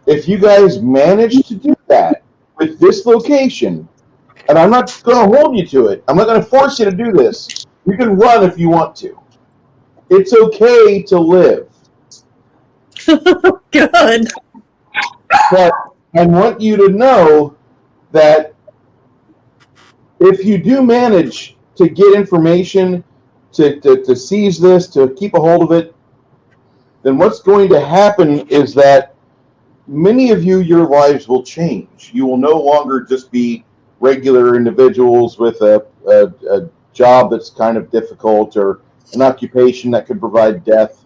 if you guys manage to do that with this location, and I'm not going to hold you to it, I'm not going to force you to do this. You can run if you want to. It's okay to live. Good. But I want you to know that if you do manage to get information, to seize this, to keep a hold of it, then what's going to happen is that many of you, your lives will change. You will no longer just be regular individuals with a job that's kind of difficult or an occupation that could provide death.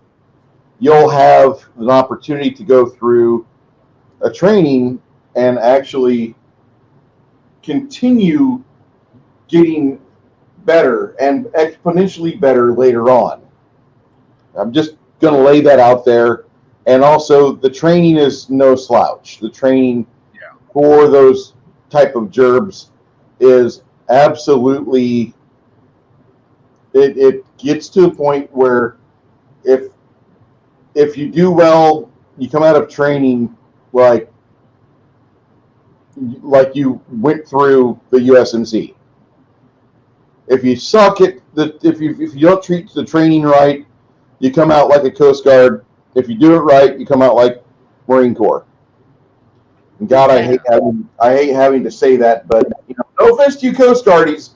You'll have an opportunity to go through a training and actually continue getting better and exponentially better later on. I'm just going to lay that out there. And also, the training is no slouch. The training for those type of gerbs is absolutely, it gets to a point where if you do well, you come out of training like you went through the USMC. If you suck at if you don't treat the training right, you come out like a Coast Guard. If you do it right, you come out like Marine Corps. And God, Okay. I hate having to say that, but no offense to you Coast Guardies.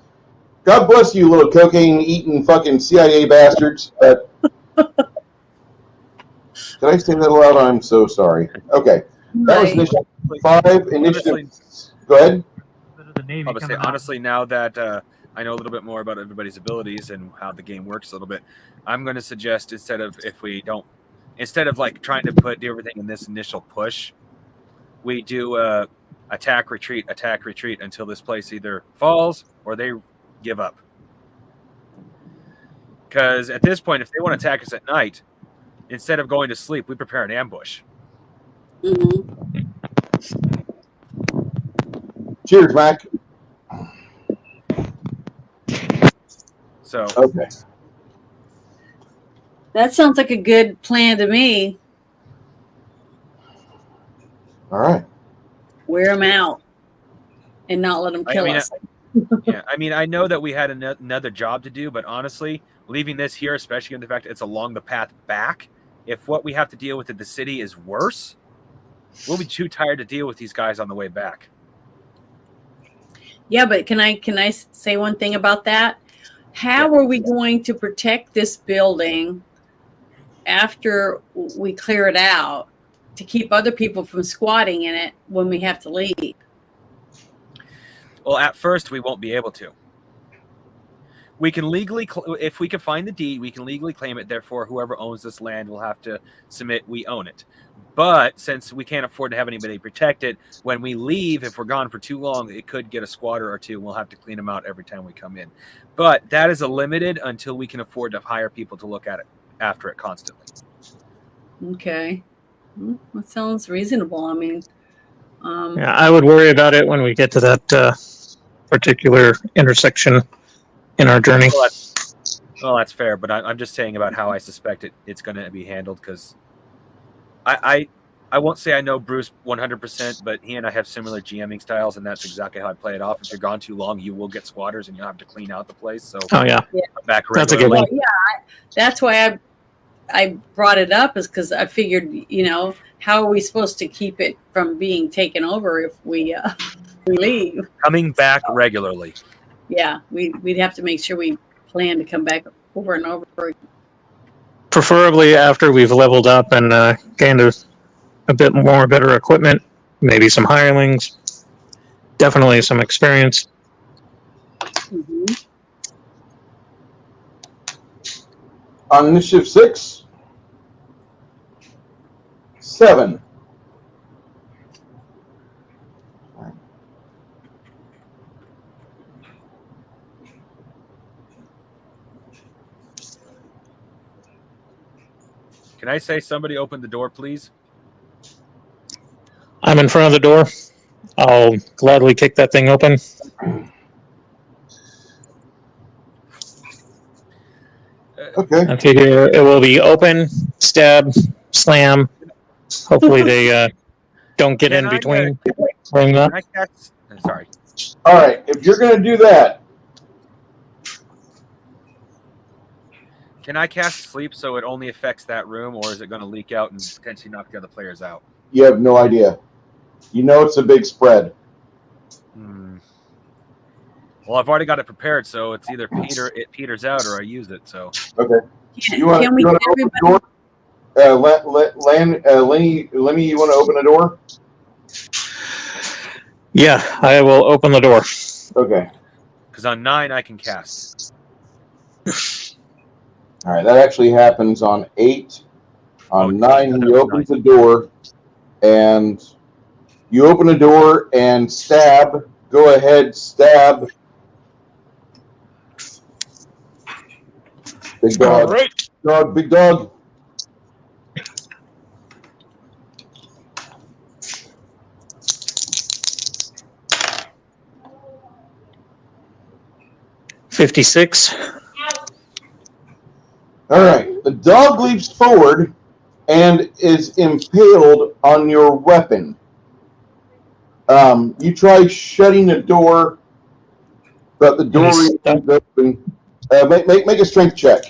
God bless you, little cocaine eating fucking CIA bastards. But did I say that aloud? I'm so sorry. Okay, that was Right. initiative 5. Initiative. Honestly, Go ahead. honestly, now that I know a little bit more about everybody's abilities and how the game works a little bit, I'm going to suggest instead of like trying to do everything in this initial push, we do attack, retreat until this place either falls or they give up. Because at this point, if they want to attack us at night, instead of going to sleep, we prepare an ambush. Mhm. Cheers, Mac. So Okay. That sounds like a good plan to me. All right. Wear them out and not let them kill us. Yeah, I mean, I know that we had another job to do, but honestly, leaving this here, especially in the fact that it's along the path back, if what we have to deal with at the city is worse, we'll be too tired to deal with these guys on the way back. Yeah, but can I say one thing about that? How are we going to protect this building after we clear it out to keep other people from squatting in it when we have to leave? Well, at first, we won't be able to. We can legally, if we can find the deed, we can legally claim it. Therefore, whoever owns this land will have to submit we own it. But since we can't afford to have anybody protect it, when we leave, if we're gone for too long, it could get a squatter or two. We'll have to clean them out every time we come in. But that is limited until we can afford to hire people to look at it after it constantly. Okay. That sounds reasonable. I mean, Yeah, I would worry about it when we get to that particular intersection in our journey. Well, that's fair, but I'm just saying about how I suspect it's going to be handled, because I won't say I know Bruce 100%, but he and I have similar GMing styles, and that's exactly how I play it off. If you're gone too long, you will get squatters, and you'll have to clean out the place. So Oh yeah, I'm back that's a good regularly. one. that's why I brought it up, is because I figured, how are we supposed to keep it from being taken over if we leave? Coming back regularly. Yeah, we'd have to make sure we plan to come back over and over. Preferably after we've leveled up and gained a bit more better equipment, maybe some hirelings, definitely some experience. Mhm. On initiative 6, 7. Can I say somebody open the door, please? I'm in front of the door. I'll gladly kick that thing open. Okay. Okay, here it will be open, stab, slam. Hopefully they don't get in Can I, between. Bring that. Can I cast? Sorry. All right. If you're going to do that, Can I cast sleep so it only affects that room, or is it going to leak out and potentially knock the other players out? you have no idea. You know it's a big spread. Well, I've already got it prepared, so it's either it peters out or I use it. So Okay. Can, You want can we to get open the everybody? door? Lenny, you want to open the door? Yeah, I will open the door. Okay. because on 9 I can cast. All right. That actually happens on 8. On Oh, 9, no, he opens the door, and you open the door and stab. Go ahead, stab. Big dog. All right. Big dog. $56. All right. The dog leaps forward and is impaled on your weapon. You try shutting the door, but the door Yes. remains open. Make a strength check.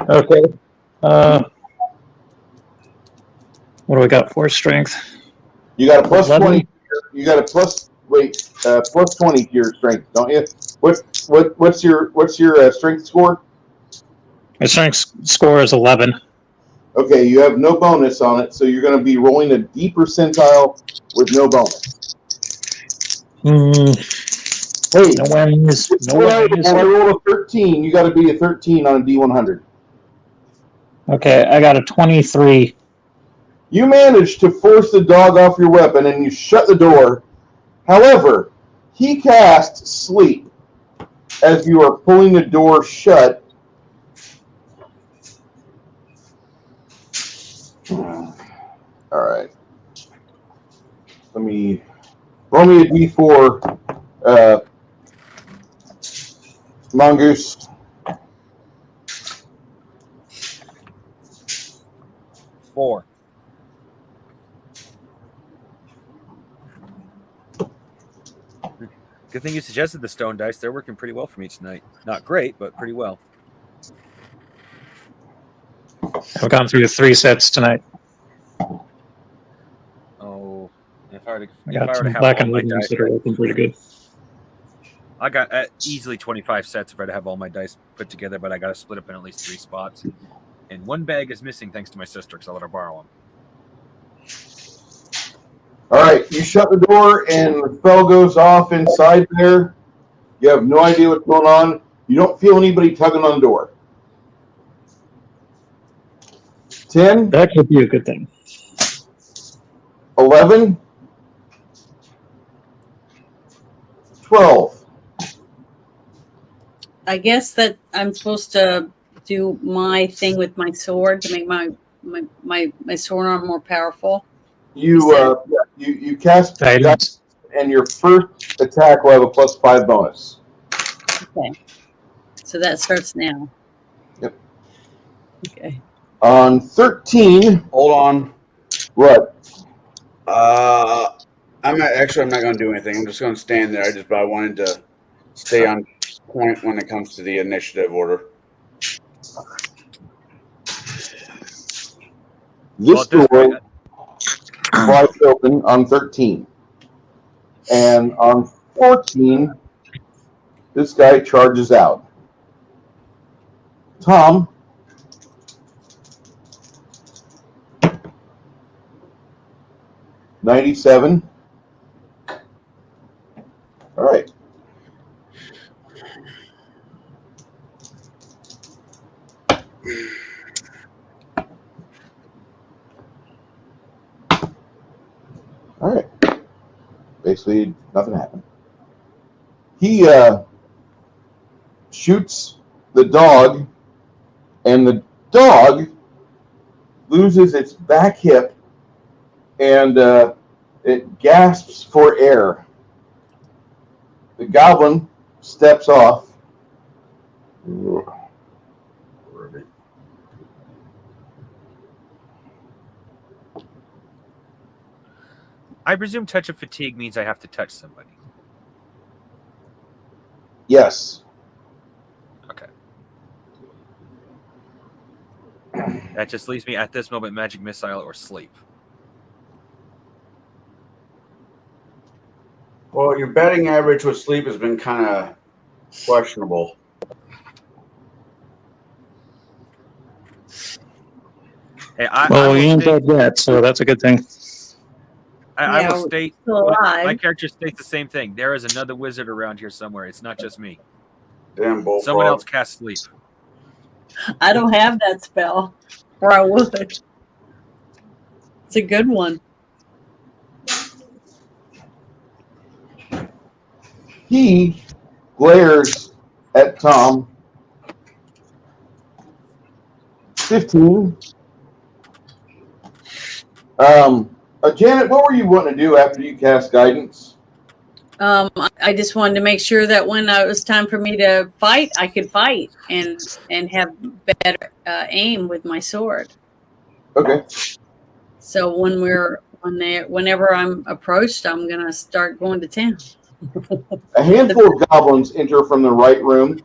Okay. What do we got for strength? You got a plus 11. 20. You got a plus 20 to your strength, don't you? What's your strength score? My strength score is 11. Okay, you have no bonus on it, so you're going to be rolling a D percentile with no bonus. Hey, No whammies. No when I whammies. roll a 13, you got to be a 13 on a D100. Okay, I got a 23. You manage to force the dog off your weapon and you shut the door. However, he casts sleep as you are pulling the door shut. All right. Let me roll me a D4, Mongoose. 4. Good thing you suggested the stone dice. They're working pretty well for me tonight. Not great, but pretty well. I've gone through 3 sets tonight. Oh, if I were to, I if I got were to some have black all and my white ones dice, that are looking pretty good. I got easily 25 sets if I were to have all my dice put together, but I got to split up in at least 3 spots. And one bag is missing thanks to my sister because I let her borrow them. All right, you shut the door and the spell goes off inside there. You have no idea what's going on. You don't feel anybody tugging on the door. 10, That could be a good thing. 11, 12. I guess that I'm supposed to do my thing with my sword to make my sword arm more powerful. You cast Guidance. and your first attack will have a +5 bonus. Okay. So that starts now. Yep. Okay. On 13, Hold on. what? I'm not going to do anything. I'm just going to stand there. But I wanted to stay on point when it comes to the initiative order. This Well, at this door point, flies open on 13. And on 14, this guy charges out. Tom. $97. All right. All right. Basically, nothing happened. He shoots the dog, and the dog loses its back hip and It gasps for air. The goblin steps off. I presume touch of fatigue means I have to touch somebody. Yes. Okay. That just leaves me at this moment magic missile or sleep. Well, your batting average with sleep has been kind of questionable. Hey, I Well, will he ain't state, dead yet, so that's a good thing. I Yeah, will state still alive. my character states the same thing. There is another wizard around here somewhere. It's not just me. Damn bullfrog. Someone else casts sleep. I don't have that spell, or I would. It's a good one. He glares at Tom. 15. Janet, what were you wanting to do after you cast guidance? I just wanted to make sure that when it was time for me to fight, I could fight and have better aim with my sword. Okay. So whenever I'm approached, I'm gonna start going to town. A handful of goblins enter from the right room.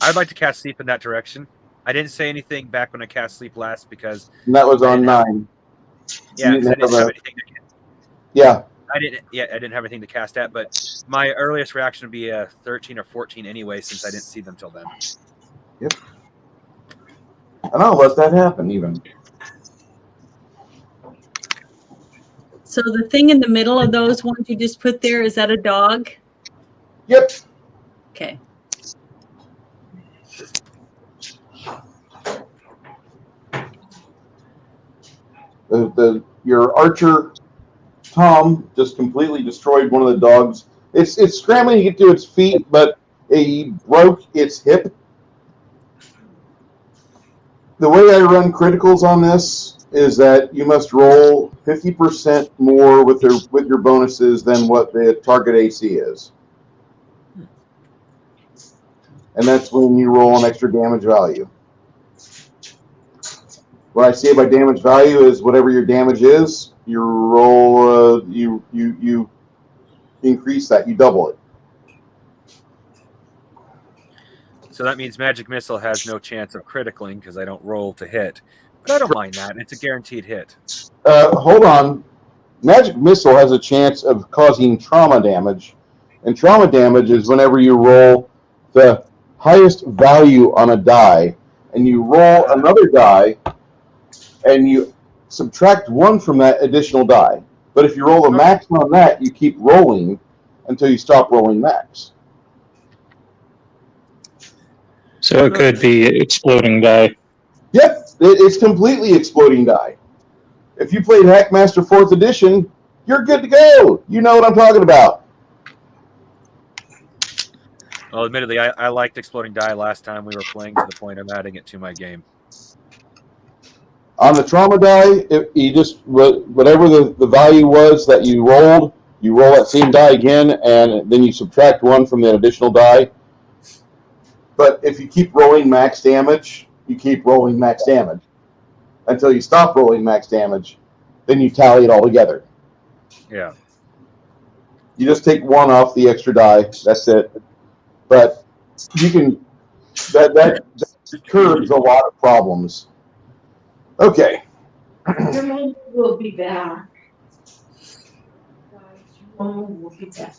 I'd like to cast sleep in that direction. I didn't say anything back when I cast sleep last because And that was on 9. yeah, You 'cause I didn't have anything. Yeah. I didn't have anything to cast at, but my earliest reaction would be a 13 or 14 anyway, since I didn't see them till then. And I'll let that happen even. So the thing in the middle of those ones you just put there, is that a dog? Yep. Okay. Your archer Tom just completely destroyed one of the dogs. It's scrambling to get to its feet, but he broke its hip. The way I run criticals on this is that you must roll 50% more with your bonuses than what the target AC is. And that's when you roll an extra damage value. What I say by damage value is whatever your damage is, you roll, you increase that, you double it. So that means Magic Missile has no chance of criticaling because I don't roll to hit. But I don't mind that. It's a guaranteed hit. Hold on. Magic Missile has a chance of causing trauma damage. And trauma damage is whenever you roll the highest value on a die, and you roll another die, and you subtract 1 from that additional die. But if you roll the max on that, you keep rolling until you stop rolling max. So it could be exploding die. Yep, it's completely exploding die. If you played Hackmaster 4th Edition, you're good to go. You know what I'm talking about. Well, admittedly, I liked Exploding Die last time we were playing to the point of adding it to my game. On the trauma die, you just whatever the value was that you roll that same die again, and then you subtract 1 from that additional die. But if you keep rolling max damage, you keep rolling max damage until you stop rolling max damage. Then you tally it all together. Yeah. You just take 1 off the extra die. That's it. But you can that curbs a lot of problems. Okay. Jermaine will be back. Jermaine will be back.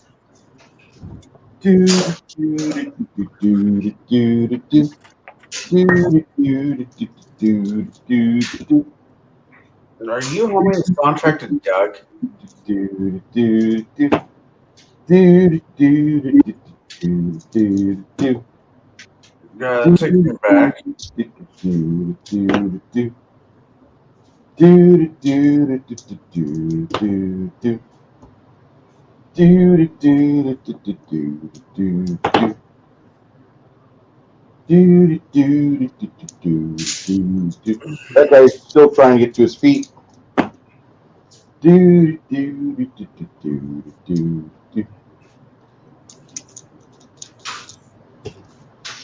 Are you homing this contract to Doug? Yeah, take me back. That guy's still trying to get to his feet. Do, do, do, do, do, do, do.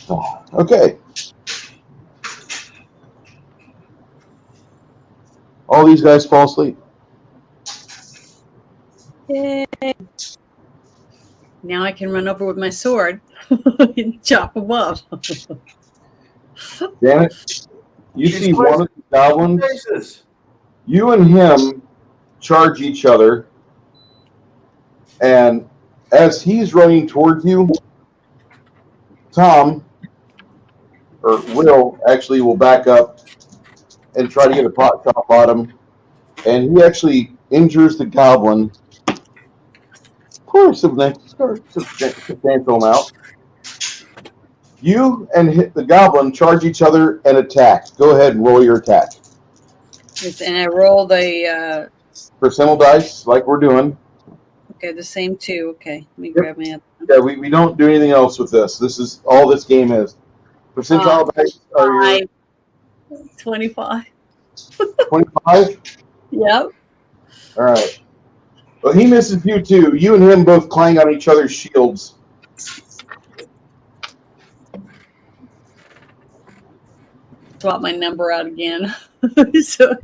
Oh, okay. All these guys fall asleep. Yay. Now I can run over with my sword and chop them up. Damn it. You She's see one of the goblins, Faces. you and him charge each other, and as he's running towards you, Tom, or Will, actually will back up and try to get a pot chop on him, and he actually injures the goblin for a substantial amount. You and the goblin charge each other and attack. Go ahead and roll your attack. And I roll the Percentile dice, like we're doing. okay, the same two. Okay, let me grab my other. Yeah, we don't do anything else with this. This is all this game is. Percentile dice are your 25. 25? Yep. All right. Well, he misses you too. You and him both clang on each other's shields. Swap my number out again. So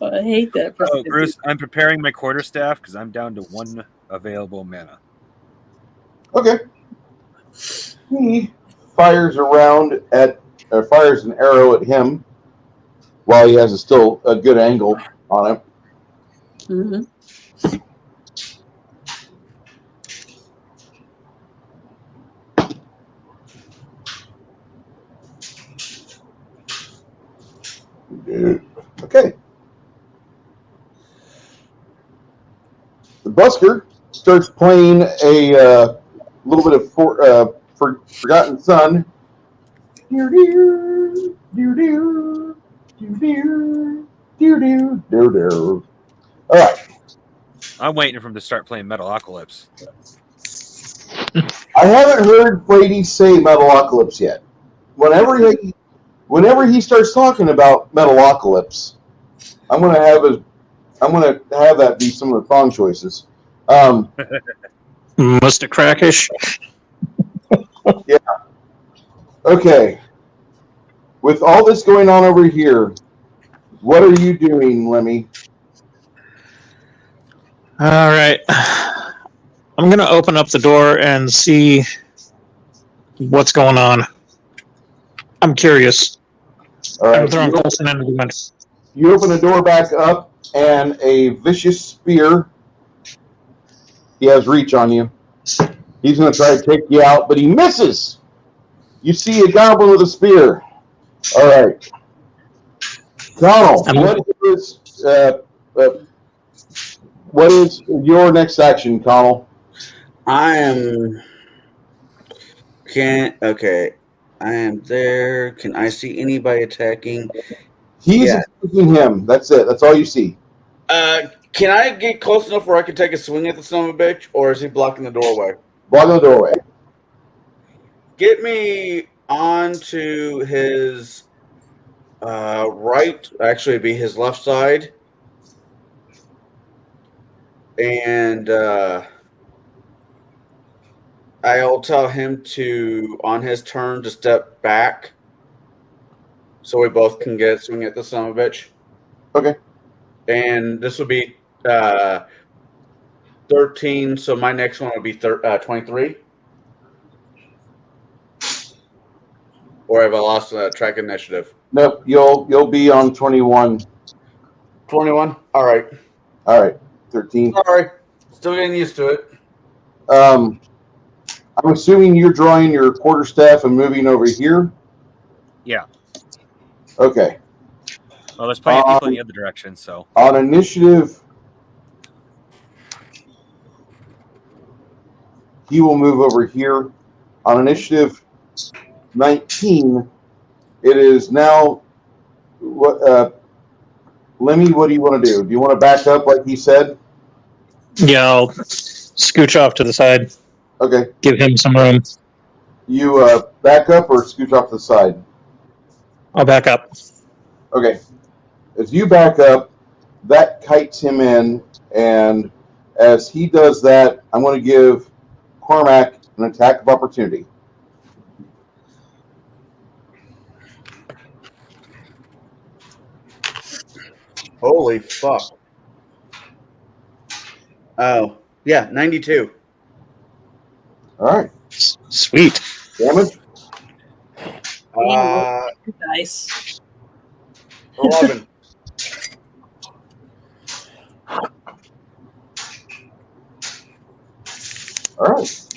I hate that. Oh, Bruce, I'm preparing my quarterstaff because I'm down to 1 available mana. Okay. He fires an arrow at him while he has still a good angle on him. Mm-hmm. Okay. The busker starts playing a little bit of Forgotten Son. All right. I'm waiting for him to start playing Metalocalypse. I haven't heard Brady say Metalocalypse yet. Whenever he starts talking about Metalocalypse, I'm gonna have that be some of the song choices. Mr. Crackish. Yeah. Okay. With all this going on over here, what are you doing, Lemmy? All right. I'm going to open up the door and see what's going on. I'm curious. All I'm right. throwing Colson into the wind. You open the door back up, and a vicious spear. He has reach on you. He's going to try to take you out, but he misses. You see a goblin with a spear. All right. Donald, what is your next action, Connell? I am there. Can I see anybody attacking? He's attacking him. That's it. That's all you see. Can I get close enough where I can take a swing at the son of a bitch, or is he blocking the doorway? Blocking the doorway. Get me onto his right. Actually, it'd be his left side, and I'll tell him to, on his turn, to step back, so we both can get a swing at the son of a bitch. Okay. And this will be 13. So my next one will be 23. Or have I lost track initiative? Nope. You'll be on 21. 21. All right. 13. Sorry. Still getting used to it. I'm assuming you're drawing your quarterstaff and moving over here. Yeah. Okay. Well, there's plenty of people in the other direction, so. On initiative, he will move over here. On initiative 19, it is now. Lemmy, what do you want to do? Do you want to back up like he said? Yeah, I'll scooch off to the side. Okay. Give him some room. You back up or scooch off to the side? I'll back up. Okay. As you back up, that kites him in, and as he does that, I'm going to give Cormac an attack of opportunity. Holy fuck. Oh, yeah, 92. All right, Sweet. damage. Dice. 11. All right,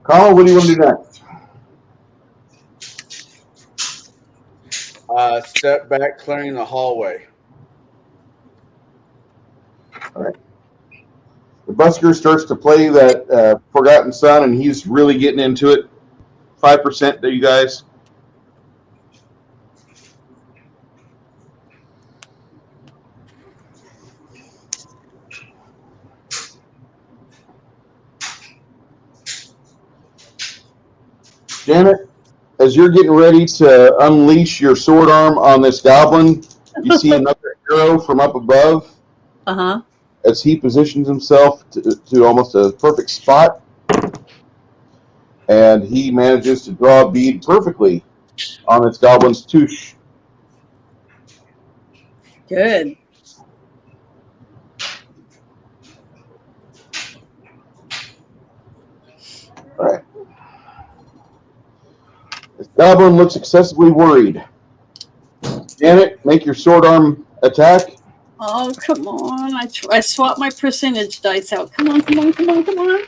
Carl, what do you want to do next? Step back, clearing the hallway. The busker starts to play that Forgotten Son, and he's really getting into it. 5% there, you guys. Janet, as you're getting ready to unleash your sword arm on this goblin, you see another arrow from up above. Uh-huh. As he positions himself to almost a perfect spot, and he manages to draw a bead perfectly on this goblin's touche. Good. All right. This goblin looks excessively worried. Janet, make your sword arm attack. Oh, come on. I swapped my percentage dice out. Come on, come on, come on, come on.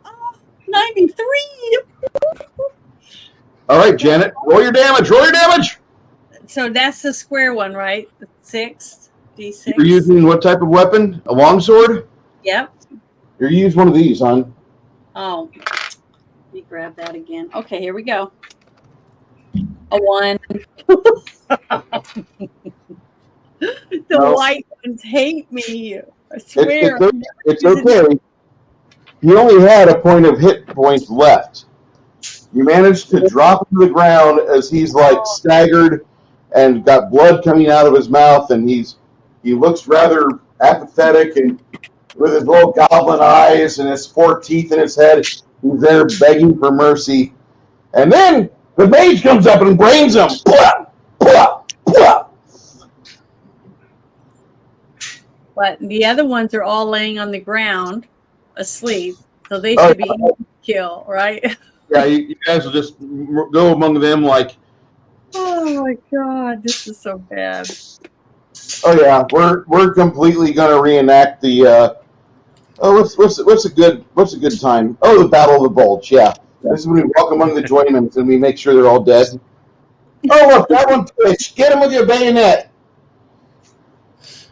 Oh, 93. All right, Janet, roll your damage. Roll your damage. So that's the square one, right? The 6, D6. You're using what type of weapon? A longsword? Yep. You're using one of these, hon. Oh, let me grab that again. Okay, here we go. A 1. The white ones hate me. I swear. It's okay. You only had a point of hit points left. You managed to drop him to the ground as he's like staggered and got blood coming out of his mouth, and he looks rather apathetic, and with his little goblin eyes and his 4 teeth in his head, he's there begging for mercy. And then the mage comes up and brains him. Blah, blah, blah. But the other ones are all laying on the ground asleep. So they should be easy to kill, right? Yeah, you guys will just go among them like, Oh my god, this is so bad. oh yeah, we're completely gonna reenact the what's a good time? Oh, the Battle of the Bulge. Yeah, this is when we walk among the journeymen and we make sure they're all dead. Oh look, that one twitched. Get him with your bayonet.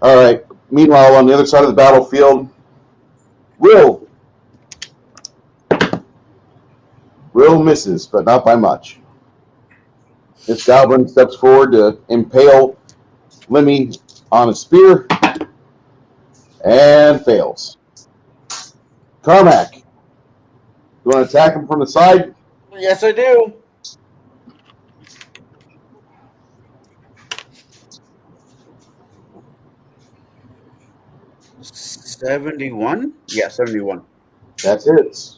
All right. Meanwhile, on the other side of the battlefield, Will misses, but not by much. This goblin steps forward to impale Lemmy on a spear and fails. Carmack, you want to attack him from the side? Yes, I do. $71? Yeah, 71. That's it.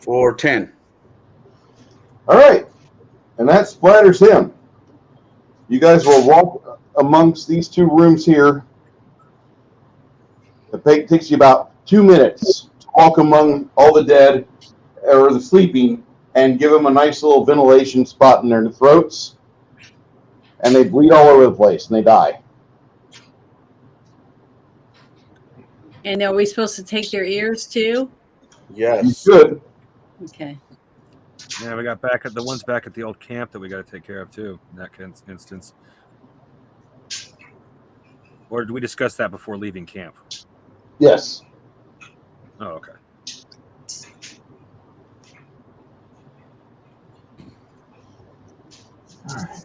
For 10. All right, and that splatters him. You guys will walk amongst these 2 rooms here. It takes you about 2 minutes to walk among all the dead or the sleeping and give them a nice little ventilation spot in their throats, and they bleed all over the place and they die. And are we supposed to take their ears too? Yes. You should. Okay. Yeah, we got back at the ones back at the old camp that we got to take care of too. In that instance, or did we discuss that before leaving camp? Yes. Oh, okay. All right.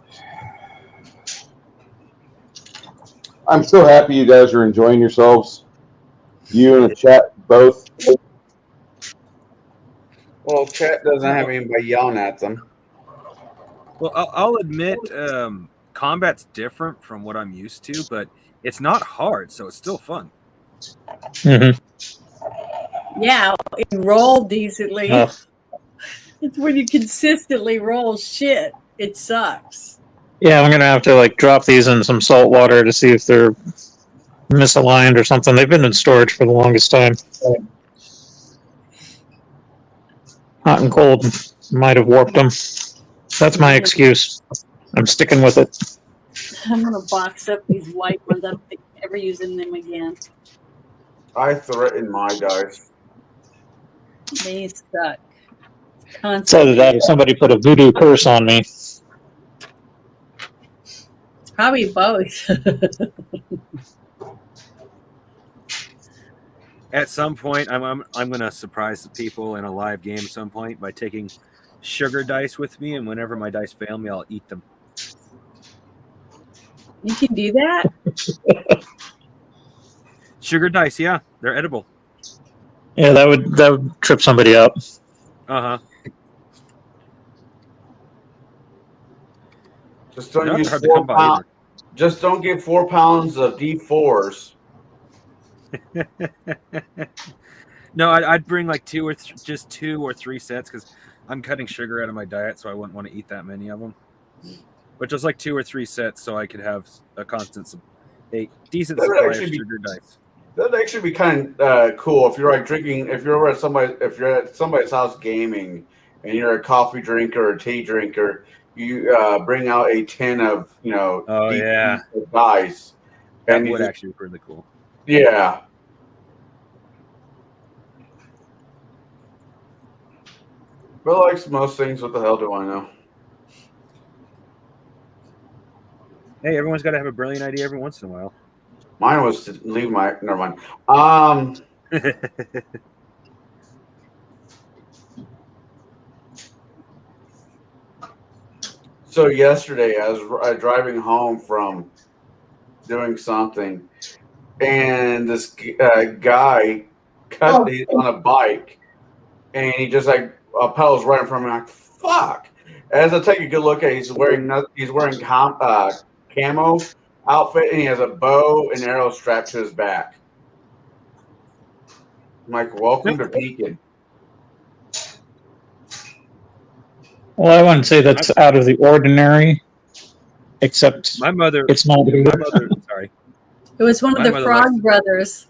I'm so happy you guys are enjoying yourselves. You and the chat both. Well, chat doesn't have anybody yelling at them. Well, I'll admit, combat's different from what I'm used to, but it's not hard, so it's still fun. Mm-hmm. Yeah, you roll decently. Oh. It's when you consistently roll shit. It sucks. Yeah, I'm gonna have to like drop these in some salt water to see if they're misaligned or something. They've been in storage for the longest time. Hot and cold might have warped them. That's my excuse. I'm sticking with it. I'm gonna box up these white ones. I don't think I'm ever using them again. I threaten my dice. They suck. So Constantly. that if somebody put a voodoo curse on me. It's probably both. At some point, I'm going to surprise the people in a live game at some point by taking sugar dice with me, and whenever my dice fail me, I'll eat them. You can do that? Sugar dice, yeah, they're edible. Yeah, that would trip somebody up. Uh-huh. Just don't Not use hard to come 4 by pounds. either. Just don't get 4 pounds of D4s. No, I'd bring like just 2 or 3 sets because I'm cutting sugar out of my diet, so I wouldn't want to eat that many of them. But just like 2 or 3 sets, so I could have a decent That would supply of actually be- sugar dice. That'd actually be kind of cool if you're like drinking. If you're at somebody's house gaming, and you're a coffee drinker or a tea drinker, you bring out a tin of Oh, yeah. dice, That and would actually be really cool. yeah. But like most things, what the hell do I know? Hey, everyone's got to have a brilliant idea every once in a while. Mine was to leave my. Never mind. So yesterday, I was driving home from doing something, and this guy cut me on a bike, and he just like pedals right in front of me. Like fuck! As I take a good look at, it, he's wearing camo outfit, and he has a bow and arrow strapped to his back. I'm like, welcome to Pekin. Well, I wouldn't say that's out of the ordinary, except My mother. it's not. Sorry. It was one of My the mother Frog likes- brothers.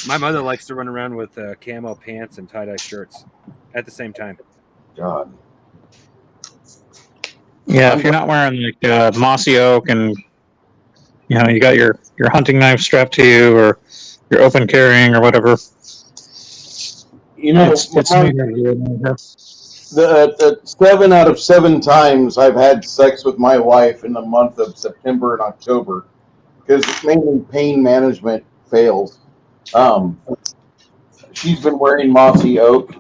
My mother likes to run around with camo pants and tie-dye shirts at the same time. God. Yeah, if you're not wearing like mossy oak and you got your hunting knife strapped to you or you're open carrying or whatever. It's the 7 out of 7 times I've had sex with my wife in the month of September and October because mainly pain management fails. She's been wearing mossy oak,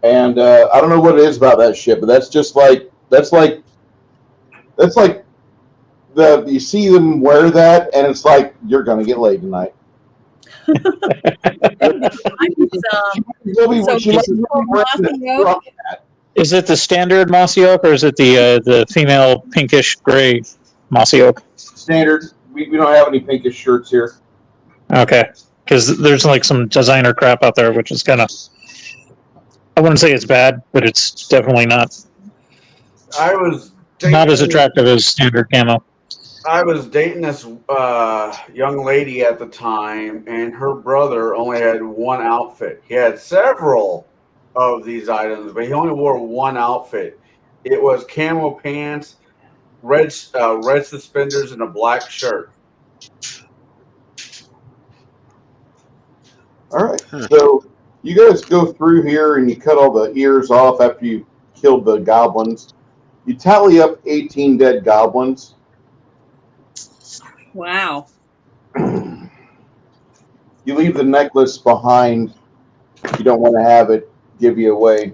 and I don't know what it is about that shit, but that's like you see them wear that, and it's like you're gonna get laid tonight. Is it the standard mossy oak or is it the female pinkish gray mossy oak? Standard. We don't have any pinkish shirts here. Okay, because there's like some designer crap out there, which is kind of, I wouldn't say it's bad, but it's definitely not not as attractive as standard camo. I was dating this young lady at the time, and her brother only had one outfit. He had several of these items, but he only wore one outfit. It was camo pants, red suspenders, and a black shirt. All right. So you guys go through here and you cut all the ears off after you killed the goblins. You tally up 18 dead goblins. Wow. You leave the necklace behind. You don't want to have it give you away.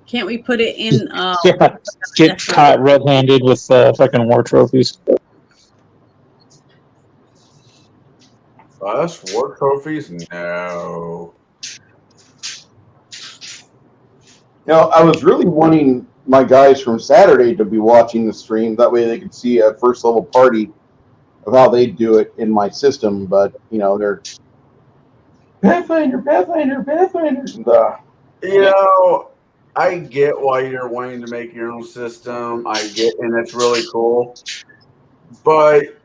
Can't we put it in? Yeah, get caught red-handed with fucking war trophies. Us war trophies? No. I was really wanting my guys from Saturday to be watching the stream. That way they could see a first level party of how they do it in my system. But, they're Pathfinder. I get why you're wanting to make your own system. And it's really cool. But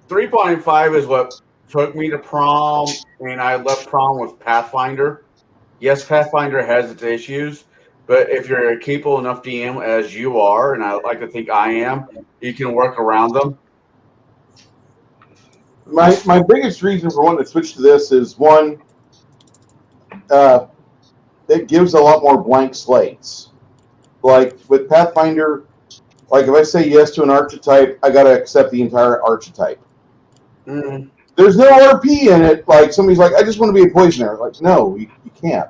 3.5 is what took me to prom, and I left prom with Pathfinder. Yes, Pathfinder has its issues, but if you're a capable enough DM as you are, and I like to think I am, you can work around them. My biggest reason for wanting to switch to this is, one, it gives a lot more blank slates. Like with Pathfinder, like if I say yes to an archetype, I got to accept the entire archetype. Mm. There's no RP in it. Like somebody's like, I just want to be a poisoner. Like, no, you can't.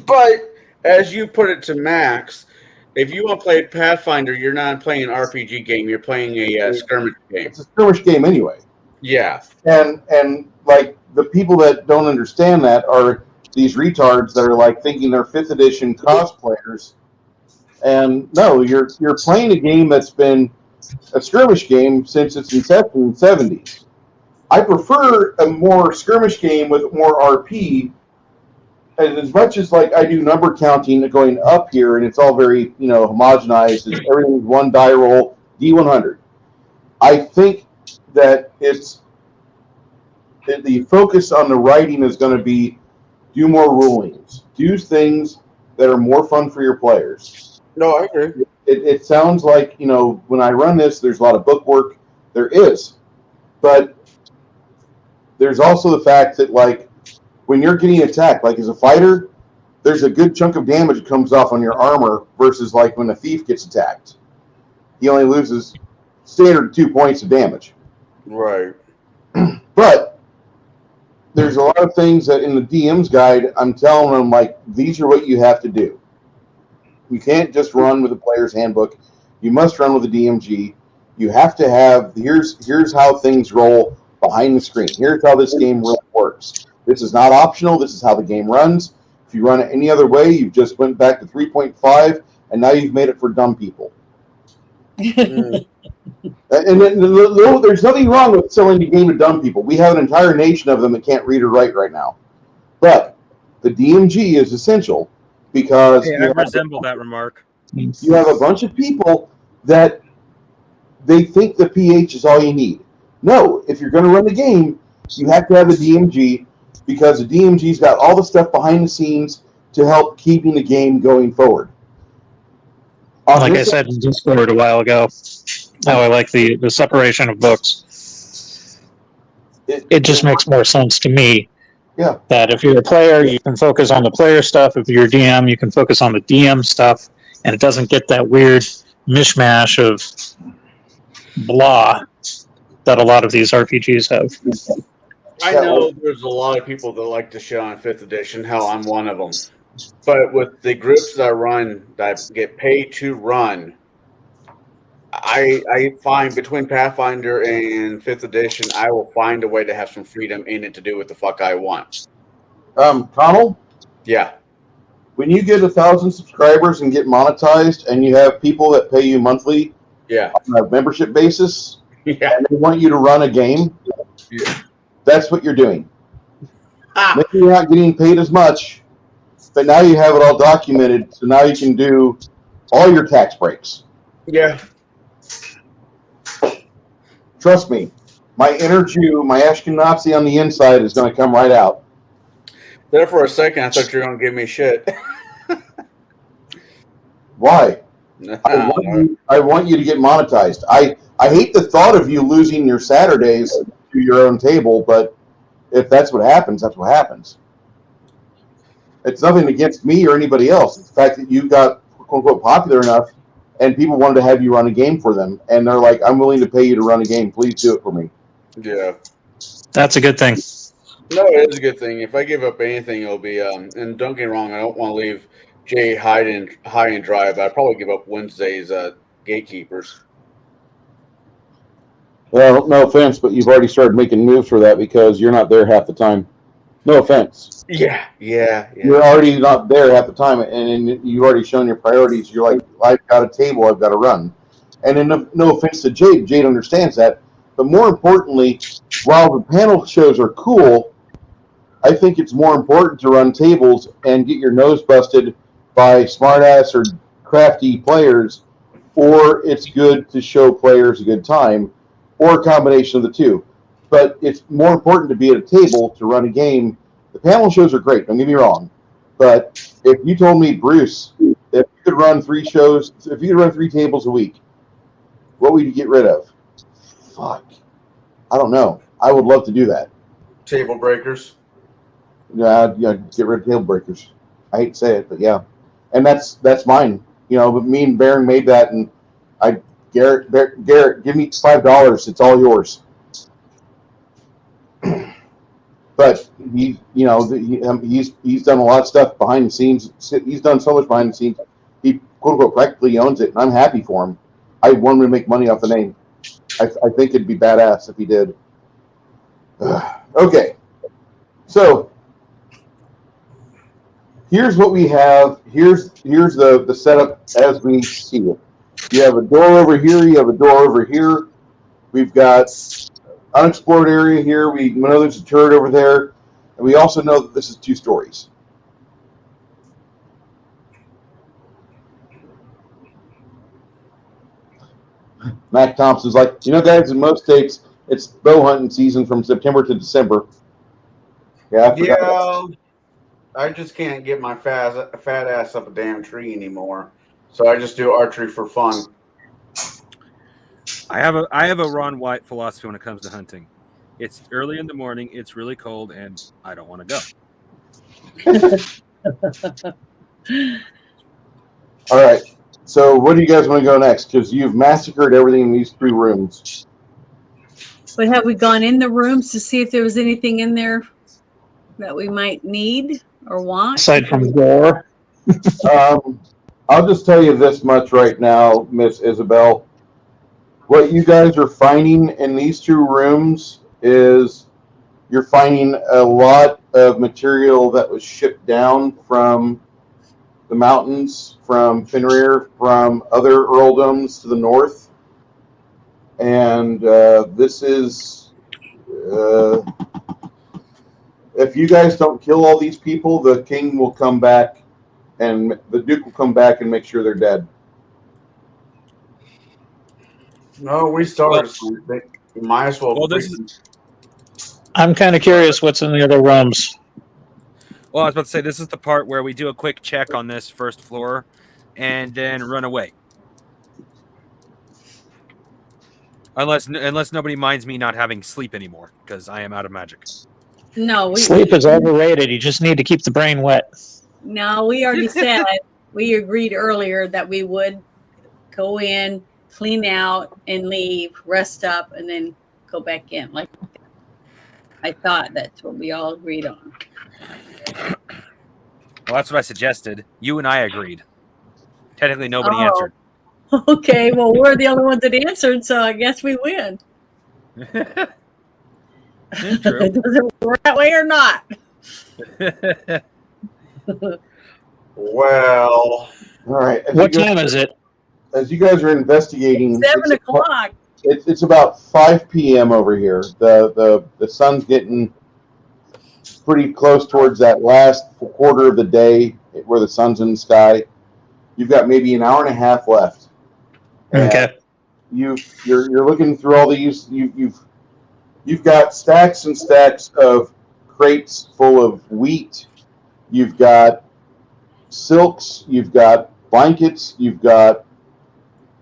But as you put it to Max, if you want to play Pathfinder, you're not playing an RPG game. You're playing a skirmish game. It's a skirmish game anyway. Yeah. And like the people that don't understand that are these retards that are like thinking they're 5th edition cosplayers. And no, you're playing a game that's been a skirmish game since its inception in the 70s. I prefer a more skirmish game with more RP. And as much as like I do number counting going up here, and it's all very homogenized, it's everything's one die roll, D100. I think that the focus on the writing is going to be do more rulings, do things that are more fun for your players. No, I agree. It sounds like when I run this, there's a lot of book work. There is, but there's also the fact that like when you're getting attacked, like as a fighter, there's a good chunk of damage that comes off on your armor versus like when a thief gets attacked. He only loses standard 2 points of damage. Right. But there's a lot of things that in the DM's guide, I'm telling them like, these are what you have to do. You can't just run with the player's handbook. You must run with the DMG. You have to have, here's how things roll behind the screen. Here's how this game really works. This is not optional. This is how the game runs. If you run it any other way, you've just went back to 3.5, and now you've made it for dumb people. And there's nothing wrong with selling the game to dumb people. We have an entire nation of them that can't read or write right now. But the DMG is essential because I resemble that remark. You have a bunch of people that they think the PH is all you need. No, if you're going to run the game, you have to have the DMG because the DMG's got all the stuff behind the scenes to help keeping the game going forward. Like I said in Discord a while ago, how I like the separation of books. It just makes more sense to me. Yeah. That if you're a player, you can focus on the player stuff. If you're a DM, you can focus on the DM stuff. And it doesn't get that weird mishmash of blah that a lot of these RPGs have. I know there's a lot of people that like to shit on 5th edition. Hell, I'm one of them. But with the groups that I run, that get paid to run, I find between Pathfinder and 5th edition, I will find a way to have some freedom in it to do what the fuck I want. Connell? Yeah. When you get 1,000 subscribers and get monetized and you have people that pay you monthly on a membership basis, and they want you to run a game, that's what you're doing. Maybe you're not getting paid as much, but now you have it all documented, so now you can do all your tax breaks. Yeah. Trust me, my inner Jew, my Ashkenazi on the inside is going to come right out. There for a second, I thought you were going to give me shit. Why? I want you to get monetized. I hate the thought of you losing your Saturdays to your own table, but if that's what happens, that's what happens. It's nothing against me or anybody else. It's the fact that you got quote-unquote popular enough and people wanted to have you run a game for them. And they're like, I'm willing to pay you to run a game. Please do it for me. Yeah. That's a good thing. No, it is a good thing. If I give up anything, it'll be, and don't get me wrong, I don't want to leave Jay high and dry, but I'd probably give up Wednesday's Gatekeepers. Well, no offense, but you've already started making moves for that because you're not there half the time. No offense. Yeah. You're already not there half the time, and you've already shown your priorities. You're like, I've got a table, I've got to run. And then no offense to Jade, Jade understands that. But more importantly, while the panel shows are cool, I think it's more important to run tables and get your nose busted by smartass or crafty players, or it's good to show players a good time, or a combination of the two. But it's more important to be at a table to run a game. The panel shows are great, don't get me wrong. But if you told me, Bruce, if you could run 3 shows, if you could run 3 tables a week, what would you get rid of? Fuck. I don't know. I would love to do that. Table breakers. Yeah, get rid of table breakers. I hate to say it, but yeah. And that's mine. But me and Baron made that, and Garrett, give me $5. It's all yours. But he's done a lot of stuff behind the scenes. He's done so much behind the scenes. He quote unquote practically owns it, and I'm happy for him. I want him to make money off the name. I think it'd be badass if he did. Okay, so here's what we have. Here's the setup as we see it. You have a door over here. You have a door over here. We've got unexplored area here. We know there's a turret over there, and we also know that this is 2 stories. Mac Thompson's like, guys, in most states, it's bow hunting season from September to December. Yeah, I just can't get my fat ass up a damn tree anymore. So I just do archery for fun. I have a Ron White philosophy when it comes to hunting. It's early in the morning, it's really cold, and I don't want to go. All right. So what do you guys want to go next? Because you've massacred everything in these 3 rooms. But have we gone in the rooms to see if there was anything in there that we might need or want? Aside from the door. I'll just tell you this much right now, Miss Isabel. What you guys are finding in these 2 rooms is you're finding a lot of material that was shipped down from the mountains, from Fenrir, from other earldoms to the north. And this is... if you guys don't kill all these people, the king will come back, and the duke will come back and make sure they're dead. No, we started. We might as well. I'm kind of curious what's in the other rooms. Well, I was about to say, this is the part where we do a quick check on this first floor and then run away. Unless nobody minds me not having sleep anymore, because I am out of magic. No, Sleep is overrated. You just need to keep the brain wet. No, we already said, we agreed earlier that we would go in, clean out, and leave, rest up, and then go back in. Like, I thought that's what we all agreed on. Well, that's what I suggested. You and I agreed. Technically, nobody answered. Okay, well, we're the only ones that answered, so I guess we win. True. Does it work that way or not? Well, all right. What time is it? As you guys are investigating, 7 o'clock. It's about 5 p.m. over here. The sun's getting pretty close towards that last quarter of the day where the sun's in the sky. You've got maybe an hour and a half left. Okay. You're looking through all these. You've got stacks and stacks of crates full of wheat. You've got silks. You've got blankets. You've got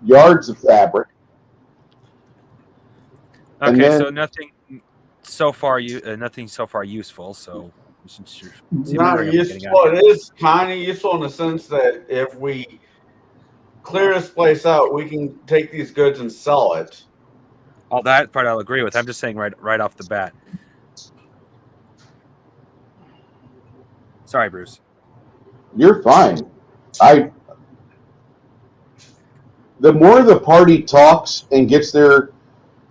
yards of fabric. Okay, then, so nothing so far useful. So not useful. It is kind of useful in the sense that if we clear this place out, we can take these goods and sell it. All that part I'll agree with. I'm just saying right off the bat. Sorry, Bruce. You're fine. The more the party talks and gets their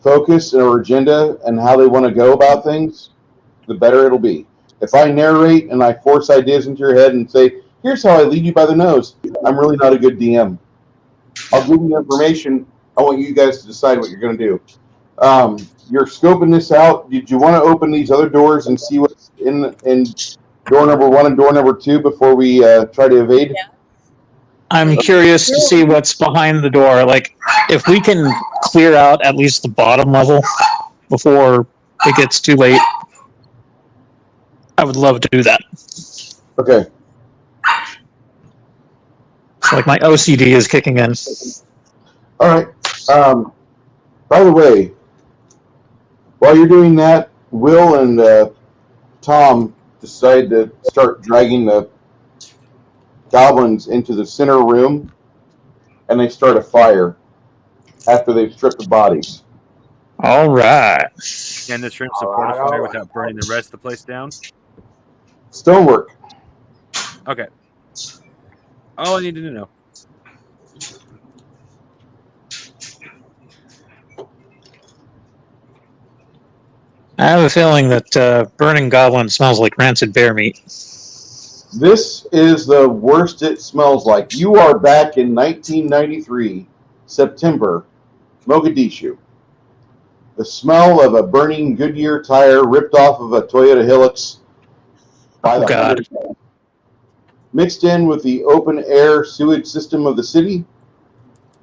focus or agenda and how they want to go about things, the better it'll be. if I narrate and I force ideas into your head and say, here's how I lead you by the nose, I'm really not a good DM. I'll give you information. I want you guys to decide what you're going to do. You're scoping this out. Did you want to open these other doors and see what's in door number 1 and door number 2 before we try to evade? Yeah. I'm curious to see what's behind the door. Like, if we can clear out at least the bottom level before it gets too late, I would love to do that. Okay. It's like my OCD is kicking in. All right. By the way, while you're doing that, Will and Tom decide to start dragging the goblins into the center room, and they start a fire after they've stripped the bodies. All right. Can this room support a fire without burning the rest of the place down? Stonework. Okay. All I needed to know. I have a feeling that burning goblin smells like rancid bear meat. This is the worst it smells like. You are back in 1993, September, Mogadishu. The smell of a burning Goodyear tire ripped off of a Toyota Hilux by the God. mixed in with the open air sewage system of the city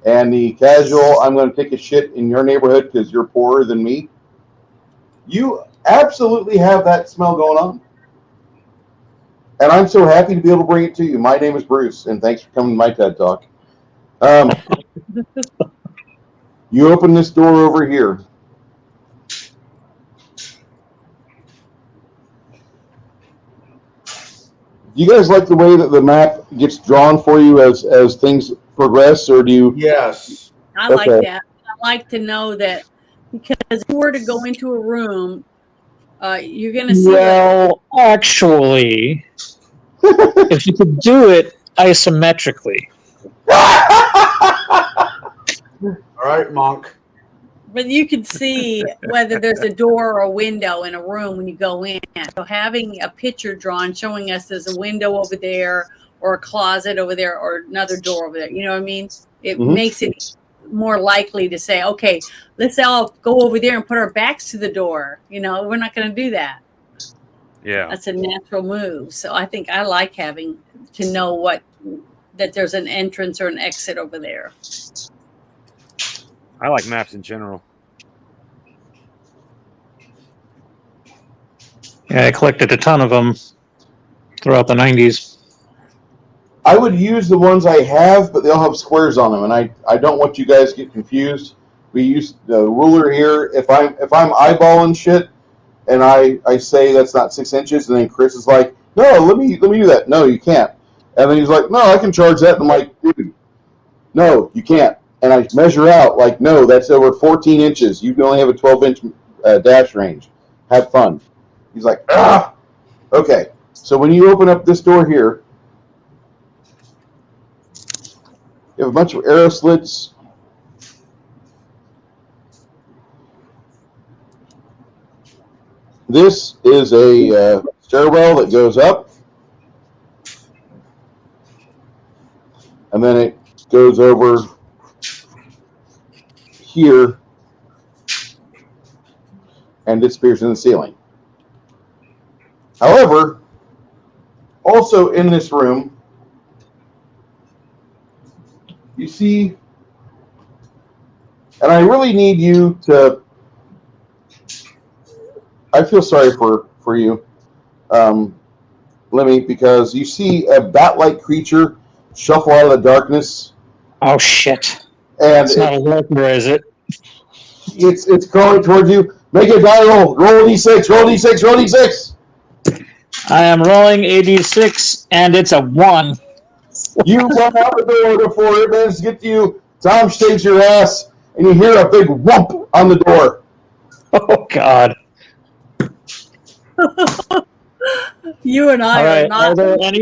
and the casual, I'm going to take a shit in your neighborhood because you're poorer than me. You absolutely have that smell going on. And I'm so happy to be able to bring it to you. My name is Bruce, and thanks for coming to my TED Talk. You open this door over here. Do you guys like the way that the map gets drawn for you as things progress, or do you? Yes. I like Okay. that. I like to know that, because if you were to go into a room, you're going to see that. Well, actually, if you could do it isometrically. All right, Monk. But you can see whether there's a door or a window in a room when you go in. So having a picture drawn showing us there's a window over there or a closet over there or another door over there, you know what I mean? It Mhm. makes it more likely to say, okay, let's all go over there and put our backs to the door. You know, we're not going to do that. Yeah. That's a natural move. So I think I like having to know that there's an entrance or an exit over there. I like maps in general. Yeah, I collected a ton of them throughout the 90s. I would use the ones I have, but they all have squares on them, and I don't want you guys to get confused. We use the ruler here. If I'm eyeballing shit, and I say that's not 6 inches, and then Chris is like, no, let me do that. No, you can't. And then he's like, no, I can charge that. And I'm like, dude, no, you can't. And I measure out like, no, that's over 14 inches. You can only have a 12-inch dash range. Have fun. He's like, okay. So when you open up this door here, you have a bunch of arrow slits. This is a stairwell that goes up, and then it goes over here and disappears in the ceiling. However, also in this room, you see, and I really need you to, I feel sorry for you, Lemmy, because you see a bat-like creature shuffle out of the darkness. Oh, shit. And It's not a lurker, is it? it's crawling towards you. Make a die roll. Roll d6. Roll d6. Roll d6. I am rolling a d6, and it's a 1. You run out the door before it manages to get to you. Tom shaves your ass, and you hear a big whump on the door. Oh, God. You and I All right. are Are there not.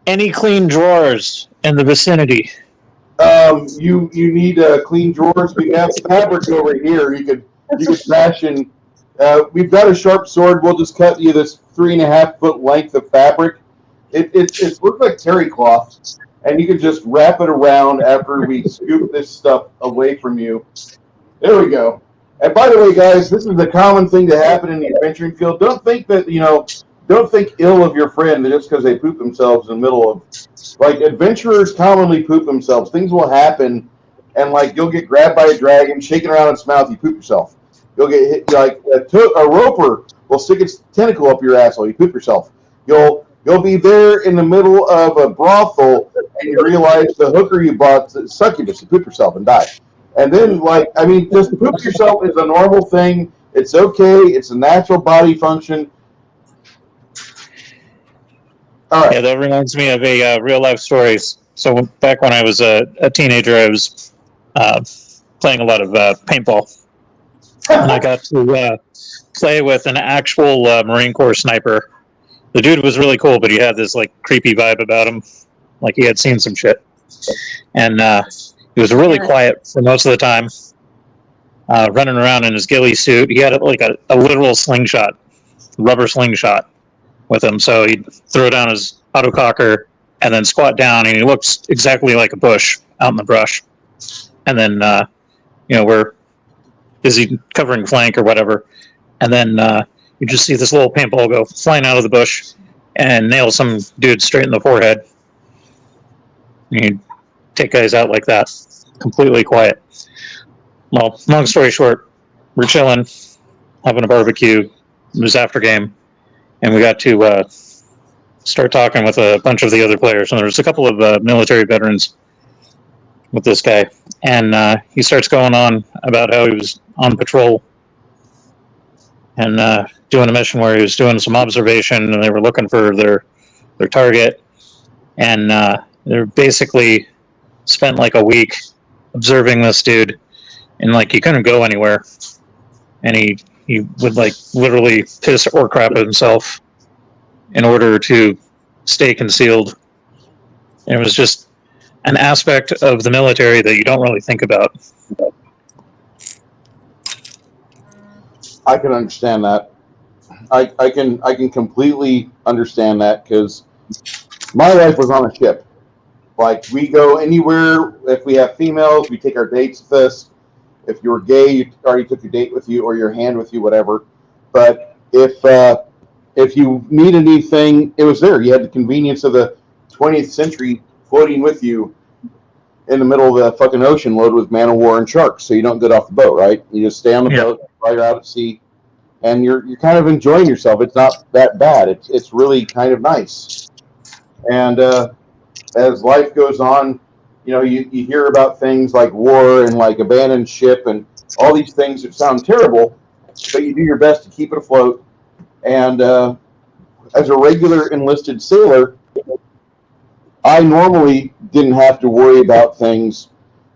any clean drawers in the vicinity? You need clean drawers. We have fabric over here. You could fashion we've got a sharp sword. We'll just cut you this 3.5 foot length of fabric. It looks like terry cloth, and you can just wrap it around after we scoop this stuff away from you. There we go. And by the way, guys, this is a common thing to happen in the adventuring field. Don't think that, don't think ill of your friend just because they poop themselves in the middle of, like, adventurers commonly poop themselves. Things will happen, and, like, you'll get grabbed by a dragon, shaking around its mouth, you poop yourself. You'll get hit, like, a roper will stick its tentacle up your asshole, you poop yourself. You'll be there in the middle of a brothel, and you realize the hooker you bought is succubus, you poop yourself and die. And then, just poop yourself is a normal thing. It's okay. It's a natural body function. All right. Yeah, that reminds me of a real life story. So back when I was a teenager, I was playing a lot of paintball, and I got to play with an actual Marine Corps sniper. The dude was really cool, but he had this like creepy vibe about him, like he had seen some shit. And he was really quiet for most of the time, running around in his ghillie suit. He had like a literal slingshot, rubber slingshot with him. So he'd throw down his autococker and then squat down, and he looks exactly like a bush out in the brush. And then, we're busy covering flank or whatever. And then you just see this little paintball go flying out of the bush and nail some dude straight in the forehead. You take guys out like that, completely quiet. Well, long story short, we're chilling, having a barbecue. It was after game, and we got to start talking with a bunch of the other players. And there was a couple of military veterans with this guy, and he starts going on about how he was on patrol and doing a mission where he was doing some observation, and they were looking for their target, and they're basically spent like a week observing this dude, and like he couldn't go anywhere, and he would like literally piss or crap himself in order to stay concealed. And it was just an aspect of the military that you don't really think about. I can understand that. I can completely understand that, because my life was on a ship. Like, we go anywhere. If we have females, we take our dates with us. If you're gay, you already took your date with you or your hand with you, whatever. But if you need anything, it was there. You had the convenience of the 20th century floating with you in the middle of the fucking ocean loaded with man of war and sharks, so you don't get off the boat, right? You just stay on the boat while you're out at sea, and you're kind of enjoying yourself. It's not that bad. It's really kind of nice. And as life goes on, you hear about things like war and like abandoned ship and all these things that sound terrible, but you do your best to keep it afloat. And as a regular enlisted sailor, I normally didn't have to worry about things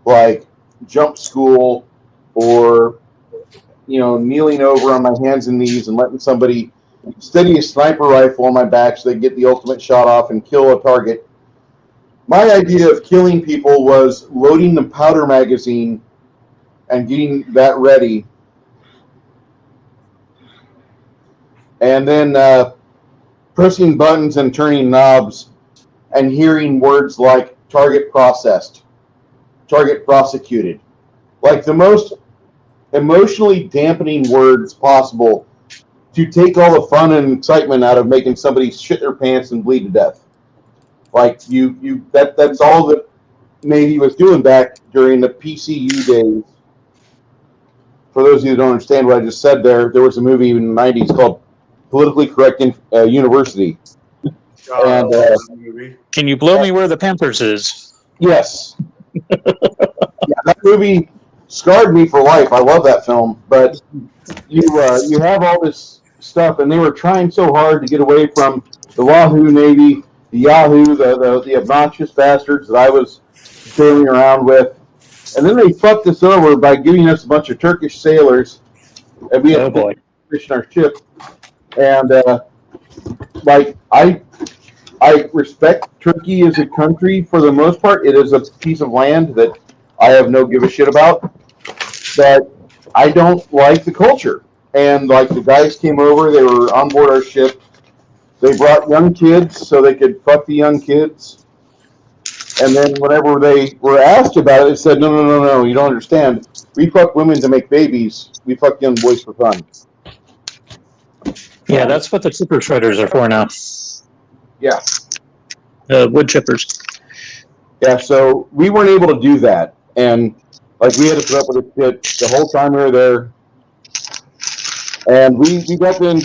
like jump school or, kneeling over on my hands and knees and letting somebody steady a sniper rifle on my back so they get the ultimate shot off and kill a target. My idea of killing people was loading the powder magazine and getting that ready, and then pressing buttons and turning knobs and hearing words like target processed, target prosecuted, like the most emotionally dampening words possible to take all the fun and excitement out of making somebody shit their pants and bleed to death. Like that's all that Navy was doing back during the PCU days. For those of you who don't understand what I just said there was a movie in the 90s called Politically Correct University. And Can you blow me where the Pampers is? yes. Yeah, that movie scarred me for life. I love that film, but you have all this stuff, and they were trying so hard to get away from the Wahoo Navy, the Yahoo, the obnoxious bastards that I was sailing around with, and then they fucked us over by giving us a bunch of Turkish sailors, and we had to fish our ship, and I respect Turkey as a country for the most part. It is a piece of land that I have no give a shit about, but I don't like the culture. and like the guys came over, they were on board our ship. They brought young kids so they could fuck the young kids. And then whenever they were asked about it, they said, no, you don't understand. We fuck women to make babies. We fuck young boys for fun. Yeah, that's what the chipper shredders are for now. Yeah. The wood chippers. Yeah, so we weren't able to do that. And like we had to put up with it the whole time we were there. And we got to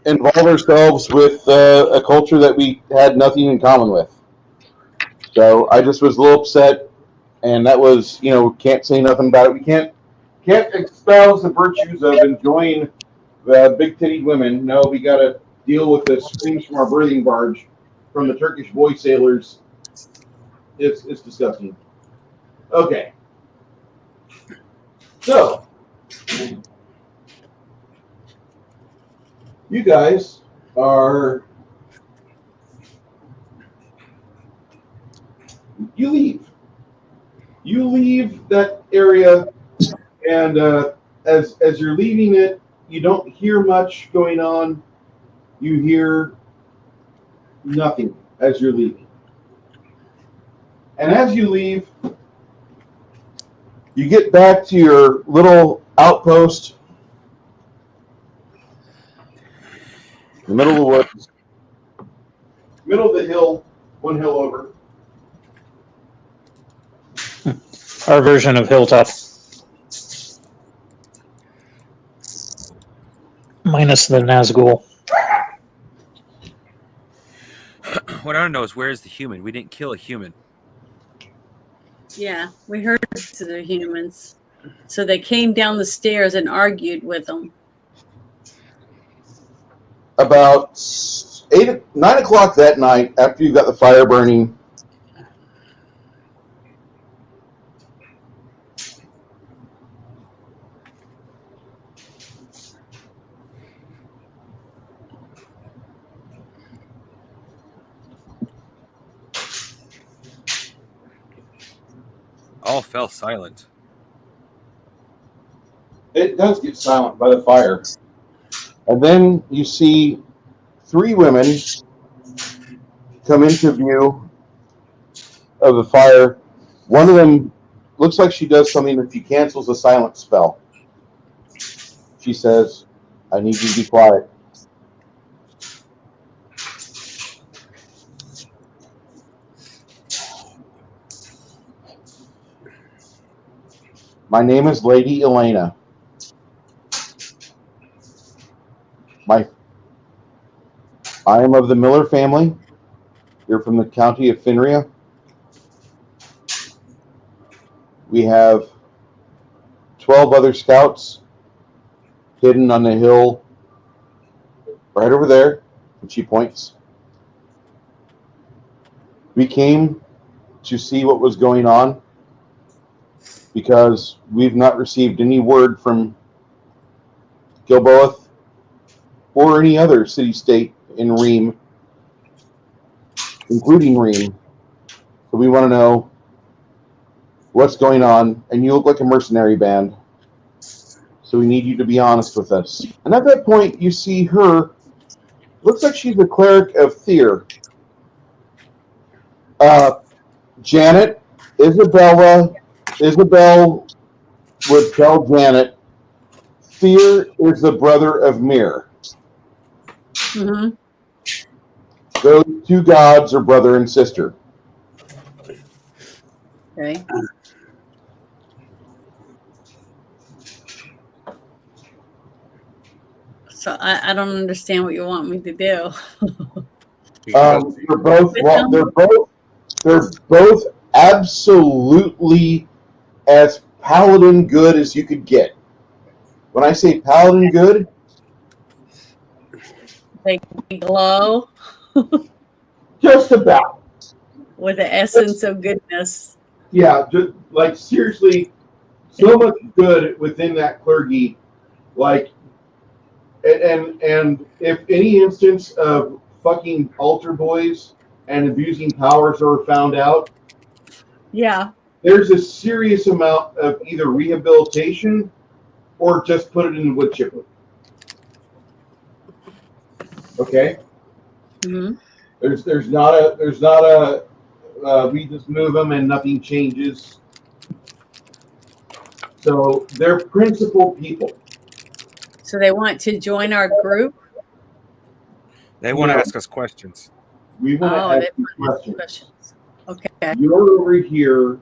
involve ourselves with a culture that we had nothing in common with. So I just was a little upset, and that was, can't say nothing about it. We can't espouse the virtues of enjoying the big-titted women. No, we got to deal with the screams from our birthing barge from the Turkish boy sailors. It's disgusting. Okay. So, you guys are... You leave that area, and as you're leaving it, you don't hear much going on. You hear nothing as you're leaving. And as you leave, you get back to your little outpost in the middle of the woods, middle of the hill, one hill over. Our version of Hilltop. Minus the Nazgul. What I don't know is where is the human? We didn't kill a human. Yeah, we heard to the humans. So they came down the stairs and argued with them. About 9 o'clock that night, after you got the fire burning, All fell silent. it does get silent by the fire. And then you see 3 women come into view of the fire. One of them looks like she does something that she cancels a silent spell. She says, I need you to be quiet. My name is Lady Elena. I am of the Miller family. You're from the county of Finria. We have 12 other scouts hidden on the hill right over there, and she points. We came to see what was going on because we've not received any word from Gilboa or any other city-state in Ream, including Ream. So we want to know what's going on, and you look like a mercenary band. So we need you to be honest with us. And at that point, you see her. Looks like she's a cleric of Tyr. Janet, Isabel would tell Janet, Tyr is the brother of Mir. Mm-hmm. Those 2 gods are brother and sister. Okay. So I don't understand what you want me to do. They're both absolutely as paladin good as you could get. When I say paladin good, They glow just about. with the essence of goodness. Yeah, just like seriously, so much good within that clergy. Like, and if any instance of fucking altar boys and abusing powers are found out, Yeah. there's a serious amount of either rehabilitation or just put it in the wood chipper. Okay. Mhm. There's not a we just move them and nothing changes. So they're principal people. So they want to join our group. They want to No. ask us questions. We want to Oh, ask they you want to ask questions. questions. Okay. You're over here.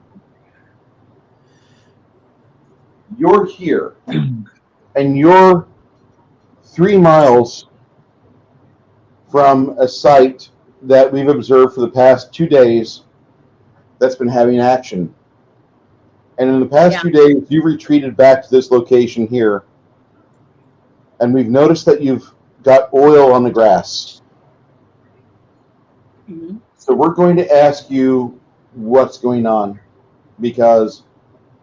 You're here, and you're 3 miles from a site that we've observed for the past 2 days that's been having action. And in the past Yeah. 2 days, you retreated back to this location here, and we've noticed that you've got oil on the grass. Mhm. So we're going to ask you what's going on, because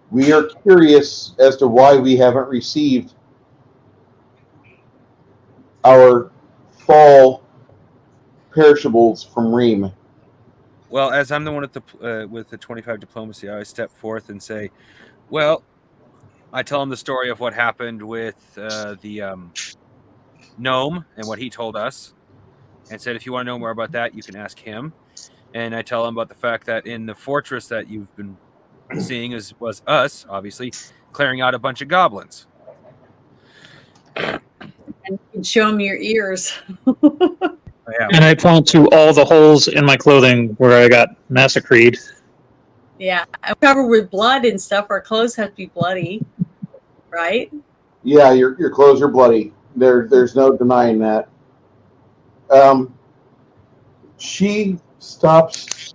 we are curious as to why we haven't received our fall perishables from Ream. Well, as I'm the one with the 25 diplomacy, I always step forth and say, well, I tell him the story of what happened with the gnome and what he told us, and said, if you want to know more about that, you can ask him. And I tell him about the fact that in the fortress that you've been seeing was us, obviously, clearing out a bunch of goblins. And you can show them your ears. Yeah. And I point to all the holes in my clothing where I got massacred. Yeah, I'm covered with blood and stuff. Our clothes have to be bloody, right? Yeah, your clothes are bloody. There's no denying that. She stops.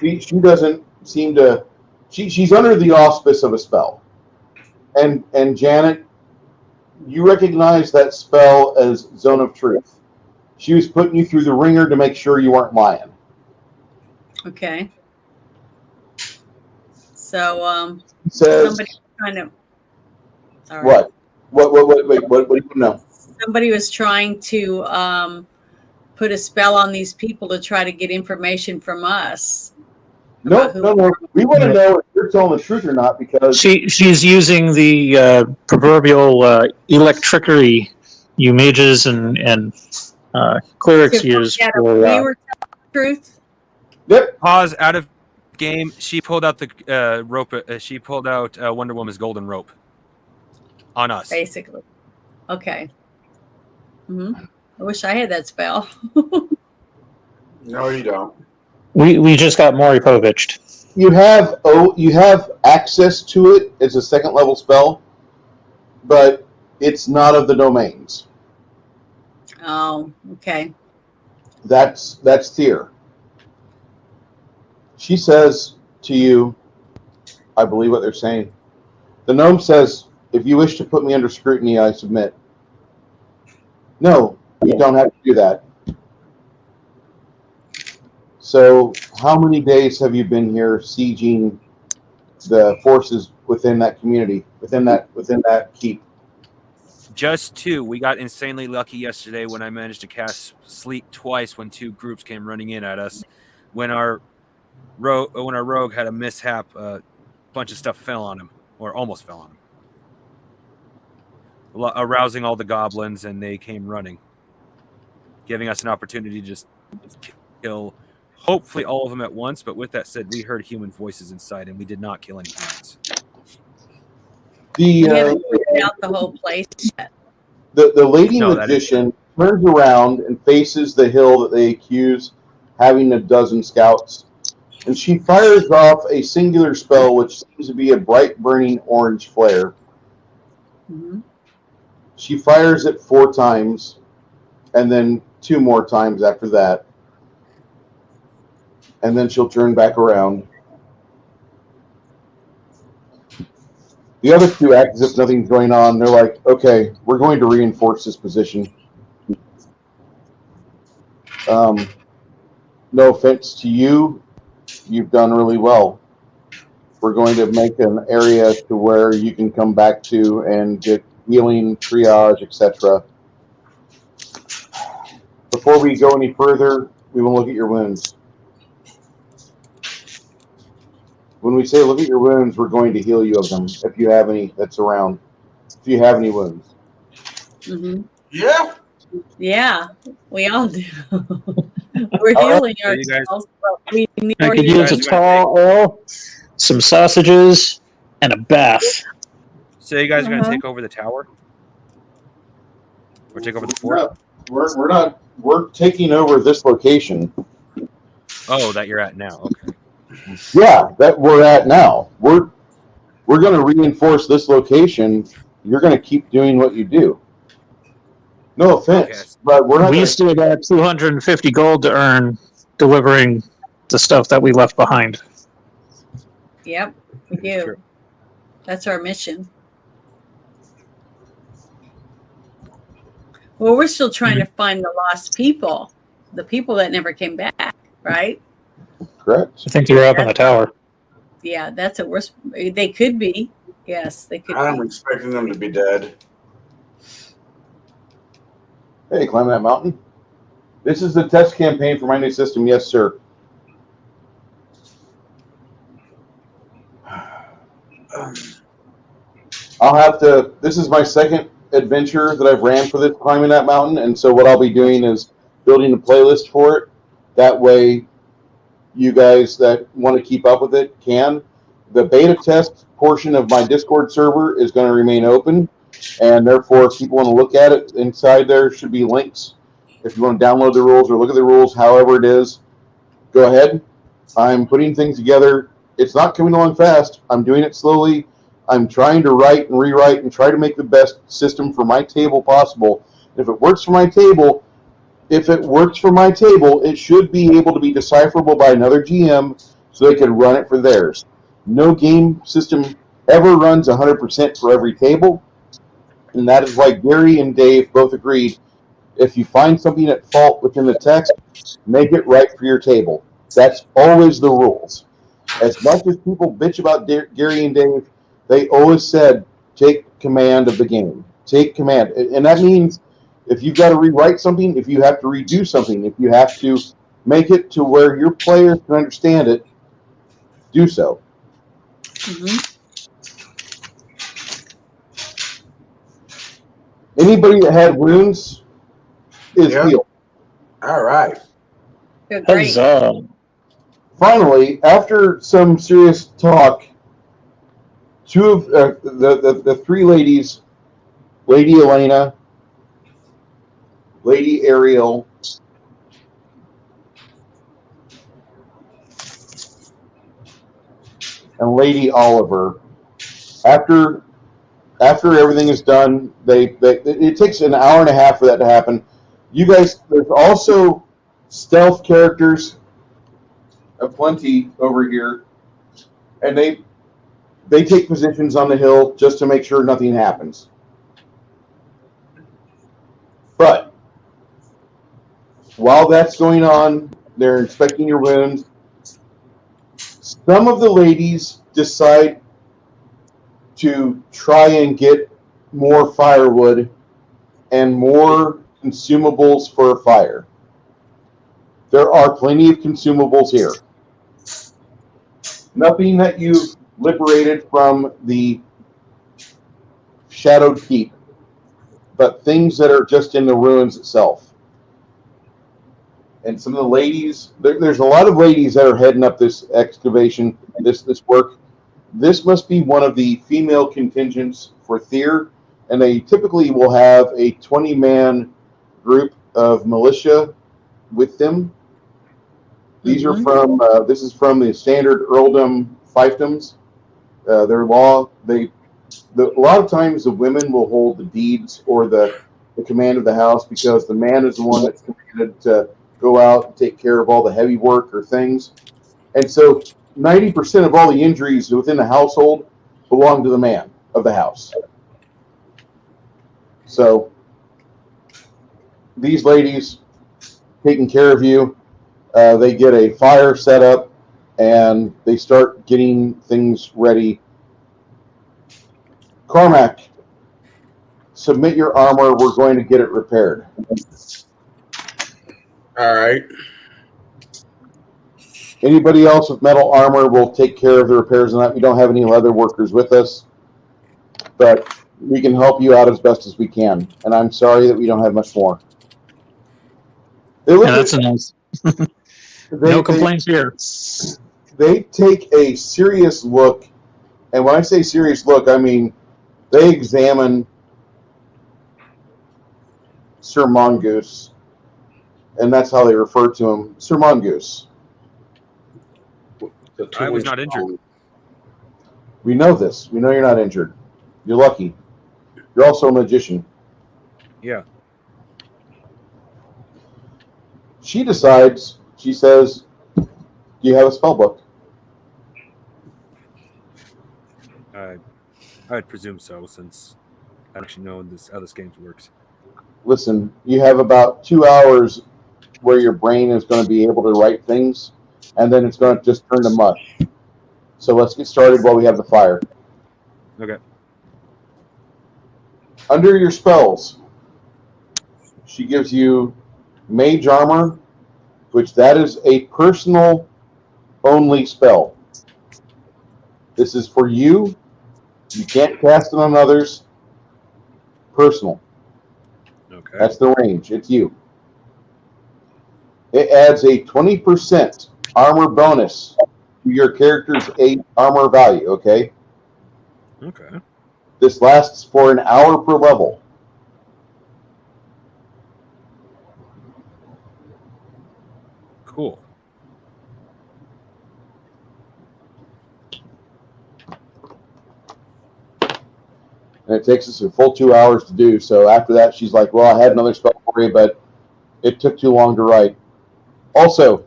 She doesn't seem to. She's under the auspice of a spell, and Janet, you recognize that spell as Zone of Truth. She was putting you through the ringer to make sure you weren't lying. Okay. So, Says somebody kind of. Sorry. what? What do you want to know? Somebody was trying to put a spell on these people to try to get information from us. No. We want to know if you're telling the truth or not, because She's using the proverbial electricity you mages and clerics To use find out if for. we were telling the truth. yep. Pause out of game. She pulled out the rope. She pulled out Wonder Woman's golden rope on us. Basically. Okay. I wish I had that spell. No, you don't. We just got Maury Povich. You have access to it. It's a 2nd level spell, but it's not of the domains. Oh, okay. That's Tyr. She says to you, I believe what they're saying. The gnome says, if you wish to put me under scrutiny, I submit. No, you don't have to do that. So, how many days have you been here sieging the forces within that community, within that keep? Just 2. We got insanely lucky yesterday when I managed to cast Sleep twice when 2 groups came running in at us. When our rogue had a mishap, a bunch of stuff fell on him, or almost fell on him, arousing all the goblins, and they came running, giving us an opportunity to just kill hopefully all of them at once. But with that said, we heard human voices inside, and we did not kill any humans. We haven't figured out the whole place yet. The lady No, that magician turns around and faces the hill that they accuse having a dozen scouts, and she fires off a singular spell, which seems to be a bright burning orange flare. Mhm. She fires it 4 times, and then 2 more times after that, and then she'll turn back around. The other 2 act as if nothing's going on. They're like, okay, we're going to reinforce this position. No offense to you, you've done really well. We're going to make an area to where you can come back to and get healing, triage, etc. Before we go any further, we will look at your wounds. When we say look at your wounds, we're going to heal you of them, if you have any that's around. If you have any wounds. Mhm. Yeah. Yeah, we all do. We're All right. healing So you guys- ourselves, but we need I more could healing. use a tall ale, some sausages, and a bath. So you guys are going to Uh-huh. take over the tower? Or take over the We're fort? not, we're not, we're taking over this location. Oh, that you're at now. Okay. Yeah, that we're at now. We're going to reinforce this location. You're going to keep doing what you do. No offense, Okay. but we're not. We Gonna, still got 250 gold to earn delivering the stuff that we left behind. Yep, we do. Sure. That's our mission. Well, we're still trying to find the lost people, the people that never came back, right? correct. I think you're up in the tower. Yeah, that's a worse. They could be. Yes, they could I'm be. expecting them to be dead. Hey, climb that mountain. This is the test campaign for my new system. Yes, sir. I'll have to. This is my second adventure that I've ran for this climbing that mountain, and so what I'll be doing is building a playlist for it. That way, you guys that want to keep up with it can. The beta test portion of my Discord server is going to remain open, and therefore, if people want to look at it, inside there should be links. If you want to download the rules or look at the rules, however it is, go ahead. I'm putting things together. It's not coming along fast. I'm doing it slowly. I'm trying to write and rewrite and try to make the best system for my table possible. If it works for my table, it should be able to be decipherable by another GM so they can run it for theirs. No game system ever runs 100% for every table, and that is why Gary and Dave both agreed, if you find something at fault within the text, make it right for your table. That's always the rules. As much as people bitch about Gary and Dave, they always said, take command of the game. Take command. And that means if you've got to rewrite something, if you have to redo something, if you have to make it to where your players can understand it, do so. Mhm. Anybody that had wounds is Yeah. healed. All right. They're great. Huzzah. Finally, after some serious talk, two of the three ladies, Lady Elena, Lady Ariel, and Lady Oliver, after everything is done, it takes an hour and a half for that to happen. You guys, there's also stealth characters aplenty over here, and they take positions on the hill just to make sure nothing happens. But while that's going on, they're inspecting your wounds. Some of the ladies decide to try and get more firewood and more consumables for a fire. There are plenty of consumables here. Nothing that you've liberated from the Shadowed Keep, but things that are just in the ruins itself. And some of the ladies, there's a lot of ladies that are heading up this excavation, this work. This must be one of the female contingents for Thyr, and they typically will have a 20-man group of militia with them. These are from, this is from the standard earldom fiefdoms. Their law, a lot of times the women will hold the deeds or the command of the house because the man is the one that's commanded to go out and take care of all the heavy work or things. And so 90% of all the injuries within the household belong to the man of the house. So these ladies taking care of you, they get a fire set up and they start getting things ready. Cormac, submit your armor. We're going to get it repaired. All right. Anybody else with metal armor will take care of the repairs on that. We don't have any leather workers with us, but we can help you out as best as we can. And I'm sorry that we don't have much more. They look Yeah, at, that's a nice. they, No complaints here. they take a serious look, and when I say serious look, I mean they examine Sir Mongoose, and that's how they refer to him, Sir Mongoose. The I was 2 inch not injured. long. We know this. We know you're not injured. You're lucky. You're also a magician. Yeah. She decides, she says, do you have a spell book? I would presume so, since I don't actually know how this game works. Listen, you have about 2 hours where your brain is going to be able to write things, and then it's going to just turn to mush. So let's get started while we have the fire. Okay. Under your spells, she gives you Mage Armor, which that is a personal only spell. This is for you. You can't cast it on others. Personal. Okay. That's the range. It's you. It adds a 20% armor bonus to your character's 8 armor value, okay? Okay. This lasts for an hour per level. Cool. And it takes us a full 2 hours to do. So after that, she's like, well, I had another spell for you, but it took too long to write. Also,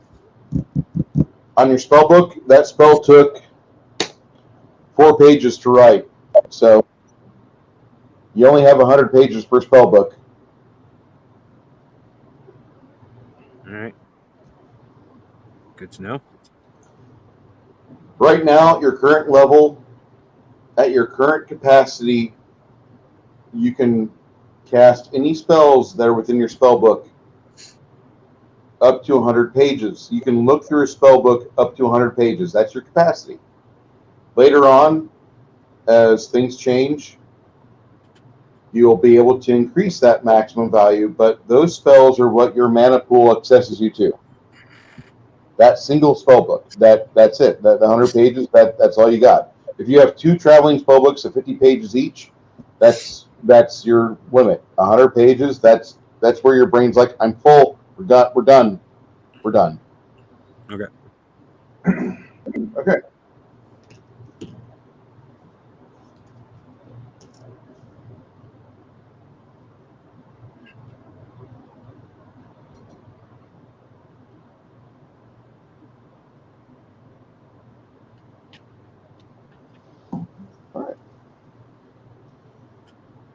on your spell book, that spell took 4 pages to write. So you only have 100 pages per spell book. All right. Good to know. Right now, at your current level, at your current capacity, you can cast any spells that are within your spell book up to 100 pages. You can look through a spell book up to 100 pages. That's your capacity. Later on, as things change, you'll be able to increase that maximum value, but those spells are what your mana pool accesses you to. That single spell book, that's it. That 100 pages, that's all you got. If you have 2 traveling spell books of 50 pages each, that's your limit. 100 pages, that's where your brain's like, I'm full. We're done. Okay. Okay.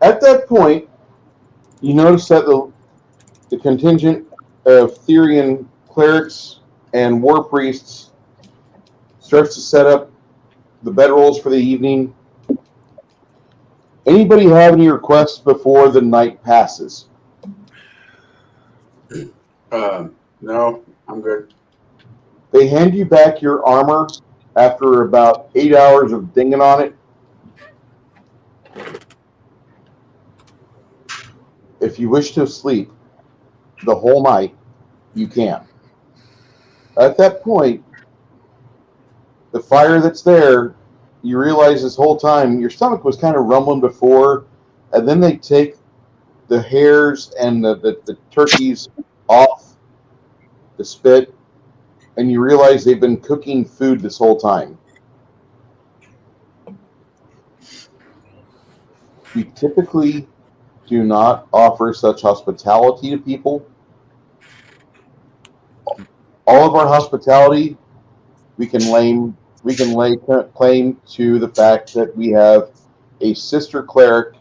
At that point, you notice that the contingent of Therian clerics and war priests starts to set up the bedrolls for the evening. Anybody have any requests before the night passes? No, I'm good. They hand you back your armor after about 8 hours of dinging on it. If you wish to sleep the whole night, you can. At that point, the fire that's there, you realize this whole time your stomach was kind of rumbling before, and then they take the hairs and the turkeys off the spit, and you realize they've been cooking food this whole time. We typically do not offer such hospitality to people. All of our hospitality, we can lay claim to the fact that we have a sister cleric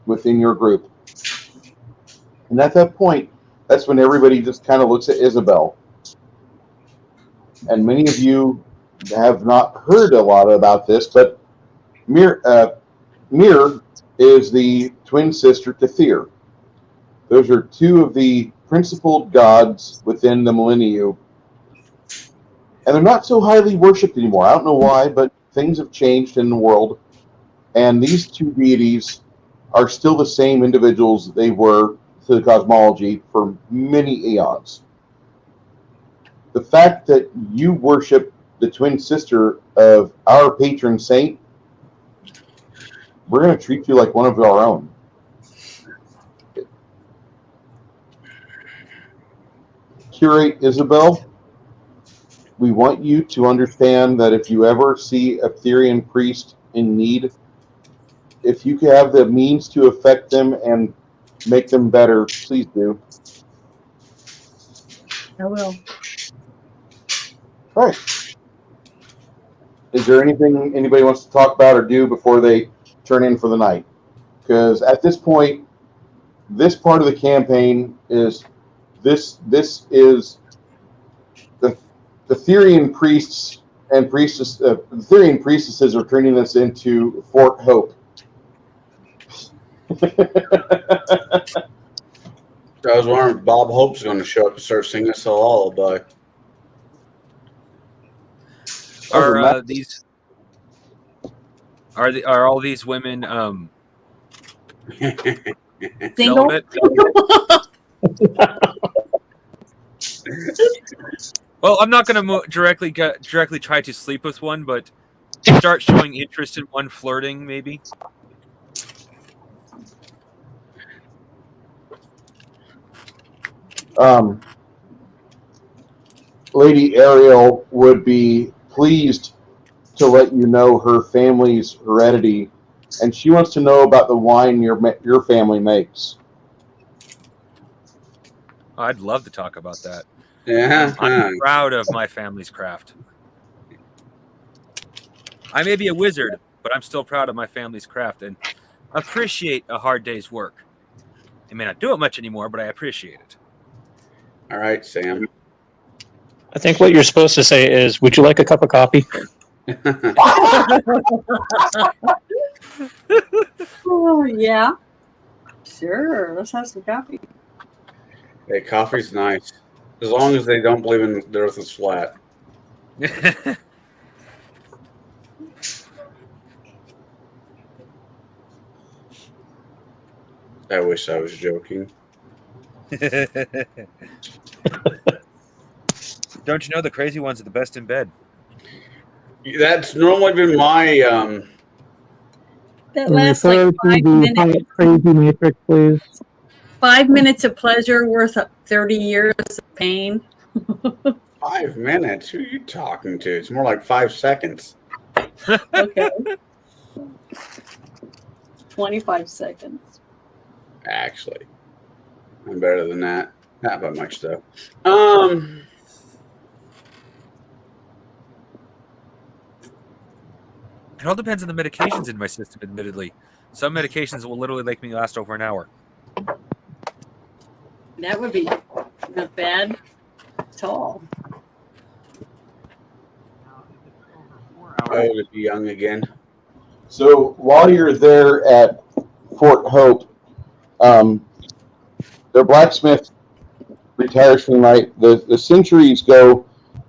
within your group. And at that point, that's when everybody just kind of looks at Isabel. And many of you have not heard a lot about this, but Mir is the twin sister to Tyr. Those are 2 of the principal gods within the Millennium. And they're not so highly worshipped anymore. I don't know why, but things have changed in the world. And these 2 deities are still the same individuals they were to the cosmology for many eons. the fact that you worship the twin sister of our patron saint, we're going to treat you like one of our own. Curate Isabel, we want you to understand that if you ever see a Therian priest in need, if you have the means to affect them and make them better, please do. I will. All right. Is there anything anybody wants to talk about or do before they turn in for the night? Because at this point, this part of the campaign is this is the Therian priests and priestess the Therian priestesses are turning this into Fort Hope. I was wondering if Bob Hope's going to show up and start singing us a lullaby. Are these are all these women Single? celibate? Well, I'm not going to directly try to sleep with one, but start showing interest in one, flirting maybe. Lady Ariel would be pleased to let you know her family's heredity, and she wants to know about the wine your family makes. I'd love to talk about that. Yeah. I'm proud of my family's craft. I may be a wizard, but I'm still proud of my family's craft and appreciate a hard day's work. I may not do it much anymore, but I appreciate it. All right, Sam. I think what you're supposed to say is, would you like a cup of coffee? Oh, yeah. Sure. Let's have some coffee. Hey, coffee's nice. As long as they don't believe in the earth is flat. I wish I was joking. Don't you know the crazy ones are the best in bed? That's normally been my That lasts like 5 minutes. Crazy Matrix, please. 5 minutes of pleasure worth 30 years of pain. 5 minutes. Who are you talking to? It's more like 5 seconds. Okay. 25 seconds. Actually, I'm better than that. Not by much though. It all depends on the medications in my system, admittedly. Some medications will literally make me last over an hour. That would be not bad at all. I would be young again. So while you're there at Fort Hope, their blacksmith retires for the night. The sentries go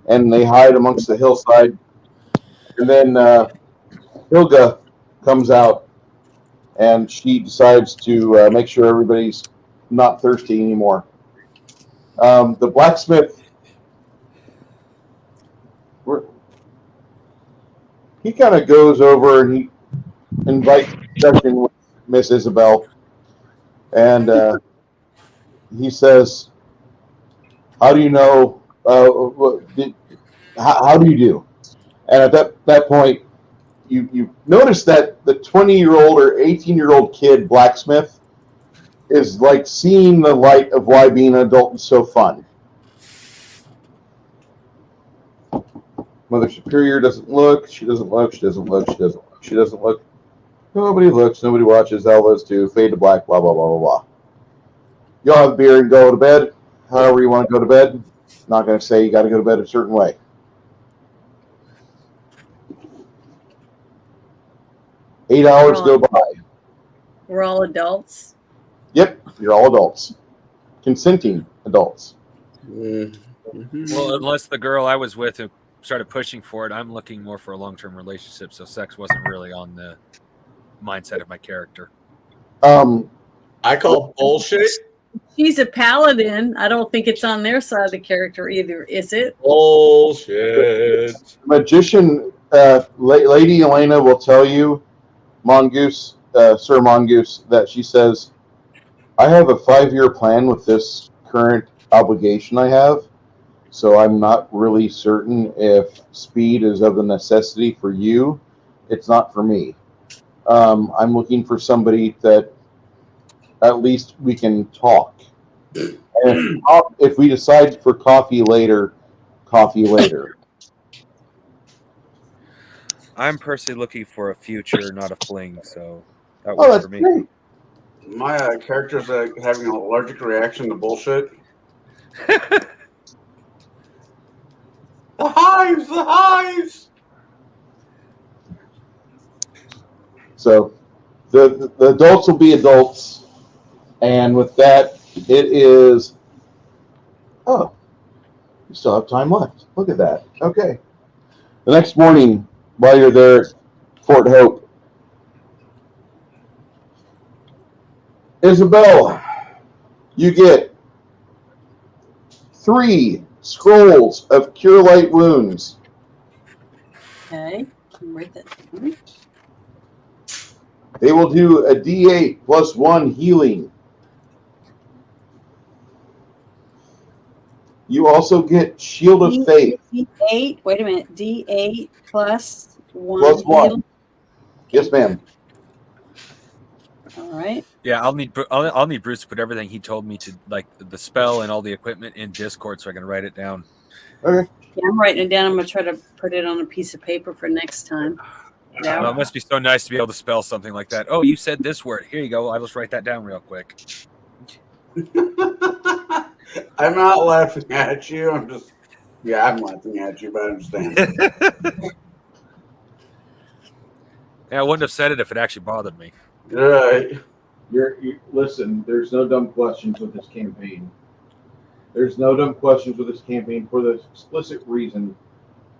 and they hide amongst the hillside. And then Hilga comes out and she decides to make sure everybody's not thirsty anymore. The blacksmith, he kind of goes over and he invites discussion with Miss Isabel. And he says, how do you know, how do you do? And at that point, you notice that the 20-year-old or 18-year-old kid blacksmith is like seeing the light of why being an adult is so fun. Mother Superior doesn't look, she doesn't look, she doesn't look, she doesn't look, she doesn't look. Nobody looks, nobody watches, Elvis too, fade to black, blah, blah, blah, blah, blah. Y'all have beer and go to bed, however you want to go to bed. Not going to say you got to go to bed a certain way. Eight hours go by. We're all adults. Yep, you're all adults. Consenting adults. Mm-hmm. Well, unless the girl I was with who started pushing for it, I'm looking more for a long-term relationship, so sex wasn't really on the mindset of my character. I call bullshit. she's a paladin. I don't think it's on their side of the character either, is it? Bullshit. Magician, Lady Elena will tell you, Mongoose, Sir Mongoose, that she says, I have a 5-year plan with this current obligation I have, so I'm not really certain if speed is of a necessity for you. It's not for me. I'm looking for somebody that at least we can talk. And if we decide for coffee later, coffee later. I'm personally looking for a future, not a fling, so that Oh, works that's for me. great. My character's having an allergic reaction to bullshit. The hives! The hives! So the adults will be adults, and with that, it is. Oh, you still have time left. Look at that. Okay. The next morning, while you're there at Fort Hope, Isabel, you get 3 scrolls of Cure Light Wounds. Okay. Can write that down. They will do a D8 plus 1 healing. You also get Shield of Faith. D8. Wait a minute. D8 plus 1. Plus 1. heal. Yes, ma'am. All right. Yeah, I'll need Bruce to put everything he told me to, like the spell and all the equipment, in Discord so I can write it down. Okay. Yeah, I'm writing it down. I'm going to try to put it on a piece of paper for next time. Yeah. Well, it must be so nice to be able to spell something like that. Oh, you said this word. Here you go. I'll just write that down real quick. I'm not laughing at you. I'm laughing at you, but I understand. Yeah, I wouldn't have said it if it actually bothered me. Right. Listen, there's no dumb questions with this campaign. There's no dumb questions with this campaign for the explicit reason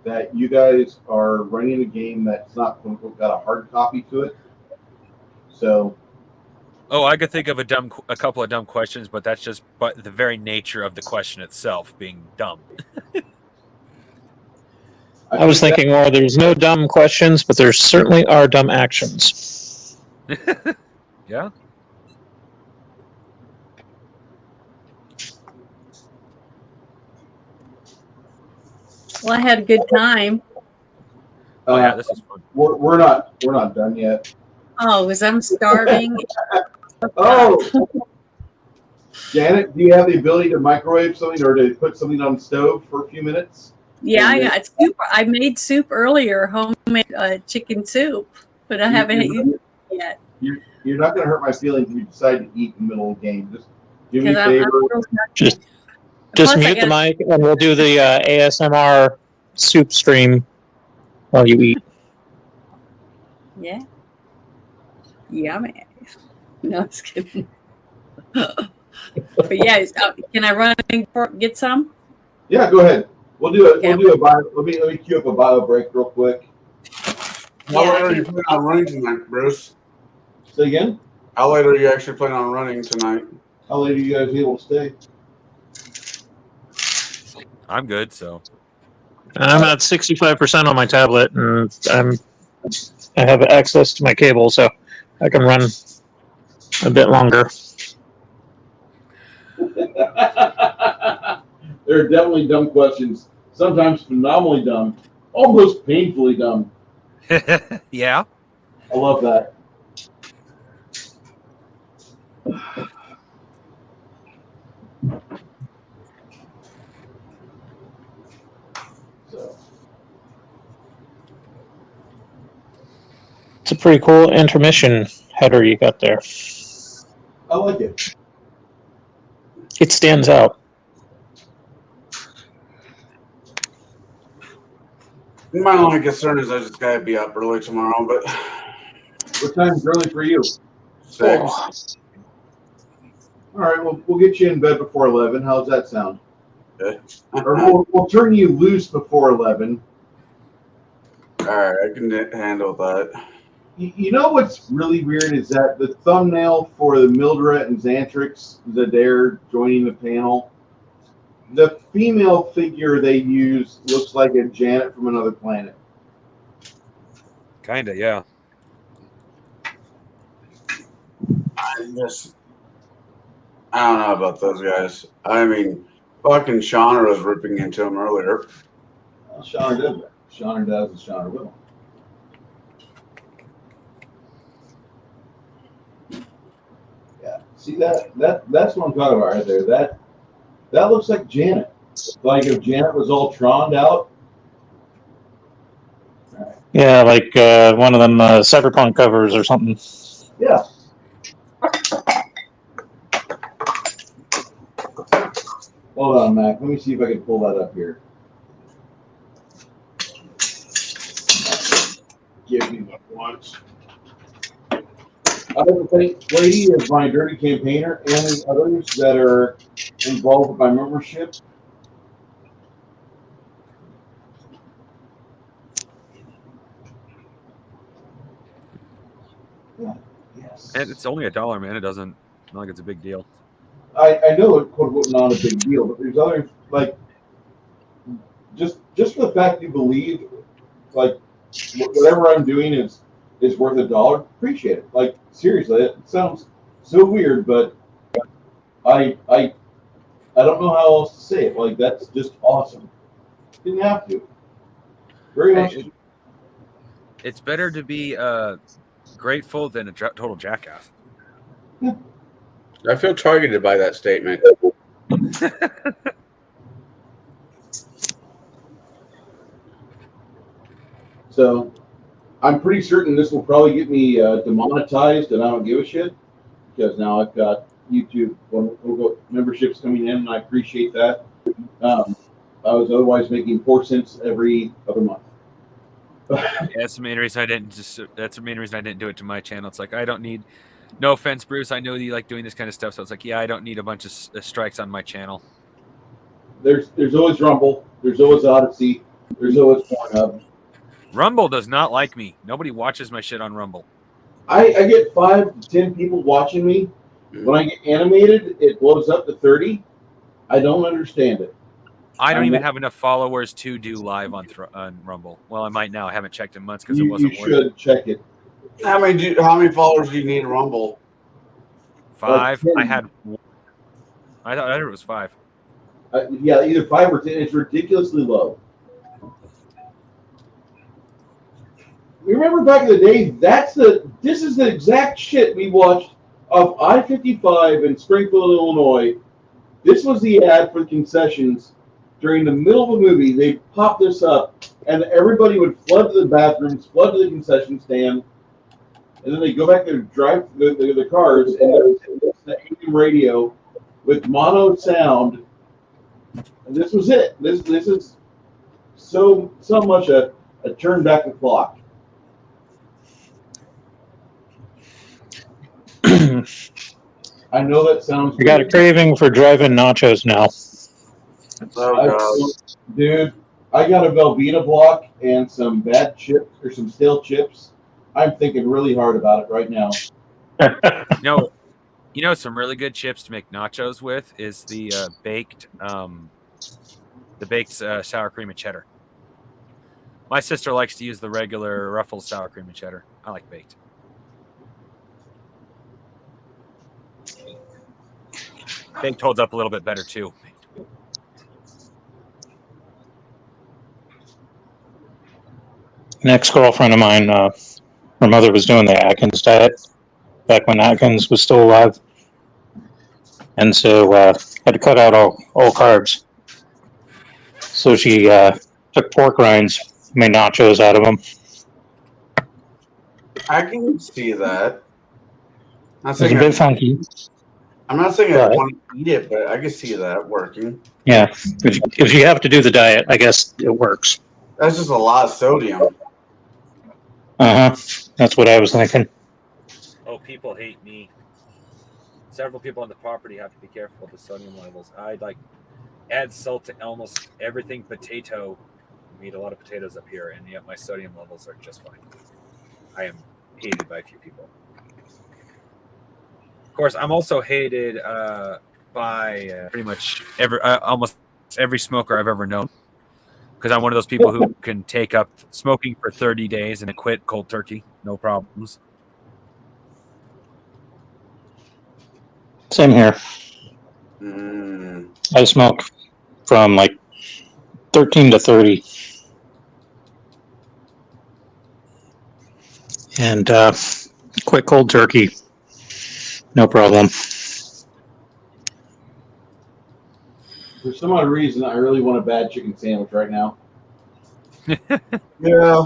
that you guys are running a game that's not got a hard copy to it. So, Oh, I could think of a couple of dumb questions, but that's just the very nature of the question itself being dumb. I was thinking more, there's no dumb questions, but there certainly are dumb actions. Yeah. Well, I had a good time. Oh yeah, this is fun. we're not done yet. Oh, because I'm starving. Oh, Janet, do you have the ability to microwave something or to put something on the stove for a few minutes? Yeah, I got soup. I made soup earlier, homemade chicken soup, but I haven't eaten it yet. You're not going to hurt my feelings if you decide to eat in the middle of the game. Just do me a 'Cause favor. Just Plus, I mute the gotta- mic, and we'll do the ASMR soup stream while you eat. Yeah. Yummy. No, just kidding. But yeah, can I run and get some? Yeah, go ahead. We'll do it. Okay. We'll do a bio. Let me queue up a bio break real quick. How Yeah, late I are you can- planning on running tonight, Bruce? Say again. How late are you actually planning on running tonight? How late are you guys able to stay? I'm good, so I'm at 65% on my tablet, and I have access to my cable, so I can run a bit longer. There are definitely dumb questions. Sometimes phenomenally dumb, almost painfully dumb. yeah. I love that. So, It's a pretty cool intermission header you got there. I like it. It stands out. My only concern is I just gotta be up early tomorrow, but What time's early for you? 6. Oh. All right, we'll get you in bed before 11. How's that sound? Okay. Or we'll turn you loose before 11. Alright, I can handle that. You know what's really weird is that the thumbnail for the Mildred and Xantrix, that they're joining the panel, the female figure they use looks like a Janet from another planet. Kinda, yeah. I don't know about those guys. I mean, fucking Shauna was ripping into him earlier. Shauna does that. Shauna does, and Shauna will. Yeah, see that's what I'm talking about right there. That looks like Janet. Like if Janet was all troned out. Yeah, like one of them Cyberpunk covers or something. Yeah. Hold on, Mac. Let me see if I can pull that up here. Give me that once. I would thank Lady as my dirty campaigner and the others that are involved with my membership. Yeah. Yes. And it's only $1, man. It doesn't not like it's a big deal. I know it quote unquote not a big deal, but there's other like just for the fact you believe like whatever I'm doing is worth $1, appreciate it. Like seriously, it sounds so weird, but I don't know how else to say it. Like that's just awesome. Didn't have to. Very much. It's better to be grateful than a total jackass. I feel targeted by that statement. So I'm pretty certain this will probably get me demonetized, and I don't give a shit because now I've got YouTube memberships coming in, and I appreciate that. I was otherwise making 4 cents every other month. That's the main reason I didn't. That's the main reason I didn't do it to my channel. It's like I don't need. No offense, Bruce. I know you like doing this kind of stuff, so it's like, yeah, I don't need a bunch of strikes on my channel. There's always Rumble. There's always Odyssey. There's always Pornhub. Rumble does not like me. Nobody watches my shit on Rumble. I get 5 to 10 people watching me. When I get animated, it blows up to 30. I don't understand it. I don't even have enough followers to do live on Rumble. Well, I might now. I haven't checked in months because it wasn't worth it. You should check it. How many followers do you need in Rumble? 5. Like 10. I had. I thought it was 5. Yeah, either 5 or 10. It's ridiculously low. Remember back in the day, this is the exact shit we watched of I-55 in Springfield, Illinois. This was the ad for the concessions. During the middle of a movie, they popped this up, and everybody would flood to the bathrooms, flood to the concession stand, and then they go back to drive the cars, and there's the AM radio with mono sound. And this was it. This is so much a turn back the clock. I know that sounds. I got a craving for drive-in nachos now. Dude, I got a Velveeta block and some bad chips or some stale chips. I'm thinking really hard about it right now. You know some really good chips to make nachos with is the baked sour cream and cheddar. My sister likes to use the regular Ruffles sour cream and cheddar. I like baked. Baked holds up a little bit better too. An ex-girlfriend of mine, her mother was doing the Atkins diet back when Atkins was still alive. And so had to cut out all carbs. So she took pork rinds, made nachos out of them. I can see that. It's a bit funky. I'm not saying I want to eat it, but I can see that working. Yeah, if you have to do the diet, I guess it works. That's just a lot of sodium. That's what I was thinking. Oh, people hate me. Several people on the property have to be careful with the sodium levels. I add salt to almost everything potato. We eat a lot of potatoes up here, and yet my sodium levels are just fine. I am hated by a few people. Of course, I'm also hated by pretty much almost every smoker I've ever known, because I'm one of those people who can take up smoking for 30 days and then quit cold turkey, no problems. Same here. Mm. I smoke from like 13 to 30. And quit cold turkey. No problem. For some odd reason, I really want a bad chicken sandwich right now. Yeah.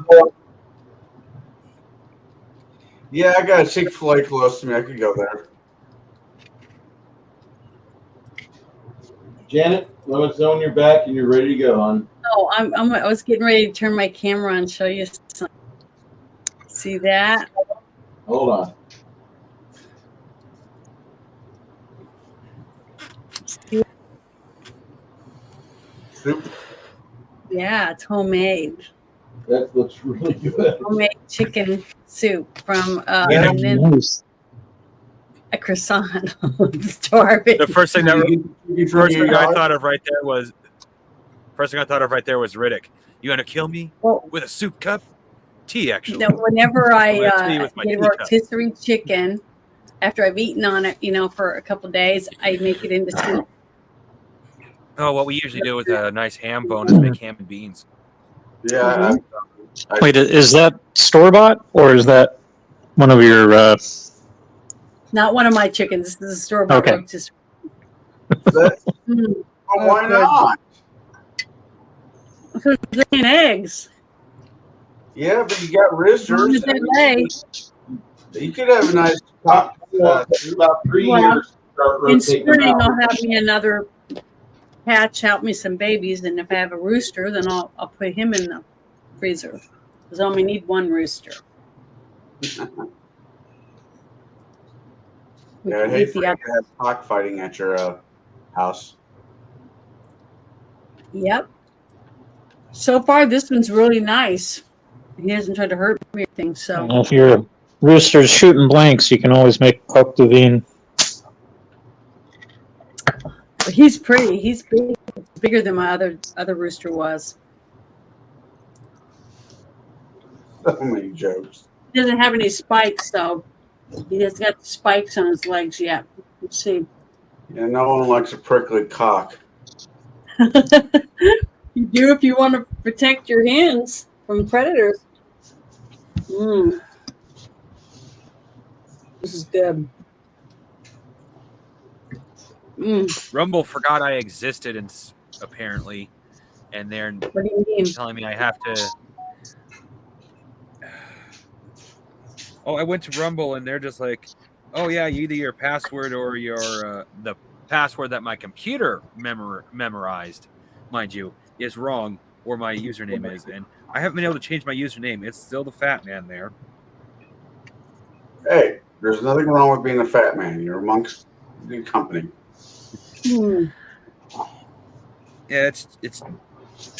Yeah, I got a Chick-fil-A close to me. I could go there. Janet, let us know when you're back and you're ready to go, hon. Oh, I was getting ready to turn my camera on and show you something. See that? Hold on. Soup. Yeah, it's homemade. That looks really good. Homemade chicken soup from Yeah. and then Nice. a croissant. Starving. The first thing You first thing I got? thought of right there was Riddick. You gonna kill me Well, with a soup cup? Tea, actually. no, whenever I I'm gonna tea with my get a teacup. rotisserie chicken, after I've eaten on it, for a couple of days, I make it into soup. Oh, what we usually do with a nice ham bone is make ham and beans. Yeah. Wait, is that store bought or is that one of your? Not one of my chickens. This is a store bought Okay. rotisserie. That, Mm, but why good. not? because they're laying eggs. Yeah, but you got roosters. They lay. You could have a nice top. About 3 Well, years. Start In rotating them spring, out. I'll have me another hatch out me some babies, and if I have a rooster, then I'll put him in the freezer. Because I only need one rooster. We Yeah, I can hate eat for the you other. to have cockfighting at your house. Yep. So far, this one's really nice. He hasn't tried to hurt me or anything, so. If your rooster's shooting blanks, you can always make coq de vin. But he's pretty. He's big, bigger than my other rooster was. So many jokes. He doesn't have any spikes, though. He hasn't got the spikes on his legs yet. Let's see. Yeah, no one likes a prickly cock. You do if you want to protect your hens from predators. This is good. Rumble forgot I existed, and apparently, and they're What do you mean? telling me I have to. Oh, I went to Rumble, and they're just like, "Oh yeah, either your password or your the password that my computer memorized, mind you, is wrong, or my username is." And I haven't been able to change my username. It's still the Fat Man there. Hey, there's nothing wrong with being a fat man. You're amongst the company. Hmm. Yeah, it's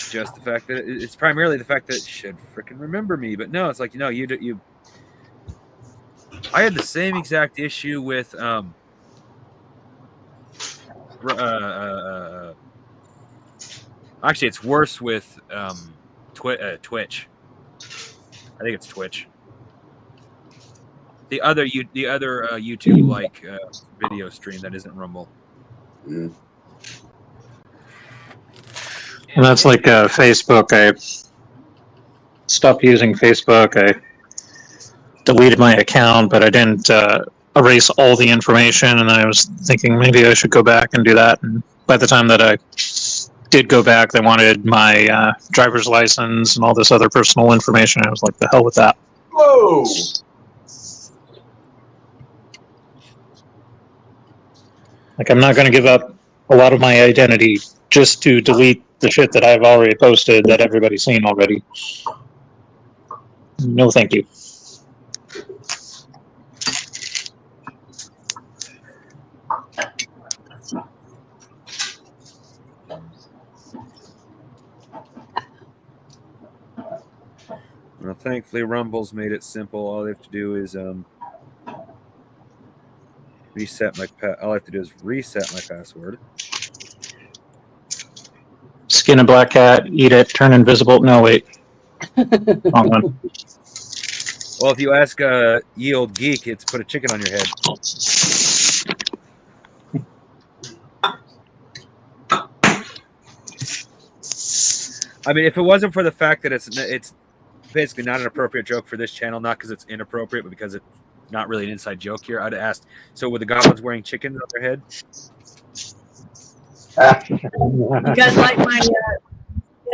just the fact that it's primarily the fact that it should freaking remember me, but no, it's like you. I had the same exact issue with actually, it's worse with Twitch. I think it's Twitch. The other YouTube like video stream that isn't Rumble. Mm. And that's like Facebook. I stopped using Facebook. I deleted my account, but I didn't erase all the information. And I was thinking maybe I should go back and do that. And by the time that I did go back, they wanted my driver's license and all this other personal information. I was like, the hell with that. Whoa! Like, I'm not going to give up a lot of my identity just to delete the shit that I've already posted that everybody's seen already. No, thank you. Thankfully, Rumble's made it simple. All they have to do is reset my all I have to do is reset my password. Skin a black cat, eat it, turn invisible. No, wait. Wrong one. Well, if you ask Ye Old Geek, it's put a chicken on your head. I mean, if it wasn't for the fact that it's basically not an appropriate joke for this channel, not because it's inappropriate, but because it's not really an inside joke here, I'd have asked, so were the goblins wearing chickens on their head? You guys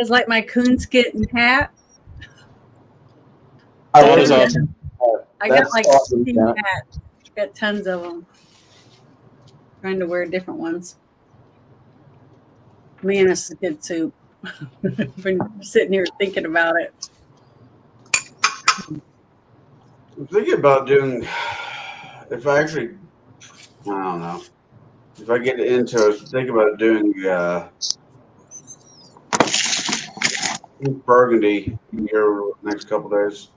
like my coonskin hat? That is awesome. I got That's like awesome, 15 Kat. hats. Got tons of them. Trying to wear different ones. Man, this is good soup. Been sitting here thinking about it. I'm thinking about doing. If I actually, I don't know. If I get into it, think about doing Burgundy here next couple days.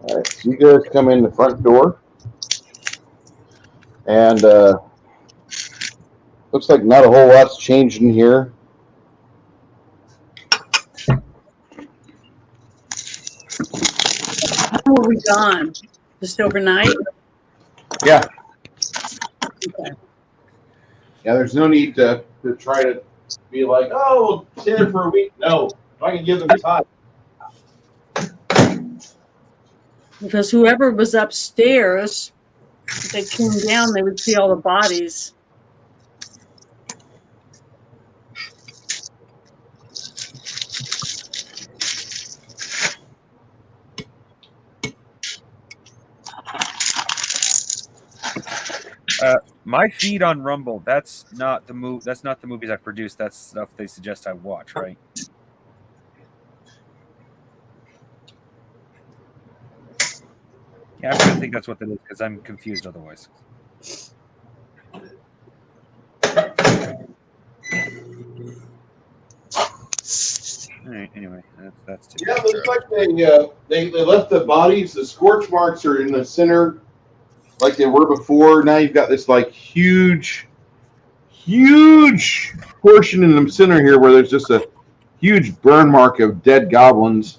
All right, so you guys come in the front door, and looks like not a whole lot's changed in here. How were we gone? Just overnight? Yeah, Okay. Yeah, there's no need to try to be like, oh, we'll sit here for a week. No, I can give them time. Because whoever was upstairs, if they came down, they would see all the bodies. My feed on Rumble, that's not the movies I produce. That's stuff they suggest I watch, right? Yeah, I think that's what that is because I'm confused otherwise. All right. Anyway, that's too. Yeah, looks like they left the bodies. The scorch marks are in the center, like they were before. Now you've got this like huge portion in the center here where there's just a huge burn mark of dead goblins.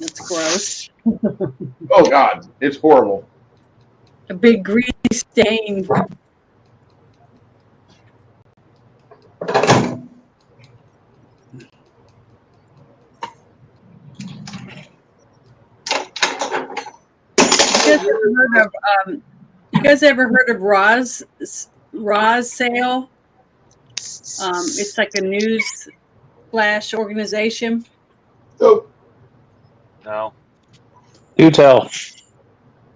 That's gross. Oh God, it's horrible. A big grease stain. You guys ever heard of Roz Sale? It's like a news flash organization. Oh, No. Do tell.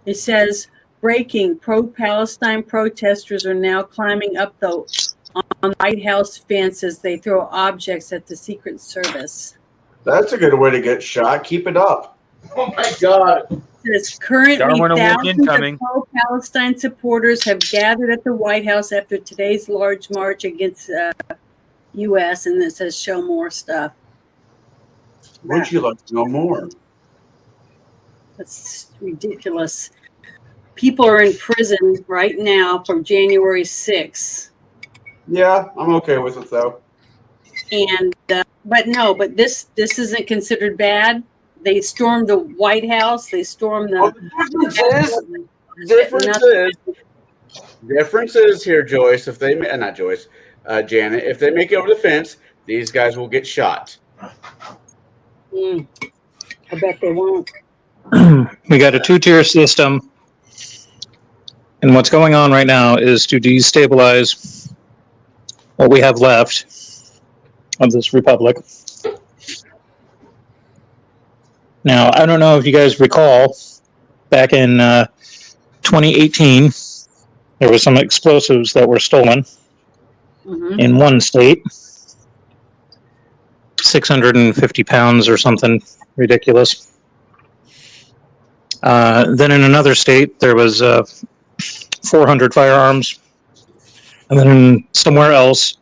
It says, breaking, pro-Palestine protesters are now climbing up on White House fence as they throw objects at the Secret Service. That's a good way to get shot. Keep it up. oh my God. It says, currently Darwin Award thousands incoming. of pro-Palestine supporters have gathered at the White House after today's large march against U.S. And it says, show more stuff. Would you like to know more? That's ridiculous. People are in prison right now from January 6th. Yeah, I'm okay with it though. And but this isn't considered bad. They stormed the White House. They stormed the. Difference is here, Joyce. If they not Joyce, Janet. If they make it over the fence, these guys will get shot. I bet they won't. We got a 2-tier system, and what's going on right now is to destabilize what we have left of this republic. Now, I don't know if you guys recall, back in 2018, there was some explosives that were stolen Mhm. in one state, 650 pounds or something ridiculous. Then in another state, there was 400 firearms. And then somewhere else,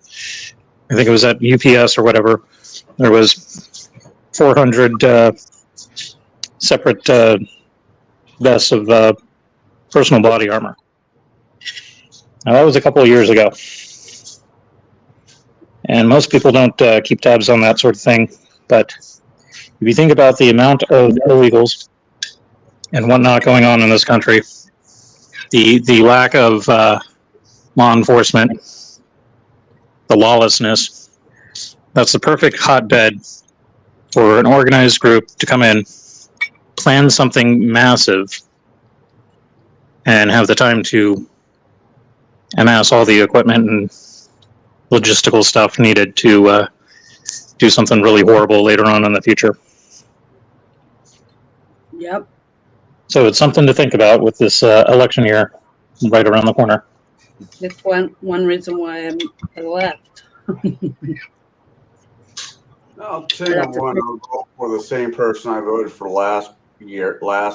I think it was at UPS or whatever, there was 400 separate vests of personal body armor. Now, that was a couple of years ago. And most people don't keep tabs on that sort of thing. But if you think about the amount of illegals and whatnot going on in this country, the lack of law enforcement, the lawlessness, that's the perfect hotbed for an organized group to come in, plan something massive, and have the time to amass all the equipment and logistical stuff needed to do something really horrible later on in the future. Yep. So it's something to think about with this election year right around the corner. That's one reason why I left. I'll tell you one, I'll vote for the same person I voted for last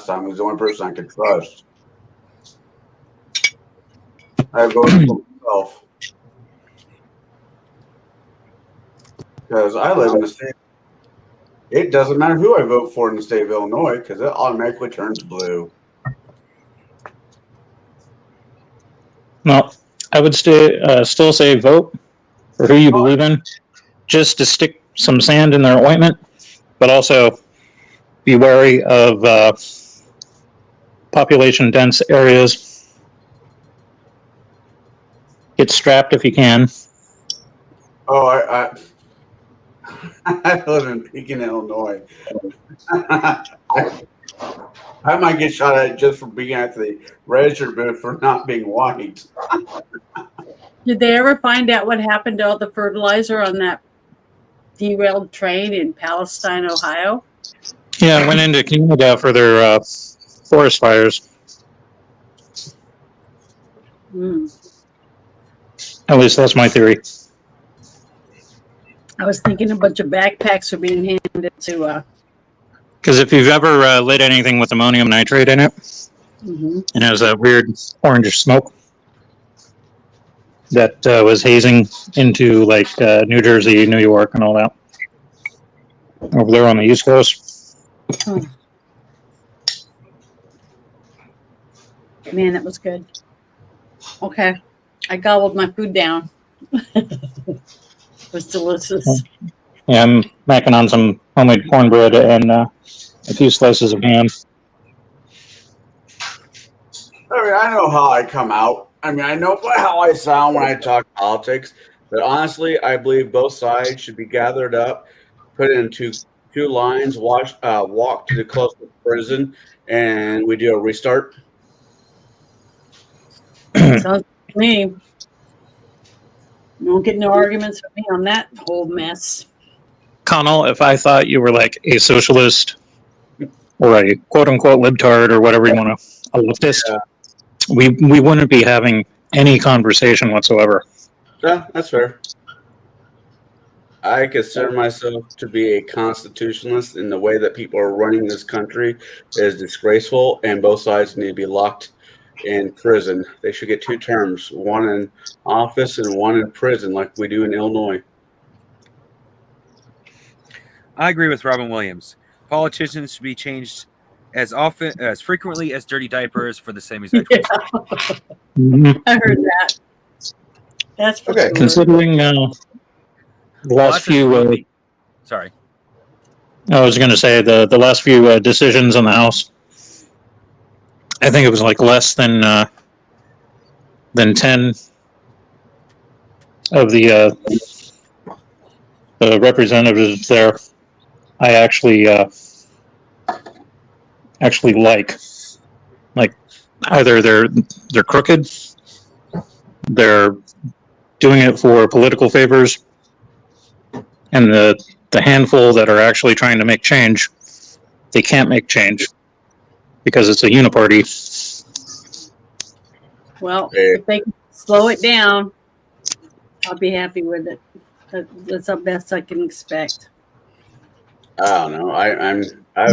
time. He's the only person I could trust. I voted for myself. Because I live in the state. It doesn't matter who I vote for in the state of Illinois because it automatically turns blue. No, I would still say vote for who you believe in, just to stick some sand in their ointment, but also be wary of population-dense areas. Get strapped if you can. Oh, I live in Pekin, Illinois. I might get shot at just for being at the register booth for not being white. Did they ever find out what happened to all the fertilizer on that derailed train in Palestine, Ohio? Yeah, I went into Canada for their forest fires. At least that's my theory. I was thinking a bunch of backpacks were being handed to. Because if you've ever lit anything with ammonium nitrate in it, and it has that weird orange smoke that was hazing into like New Jersey, New York, and all that over there on the East Coast. Man, that was good. Okay, I gobbled my food down. It was delicious. Yeah, I'm macking on some homemade cornbread and a few slices of ham. I mean, I know how I come out. I mean, I know how I sound when I talk politics. But honestly, I believe both sides should be gathered up, put into two lines, walk to the closest prison, and we do a restart. Sounds good to me. You won't get no arguments with me on that whole mess. Connell, if I thought you were like a socialist or a quote-unquote libtard or whatever you want to, a leftist, we wouldn't be having any conversation whatsoever. Yeah, that's fair. I consider myself to be a constitutionalist, and the way that people are running this country is disgraceful, and both sides need to be locked in prison. They should get 2 terms, one in office and one in prison, like we do in Illinois. I agree with Robin Williams. Politicians should be changed as frequently as dirty diapers for the same exact reason. I heard that. That's for sure. Considering the last few, sorry, I was going to say the last few decisions in the House. I think it was like less than 10 of the representatives there. I actually like either they're crooked, they're doing it for political favors, and the handful that are actually trying to make change, they can't make change because it's a uniparty. Well, if they can slow it down, I'll be happy with it. That's the best I can expect. I don't know. I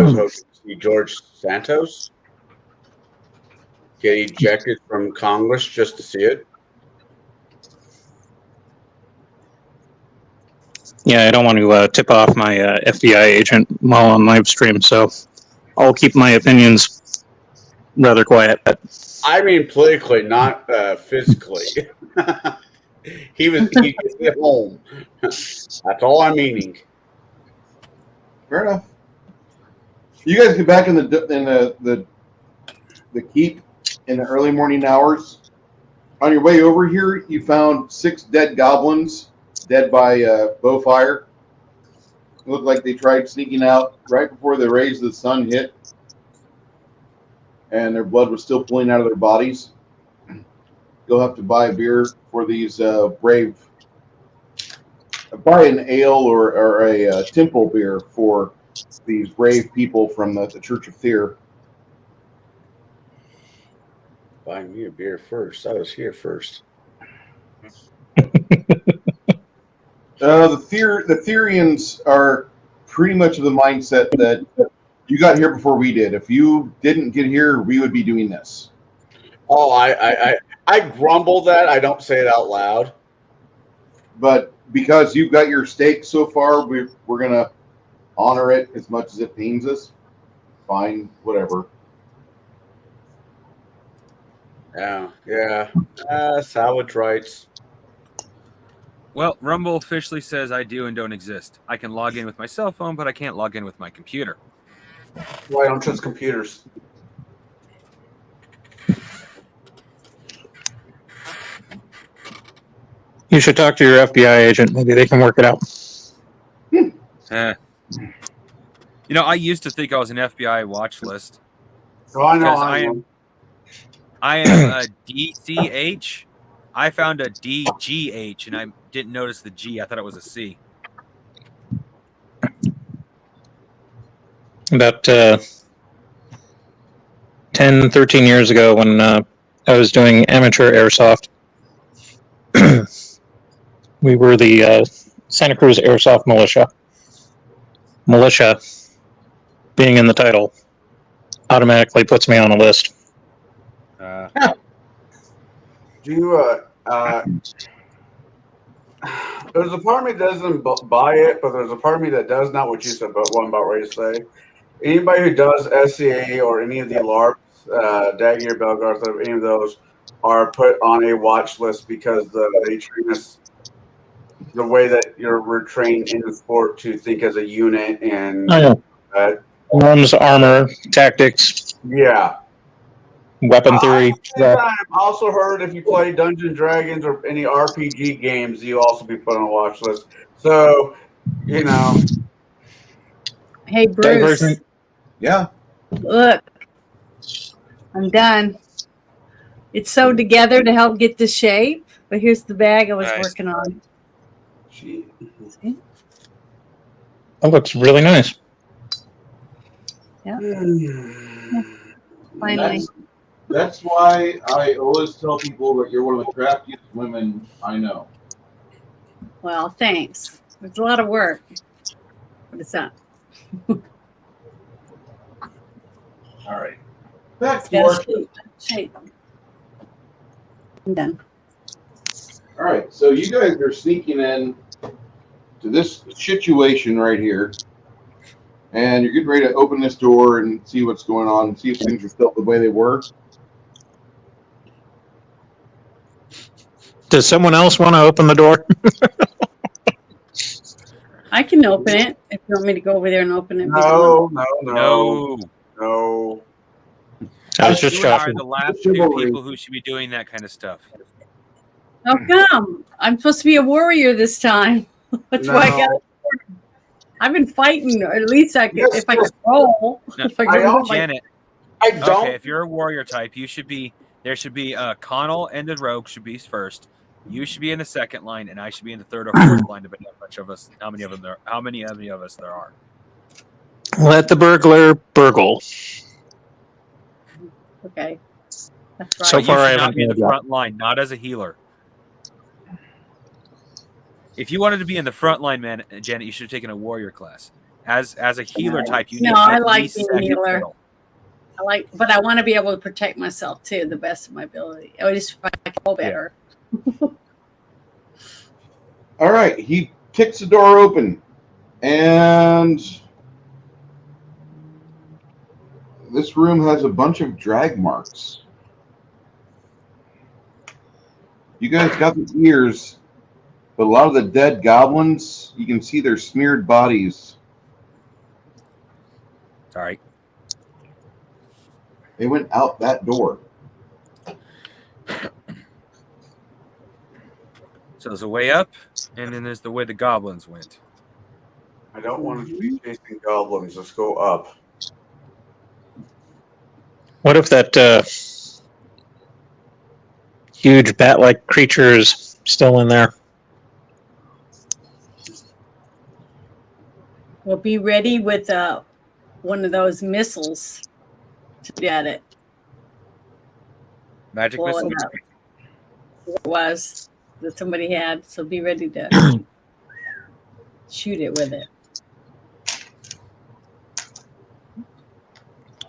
was hoping to see George Santos get ejected from Congress just to see it. Yeah, I don't want to tip off my FBI agent while on live stream, so I'll keep my opinions rather quiet. I mean politically, not physically. He gets at home. That's all I'm meaning. Fair enough. You guys get back in the keep in the early morning hours. On your way over here, you found 6 dead goblins, dead by bow fire. It looked like they tried sneaking out right before the rays of the sun hit, and their blood was still pooling out of their bodies. You'll have to buy a beer for these brave. Buy an ale or a temple beer for these brave people from the Church of Tyr. Buy me a beer first. I was here first. The Therians are pretty much of the mindset that you got here before we did. If you didn't get here, we would be doing this. Oh, I grumble that. I don't say it out loud. But because you've got your stake so far, we're going to honor it as much as it pains us. Fine, whatever. Yeah. Salvage rights. Well, Rumble officially says I do and don't exist. I can log in with my cell phone, but I can't log in with my computer. Why don't trust computers? You should talk to your FBI agent. Maybe they can work it out. I used to think I was an FBI watch list. Oh, I know. Because I know. I am a DCH. I found a DGH, and I didn't notice the G. I thought it was a C. About 10, 13 years ago when I was doing amateur airsoft, we were the Santa Cruz Airsoft Militia. Militia, being in the title, automatically puts me on a list. Do you, there's a part of me that doesn't buy it, but there's a part of me that does not what you said, but what I'm about ready to say. Anybody who does SCA or any of the LARPs, Dagier, Belgarth, any of those, are put on a watch list because they train us the way that we're trained in the sport to think as a unit and Arms, armor, tactics, yeah. weapon theory. I've also heard if you play Dungeons & Dragons or any RPG games, you also be put on a watch list. So, Hey, Bruce. Diversion. Yeah. Look, I'm done. It's sewed together to help get the shape, but here's the bag I was Nice. working on. Gee. See? That looks really nice. Finally. That's why I always tell people that you're one of the craftiest women I know. Well, thanks. It's a lot of work, but it's not. All right. Back It's to our. got a shape. I'm done. All right. So you guys are sneaking in to this situation right here, and you're getting ready to open this door and see what's going on, and see if things are still the way they were. Does someone else want to open the door? I can open it if you want me to go over there and open it. No. I was just You are joking. the last two people who should be doing that kind of stuff. How come? I'm supposed to be a warrior this time. That's why I got. I've been fighting, or at least I can, Yes, if I can roll. No, If I can roll my- Janet, I don't. okay, if you're a warrior type, you should be. There should be Connell and the rogue should be first. You should be in the second line, and I should be in the third or fourth line, depending on how many of us there are. Let the burglar burgle. Okay. That's right. So But far, you I should not haven't be in the made that. front line, not as a healer. If you wanted to be in the front line, man, Janet, you should have taken a warrior class. As a healer type, you No, need to I at like least being a second healer. fiddle. But I want to be able to protect myself too, the best of my ability. At least if I can roll better. All right, he kicks the door open, and this room has a bunch of drag marks. You guys got the ears, but a lot of the dead goblins, you can see their smeared bodies. Sorry. They went out that door. So there's a way up, and then there's the way the goblins went. I don't want to be chasing goblins. Let's go up. What if that huge bat-like creature is still in there? We'll be ready with one of those missiles to get it. Magic Blow missile. it up. It was that somebody had, so be ready to shoot it with it.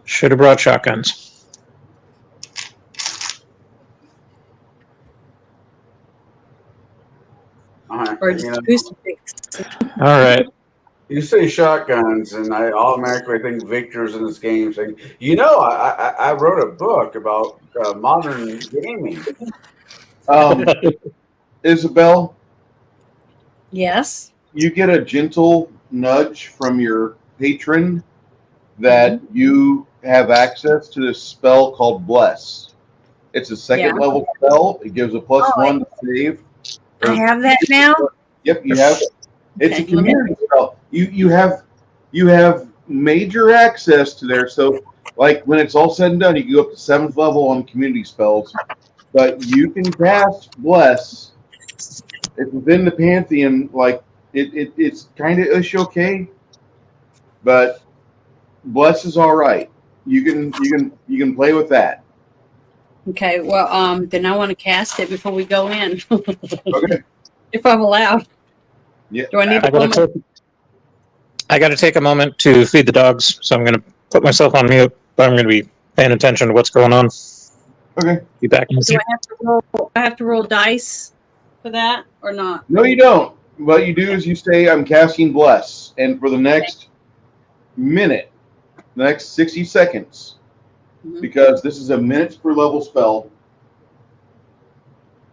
Should have brought shotguns. All right. Or You just know, booster picks. All right. you say shotguns, and I automatically think Victor's in this game saying, you know, I wrote a book about modern gaming. Isabel, Yes. you get a gentle nudge from your patron that you have access to this spell called Bless. It's a second Yeah. level spell. It gives a plus Oh, one to save. I have that now. Yep, you have it. It's Okay, a community spell. You have major access to there. So like when it's all said and done, you can go up to 7th level on community spells. But you can cast Bless. It's within the pantheon, like it's kind of okay, but Bless is all right. You can play with that. Okay. Well, then I want to cast it before we go in, Okay. if I'm allowed. Yeah. Do I need I to pull gotta take a moment to feed the dogs, so I'm gonna put myself on mute, but I'm gonna be paying attention to what's going on. Okay. Be back in a Do second. I have to roll? I have to roll dice for that or not? No, you don't. What you do is you say, "I'm casting Bless," and for the next minute, the next 60 seconds, Mhm. because this is a minutes per level spell.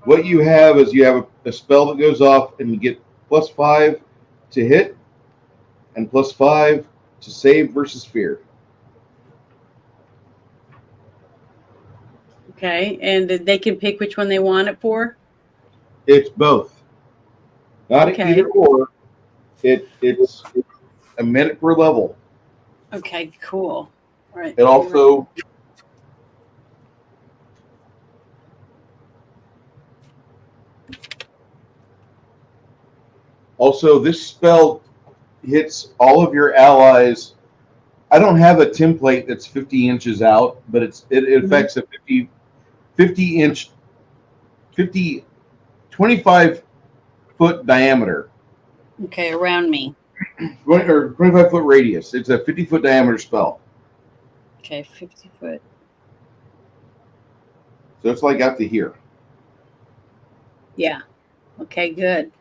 What you have is you have a spell that goes off, and you get +5 to hit and +5 to save versus fear. Okay, and they can pick which one they want it for. It's both. Not Okay. either or. It's a minute per level. Okay, cool. All right. It also this spell hits all of your allies. I don't have a template that's 50 inches out, but it affects a 50 inch 25-foot diameter. Okay, around me. 25-foot radius. It's a 50-foot diameter spell. Okay, 50 foot. So it's like out to here. Yeah. Okay, good.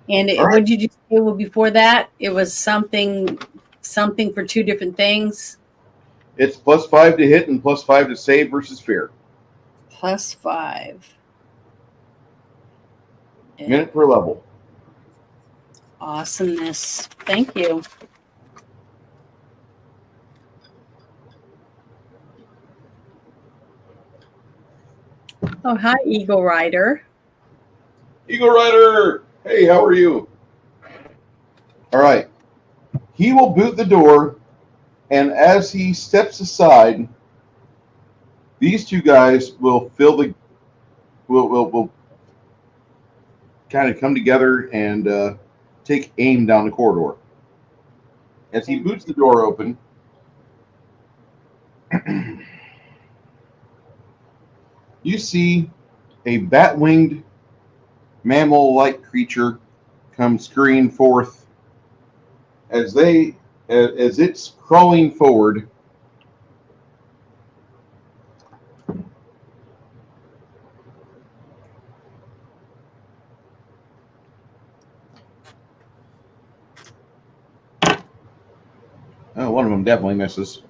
And All right. what did you say before that? It was something for two different things. It's +5 to hit and +5 to save versus fear. +5. Minute per level. Awesomeness. Thank you. Oh, hi, Eagle Rider. Eagle Rider! Hey, how are you? All right. He will boot the door, and as he steps aside, these two guys will will kind of come together and take aim down the corridor. As he boots the door open, you see a bat-winged mammal-like creature come scurrying forth as it's crawling forward. Oh, one of them definitely misses.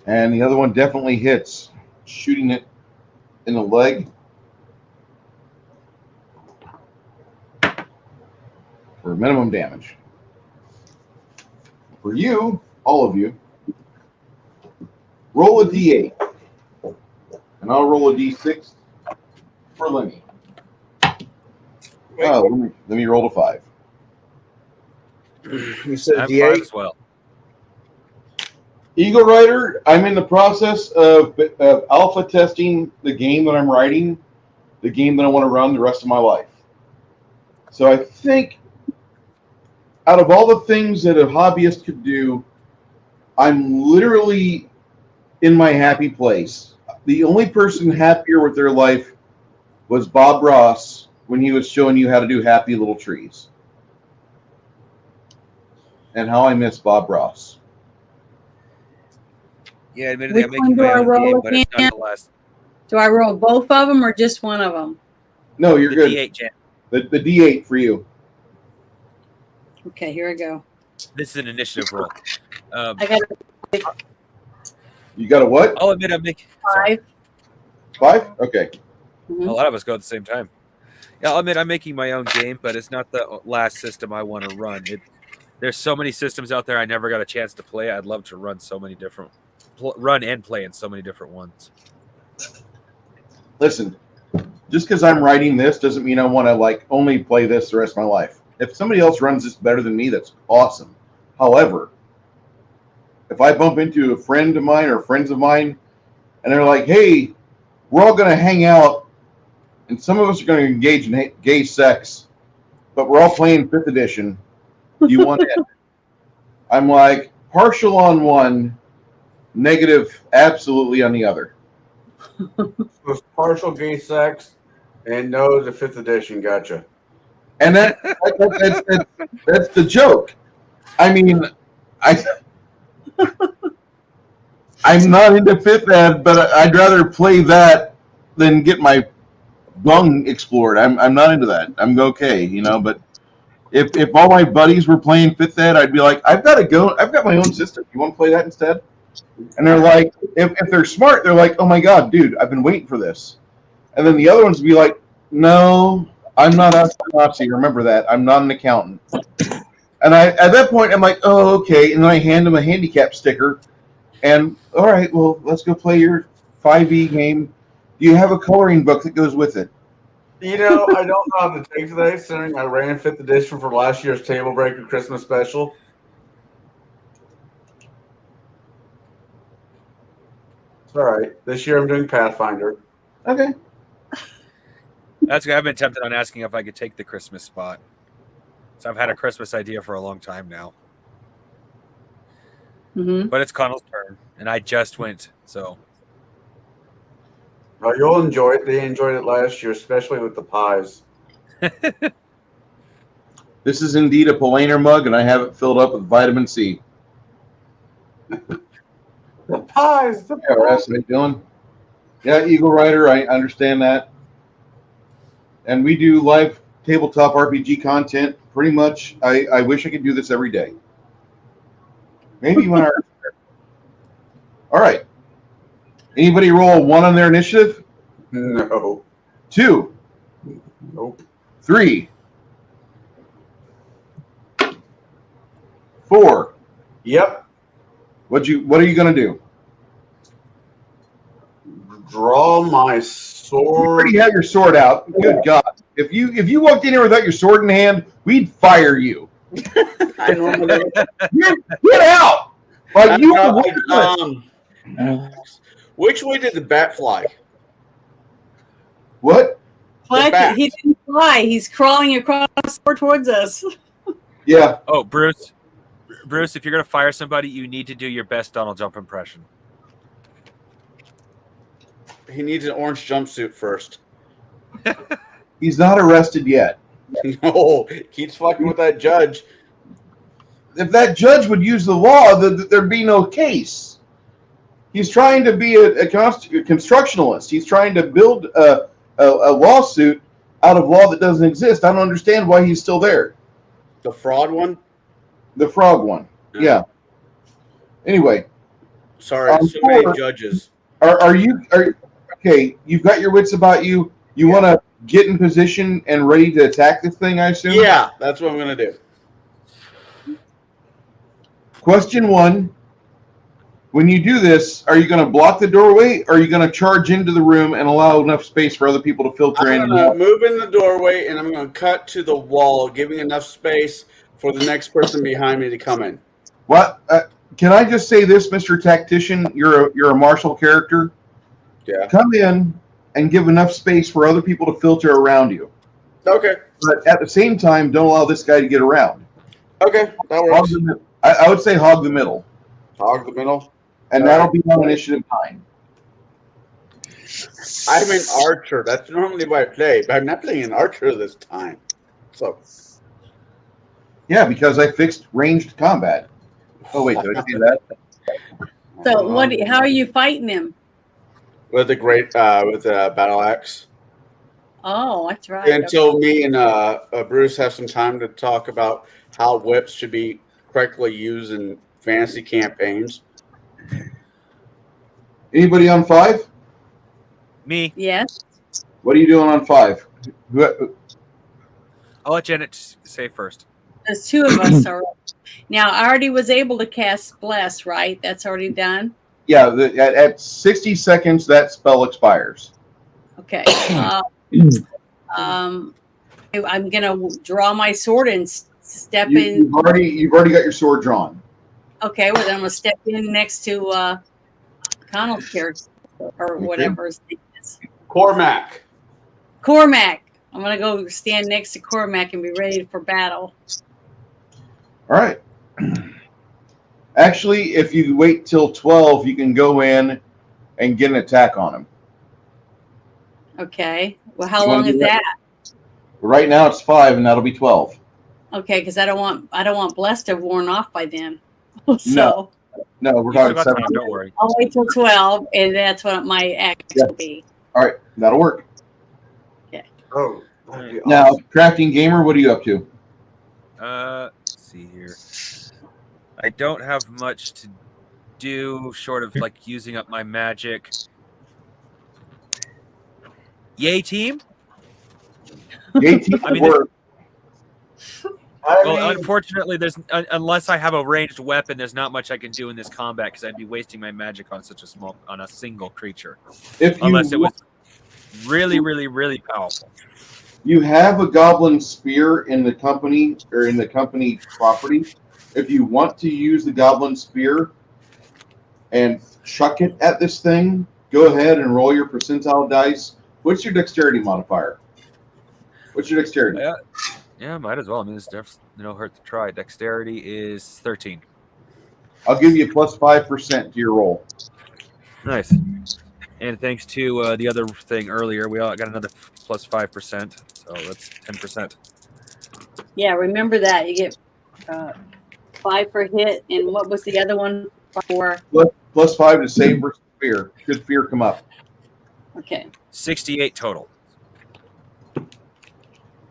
And the other one definitely hits, shooting it in the leg for minimum damage. For you, all of you, roll a d8. And I'll roll a d6 for Lenny. Oh, let me roll a 5. You said I'm D8? fine as well. Eagle Rider, I'm in the process of alpha testing the game that I'm writing, the game that I want to run the rest of my life. So I think out of all the things that a hobbyist could do, I'm literally in my happy place. The only person happier with their life was Bob Ross when he was showing you how to do happy little trees. And how I miss Bob Ross. Yeah, admittedly, Which I'm making one do my I own roll game, but it's again? not the last. Do I roll both of them or just one of them? No, you're The good. D8 jam. The D8 for you. Okay, here I go. This is an initiative roll. I got You got a what? I'll admit I'm making. Sorry. 5. 5? Okay. A lot of us go at the same time. Yeah, I'll admit I'm making my own game, but it's not the last system I want to run. There's so many systems out there I never got a chance to play. I'd love to run so many different, run and play in so many different ones. Listen, just because I'm writing this doesn't mean I want to only play this the rest of my life. If somebody else runs this better than me, that's awesome. However, if I bump into a friend of mine or friends of mine, and they're like, "Hey, we're all going to hang out, and some of us are going to engage in gay sex, but we're all playing 5th edition. You want it?" I'm like, partial on one, negative absolutely on the other. With partial gay sex and no to 5th edition. Gotcha. And that's the joke. I mean, I'm not into 5th ed, but I'd rather play that than get my bung explored. I'm not into that. I'm okay, but if all my buddies were playing 5th ed, I'd be like, I've got my own system. You want to play that instead? And they're like, if they're smart, they're like, oh my God, dude, I've been waiting for this. And then the other ones would be like, no, I'm not a Nazi. Remember that. I'm not an accountant. And at that point, I'm like, oh, okay. And then I hand them a handicap sticker. And all right, well, let's go play your 5e game. Do you have a coloring book that goes with it? I don't know how to take today, considering I ran 5th edition for last year's Table Breaker Christmas special. It's all right. This year I'm doing Pathfinder. Okay. That's good. I've been tempted on asking if I could take the Christmas spot. So I've had a Christmas idea for a long time now. Mm-hmm. But it's Connell's turn, and I just went, so. Well, you'll enjoy it. They enjoyed it last year, especially with the pies. This is indeed a Polaner mug, and I have it filled up with vitamin C. The pies. The Yeah, Russ, how you doing? Yeah, Eagle Rider, I understand that. And we do live tabletop RPG content pretty much. I wish I could do this every day. Maybe when our... All right. Anybody roll a 1 on their initiative? No. 2. Nope. 3. 4. Yep. What are you gonna do? Draw my You sword. already have your sword out. Good God. If you walked in here without your sword in hand, we'd fire you. I normally Get out! Like which way did the bat fly? What? back. He didn't fly. He's crawling across towards us. Yeah. Oh, Bruce, if you're going to fire somebody, you need to do your best Donald Jump impression. He needs an orange jumpsuit first. He's not arrested yet. No, keeps fucking with that judge. If that judge would use the law, there'd be no case. He's trying to be a constructionalist. He's trying to build a lawsuit out of law that doesn't exist. I don't understand why he's still there. The fraud one? The frog one. Yeah. Anyway, Sorry, so many judges. are you okay? You've got your wits about you. You want to get in position and ready to attack this thing, I assume? Yeah, that's what I'm going to do. Question 1. When you do this, are you going to block the doorway, or are you going to charge into the room and allow enough space for other people to filter in? I'm going to move in the doorway, and I'm going to cut to the wall, giving enough space for the next person behind me to come in. What? Can I just say this, Mr. Tactician? You're a martial character. Yeah. Come in and give enough space for other people to filter around you. Okay. But at the same time, don't allow this guy to get around. Okay, that works. I would say hog the middle. Hog the middle? And that'll be on initiative 9. I'm an archer. That's normally what I play, but I'm not playing an archer this time. So. Yeah, because I fixed ranged combat. Oh wait, did I say that? So how are you fighting him? With a battle axe. Oh, that's right. Until me and Bruce have some time to talk about how whips should be correctly used in fantasy campaigns. Anybody on 5? Me. Yes. What are you doing on 5? I'll let Janet say first. There's 2 of us already. Now, I already was able to cast Bless, right? That's already done? Yeah, at 60 seconds, that spell expires. Okay. I'm going to draw my sword and step in. You've already got your sword drawn. Okay, well, then I'm going to step in next to Connell's character, or whatever his name is. Cormac. I'm going to go stand next to Cormac and be ready for battle. All right. Actually, if you wait till 12, you can go in and get an attack on him. Okay. Well, how long is that? Right now it's 5, and that'll be 12. Okay, because I don't want Blessed to have worn off by then. So No, we're You still talking got 7. time, don't worry. I'll wait till 12, and that's what my act will be. All right, that'll work. Oh, that'd be Now, awesome. Crafting Gamer, what are you up to? Let's see here. I don't have much to do short of like using up my magic. Yay, team! Yay, team I mean, work. Well, unfortunately, there's unless I have a ranged weapon, there's not much I can do in this combat because I'd be wasting my magic on a single creature. Unless it was really, really, really powerful. You have a goblin spear in the company or in the company property. If you want to use the goblin spear and chuck it at this thing, go ahead and roll your percentile dice. What's your dexterity modifier? What's your dexterity? Yeah, might as well. I mean, it's definitely no hurt to try. Dexterity is 13. I'll give you plus 5% to your roll. Nice. And thanks to the other thing earlier, we all got another plus 5%. So that's 10%. Yeah, remember that. You get 5 for hit, and what was the other one for? Plus 5 to save versus fear. Should fear come up? Okay. 68 total.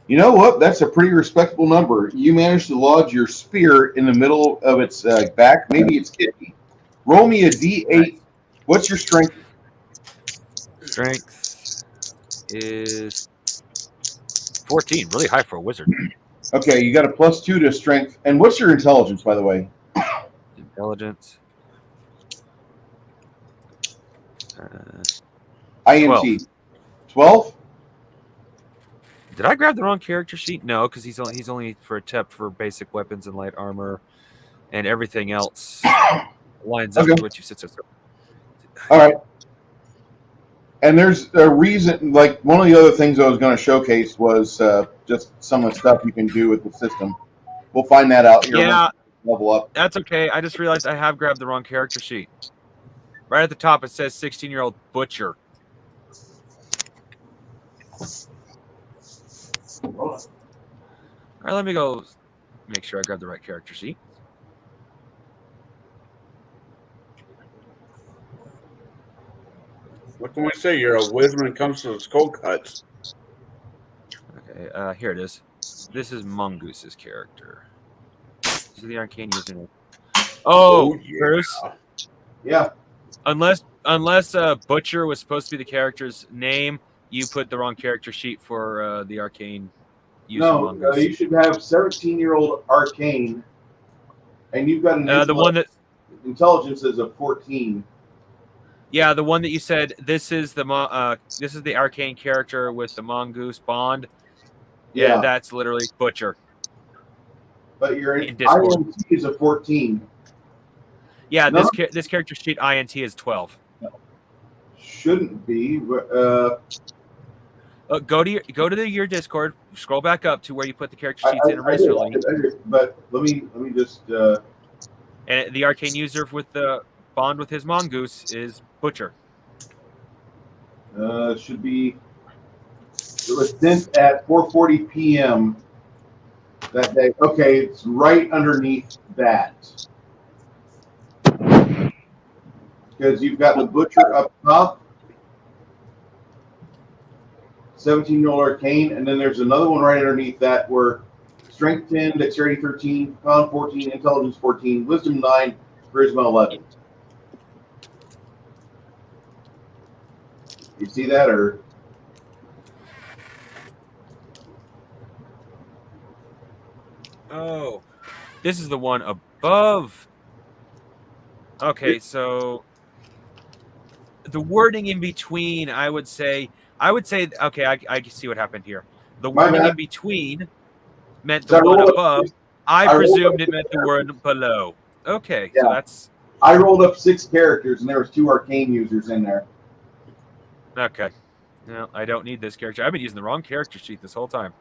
You know what? That's a pretty respectable number. You managed to lodge your spear in the middle of its back. Maybe it's kidney. Roll me a d8. What's your strength? Strength is 14. Really high for a wizard. Okay, you got a plus 2 to strength. And what's your intelligence, by the way? Intelligence. INT. 12? Did I grab the wrong character sheet? No, because he's only for a tip for basic weapons and light armor, and everything else lines up with what you said. So. All right. And there's a reason, like one of the other things I was going to showcase was just some of the stuff you can do with the system. We'll find that out here. Yeah, level up. That's okay. I just realized I have grabbed the wrong character sheet. Right at the top, it says 16-year-old butcher. All right, let me go make sure I grab the right character sheet. What can we say? You're a wizard when it comes to the skull cuts. Okay, here it is. This is Mongoose's character. This is the arcane username. Oh, yeah. Bruce. Yeah. Unless Butcher was supposed to be the character's name, you put the wrong character sheet for the arcane user No, Mongoose. you should have 17-year-old Arcane, and you've got an The one that, intelligence is a 14. yeah, the one that you said this is the arcane character with the Mongoose bond. Yeah, that's literally Butcher. But your In Discord. INT is a 14. Yeah, No. this character sheet INT is 12. Shouldn't be. Go to your Discord. Scroll back up to where you put the character sheets in I originally, did, but let me just. and the arcane user with the bond with his Mongoose is Butcher. Should be. It was sent at 4:40 p.m. that day. Okay, it's right underneath that. Because you've got the Butcher up top, 17-year-old Arcane, and then there's another one right underneath that where Strength 10, Dexterity 13, Con 14, Intelligence 14, Wisdom 9, Charisma 11. You see that, or? Oh, this is the one above. Okay, so the wording in between, I would say, okay, I can see what happened here. The My wording bad. in between meant So I the one rolled up above. six- I I rolled presumed up it meant the word below. Okay, so Yeah. that's I rolled up 6 characters, and there was 2 Arcane users in there. okay. No, I don't need this character. I've been using the wrong character sheet this whole time.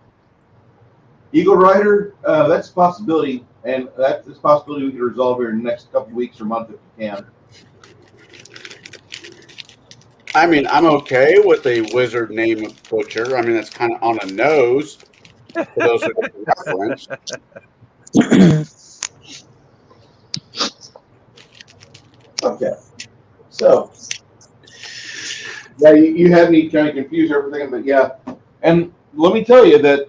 Eagle Rider, that's a possibility, and that's a possibility we can resolve here in the next couple of weeks or month if we can. I mean, I'm okay with a wizard name of Butcher. I mean, that's kind of on a nose for those who get the reference. Okay. So, yeah, you had me kind of confused everything, but yeah. And let me tell you that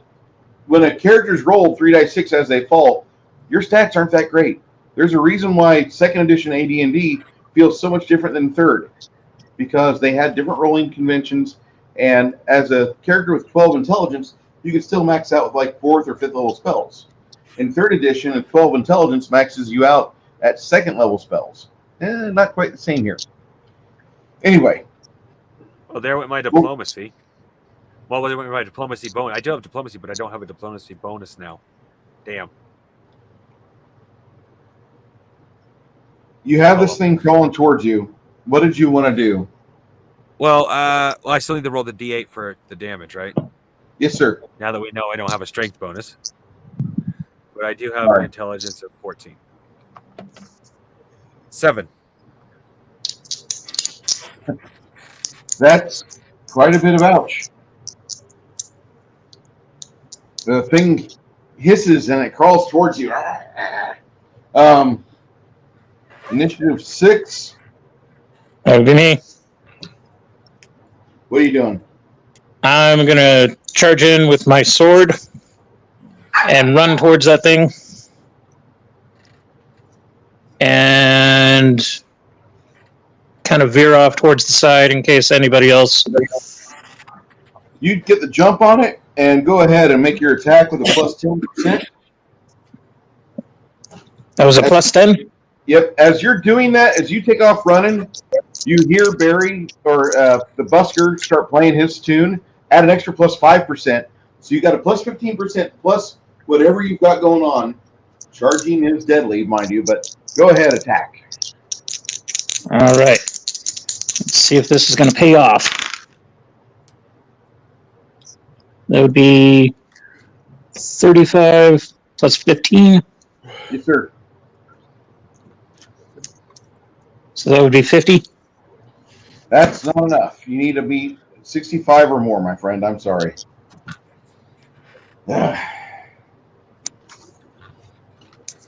when a character's rolled 3 dice 6 as they fall, your stats aren't that great. There's a reason why 2nd edition AD&D feels so much different than 3rd, because they had different rolling conventions, and as a character with 12 intelligence, you can still max out with like 4th or 5th level spells. In 3rd edition, a 12 intelligence maxes you out at 2nd level spells. Not quite the same here. Anyway. Well, there went my diplomacy. Well, there went my diplomacy bonus. I do have diplomacy, but I don't have a diplomacy bonus now. Damn. You have this thing crawling towards you. What did you want to do? Well, I still need to roll the D8 for the damage, right? Yes, sir. Now that we know I don't have a strength bonus. But I do have All an right. intelligence of 14. 7. That's quite a bit of ouch. The thing hisses and it crawls towards you. Initiative 6. That would be me. What are you doing? I'm gonna charge in with my sword and run towards that thing. And kind of veer off towards the side in case anybody else. You get the jump on it and go ahead and make your attack with a plus 10%. That was a plus 10? Yep. As you're doing that, as you take off running, you hear Barry or the busker start playing his tune. Add an extra plus 5%. So you got a plus 15% plus whatever you've got going on. Charging is deadly, mind you, but go ahead, attack. All right. Let's see if this is going to pay off. That would be 35 plus 15. Yes, sir. So that would be 50. That's not enough. You need to beat 65 or more, my friend. I'm sorry.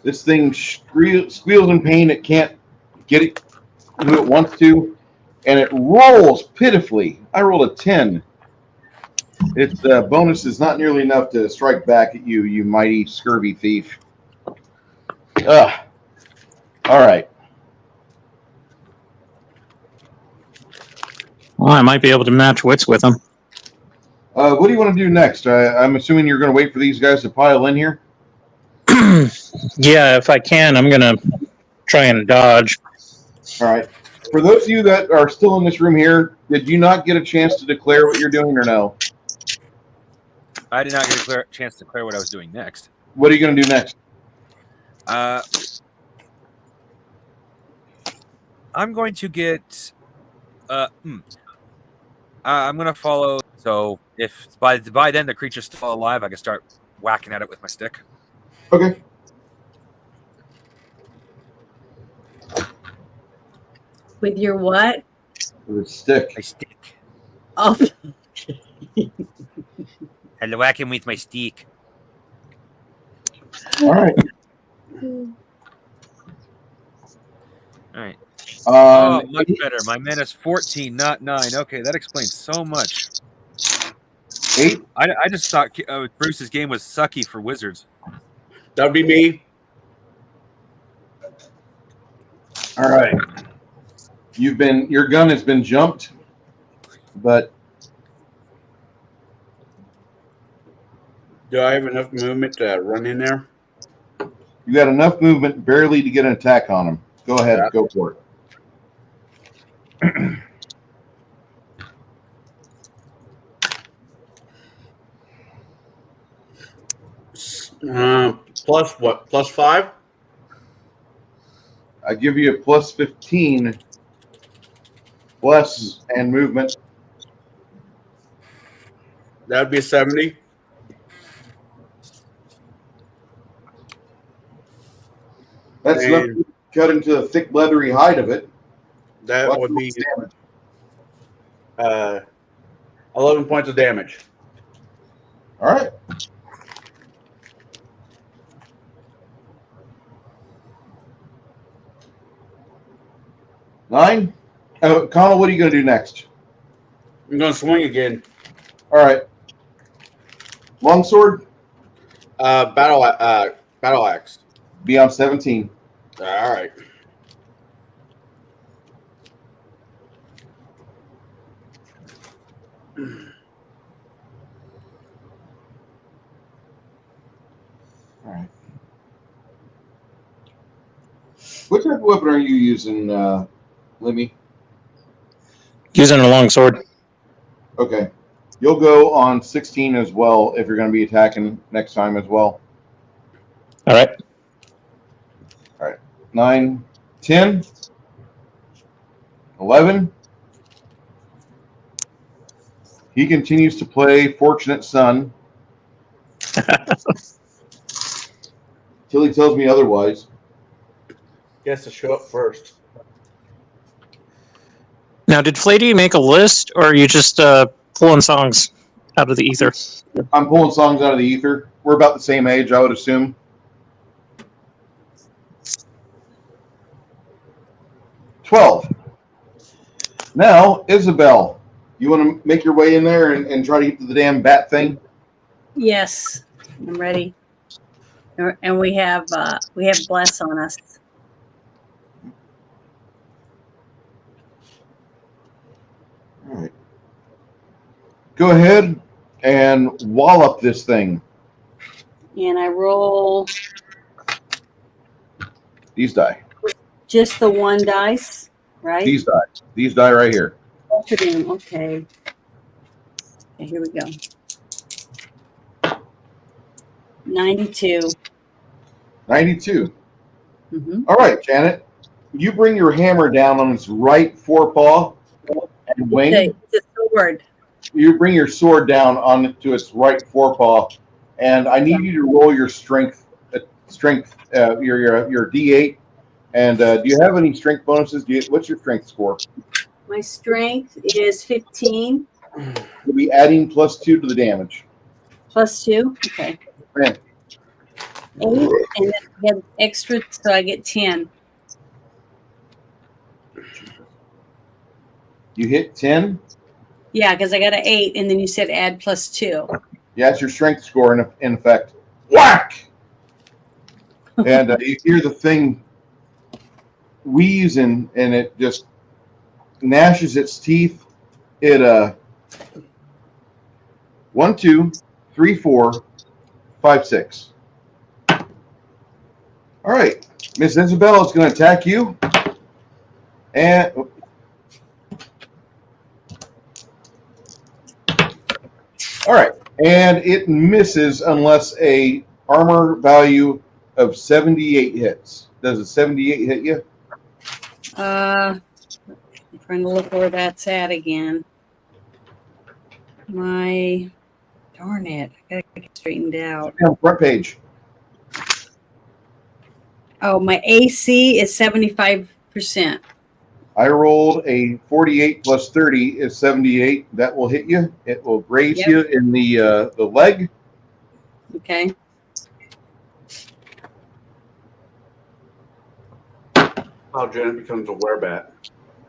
This thing squeals in pain. It can't get it who it wants to, and it rolls pitifully. I rolled a 10. Its bonus is not nearly enough to strike back at you, you mighty scurvy thief. Ugh. All right. Well, I might be able to match wits with him. What do you want to do next? I'm assuming you're going to wait for these guys to pile in here. Yeah, if I can, I'm gonna try and dodge. All right. For those of you that are still in this room here, did you not get a chance to declare what you're doing or no? I did not get a chance to declare what I was doing next. What are you going to do next? I'm going to get. I'm going to follow. So if by then the creature's still alive, I can start whacking at it with my stick. Okay. With your what? With a stick. My stick. Oh, I'll whack him with my stick. All right. All right. Much Eight- better. My mana's 14, not 9. Okay, that explains so much. 8. I just thought Bruce's game was sucky for wizards. That'd be me. All right. Your gun has been jumped, but Do I have enough movement to run in there? you got enough movement barely to get an attack on him. Go ahead, Yeah. go for it. Plus what? Plus 5? I give you a plus 15 plus and movement. That'd be a 70. That's And- enough to cut into the thick leathery hide of it. That What would be damage? 11 points of damage. All right. Nine. Connell, what are you going to do next? I'm going to swing again. All right. Longsword, Battle axe. be on 17. All right. All right. What type of weapon are you using, Lemmy? Using a long sword. Okay. You'll go on 16 as well if you're going to be attacking next time as well. All right. 9, 10, 11. He continues to play Fortunate Son till he tells me otherwise. He has to show up first. Now, did Flady make a list, or are you just pulling songs out of the ether? I'm pulling songs out of the ether. We're about the same age, I would assume. $12. Now, Isabel, you want to make your way in there and try to get to the damn bat thing? I'm ready. And we have Bless on us. All right. Go ahead and wallop this thing. And I roll These die. just the one dice, right? These die. These die right here. Both of them, okay. Okay, here we go. 92. 92. Mm-hmm. All right, Janet. You bring your hammer down on its right forepaw and wing. It's a sword. You bring your sword down onto its right forepaw, and I need you to roll your strength, your D8. And do you have any strength bonuses? What's your strength score? My strength is 15 You'll be adding +2 to the damage. plus 2. Okay. Man. 8, and then I get extra, so I get 10. You hit 10. Yeah, because I got an 8, and then you said add +2. Yeah, it's your strength score in effect. Whack! And you hear the thing wheeze and it just gnashes its teeth. It 1, 2, 3, 4, 5, 6. All right, Miss Isabella is going to attack you, and all right, and it misses unless a armor value of 78 hits. Does a 78 hit you? I'm trying to look where that's at again. My darn it, I gotta get it straightened out. Yeah, front page. Oh, my AC is 75%. I rolled a 48 plus 30 is 78. That will hit you. It will graze Yep. you in the leg. Okay. How Janet becomes a werebat.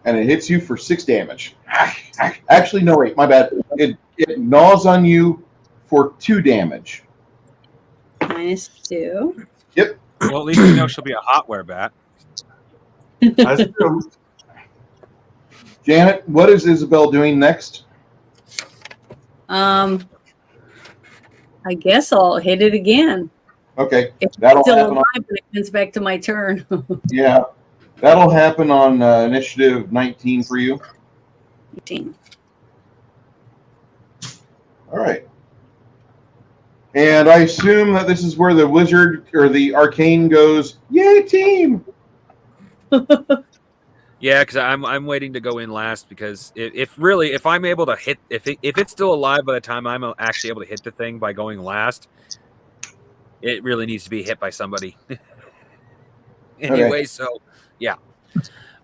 And it hits you for 6 damage. Actually, no, wait, my bad. It gnaws on you for 2 damage. -2. Well, at least you know she'll be a hot werebat. That's true. Janet, what is Isabel doing next? I guess I'll hit it again. Okay, It's that'll still happen. alive when it comes back to my turn. Yeah, that'll happen on initiative 19 for you. 18. All right. And I assume that this is where the wizard or the arcane goes, yay, team! Yeah, because I'm waiting to go in last because if I'm able to hit if it's still alive by the time I'm actually able to hit the thing by going last, it really needs to be hit by somebody. Anyway, so yeah.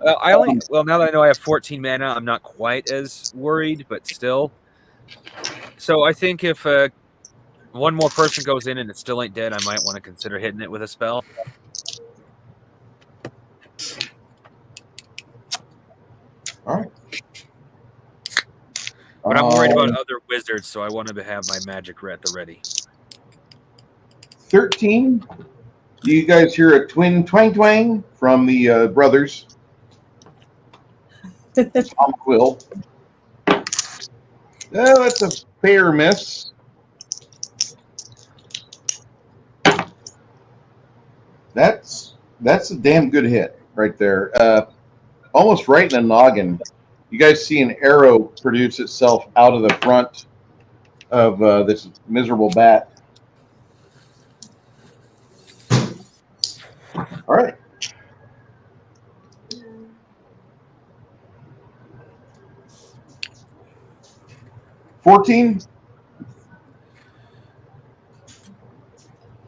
Now that I know I have 14 mana, I'm not quite as worried, but still. So I think if one more person goes in and it still ain't dead, I might want to consider hitting it with a spell. All right. But I'm worried about other wizards, so I wanted to have my magic at the ready. 13. You guys hear a twin twang twang from the brothers. Tom Quill. Oh, that's a fair miss. That's a damn good hit right there. Almost right in the noggin. You guys see an arrow produce itself out of the front of this miserable bat. All right. $14,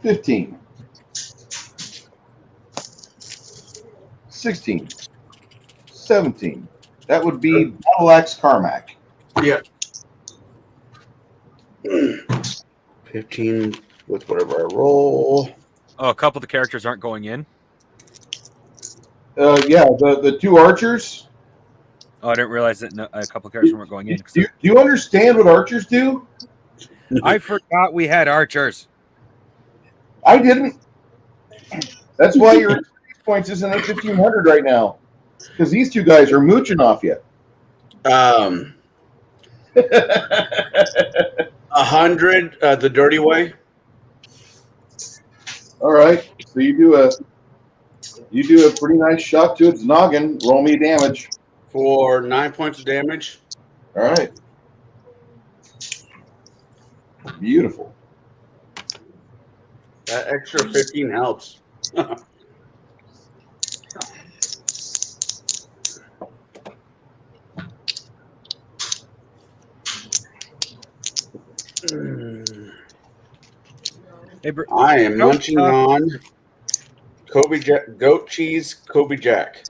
15, 16, 17. That would be Battle Axe Carmack. Yeah. 15 with whatever I roll. Oh, a couple of the characters aren't going in. Yeah, the 2 archers. Oh, I didn't realize that a couple of characters weren't going in. Do you understand what archers do? I forgot we had archers. I didn't. That's why your experience points isn't at 1,500 right now, because these 2 guys are mooching off you. 100 the dirty way. All right, so you do a pretty nice shot to its noggin. Roll me damage. For 9 points of damage. All right. Beautiful. That extra 15 helps. Hey, I am munching on goat cheese Kobe Jack.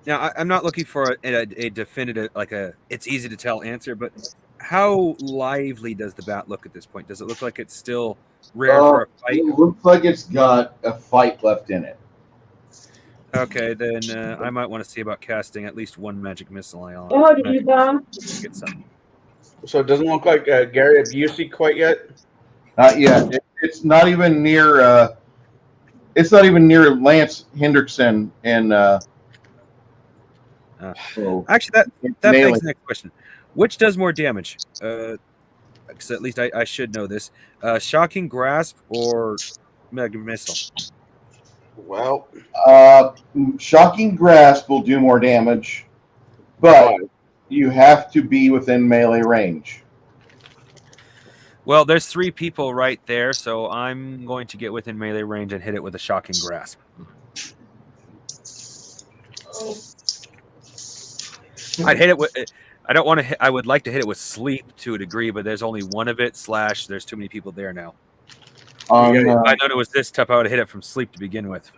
Now, I'm not looking for a definitive, it's easy to tell answer, but how lively does the bat look at this point? Does it look like it's still rare for a fight. It looks like it's got a fight left in it. Okay, then I might want to see about casting at least one magic missile on. Oh, did you go? Get some. So it doesn't look like Gary Busey quite yet. Not yet. It's not even near. It's not even near Lance Hendrickson and. So Actually, that nailing. begs the next question: which does more damage? Because at least I should know this. Shocking Grasp or Mega Missile? Well, Shocking Grasp will do more damage, but you have to be within melee range. Well, there's 3 people right there, so I'm going to get within melee range and hit it with a Shocking Grasp. I'd hit it with. I don't want to hit. I would like to hit it with Sleep to a degree, but there's only one of it. / there's too many people there now. On, If I known it was this tough, I would have hit it from Sleep to begin with.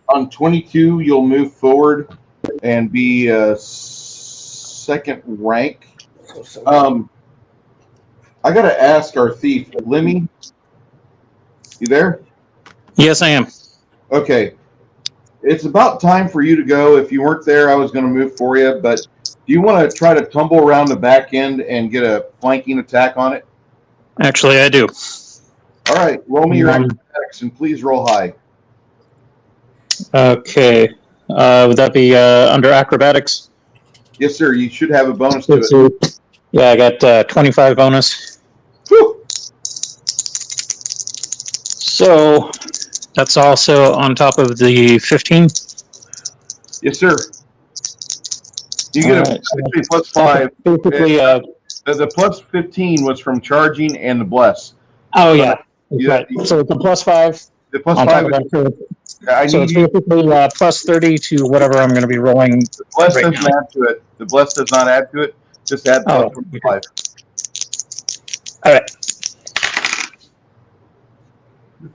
on 22, you'll move forward and be second rank. I gotta ask our thief, Lemmy. You there? Yes, I am. Okay. It's about time for you to go. If you weren't there, I was going to move for you, but do you want to try to tumble around the back end and get a flanking attack on it? Actually, I do. All right. Roll me your acrobatics and please roll high. Okay. Would that be under acrobatics? Yes, sir. You should have a bonus to it. Yeah, I got 25 bonus. Whew. So that's also on top of the 15. Yes, sir. You get Alright, a plus 5. Basically, The plus 15 was from charging and the bless. oh yeah. Yeah. So it's a plus 5 The plus on 5 top of is, that. I So need it's you. basically plus 30 to whatever I'm going to be rolling. The bless right doesn't add to it. The bless does not add to it. Just add Oh, plus 5. All right.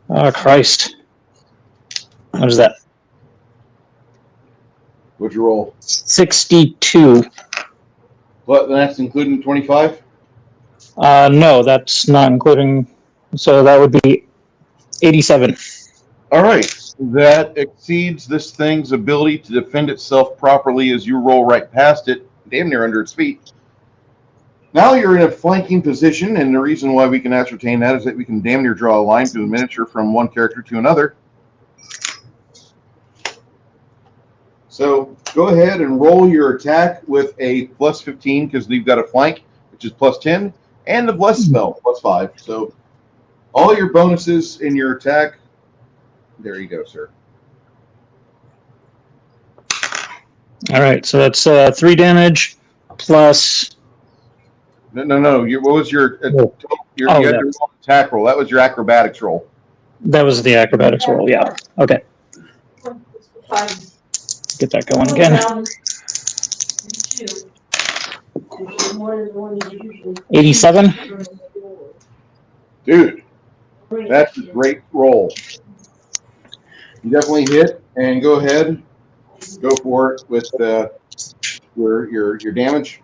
Oh Christ! What is that? What'd you roll? 62. What? That's including 25? No, that's not including. So that would be 87. All right. That exceeds this thing's ability to defend itself properly as you roll right past it, damn near under its feet. Now you're in a flanking position, and the reason why we can ascertain that is that we can damn near draw a line through the miniature from one character to another. So go ahead and roll your attack with a plus 15 because we've got a flank, which is plus 10, and the bless spell, plus 5. So all your bonuses in your attack. There you go, sir. All right, so that's 3 damage plus. No. What was your Oh, you had yeah. your attack roll? That was your acrobatics roll. That was the acrobatics roll. Yeah. Okay. Get that going again. 87. Dude, that's a great roll. You definitely hit, and go ahead, go for it with your damage.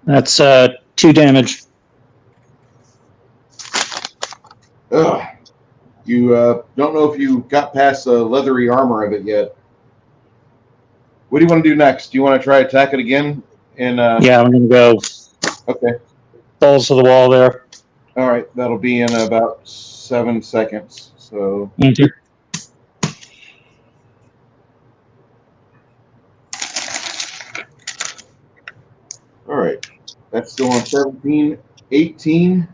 That's 2 damage. Ugh. You don't know if you got past the leathery armor of it yet. What do you want to do next? Do you want to try attack it again? And Yeah, I'm gonna go okay, balls to the wall there. all right, that'll be in about 7 seconds. So Thank you. all right, that's still on 17, 18.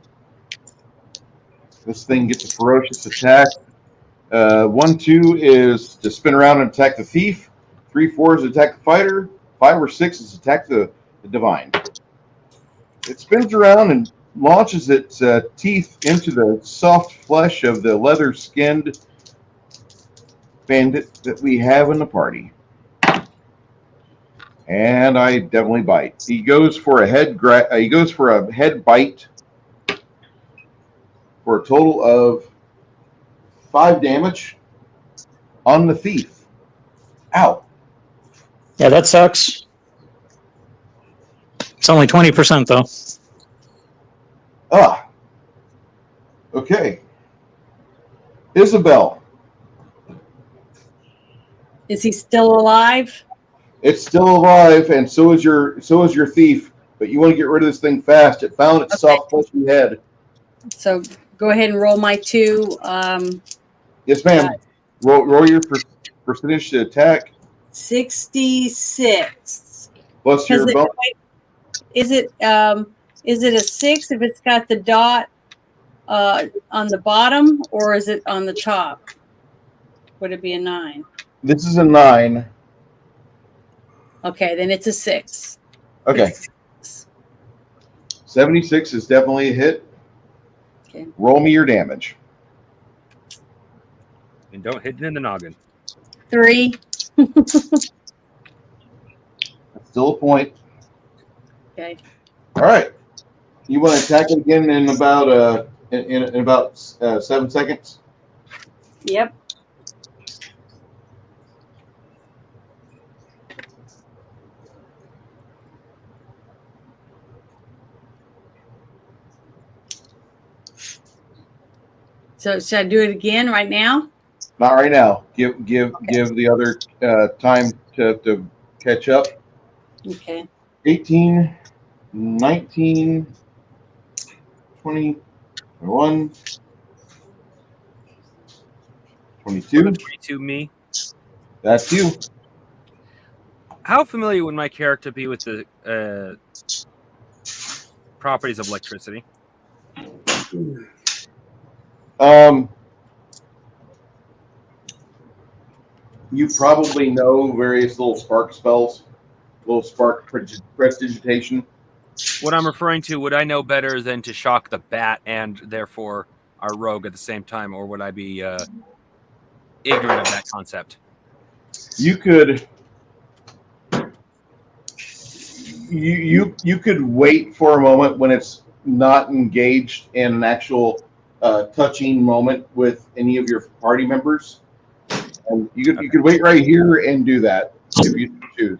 This thing gets a ferocious attack. 1, 2 is to spin around and attack the thief. 3, 4 is attack the fighter. 5 or 6 is attack the divine. It spins around and launches its teeth into the soft flesh of the leather-skinned bandit that we have in the party. And I definitely bite. He goes for a head bite for a total of 5 damage on the thief. Ow. Yeah, that sucks. It's only 20% though. Ah. Okay. Isabel, Is he still alive? it's still alive, and so is your thief. But you want to get rid of this thing fast. It found its soft, fleshy head. So go ahead and roll my 2. Yes, ma'am. Roll your percentage to attack 66. plus your bonus. Is it a 6 if it's got the dot on the bottom, or is it on the top? Would it be a 9? This is a 9. Okay, then it's a 6. Okay. 76 is definitely a hit. Okay. Roll me your damage. And don't hit it in the noggin. 3. Still a point. Okay. All right. You want to attack it again in about in about 7 seconds? Yep. So should I do it again right now? Not right now. Give the other time to catch up. Okay. 18, 19, 20, 21, 22. 22 me. That's you. How familiar would my character be with the properties of electricity? You probably know various little spark spells, little spark prestidigitation. What I'm referring to, would I know better than to shock the bat and therefore our rogue at the same time, or would I be ignorant of that concept? You could you could wait for a moment when it's not engaged in an actual touching moment with any of your party members, and you could wait right here and do that if you choose.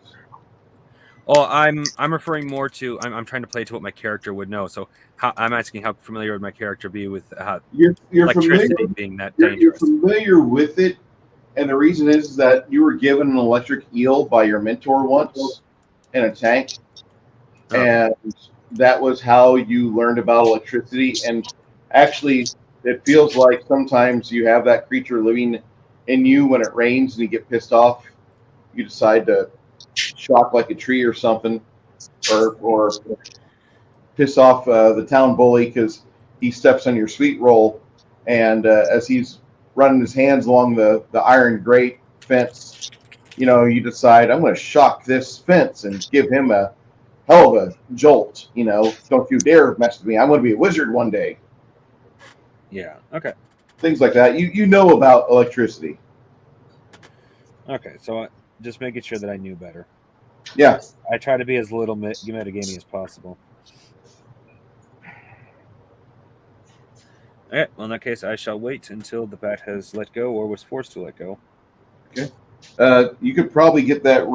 Oh, I'm referring more to I'm trying to play to what my character would know. So I'm asking how familiar would my character be with You're electricity familiar. being that You're dangerous? familiar with it, and the reason is that you were given an electric eel by your mentor once in a tank, and that was how you learned about electricity. And actually, it feels like sometimes you have that creature living in you when it rains and you get pissed off. You decide to shock like a tree or something, or piss off the town bully because he steps on your sweet roll, and as he's running his hands along the iron grate fence, you decide, I'm going to shock this fence and give him a hell of a jolt. Don't you dare mess with me. I'm going to be a wizard one day. Yeah. Okay. Things like that. You know about electricity. Okay. So just making sure that I knew better. Yeah. I try to be as little metagaming as possible. Okay. Well, in that case, I shall wait until the bat has let go or was forced to let go. Okay. You could probably get that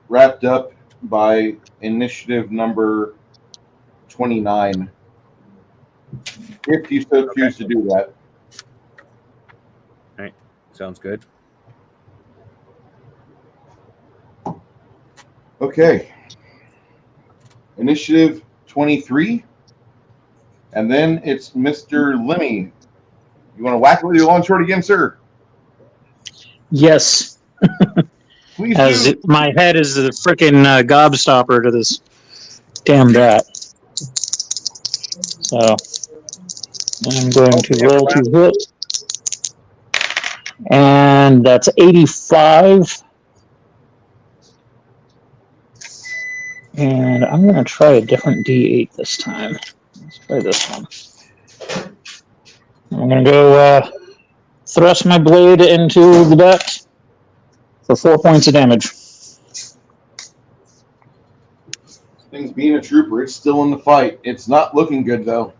wrapped up by initiative number 29, if you so choose to do that. All right. Sounds good. Okay. Initiative 23. And then it's Mr. Lemmy. You want to whack it with your long sword again, sir? Yes, Please as do. my head is the freaking gobstopper to this damn bat. So I'm going to roll to hit, and that's 85. And I'm going to try a different D8 this time. Let's try this one. I'm going to go thrust my blade into the bat for 4 points of damage. Things being a trooper, it's still in the fight. It's not looking good, though.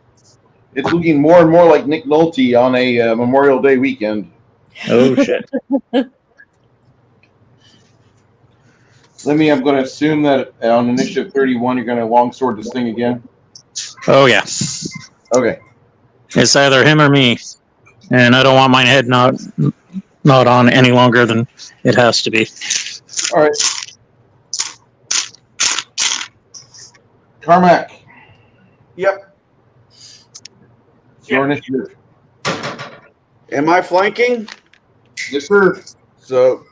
It's looking more and more like Nick Nolte on a Memorial Day weekend. Oh, shit. Lemmy, I'm going to assume that on initiative 31, you're going to longsword this thing again. Oh, yeah. Okay. It's either him or me, and I don't want my head not on any longer than it has to be. All right. Carmack, Yep. it's your initiative. Am I flanking? Yes, sir. So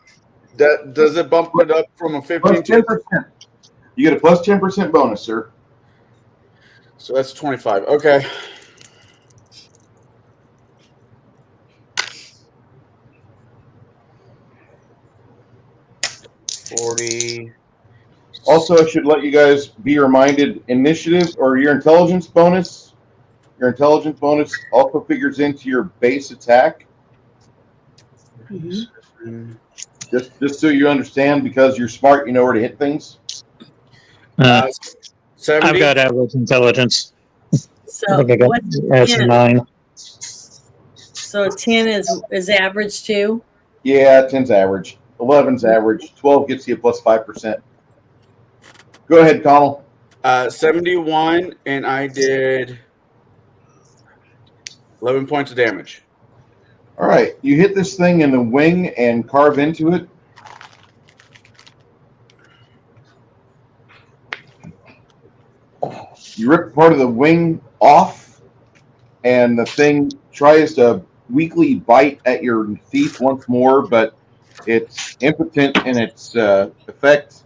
that does it bump it up from a 15 Plus to 10%. You get a plus 10% bonus, sir. so that's 25. Okay. $40. Also, I should let you guys be reminded, initiative or your intelligence bonus. Your intelligence bonus also figures into your base attack. Just so you understand, because you're smart, you know where to hit things. 70. I've got average intelligence. I So think I got what's as 10? 9. So 10 is average too. Yeah, 10's average. 11's average. 12 gets you a plus 5%. Go ahead, Connell. 71, and I did 11 points of damage. All right, you hit this thing in the wing and carve into it. You rip part of the wing off, and the thing tries to weakly bite at your thief once more, but it's impotent in its effect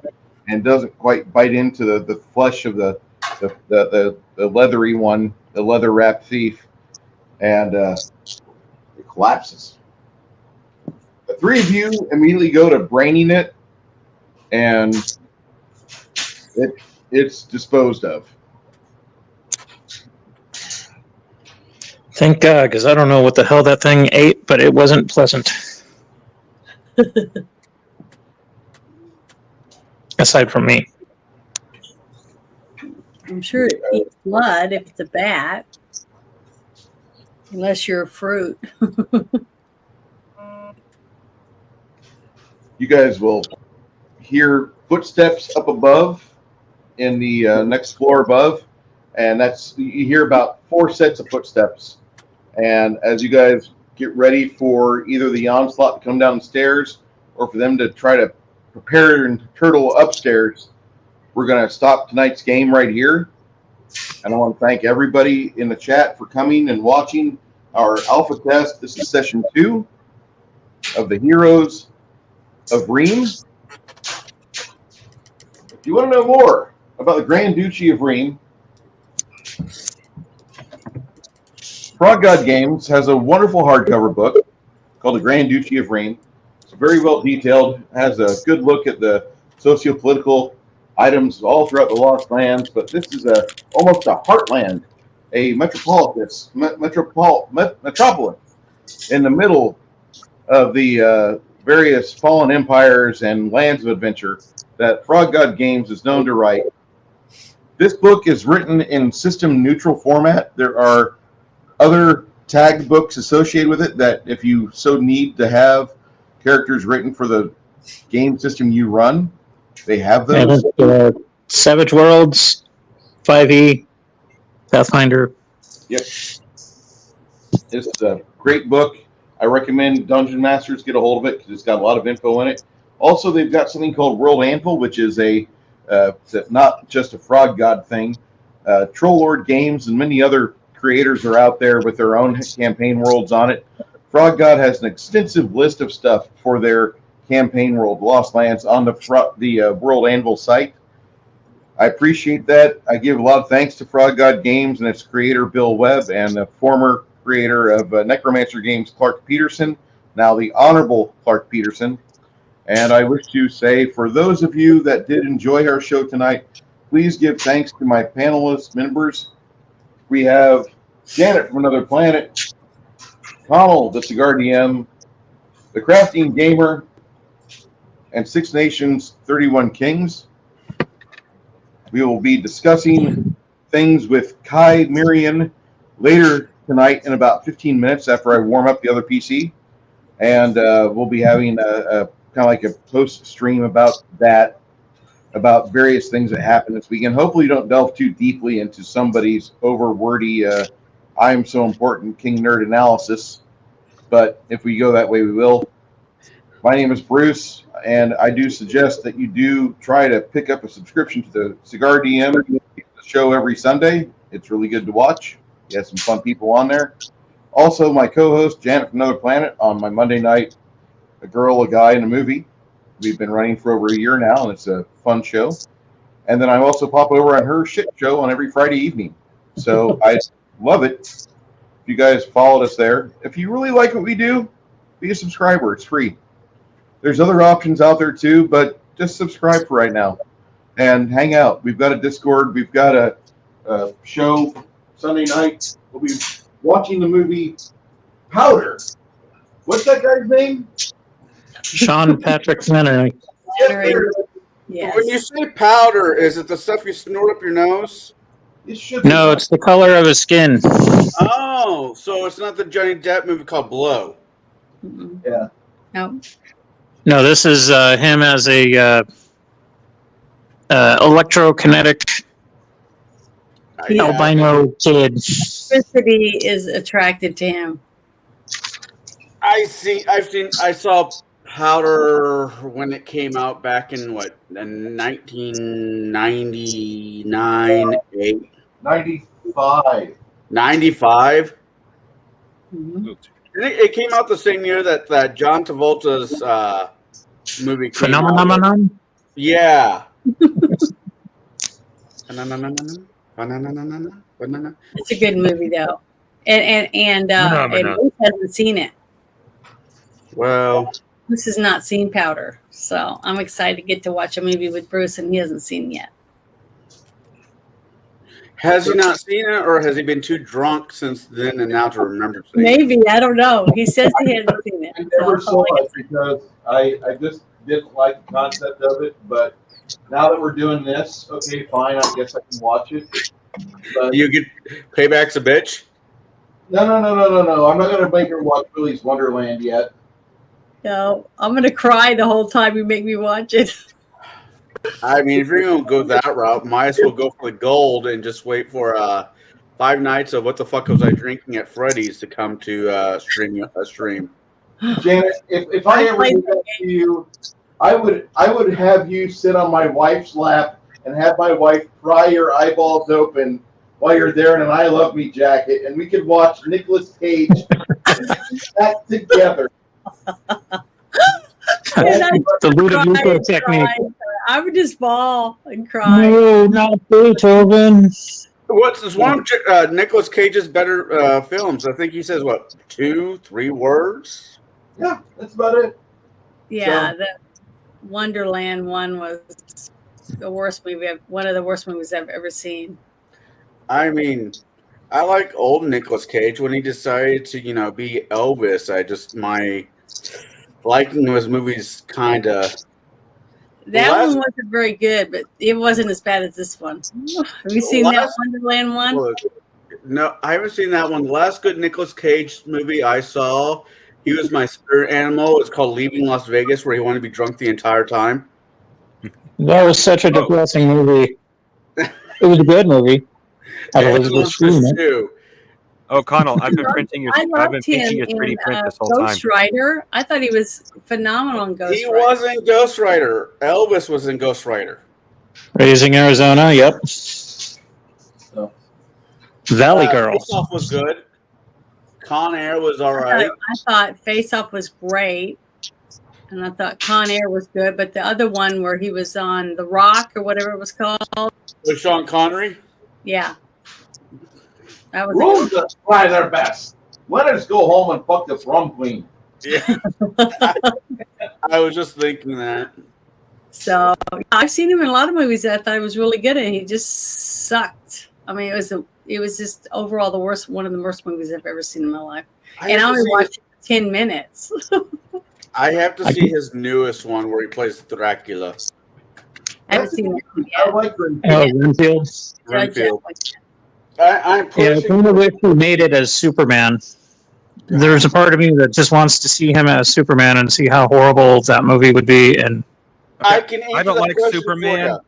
and doesn't quite bite into the flesh of the leathery one, the leather wrapped thief, and it collapses. The three of you immediately go to braining it, and it's disposed of. Thank God, because I don't know what the hell that thing ate, but it wasn't pleasant. Aside from me. I'm sure it eats blood if it's a bat, unless you're a fruit. You guys will hear footsteps up above in the next floor above, and you hear about 4 sets of footsteps. And as you guys get ready for either the onslaught to come down the stairs or for them to try to prepare and turtle upstairs, we're going to stop tonight's game right here. And I want to thank everybody in the chat for coming and watching our alpha test. This is session 2 of the Heroes of Ream. If you want to know more about the Grand Duchy of Ream, Frog God Games has a wonderful hardcover book called The Grand Duchy of Ream. It's very well detailed, has a good look at the socio-political items all throughout the Lost Lands, but this is almost a heartland, a metropolis in the middle of the various fallen empires and lands of adventure that Frog God Games is known to write. This book is written in system neutral format. There are other tagged books associated with it that if you so need to have characters written for the game system you run, they have those. Savage Worlds, 5e, Pathfinder. Yep. It's a great book. I recommend Dungeon Masters get a hold of it because it's got a lot of info in it. Also, they've got something called World Anvil, which is not just a Frog God thing. Troll Lord Games and many other creators are out there with their own campaign worlds on it. Frog God has an extensive list of stuff for their campaign world, Lost Lands, on the World Anvil site. I appreciate that. I give a lot of thanks to Frog God Games and its creator, Bill Webb, and the former creator of Necromancer Games, Clark Peterson, now the Honorable Clark Peterson. And I wish to say, for those of you that did enjoy our show tonight, please give thanks to my panelist members. We have Janet from Another Planet, Connell, the Cigar DM, the Crafting Gamer, and Six Nations 31 Kings. We will be discussing things with Kai Mirian later tonight in about 15 minutes after I warm up the other PC. And we'll be having a kind of like a post stream about that, about various things that happened this weekend. Hopefully you don't delve too deeply into somebody's over wordy I Am So Important King Nerd Analysis. But if we go that way, we will. My name is Bruce, and I do suggest that you do try to pick up a subscription to the Cigar DM, the show every Sunday. It's really good to watch. You have some fun people on there. Also, my co-host, Janet from Another Planet, on my Monday night, A Girl, a Guy, and a Movie. We've been running for over a year now, and it's a fun show. And then I also pop over on her shit show on every Friday evening. So I love it if you guys followed us there. If you really like what we do, be a subscriber. It's free. There's other options out there too, but just subscribe for right now and hang out. We've got a Discord. We've got a show Sunday night. We'll be watching the movie Powder. What's that guy's name? Sean Patrick Flannery. Yes. When you say powder, is it the stuff you snort up your nose? It should be. No, it's the color of his skin. Oh, so it's not the Johnny Depp movie called Blow. Mm-mm. Yeah. No. No, this is him as a electrokinetic Yeah. albino kid. Electricity is attracted to him. I saw Powder when it came out back in what, 1999, 95. 95. Mhm. It came out the same year that John Travolta's movie came out. Phenomenon. Yeah. It's a good movie though, and Bruce hasn't seen it. Well, Bruce has not seen Powder, so I'm excited to get to watch a movie with Bruce, and he hasn't seen yet. has he not seen it, or has he been too drunk since then and now to remember seeing it? Maybe, I don't know. He says he hasn't seen it. I never So, saw it because I just didn't like the concept of it. But now that we're doing this, okay, fine. I guess I can watch it. But You get payback's a bitch. no. I'm not going to make her watch Willy's Wonderland yet. no, I'm gonna cry the whole time you make me watch it. I mean, if you're going to go that route, might as well go for the gold and just wait for 5 nights of What the Fuck Was I Drinking at Freddy's to come to stream. Janet, if I ever did that to you, I would have you sit on my wife's lap and have my wife pry your eyeballs open while you're there in an I Love Me jacket, and we could watch Nicolas Cage that together. The Ludovico technique. I would just bawl and cry. No, not Beethoven. What's one of Nicolas Cage's better films? I think he says, what, 2-3 words? Yeah, that's about it. Yeah, the Wonderland one was the worst movie. One of the worst movies I've ever seen. I mean, I like old Nicolas Cage. When he decided to, be Elvis, my liking of his movies kind of. That one wasn't very good, but it wasn't as bad as this one. Have you seen that Wonderland one? Look, no, I haven't seen that one. The last good Nicolas Cage movie I saw, he was my spirit animal. It's called Leaving Las Vegas, where he wanted to be drunk the entire time. That was such a depressing movie. It was a good movie. Had Elizabeth Shue in it. Too. Oh, Connell, I've been printing your, I I've been loved him pinching your 3D in print this whole time. Ghost Rider. I thought he was phenomenal in Ghost He Rider. wasn't Ghost Rider. Elvis was in Ghost Rider. Raising Arizona, yep. Valley Girl. Face Off was good. Con Air was all right. I thought Face Off was great, and I thought Con Air was good, but the other one where he was on The Rock or whatever it was called, With Sean Connery. yeah, that was Rules that try their best. Let us go home and fuck the prom queen. Yeah. I was just thinking that. So I've seen him in a lot of movies that I thought he was really good in. He just sucked. I mean, it was just overall one of the worst movies I've ever seen in my life. And I only watched it for 10 minutes. I have to see his newest one where he plays Dracula. I haven't seen that one I yet. like Renfield. Oh, Renfield. Renfield. I'm Yeah, I pushing. kind of wish he made it as Superman. There's a part of me that just wants to see him as Superman and see how horrible that movie would be. And I can. I don't like Superman.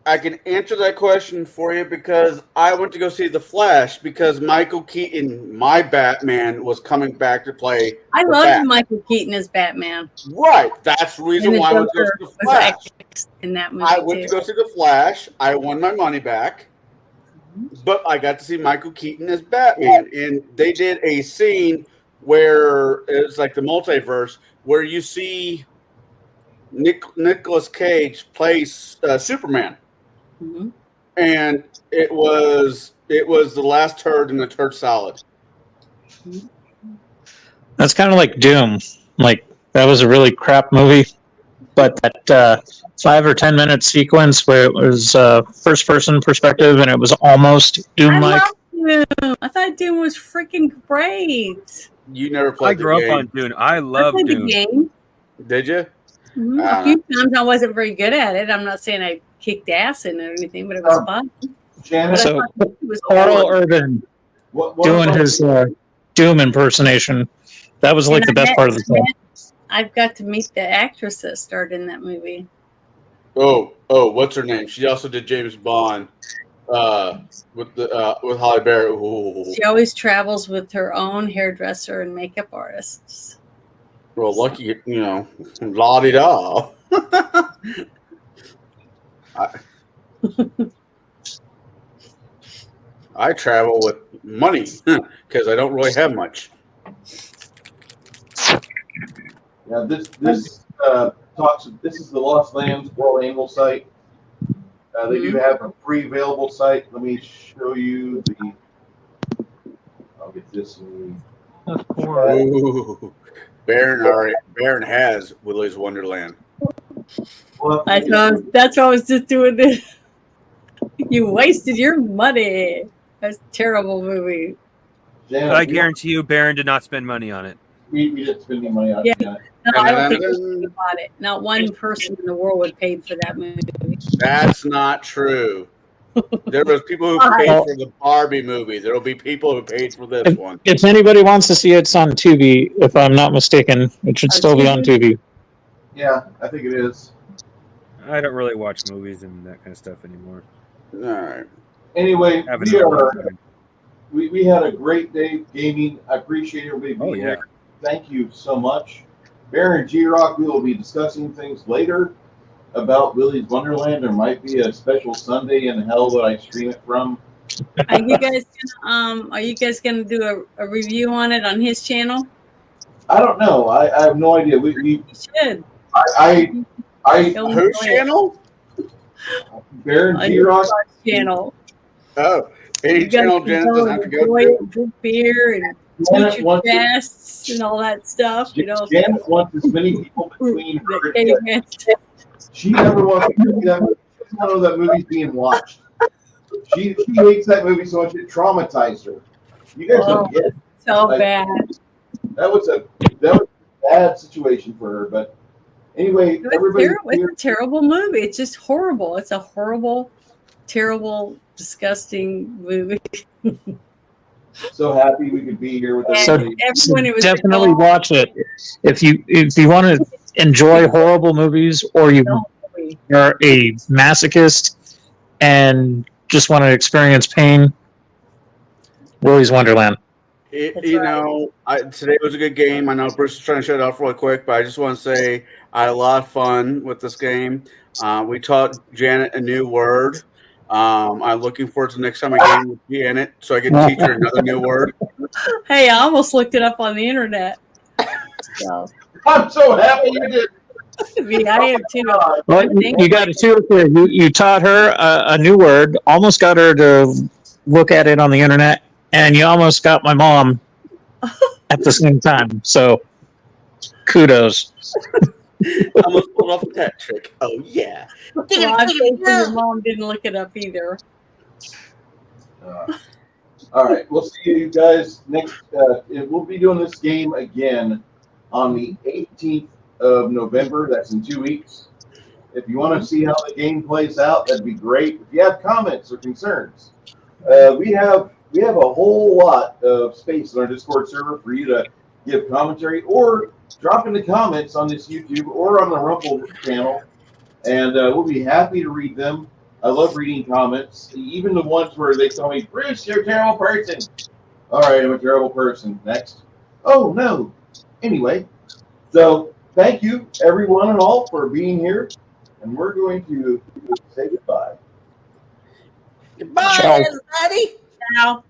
I can answer that question for you because I went to go see The Flash because Michael Keaton, my Batman, was coming back to play. I the loved Bat. Michael Keaton as Batman. Right. That's the reason And the why I went to go Joker see The was Flash. actress in that movie I went too. to go see The Flash. I won my money back. But I got to see Michael Keaton as Batman. And they did a scene where it's like the multiverse where you see Nicolas Cage plays Superman. Mhm. And it was the last turd in the turd salad. That's kind of like Doom. Like that was a really crap movie, but that 5 or 10 minute sequence where it was first person perspective and it was almost Doom I like. love Doom. I thought Doom was freaking great. You never I played the grew up game, on Dune. I I love played Dune. the game. did you? A few times I wasn't very good at it. I'm not saying I kicked ass in it or anything, but it was fun. Janet, So It was Carl Urban what doing about- his Doom impersonation. That was like And the I best met- part of the film. I've got to meet the actress that starred in that movie. Oh, what's her name? She also did James Bond with Holly Berry. Ooh. She always travels with her own hairdresser and makeup artists. Well, lucky, la di da. I travel with money because I don't really have much. Yeah, this talks. This is the Lost Lands World Angle site. They do have a free available site. Let me show you the. I'll get this one. Ooh. Baron has Willy's Wonderland. Well, That's what I was just doing. This. You wasted your money. That's a terrible movie. Janet, I guarantee you, Baron did not spend money on it. we didn't spend any money on Yeah. it. Janet. No, I don't think anybody bought it. Not one person in the world would pay for that movie. That's not true. There was people who paid for the Barbie movie. There will be people who paid for this one. If anybody wants to see it, it's on Tubi. If I'm not mistaken, it should still be on Tubi. Yeah, I think it is. I don't really watch movies and that kind of stuff anymore. All right. Anyway, Haven't we in a long are. time. We had a great day gaming. I appreciate everybody being Oh, yeah. here. Thank you so much. Baron G-Rock, we will be discussing things later about Willy's Wonderland. There might be a special Sunday in hell that I stream it from. Are you guys gonna do a review on it on his channel? I don't know. I have no idea. You should. I He'll Whose enjoy it. channel? Baron On G-Rock. his channel. Oh, any You guys channel can Janet go doesn't have to and go enjoy to. it, drink beer and Janet teach your wants, chests and all that stuff. Janet wants as many people between her. The caveman stuff. She never wants to see that movie. She doesn't know that movie's being watched. She hates that movie so much it traumatized her. You guys don't get it. So Like, bad. That was a bad situation for her. But anyway, It's everybody terrible. It's a terrible movie. It's just horrible. It's a horrible, terrible, disgusting movie. so happy we could be here with So, everybody. Everyone who was definitely involved- watch it if you want to enjoy horrible movies, or you are a masochist and just want to experience pain. Willy's Wonderland. Today was a good game. I know Bruce is trying to shut it off really quick, but I just want to say I had a lot of fun with this game. We taught Janet a new word. I'm looking forward to the next time I game with Janet so I can teach her another new word. Hey, I almost looked it up on the internet. So, I'm so happy you did. I am too. Well, you got to do it there. You taught her a new word, almost got her to look at it on the internet, and you almost got my mom at the same time. So, kudos. Almost pulled off a hat trick. Oh, yeah. Well, I'm thankful your mom didn't look it up either. All right, we'll see you guys next. We'll be doing this game again on the 18th of November. That's in 2 weeks. If you want to see how the game plays out, that'd be great. If you have comments or concerns, we have a whole lot of space on our Discord server for you to give commentary or drop in the comments on this YouTube or on the Rumble channel, and we'll be happy to read them. I love reading comments, even the ones where they tell me, Bruce, you're a terrible person. All right, I'm a terrible person. Next. Oh, no. Anyway, so thank you, everyone and all, for being here. And we're going to say goodbye. Goodbye, Ciao. everybody. Now.